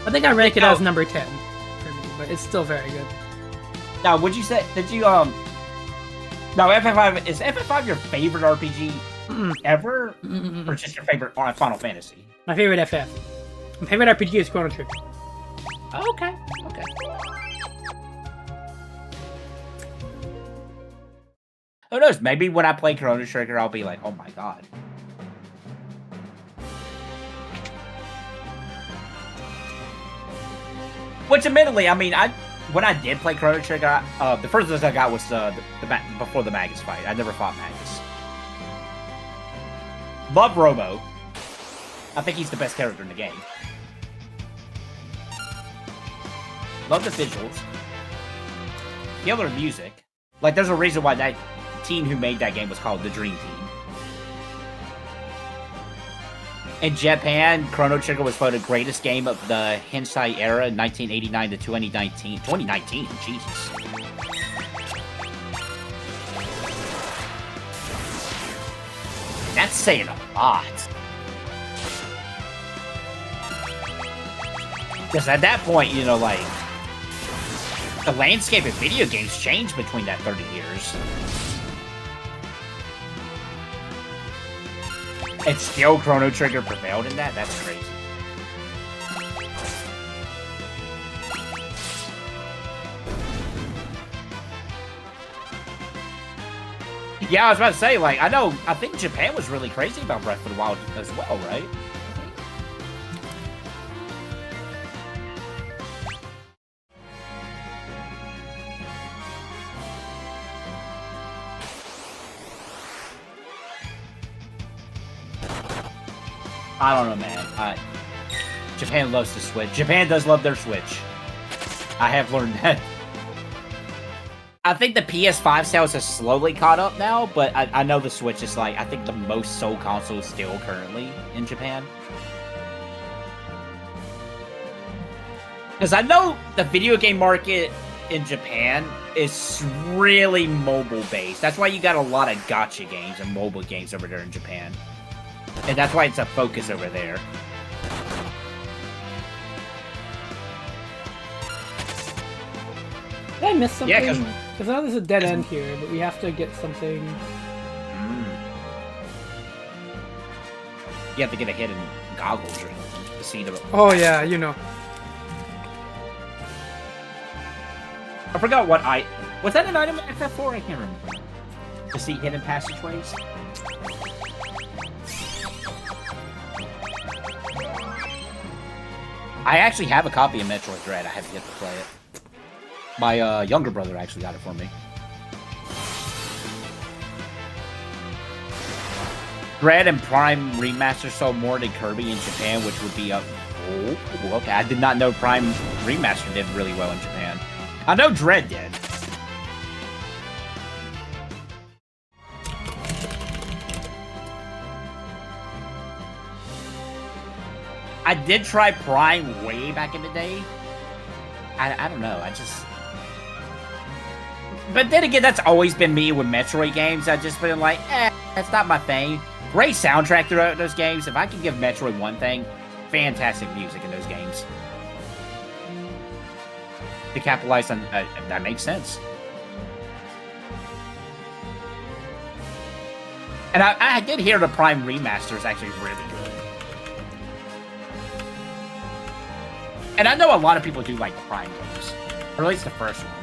I think I rank it as number 10 for me, but it's still very good. Now, would you say, now FF5, is FF5 your favorite RPG ever? Or just your favorite Final Fantasy? My favorite FF. My favorite RPG is Chrono Trigger. Oh, okay. Who knows? Maybe when I play Chrono Trigger, I'll be like, oh my god. Which, admittedly, I mean, when I did play Chrono Trigger, the first list I got was before the Magus fight. I never fought Magus. Love Robo. I think he's the best character in the game. Love the visuals. Killer music. Like, there's a reason why that team who made that game was called the Dream Team. In Japan, Chrono Trigger was voted greatest game of the Heisei era, 1989 to 2019. 2019, Jesus. That's saying a lot. Because at that point, you know, like, the landscape of video games changed between that 30 years. And still Chrono Trigger prevailed in that? That's crazy. Yeah, I was about to say, like, I think Japan was really crazy about Breath of the Wild as well, right? I don't know, man. Japan loves the Switch. Japan does love their Switch. I have learned that. I think the PS5 sales have slowly caught up now, but I know the Switch is like, I think the most sold console still currently in Japan. Because I know the video game market in Japan is really mobile-based. That's why you got a lot of gacha games and mobile games over there in Japan. And that's why it's a focus over there. Did I miss something? Yeah, because I know there's a dead end here, but we have to get something. You have to get a hidden goggles or something to see the. Oh yeah, you know. I forgot what was that an item in FF4? I can't remember. To see hidden passageways. I actually have a copy of Metroid Dread. I have yet to play it. My younger brother actually got it for me. Dread and Prime Remaster sold more than Kirby in Japan, which would be up. Oh, okay. I did not know Prime Remaster did really well in Japan. I know Dread did. I did try Prime way back in the day. I don't know. I just... But then again, that's always been me with Metroid games. I've just been like, that's not my thing. Great soundtrack throughout those games. If I could give Metroid one thing, fantastic music in those games. To capitalize on... that makes sense. And I did hear the Prime Remaster is actually really good. And I know a lot of people do like the Prime games. Or at least the first one.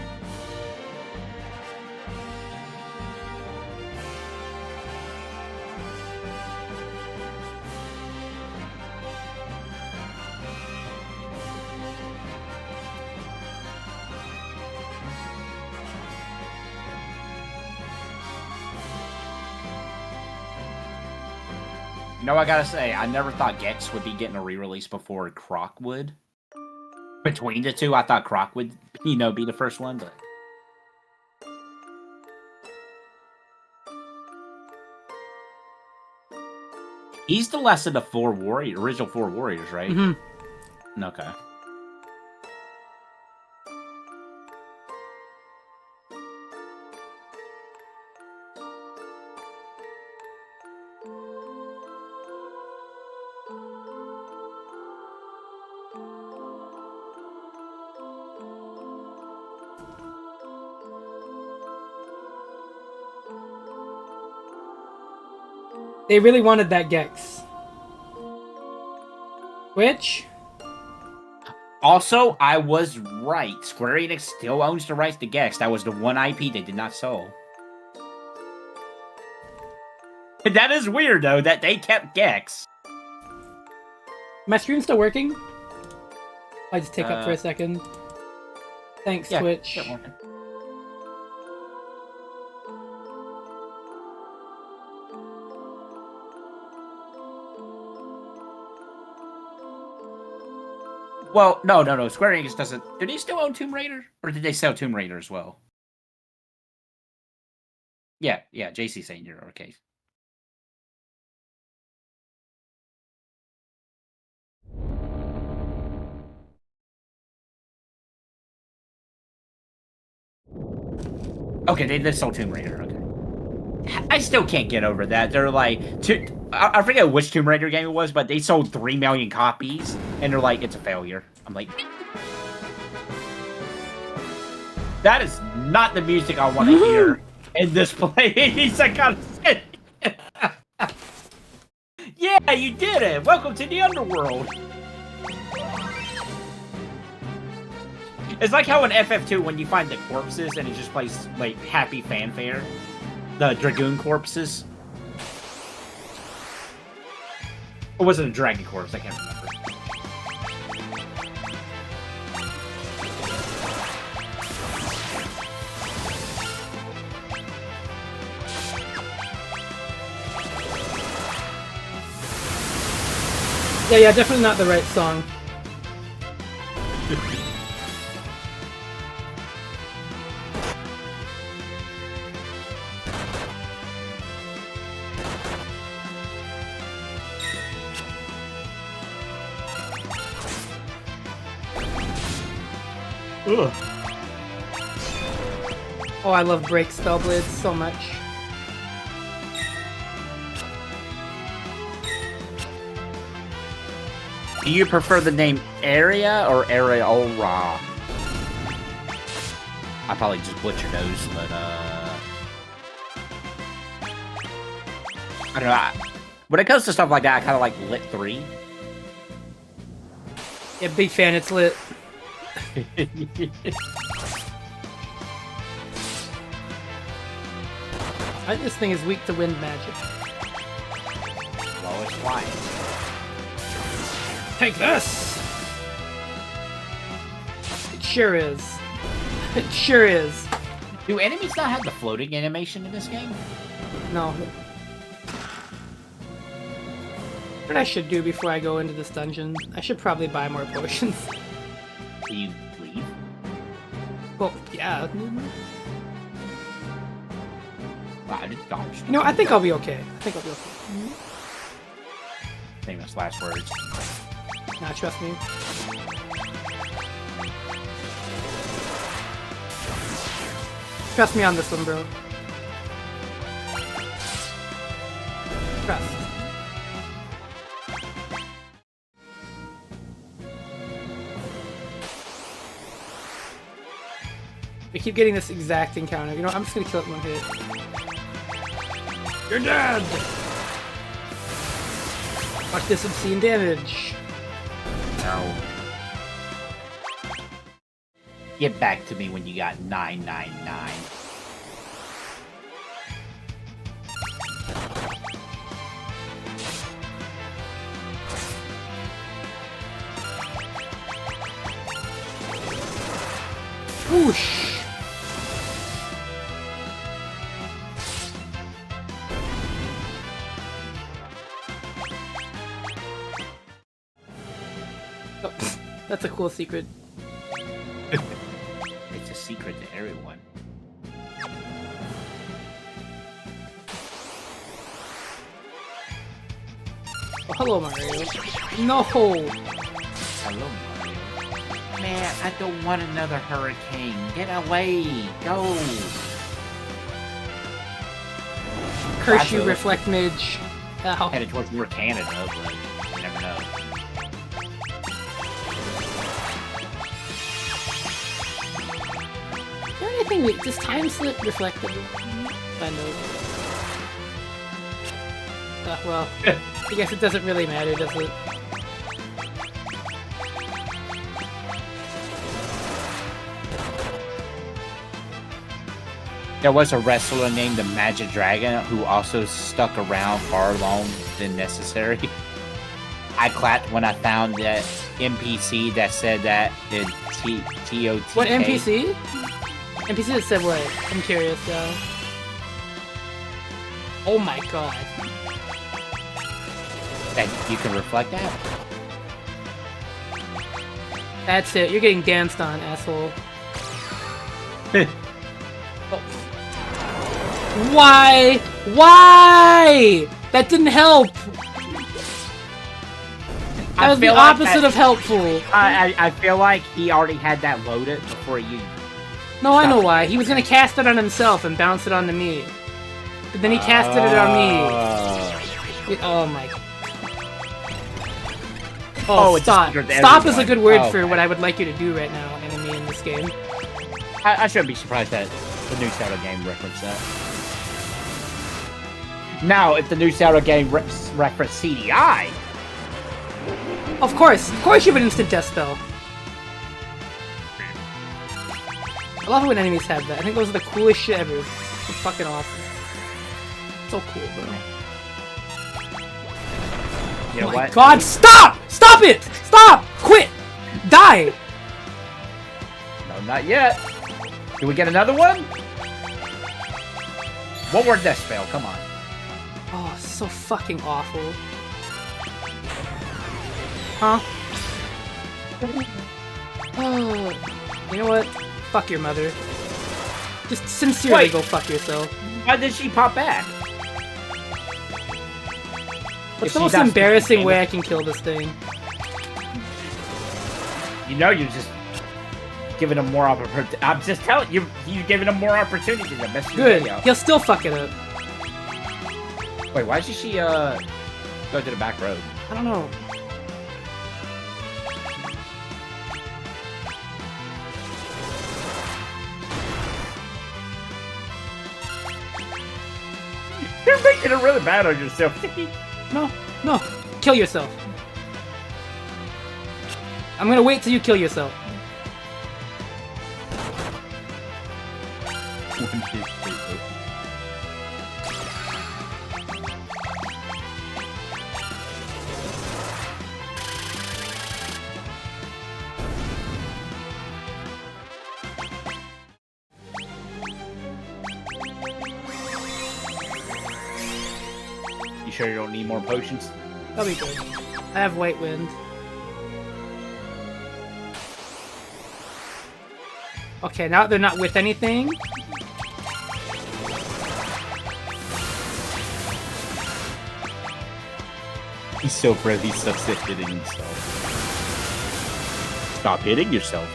You know, I gotta say, I never thought Gex would be getting a re-release before Croc would. Between the two, I thought Croc would, be the first one, but... He's the last of the original four warriors, right? Mm-hmm. Okay. They really wanted that Gex. Which? Also, I was right. Square Enix still owns the rights to Gex. That was the one IP they did not sell. That is weird, though, that they kept Gex. My stream still working? I just take up for a second. Thanks, yeah, Twitch. Well, no. Square Enix doesn't... Do they still own Tomb Raider? Or did they sell Tomb Raider as well? Yeah, JC saying you're okay. Okay, they sold Tomb Raider, okay. I still can't get over that. They're like... I forget which Tomb Raider game it was, but they sold 3 million copies, and they're like, it's a failure. I'm like... That is not the music I want to hear in this place, I gotta say. Yeah, you did it! Welcome to the underworld! It's like how in FF2, when you find the corpses and it just plays, like, happy fanfare. The Dragoon corpses. Or was it a Dragon corpse? I can't remember. Yeah, definitely not the right song. Ugh. Oh, I love Break Spellblades so much. Do you prefer the name Area or Areora? I probably just butchered those, but I don't know. When it comes to stuff like that, I kind of like Lit 3. Yeah, big fan. It's lit. This thing is weak to wind magic. Well, it's flying. Take this! It sure is. It sure is. Do enemies not have the floating animation in this game? No. What I should do before I go into this dungeon, I should probably buy more potions. Do you leave? Well, yeah. Wow, I just dodged. You know, I think I'll be okay. I think I'll be okay. Famous last words. Nah, trust me. Trust me on this one, bro. Trust. We keep getting this exact encounter. You know, I'm just gonna kill it in one hit. You're dead! Watch this obscene damage. No. Get back to me when you got 999. Whoosh! Oh, that's a cool secret. It's a secret to everyone. Oh, hello, Mario. No! Hello, Mario. Man, I don't want another hurricane. Get away! Go! Curse you, Reflect Mage. Ow. Headed towards more Canada, but you never know. Is there anything we... Does time slip reflected? Kind of. Well, I guess it doesn't really matter, does it? There was a wrestler named the Magic Dragon who also stuck around far longer than necessary. I clapped when I found that NPC that said that in TOTK. What NPC? NPC that said what? I'm curious, though. Oh my god. That you can reflect that? That's it. You're getting danced on, asshole. Oh. Why? Why? That didn't help. That was the opposite of helpful. I feel like he already had that loaded before you... No, I know why. He was gonna cast it on himself and bounce it onto me. But then he casted it on me. Oh my... Oh, stop. Stop is a good word for what I would like you to do right now, enemy, in this game. I shouldn't be surprised that the new Zelda game referenced that. Now, if the new Zelda game referenced CDI... Of course you have an instant death spell. I love it when enemies have that. I think those are the coolest shit ever. It's fucking awesome. So cool, bro. You know Oh my what? god, stop! Stop it! Stop! Quit! Die! No, not yet. Do we get another one? One more death spell, come on. Oh, so fucking awful. Huh? Oh, you know what? Fuck your mother. Just sincerely go fuck yourself. Why did she pop back? What's the most embarrassing way I can kill this thing? You know, you're just giving him more opportunity. I'm just telling you, you're giving him more opportunity to mess your Good. video. He'll still fuck it up. Wait, why did she go to the back road? I don't know. You're making it really bad on yourself. No, no. Kill yourself. I'm gonna wait till you kill yourself. You sure you don't need more potions? That'll be good. I have White Wind. Okay, now they're not with anything. He's so proud he stuff's hitting himself. Stop hitting yourself.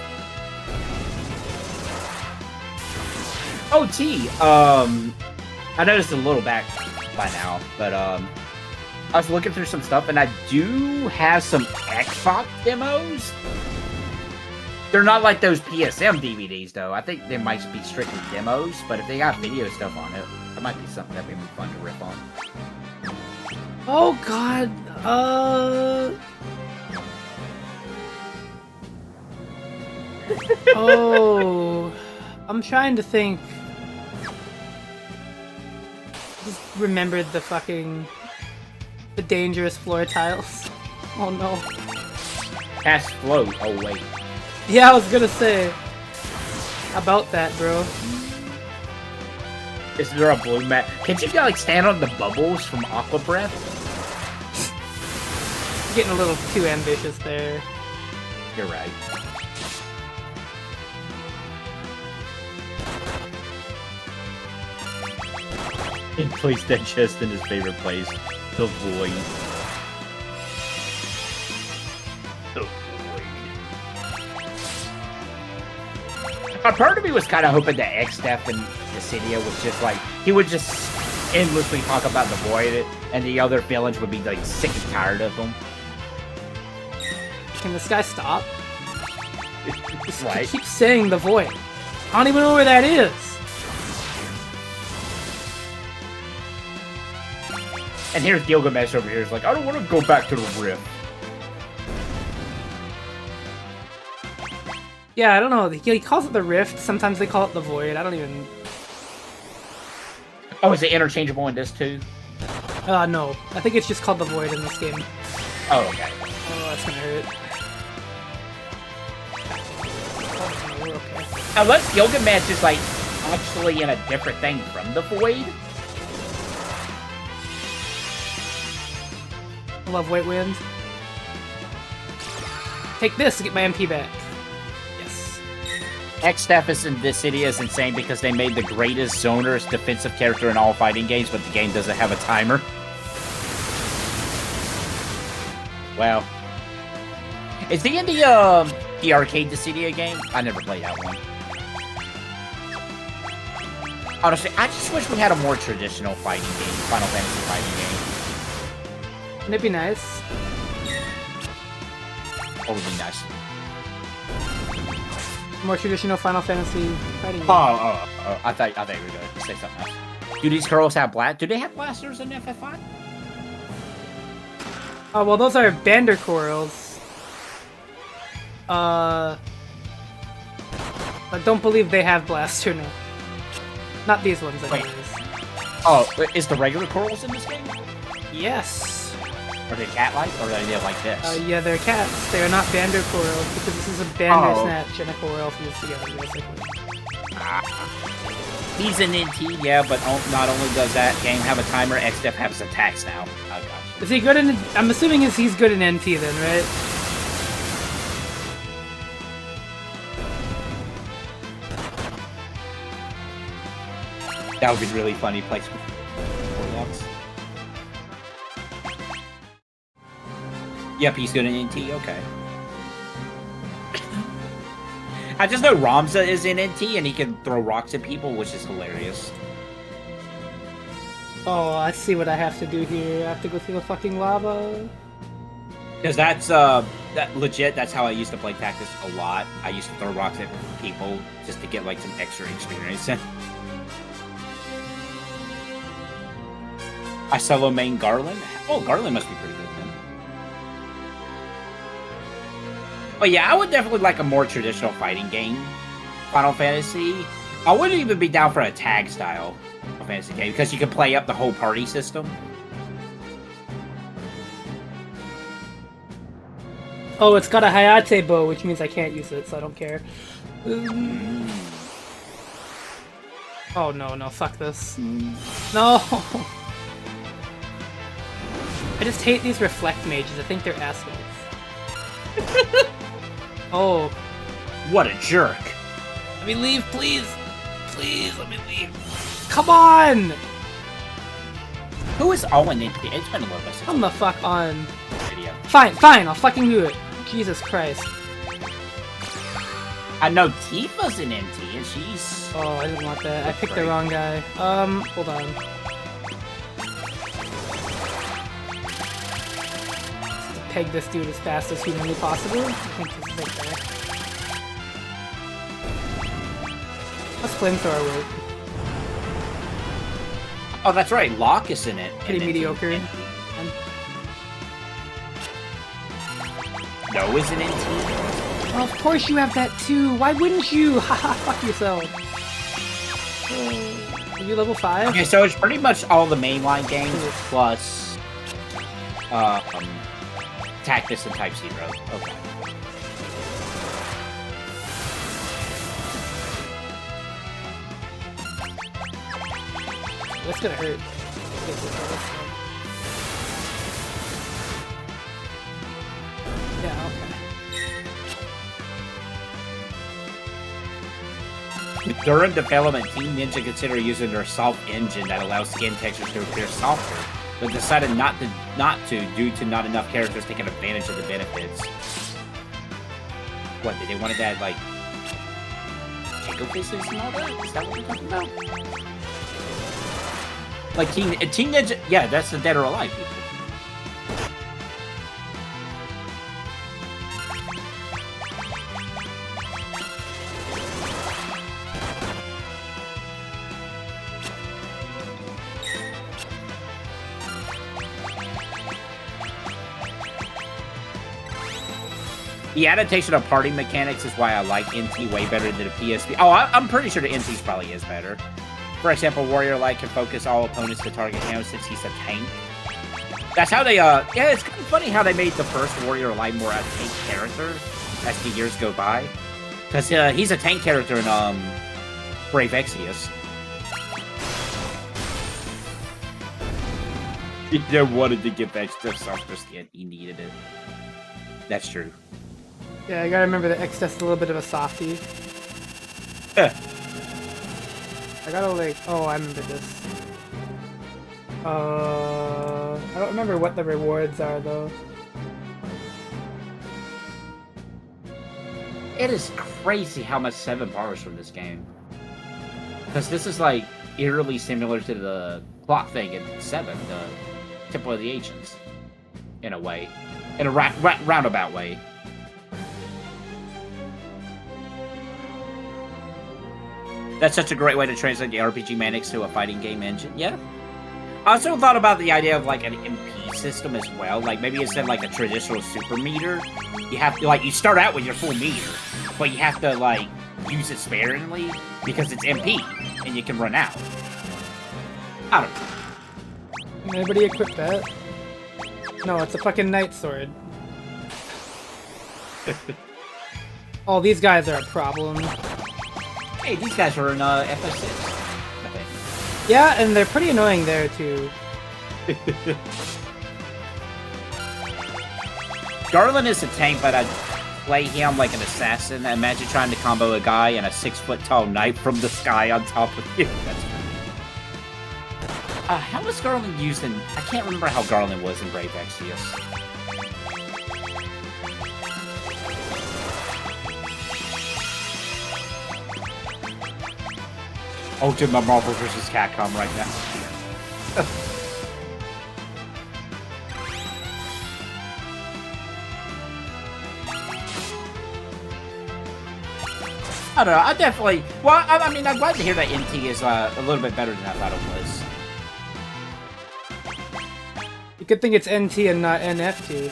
Oh, T. I noticed a little back by now, but I was looking through some stuff, and I do have some Xbox demos. They're not like those PSM DVDs, though. I think they might be strictly demos, but if they got video stuff on it, that might be something that'd be fun to rip on. Oh god. Oh. I'm trying to think. Just remembered the dangerous floor tiles. Oh no. Cast float. Oh wait. Yeah, I was gonna say about that, bro. Is there a blue mat? Can't you like stand on the bubbles from Aqua Breath? Getting a little too ambitious there. You're right. He placed that chest in his favorite place, the void. The void. A part of me was kind of hoping that X-Step and Dissidia was just like, he would just endlessly talk about the void, and the other villains would be like sick and tired of him. Can this guy stop? Right. He keeps saying the void. I don't even know where that is. And here's Gilgamesh over here. He's like, I don't want to go back to the rift. Yeah, I don't know. He calls it the rift. Sometimes they call it the void. I don't even... Oh, is it interchangeable in this too? No. I think it's just called the void in this game. Oh, okay. Oh, that's gonna hurt. Oh, no, we're okay. Unless Gilgamesh is like actually in a different thing from the void. I love White Wind. Take this to get my MP back. Yes. X-Steffes in this city is insane because they made the greatest zoner's defensive character in all fighting games, but the game doesn't have a timer. Wow. Is he in the arcade Dissidia game? I never played that one. Honestly, I just wish we had a more traditional fighting game, Final Fantasy fighting game. Wouldn't it be nice? What would be nice? More traditional Final Fantasy fighting game. Oh, I thought you were going to say something else. Do these girls have do they have blasters in FF5? Oh, well, those are Bander Corals. I don't believe they have blaster, no. Not these ones, anyways. Oh, is the regular corals in this game? Yes. Are they cat-like, or are they like this? Yeah, they're cats. They are not Bander Corals, because this is a Bandersnatch and a Coral fused together, basically. He's an NT, yeah, but not only does that game have a timer, X-Step has attacks now. Oh, gosh. Is he good in... I'm assuming he's good in NT then, right? That would be really funny. Place with Warlocks. Yep, he's good in NT. Okay. I just know Ramza is in NT and he can throw rocks at people, which is hilarious. Oh, I see what I have to do here. I have to go through the fucking lava. Because that's legit. That's how I used to play Tactics a lot. I used to throw rocks at people just to get like some extra experience. I solo main Garland. Oh, Garland must be pretty good then. But yeah, I would definitely like a more traditional fighting game. Final Fantasy. I wouldn't even be down for a tag style Final Fantasy game because you can play up the whole party system. Oh, it's got a Hayate bow, which means I can't use it, so I don't care. Oh no, fuck this. No! I just hate these reflect mages, I think they're assholes. Oh. What a jerk. Let me leave, please! Please, let me leave. Come on! Who is Owen in here? It's been a little bit since Come the fuck on. video. Fine, I'll fucking do it. Jesus Christ. I know Tifa's an NT and she's... Oh, I didn't want that. I picked the wrong guy. Hold on. Peg this dude as fast as humanly possible. I think this is right there. Let's flamethrower work. Oh, that's right. Locke is in it. Pretty mediocre. No is an NT. Well, of course you have that too. Why wouldn't you? Haha, fuck yourself. Are you level 5? Okay, so it's pretty much all the mainline games plus Tactus and Type 0. Okay. That's gonna hurt. Yeah, okay. During development, Team Ninja considered using their soft engine that allows skin textures to appear softer, but decided not to due to not enough characters taking advantage of the benefits. What, did they want to add, like, jiggle faces and all that? Is that what you're talking about? Like, Team Ninja... Yeah, that's the Dead or Alive people. The adaptation of party mechanics is why I like NT way better than the PSP. Oh, I'm pretty sure the NT's probably is better. For example, Warrior Light can focus all opponents to target him since he's a tank. That's how they, yeah, it's kind of funny how they made the first Warrior Light more a tank character as the years go by. Because he's a tank character in, Brave Exvius. He wanted to give extra softer skin. He needed it. That's true. Yeah, I gotta remember that X is a little bit of a softie. Yeah. I gotta like... Oh, I remember this. I don't remember what the rewards are, though. It is crazy how much 7 borrows from this game. Because this is, like, eerily similar to the clock thing in 7, the Temple of the Ancients. In a way. In a roundabout way. That's such a great way to translate the RPG mechanics to a fighting game engine. Yeah. I also thought about the idea of, like, an MP system as well. Like, maybe instead of, like, a traditional super meter, you have to, like, you start out with your full meter, but you have to, like, use it sparingly because it's MP, and you can run out. I don't know. Can anybody equip that? No, it's a fucking knight sword. Oh, these guys are a problem. Hey, these guys are in FF6, I think. Yeah, and they're pretty annoying there, too. Garland is a tank, but I'd play him like an assassin. Imagine trying to combo a guy and a 6-foot-tall knight from the sky on top of you. That's funny. How was Garland used in... I can't remember how Garland was in Brave Exvius. Ultimate Marvel vs. Capcom right now. I don't know, I definitely... Well, I mean, I'm glad to hear that NT is a little bit better than I thought it was. Good thing it's NT and not NFT.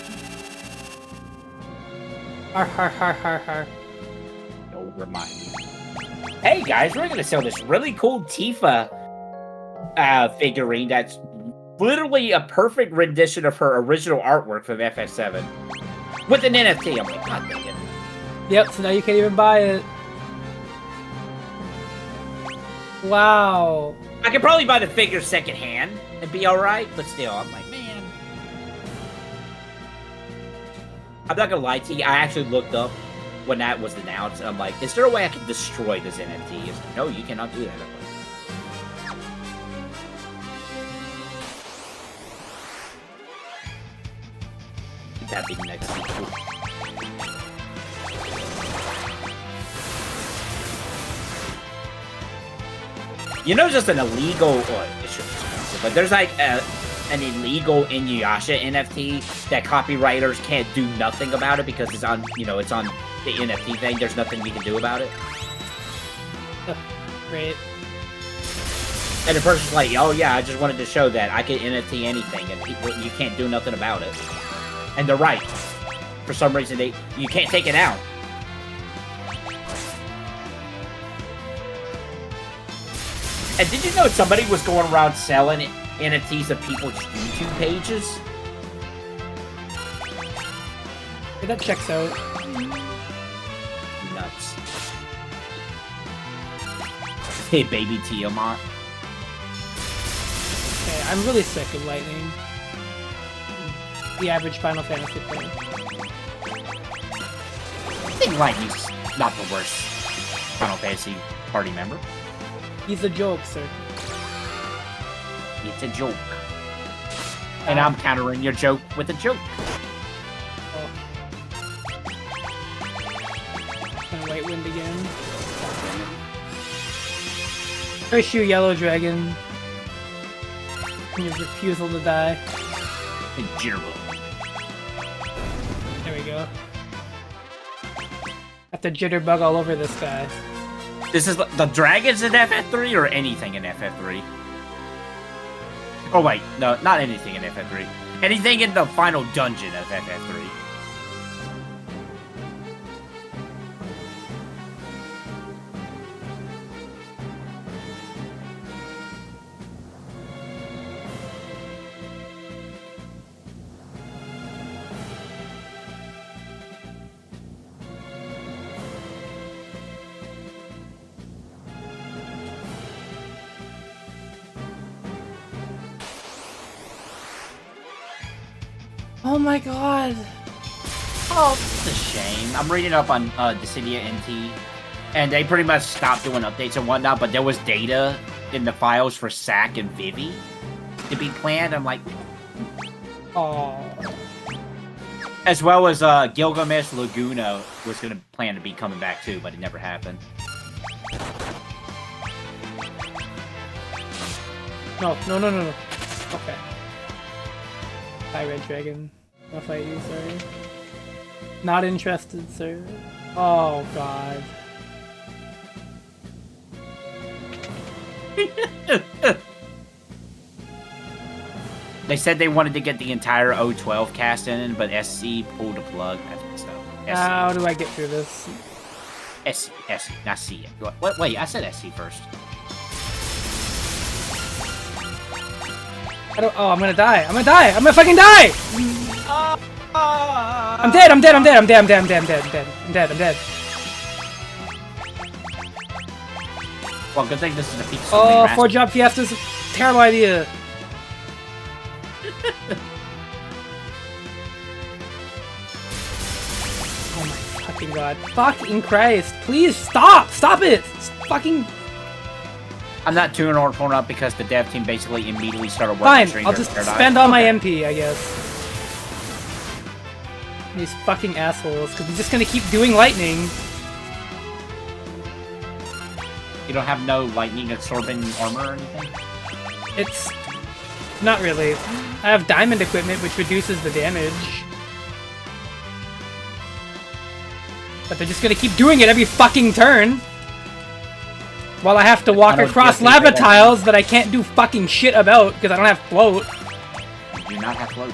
Har har har har har. Don't remind me. Hey guys, we're gonna sell this really cool Tifa figurine that's literally a perfect rendition of her original artwork from FF7 with an NFT. I'm like, God dang it. Yep, so now you can't even buy it. Wow. I could probably buy the figure secondhand and be alright, but still, I'm like, man. I'm not gonna lie to you, I actually looked up when that was announced, and I'm like, is there a way I can destroy this NFT? He's like, no, you cannot do that. That'd be the next sequel. You know, just an illegal, well, it's expensive, but there's like an illegal Inuyasha NFT that copywriters can't do nothing about it because it's on, you know, it's on the NFT thing. There's nothing we can do about it. Great. And the person's like, oh yeah, I just wanted to show that I can NFT anything and people, you can't do nothing about it. And they're right. For some reason, you can't take it out. And did you know somebody was going around selling NFTs of people's YouTube pages? Hey, that checks out. Nuts. Hey, baby Tiamat. Okay, I'm really sick of Lightning. The average Final Fantasy player. I think Lightning's not the worst Final Fantasy party member. He's a joke, sir. It's a joke. And I'm countering your joke with a joke. Oh. Gonna White Wind again. Curse you, Yellow Dragon. And your refusal to die. And Jiro. There we go. Have to jitterbug all over this guy. This is the dragons in FF3 or anything in FF3? Oh wait, no, not anything in FF3. Anything in the final dungeon of FF3. Oh my god! Oh, it's a shame. I'm reading up on Dissidia NT, and they pretty much stopped doing updates and whatnot, but there was data in the files for Sack and Vivi to be planned. I'm like... Oh. As well as Gilgamesh Laguna was going to plan to be coming back too, but it never happened. No, no, no, no, no. Okay. Hi, Red Dragon. I'll fight you, sir. Not interested, sir. Oh, God. They said they wanted to get the entire O12 cast in, but SC pulled the plug. That's messed up. How do I get through this? SC, not C. What? Wait, I said SC first. I don't. Oh, I'm gonna die. I'm gonna die. I'm gonna fucking die. I'm dead. I'm dead. I'm dead. I'm dead. I'm dead. I'm dead. I'm dead. I'm dead. I'm dead. I'm dead. Well, good thing this is a peak. Oh, 4-job Fiesta's a terrible idea. Oh my fucking god. Fucking Christ. Please stop. Stop it. Fucking. I'm not too torn up because the dev team basically immediately started working. Fine, I'll just spend all my MP, I guess. These fucking assholes, because I'm just gonna keep doing lightning. You don't have no lightning absorbing armor or anything? It's... not really. I have diamond equipment, which reduces the damage. But they're just gonna keep doing it every fucking turn. While I have to walk across lava tiles that I can't do fucking shit about because I don't have float. do not have float.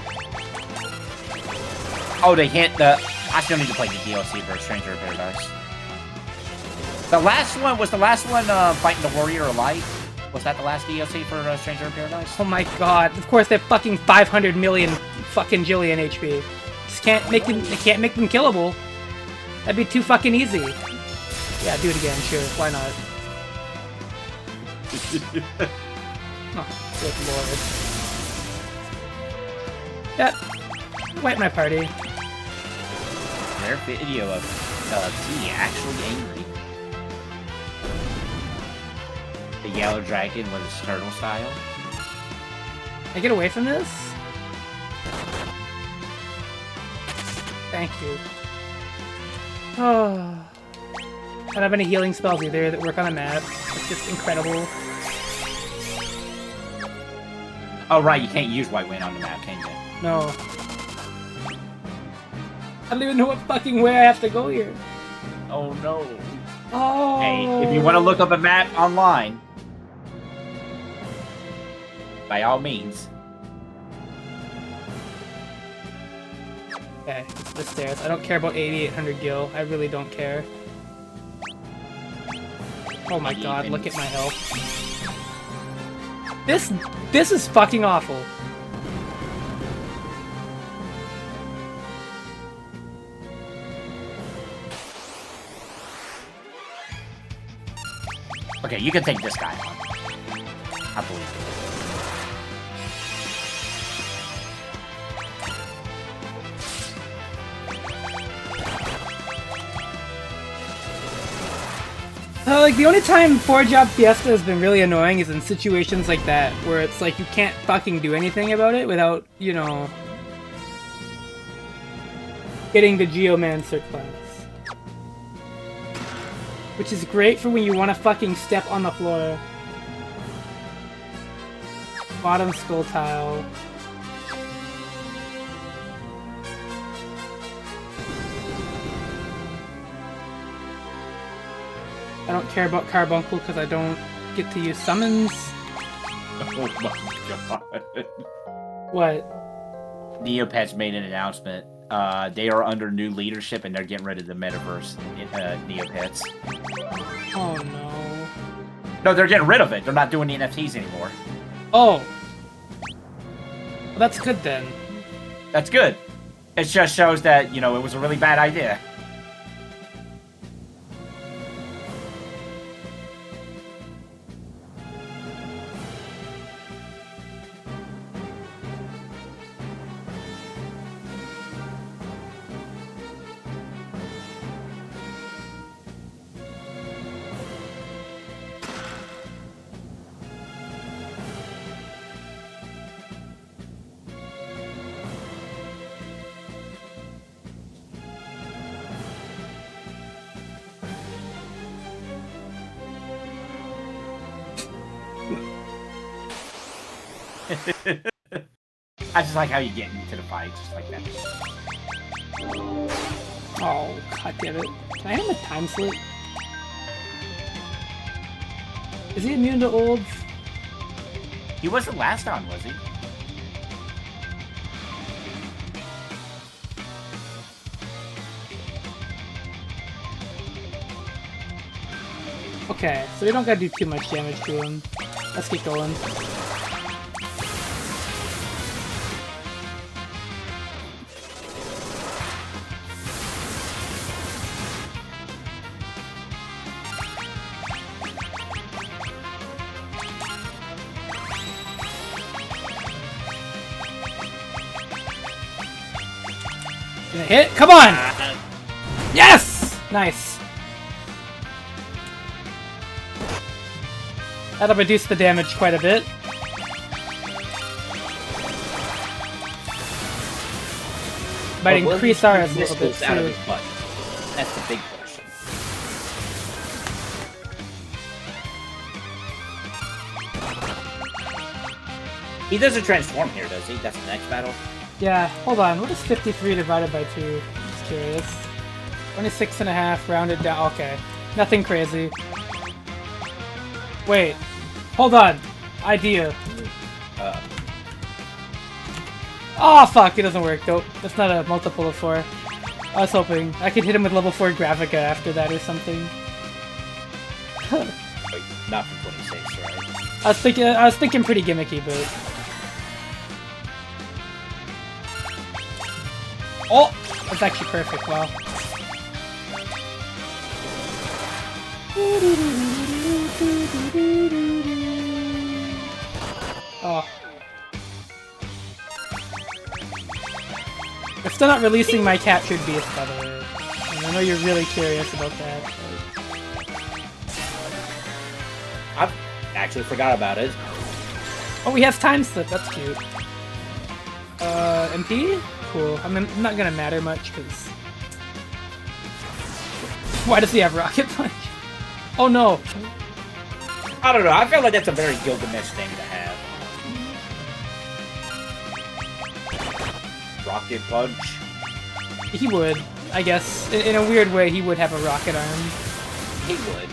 Oh, they hit the... I still need to play the DLC for Stranger in Paradise. The last one, was the last one fighting the Warrior of Light? Was that the last DLC for Stranger in Paradise? Oh my god. Of course they're fucking 500 million fucking jillion HP. Just can't make them, they can't make them killable. That'd be too fucking easy. Yeah, do it again, sure. Why not? Oh, good lord. Yep. Wipe my party. Rare video of T actually angry. The yellow dragon with his turtle style. Can I get away from this? Thank you. Oh. I don't have any healing spells either that work on the map. It's just incredible. Oh right, you can't use White Wind on the map, can you? No. I don't even know what fucking way I have to go here. Oh no. Oh. Hey, if you want to look up a map online, by all means. Okay, it's the stairs. I don't care about 8,800 gil. I really don't care. Oh my god, look at my health. This is fucking awful. Okay, you can take this guy on. I believe it. Like, the only time 4-job Fiesta has been really annoying is in situations like that, where it's like you can't fucking do anything about it without, you know, getting the Geomancer class. Which is great for when you want to fucking step on the floor. Bottom skull tile. I don't care about Carbuncle because I don't get to use summons. Oh my god. What? Neopets made an announcement. They are under new leadership and they're getting rid of the metaverse Neopets. Oh no. No, they're getting rid of it. They're not doing the NFTs anymore. Oh. Well, that's good then. That's good. It just shows that, you know, it was a really bad idea. I just like how you get into the fight, just like that. Oh, god damn it. Can I have a time slip? Is he immune to olds? He wasn't last on, was he? Okay, so we don't gotta do too much damage to him. Let's get going. Gonna hit? Come on! Yes! Nice. That'll reduce the damage quite a bit. Might increase ours a little bit out of too. his butt. That's the big question. He doesn't transform here, does he? That's the next battle. Yeah, hold on. What is 53 divided by 2? Just curious. 26.5 rounded down. Okay. Nothing crazy. Wait. Hold on. Idea. Oh fuck, it doesn't work. Nope, that's not a multiple of 4. I was hoping I could hit him with level 4 Gravica after that or something. Wait, not for 26, right? I was thinking pretty gimmicky, but... Oh! That's actually perfect, wow. Oh. I'm still not releasing my captured beast, by the way. And I know you're really curious about that. But... I actually forgot about it. Oh, he has time slip. That's cute. MP? Cool. I'm not gonna matter much, because... Why does he have Rocket Punch? Oh no! I don't know, I feel like that's a very Gilgamesh thing to have. Rocket Punch? He would, I guess. In a weird way, he would have a rocket arm. He would.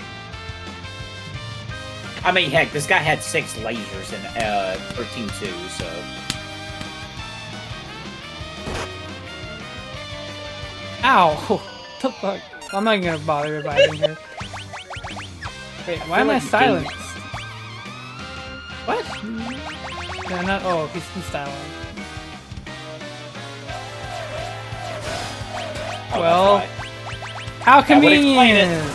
I mean, heck, this guy had 6 lasers in 13-2, so... Ow! What the fuck? I'm not gonna bother reviving her. Wait, why am I silenced? What? No, not. Oh, he's in silent. Oh, Well, right. how That would explain convenient! it.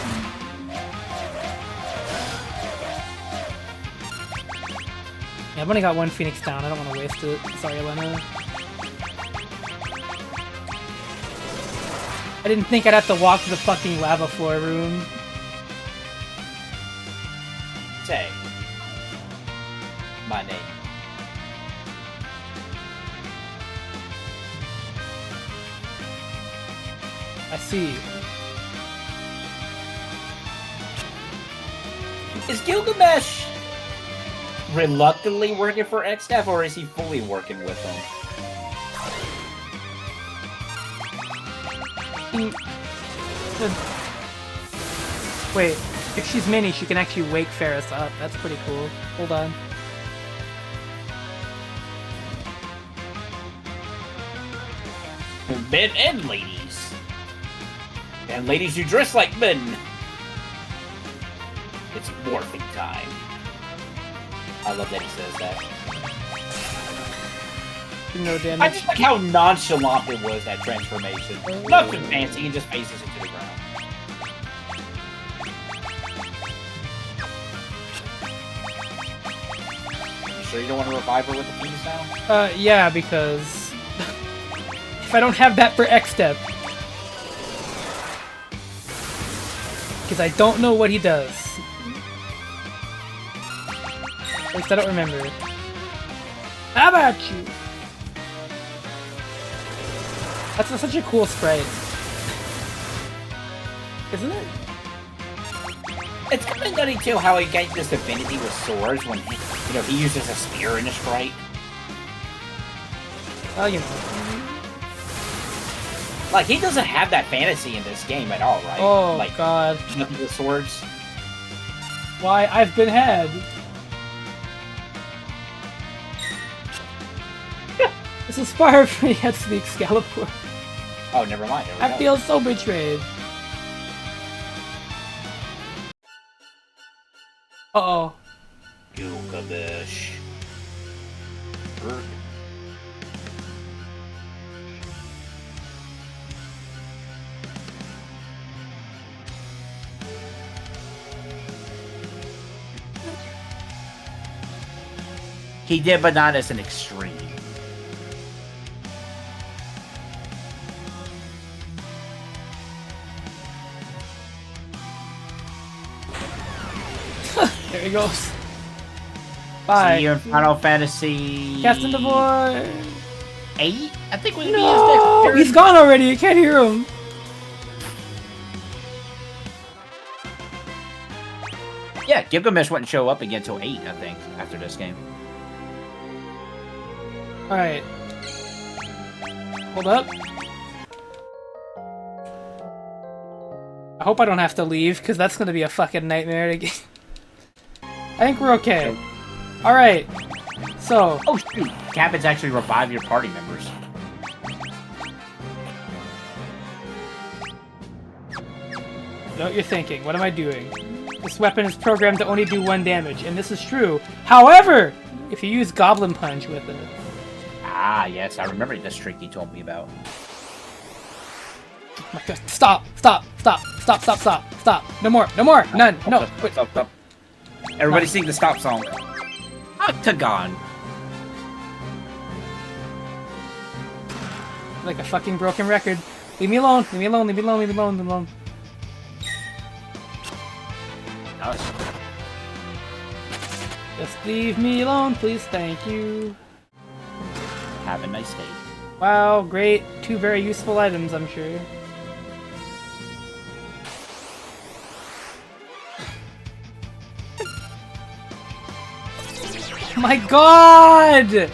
Yeah, I've only got 1 Phoenix down. I don't want to waste it. Sorry, Elena. I didn't think I'd have to walk to the fucking lava floor room. Say my name. I see. Is Gilgamesh reluctantly working for X-Staff, or is he fully working with them? Wait, if she's mini, she can actually wake Ferris up. That's pretty cool. Hold on. Men and ladies. And ladies who dress like men. It's morphing time. I love that he says that. No damage. I just like how nonchalant it was, that transformation. Nothing fancy, he just faces into the ground. You sure you don't want to revive her with the penis now? Yeah, because... if I don't have that for X-Step... Because I don't know what he does. At least I don't remember. How about you? That's such a cool sprite. Isn't it? It's kind of nutty too how he gained this affinity with swords when he, he uses a spear in a sprite. Oh, you know. Like, he doesn't have that fantasy in this game at all, right? Oh, like, God. nothing with swords. Why, I've been had. This is far from me against the Excalibur. Oh, never mind. There we I go. feel so betrayed. Uh-oh. Gilgamesh. Brr. He did, but not as an extreme. There he goes. Bye. See you in Final Fantasy... Cast the void. 8? I think would be No! his He's gone already. You can't hear him. Yeah, Gilgamesh wouldn't show up again until 8, I think, after this game. Alright. Hold up. I hope I don't have to leave, because that's going to be a fucking nightmare to get. I think we're okay. Alright. So. Oh shoot! Cabins actually revive your party members. Know what you're thinking. What am I doing? This weapon is programmed to only do 1 damage, and this is true. However, if you use Goblin Punch with it. Ah, yes, I remember this trick you told me about. Oh my god, stop! Stop! Stop! Stop! Stop! Stop! Stop! No more! No more! None! No! Wait. Stop. Everybody sing the stop song. Octagon. Like a fucking broken record. Leave me alone! Leave me alone! Leave me alone! Leave me alone! Leave me alone! Nice. Just leave me alone, please. Thank you. Have a nice day. Wow, great. 2 very useful items, I'm sure. My god!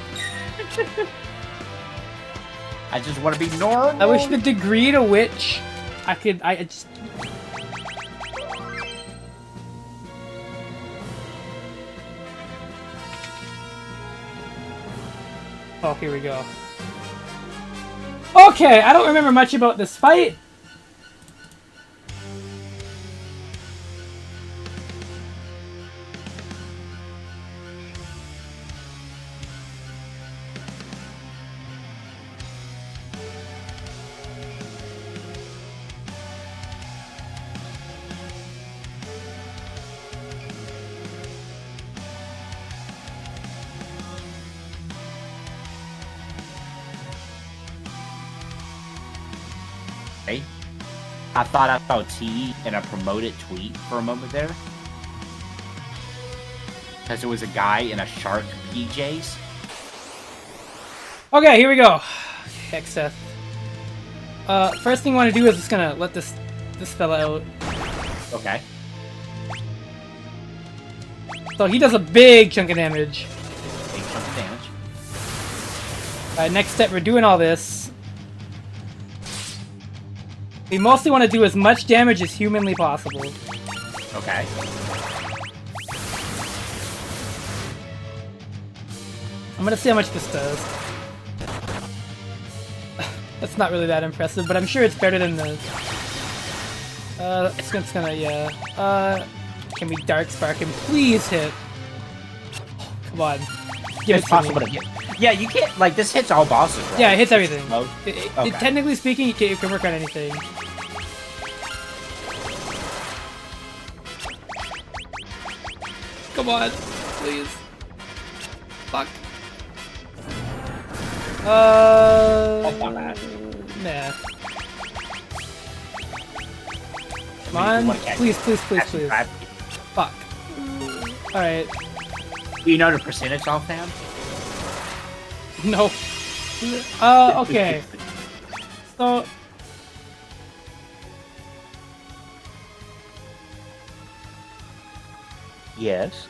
I just want to be normal. I wish the degree to which I just... Oh, here we go. Okay, I don't remember much about this fight. I thought I saw T in a promoted tweet for a moment there. Because it was a guy in a shark PJs. Okay, here we go. Heck, Seth. First thing I want to do is just gonna let this fella out. Okay. So he does a big chunk of damage. Big chunk of damage. Alright, next step, we're doing all this. We mostly want to do as much damage as humanly possible. Okay. I'm gonna see how much this does. That's not really that impressive, but I'm sure it's better than the... it's gonna, yeah. Can we Dark Spark him? Please hit. Come on. Give It's it to possible me. to hit. Yeah, you can't, like, this hits all bosses, right? Yeah, it hits everything. Oh, okay. Technically speaking, it can work on anything. Come on, please. Fuck. That's not bad. Nah. Come on, please, please, please, Actually, please. grab- Fuck. Alright. Do you know the percentage offhand? No. Okay. So... Yes.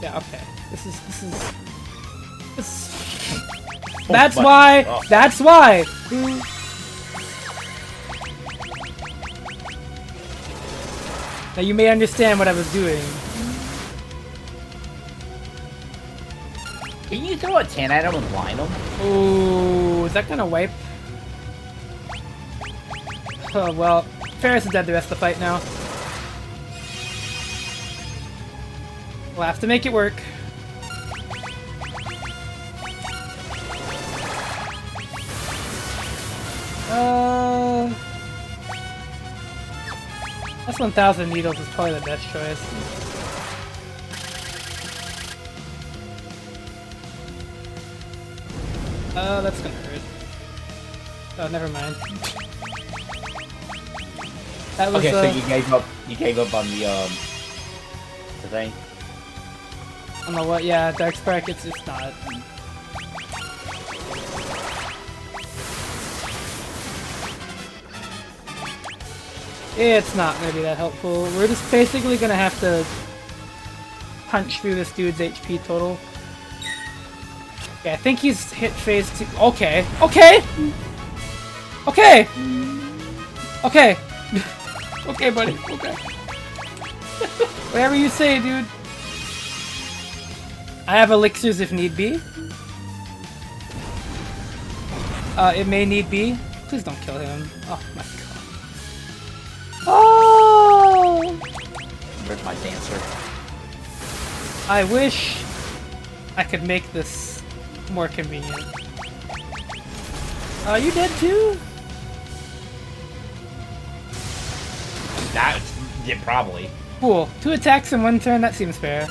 Yeah, okay. This is... Oh, That's but- why! oh. That's why! Now you may understand what I was doing. Can you throw a 10 at him and blind him? Ooh, is that gonna wipe? Oh, well, Ferris is dead the rest of the fight now. We'll have to make it work. That's 1,000 needles is probably the best choice. That's gonna hurt. Oh, never mind. That was, Okay, so you gave up. You gave up on the thing. I don't know what. Yeah, Dark Spark. It's not. It's not gonna be that helpful. We're just basically gonna have to punch through this dude's HP total. Okay, I think he's hit phase 2. Okay. Okay! Okay! Okay. Okay, buddy. Okay. Whatever you say, dude. I have elixirs if need be. It may need be. Please don't kill him. Oh my god. Oh! Where's my dancer? I wish I could make this more convenient. You dead too? That's yeah, probably. Cool. 2 attacks in 1 turn, that seems fair.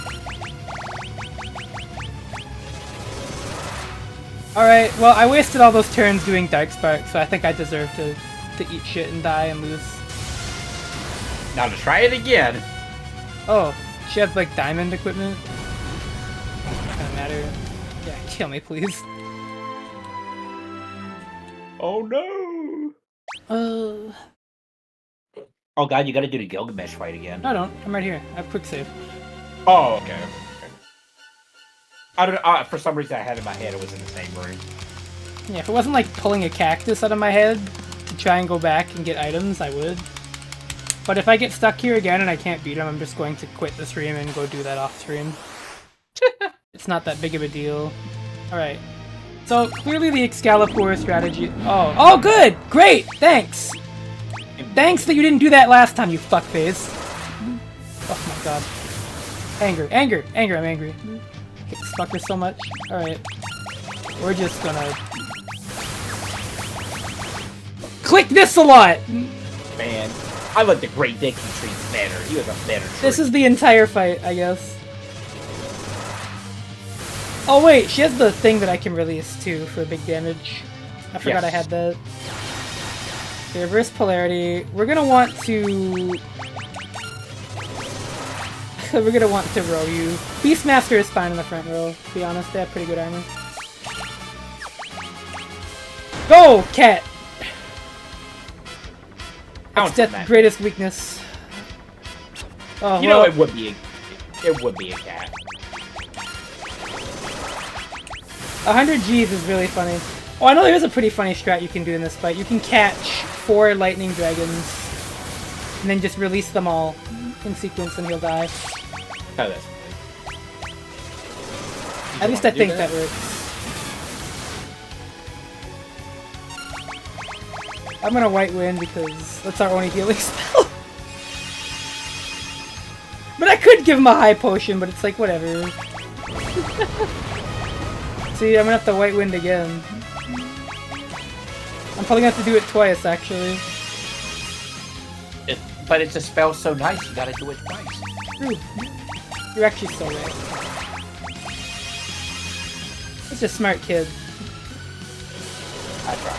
Alright, well, I wasted all those turns doing Darkspark, so I think I deserve to eat shit and die and lose. Now to try it again. Oh, she has, like, diamond equipment? Doesn't matter. Yeah, kill me, please. Oh no! Uh... Oh god, you gotta do the Gilgamesh fight again. No, I don't. I'm right here. I have quick save. Oh, okay. I don't. For some reason, I had in my head it was in the same room. Yeah, if it wasn't like pulling a cactus out of my head to try and go back and get items, I would. But if I get stuck here again and I can't beat him, I'm just going to quit the stream and go do that off stream. It's not that big of a deal. Alright. So, clearly the Excalibur strategy... Oh. Oh, good! Great! Thanks! Thanks that you didn't do that last time, you fuckface. Oh my god. Anger. Anger! Anger, I'm angry. I hate this fucker so much. Alright. We're just gonna... Click this a lot! Man, I like the Great Dicky Tree better. He was a better tree. This is the entire fight, I guess. Oh wait, she has the thing that I can release too for big damage. I forgot yes. I had that. Okay, reverse polarity. We're gonna want to... We're gonna want to row you. Beastmaster is fine in the front row, to be honest. They have pretty good armor. Go, cat! That's Death's greatest weakness. Oh, you well, know it would be a cat. 100 Gs is really funny. Oh, I know there's a pretty funny strat you can do in this fight. You can catch 4 lightning dragons and then just release them all in sequence and he'll die. Oh, that's funny. At least I think that works. I'm gonna White Wind because that's our only healing spell. But I could give him a high potion, but it's like, whatever. See, I'm gonna have to White Wind again. I'm probably gonna have to do it twice, actually. But it's a spell so nice, you gotta do it twice. True. You're actually so right. Such a smart kid. I try.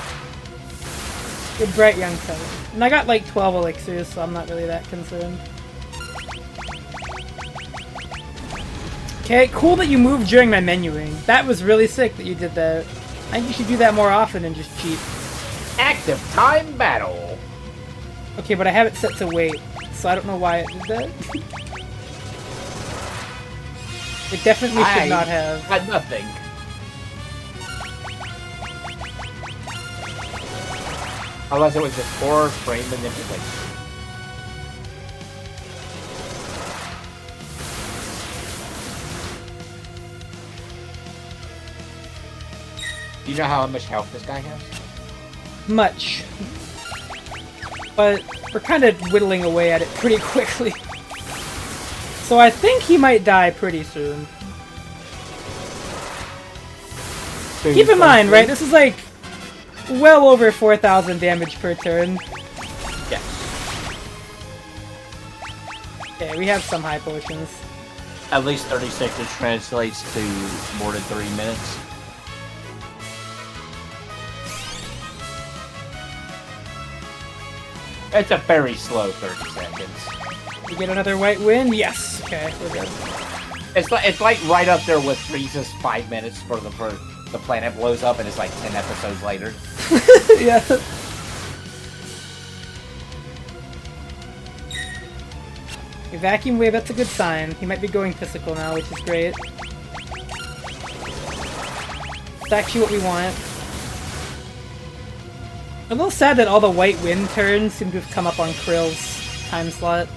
Good bright young fellow. And I got like 12 elixirs, so I'm not really that concerned. Okay, cool that you moved during my menuing. That was really sick that you did that. I think you should do that more often and just cheat. Active time battle! Okay, but I have it set to wait, so I don't know why it did that. It definitely should not have. Had nothing. Unless it was just 4 frame manipulation. Do you know how much health this guy has? Much. But we're kind of whittling away at it pretty quickly. So I think he might die pretty soon. Keep in mind, right, this is like well over 4,000 damage per turn. Yes. Okay, we have some high potions. At least 30 seconds translates to more than 3 minutes. It's a very slow 30 seconds. We get another White Wind? Yes. Okay, we're good. It's like right up there with Frieza's 5 minutes for the planet blows up, and it's like 10 episodes later. Yeah. A vacuum wave, that's a good sign. He might be going physical now, which is great. It's actually what we want. I'm a little sad that all the white wind turns seem to have come up on Krill's time slot.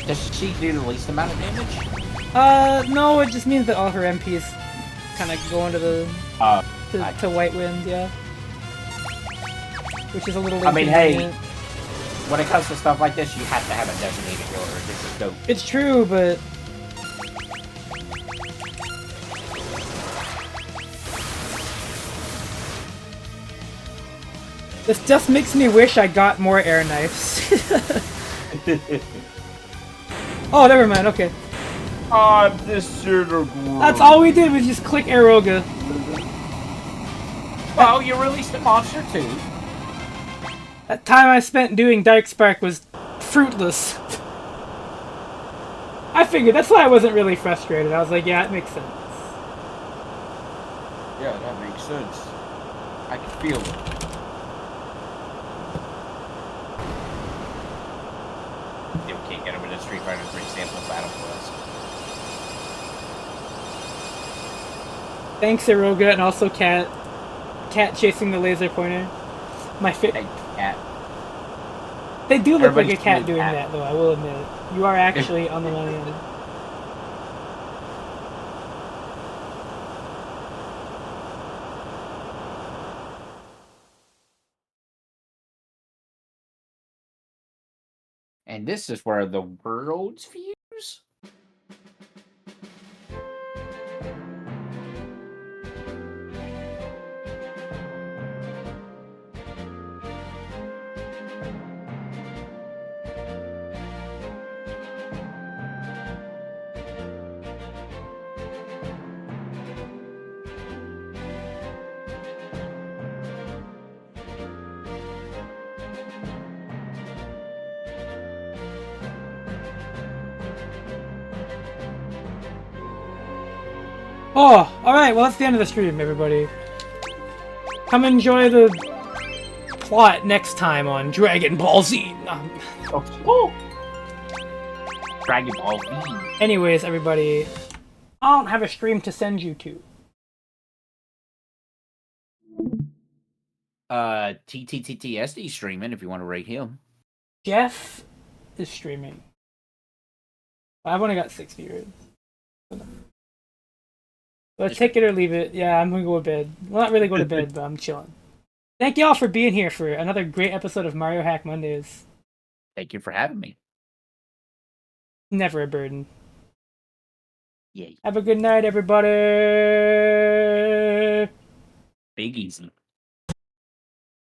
Does she do the least amount of damage? No, it just means that all her MPs kind of go into the to white wind, yeah. Which is a little. I mean, hey, when it comes to stuff like this, you have to have a designated healer. This is dope. It's true, but this just makes me wish I got more air knives. Oh, never mind. Okay. I'm disintegrating. That's all we did was just click Aeroga. Well, you released a monster too. That time I spent doing Dark Spark was fruitless. I figured that's why I wasn't really frustrated. I was like, yeah, it makes sense. Yeah, that makes sense. I can feel it. Still can't get over the Street Fighter 3 sample Battle Quest. Thanks, Aeroga, and also Cat chasing the laser pointer. My Hey, cat. They do look like a Everybody's cat doing cat. that, though, I will admit. You are actually on the money end. And this is where the worlds fuse? Oh, alright, well that's the end of the stream, everybody. Come enjoy the plot next time on Dragon Ball Z. Oh. Dragon Ball Z. Anyways, everybody, I don't have a stream to send you to. TTTTSD streaming if you want to rate him. Jeff is streaming. I've only got 6 viewers. Let's take it or leave it. Yeah, I'm gonna go to bed. Well, not really go to bed, but I'm chilling. Thank y'all for being here for another great episode of Mario Hack Mondays. Thank you for having me. Never a burden. Yay. Have a good night, everybody. Big easy.